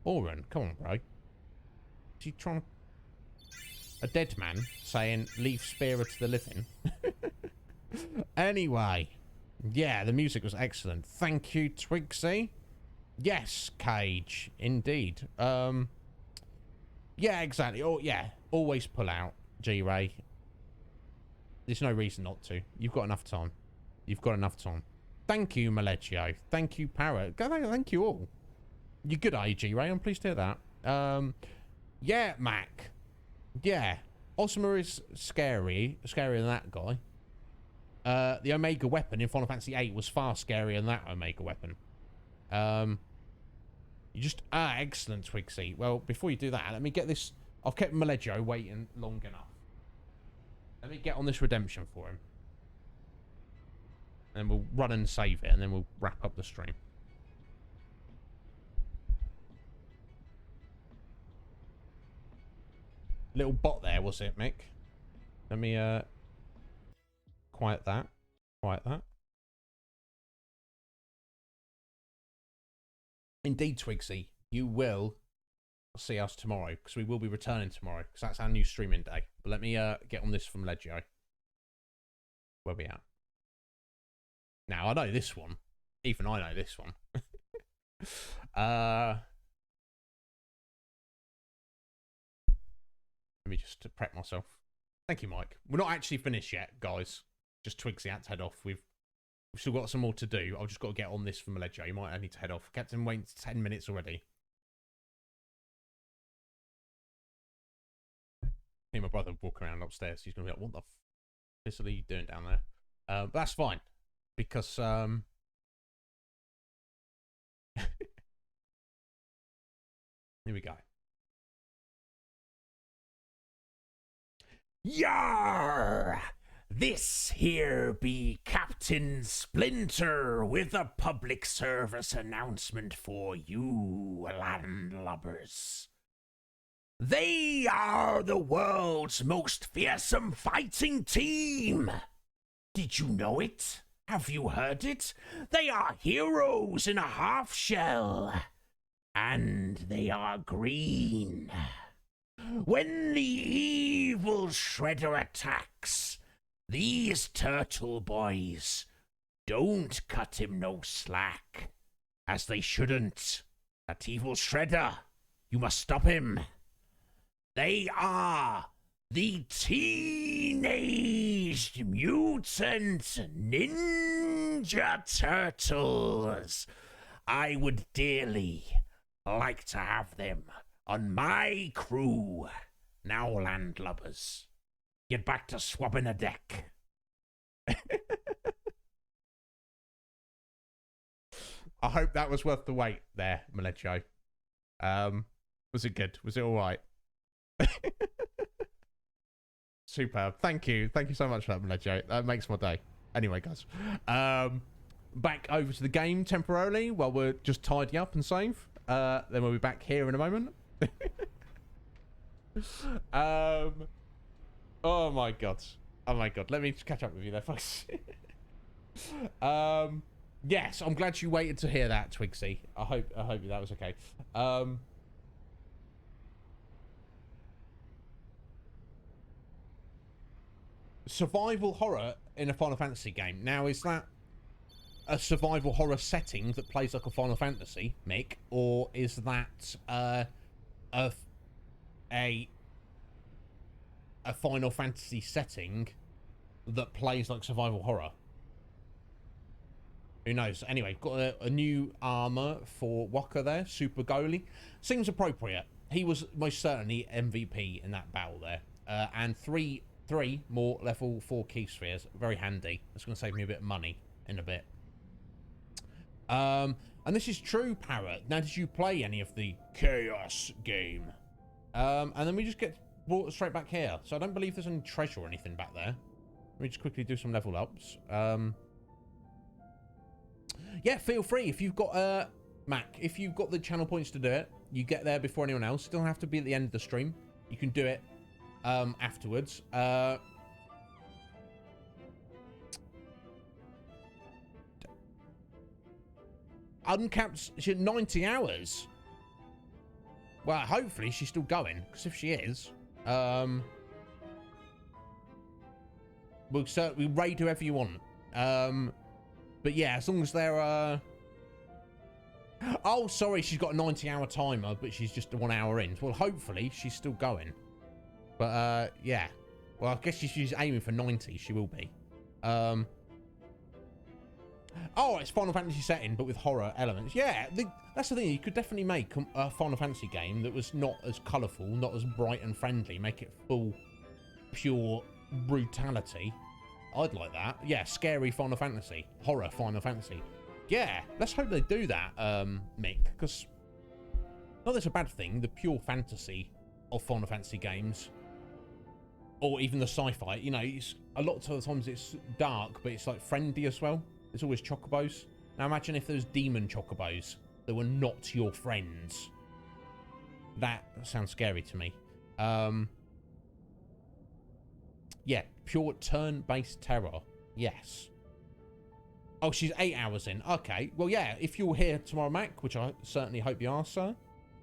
Oren, come on, bro. Is he trying to... A dead man saying, leave Spira to the living? Anyway. Yeah, the music was excellent. Thank you, Twigsy. Yes, Cage. Indeed. Yeah, exactly. Oh, yeah. Always pull out, G-Ray. There's no reason not to. You've got enough time. You've got enough time. Thank you, Maleggio. Thank you, Parrot. Thank you all. You're good, G-Ray. I'm pleased to hear that. Yeah, Mac. Yeah. Osma is scary. Scarier than that guy. The Omega Weapon in Final Fantasy VIII was far scarier than that Omega Weapon. You just... excellent, Twigsy. Well, before you do that, let me get this... I've kept Maleggio waiting long enough. Let me get on this redemption for him. And we'll run and save it, and then we'll wrap up the stream. Little bot there, was it, Mick? Let me, quiet that. Quiet that. Indeed, Twigsy, you will see us tomorrow, because we will be returning tomorrow, because that's our new streaming day. But let me get on this from Leggio. Where we at? Now, I know this one. Even I know this one. Let me just prep myself. Thank you, Mike. We're not actually finished yet, guys. Just Twigsy had to head off. We've still got some more to do. I've just got to get on this from Leggio. You might need to head off. Captain waiting 10 minutes already. Me and my brother walk around upstairs. He's going to be like, what the f*** are you doing down there? But that's fine. Because, here we go. Yar! This here be Captain Splinter with a public service announcement for you, landlubbers. They are the world's most fearsome fighting team. Did you know it? Have you heard it? They are heroes in a half shell. And they are green. When the evil Shredder attacks, these turtle boys don't cut him no slack. As they shouldn't. That evil Shredder, you must stop him. They are the Teenage Mutant Ninja Turtles. I would dearly like to have them on my crew. Now, landlubbers, get back to swabbing a deck. I hope that was worth the wait there, Maleggio. Was it good? Was it all right? Superb. Thank you. Thank you so much for that, Maleggio. That makes my day. Anyway, guys. Back over to the game temporarily while we're just tidy up and save. Then we'll be back here in a moment. Oh my god. Oh my god. Let me just catch up with you there, folks. Yes, I'm glad you waited to hear that, Twigsy. I hope that was okay. Survival horror in a Final Fantasy game. Now, is that a survival horror setting that plays like a Final Fantasy, Mick, or is that a Final Fantasy setting that plays like survival horror? Who knows? Anyway, got a new armor for Waka there, Super Goalie. Seems appropriate. He was most certainly MVP in that battle there. And three more level 4 key spheres. Very handy. That's going to save me a bit of money in a bit. And this is true, Parrot. Now, did you play any of the Chaos game? And then we just get brought straight back here. So I don't believe there's any treasure or anything back there. Let me just quickly do some level ups. Yeah, feel free. If you've got, Mac, if you've got the channel points to do it, you get there before anyone else. It doesn't have to be at the end of the stream. You can do it afterwards. Uncapped, she's 90 hours. Well, hopefully she's still going, because if she is, we raid whoever you want. But yeah, as long as they're, oh, sorry, she's got a 90-hour timer, but she's just 1 hour in. Well, hopefully she's still going. But, yeah. Well, I guess she's aiming for 90. She will be. Oh, it's Final Fantasy setting, but with horror elements. Yeah, that's the thing. You could definitely make a Final Fantasy game that was not as colourful, not as bright and friendly. Make it full, pure brutality. I'd like that. Yeah, scary Final Fantasy. Horror Final Fantasy. Yeah, let's hope they do that, Mick, because not that it's a bad thing. The pure fantasy of Final Fantasy games, or even the sci-fi, you know, it's, a lot of the times it's dark, but it's like friendly as well. There's always chocobos. Now imagine if there's demon chocobos that were not your friends. That sounds scary to me. Yeah, pure turn-based terror. Yes. Oh, she's 8 hours in. Okay. Well, yeah, if you're here tomorrow, Mac, which I certainly hope you are, sir,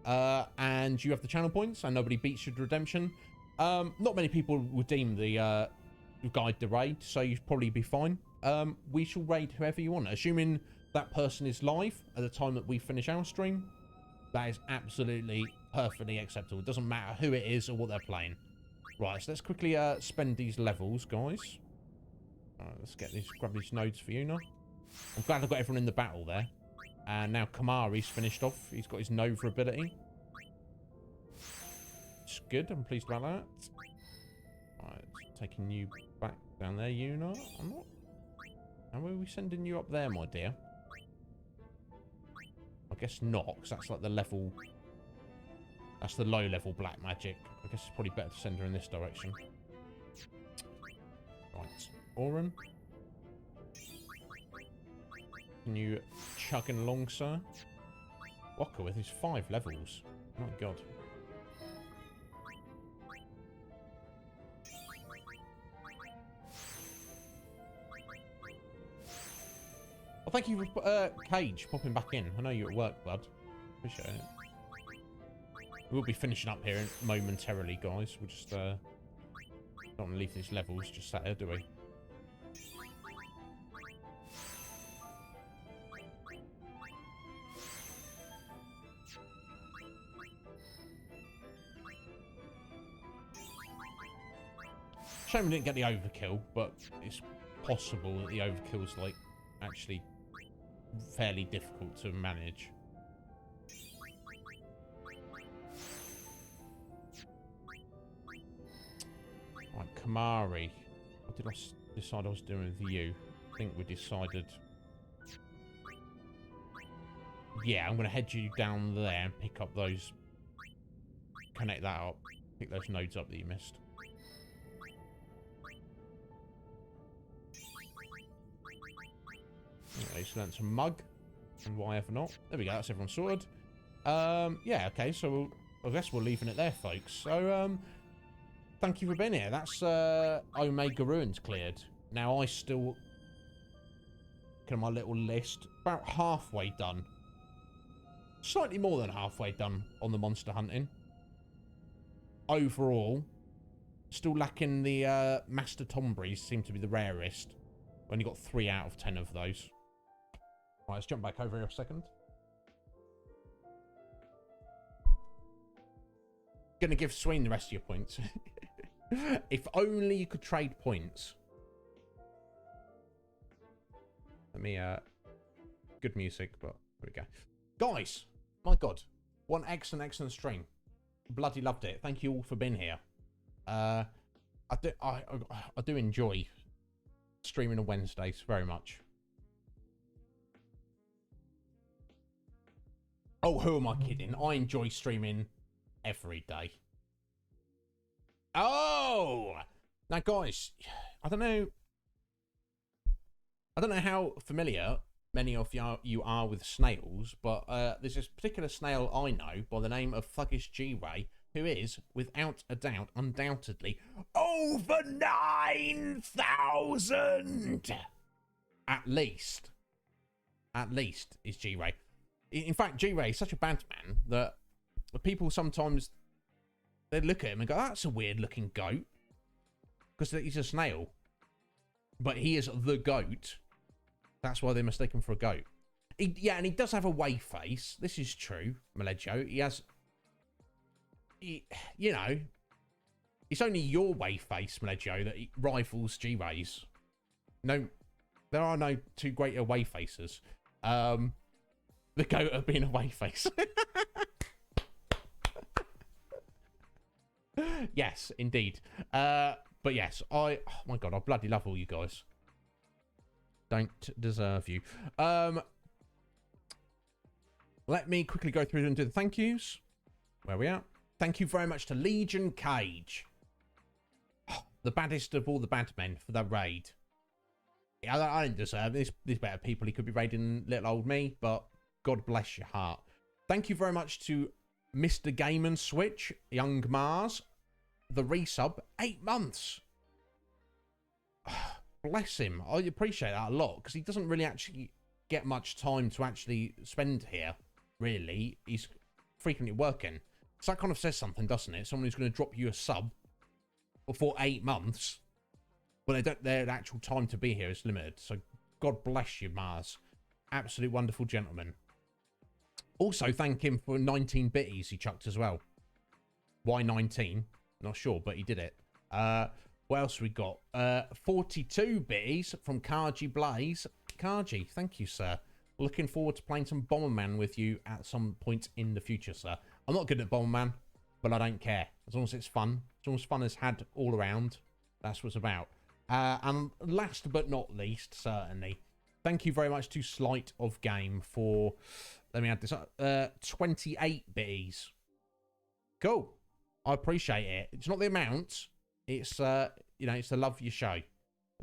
and you have the channel points and nobody beats you to redemption, not many people redeem the guide to raid, so you'd probably be fine. We shall raid whoever you want. Assuming that person is live at the time that we finish our stream, that is absolutely perfectly acceptable. It doesn't matter who it is or what they're playing. Right, so let's quickly spend these levels, guys. Alright, let's get these, grab these nodes for you now. I'm glad I've got everyone in the battle there. And now Kamari's finished off. He's got his Nova ability. It's good, I'm pleased about that. Alright, taking you back down there, you know. I'm not. How are we sending you up there, my dear? I guess not, because that's like the level... That's the low-level black magic. I guess it's probably better to send her in this direction. Right. Oren. Can you chugging along, sir? Waka with his 5 levels. My god. Well, thank you for Cage popping back in. I know you're at work, bud. Appreciate it. We'll be finishing up here momentarily, guys. We'll just don't want to leave these levels just sat there, do we? Shame we didn't get the overkill, but it's possible that the overkill's like actually fairly difficult to manage. Right, Kamari. What did I decide I was doing with you? I think we decided... Yeah, I'm going to head you down there and pick up those... Connect that up. Pick those nodes up that you missed. Anyway, so that's a mug. And why ever not? There we go, that's everyone sorted. Yeah, okay, so I guess we're leaving it there, folks. So, thank you for being here. That's, Omega Ruins cleared. Now, I still... Look at my little list. About halfway done. Slightly more than halfway done on the monster hunting. Overall, still lacking the, Master Tombries. Seem to be the rarest. Only got 3 out of 10 of those. Right, let's jump back over here a second. Gonna give Sween the rest of your points. If only you could trade points. Let me, good music, but there we go. Guys, my God, what an excellent stream. Bloody loved it. Thank you all for being here. I do enjoy streaming on Wednesdays very much. Oh, who am I kidding? I enjoy streaming every day. Oh! Now, guys, I don't know how familiar many of you are with snails, but there's this particular snail I know by the name of Thuggish G-Ray, who is, without a doubt, undoubtedly, over 9,000! At least is G-Ray. In fact, G-Ray is such a bad man that people sometimes, they look at him and go, that's a weird looking goat. Because he's a snail. But he is the goat. That's why they mistake him for a goat. Yeah, and he does have a whey face. This is true, Maleggio. He has... you know, it's only your whey face, Maleggio, that rivals G-Ray's. No, there are no two greater whey faces. The goat of being a whey face. Yes, indeed. But yes, oh my God, I bloody love all you guys. Don't deserve you. Let me quickly go through and do the thank yous. Where we at? Thank you very much to Legion Cage. The baddest of all the bad men for the raid. Yeah, I don't deserve this. There's better people he could be raiding little old me, but God bless your heart. Thank you very much to Mr. Game & Switch, Young Mars, the resub, 8 months. Bless him. I appreciate that a lot, because he doesn't really actually get much time to actually spend here, really. He's frequently working. So that kind of says something, doesn't it? Someone who's going to drop you a sub for 8 months, but their actual time to be here is limited. So God bless you, Mars. Absolute wonderful gentleman. Also, thank him for 19 bitties he chucked as well. Why 19? Not sure, but he did it. What else we got? 42 bitties from Karji Blaze. Karji, thank you, sir. Looking forward to playing some Bomberman with you at some point in the future, sir. I'm not good at Bomberman, but I don't care. As long as it's fun. As long as fun is had all around. That's what it's about. And last but not least, certainly, thank you very much to Sleight of Game for... Let me add this up. 28 bitties. Cool. I appreciate it. It's not the amount. It's, you know, it's the love you show.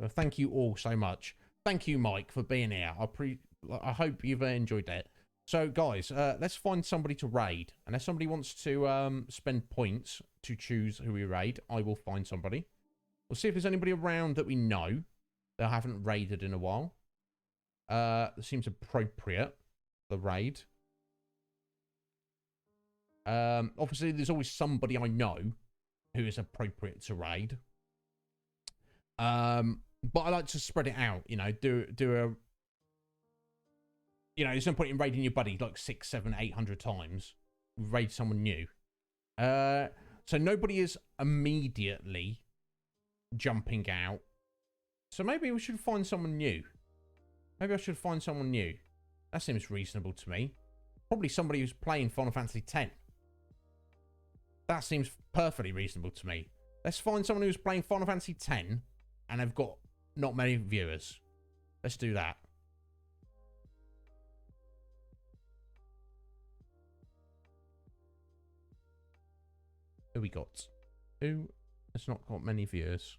Thank you all so much. Thank you, Mike, for being here. I hope you've enjoyed it. So, guys, let's find somebody to raid. And if somebody wants to spend points to choose who we raid, I will find somebody. We'll see if there's anybody around that we know that haven't raided in a while. That seems appropriate, the raid. Obviously, there's always somebody I know who is appropriate to raid. But I like to spread it out, you know, do a... You know, there's no point in raiding your buddy like 600, 700, 800 times. Raid someone new. So nobody is immediately jumping out. So maybe we should find someone new. Maybe I should find someone new. That seems reasonable to me. Probably somebody who's playing Final Fantasy X. That seems perfectly reasonable to me. Let's find someone who's playing Final Fantasy X and they've got not many viewers. Let's do that. Who we got? Who has not got many viewers?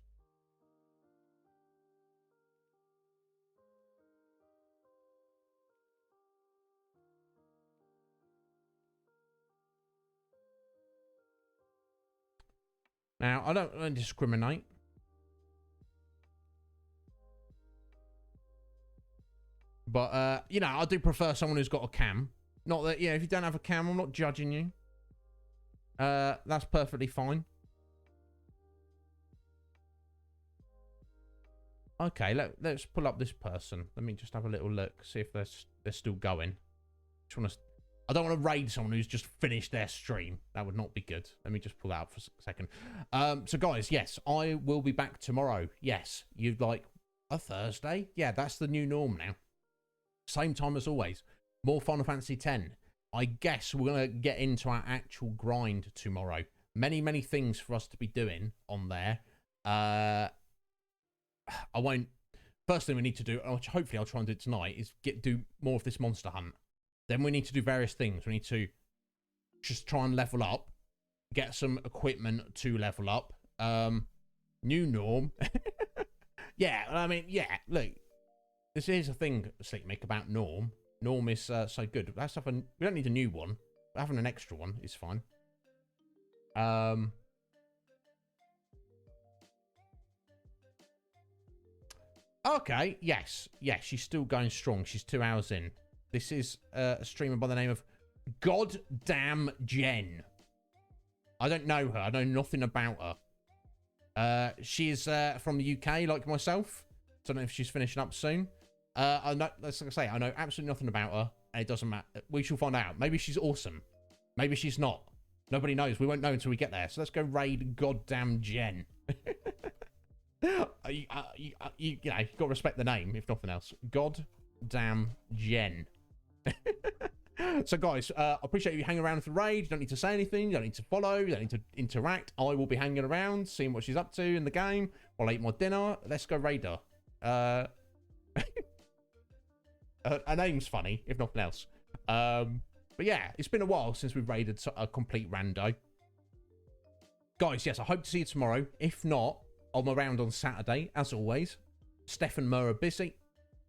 Now, I don't discriminate. But, you know, I do prefer someone who's got a cam. Not that, yeah, if you don't have a cam, I'm not judging you. That's perfectly fine. Okay, let's pull up this person. Let me just have a little look, see if they're still going. I don't want to raid someone who's just finished their stream. That would not be good. Let me just pull that up for a second. So guys, yes, I will be back tomorrow. Yes, you'd like a Thursday? Yeah, that's the new norm now. Same time as always. More Final Fantasy X. I guess we're going to get into our actual grind tomorrow. Many, many things for us to be doing on there. I won't... First thing we need to do, which hopefully I'll try and do tonight, is do more of this monster hunt. Then we need to do various things. We need to just try and level up. Get some equipment to level up. New norm. Yeah, I mean, yeah, look. This is a thing, Slick Mick, about norm. Norm is so good. That's we don't need a new one. But having an extra one is fine. Okay, yes. Yeah, she's still going strong. She's 2 hours in. This is a streamer by the name of Goddamn Jen. I don't know her. I know nothing about her. She is from the UK, like myself. Don't know if she's finishing up soon. I know, like I say, I know absolutely nothing about her, and it doesn't matter. We shall find out. Maybe she's awesome. Maybe she's not. Nobody knows. We won't know until we get there. So let's go raid Goddamn Jen. You know, you've got to respect the name, if nothing else. Goddamn Jen. So guys, I appreciate you hanging around for the raid. You don't need to say anything. You don't need to follow. You don't need to interact. I will be hanging around, seeing what she's up to in the game while I eat my dinner. Let's go raid her. Her name's funny, if nothing else. But yeah, it's been a while since we've raided a complete rando. Guys, yes, I hope to see you tomorrow. If not, I'm around on Saturday, as always. Steph and Mer are busy.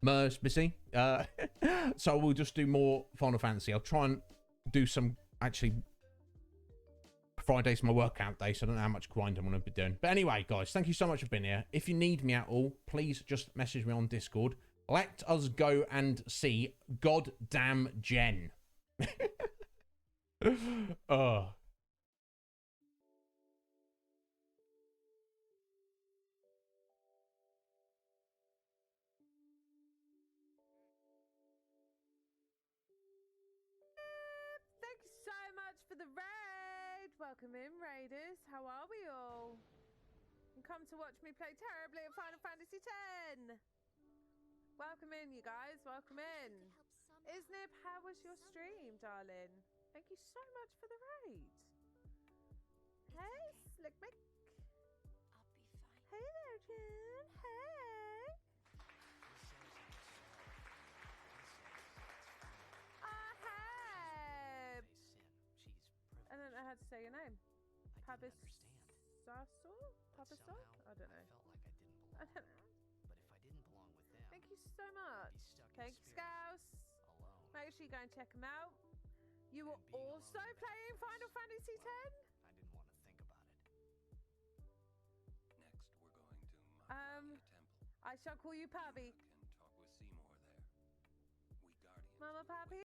Mer's busy. So we'll just do more Final Fantasy. I'll try and do some, actually, Friday's my workout day, so I don't know how much grind I'm going to be doing. But anyway, guys, thank you so much for being here. If you need me at all, please just message me on Discord. Let us go and see Goddamn Jen. Oh.
Thank you so much for the raid. Welcome in, raiders. How are we all? And come to watch me play terribly at Final Fantasy X. Welcome in, you guys. Welcome in. Iznib, how was your stream, darling? Thank you so much for the raid. Hey, Slick Mick. Hey there, Jen. Hey. Ahab. I don't know how to say your name. Pabisaso? Pabisol? I don't know. I don't know. Thank you so much. Thank you, Scouse. Make sure you go and check them out. You were also playing Final Fantasy X?
I didn't want to think about it. Next, we're going to Temple.
I shall call you Pabi.
Can talk with Seymour there. We guardians.
Mama Pabi?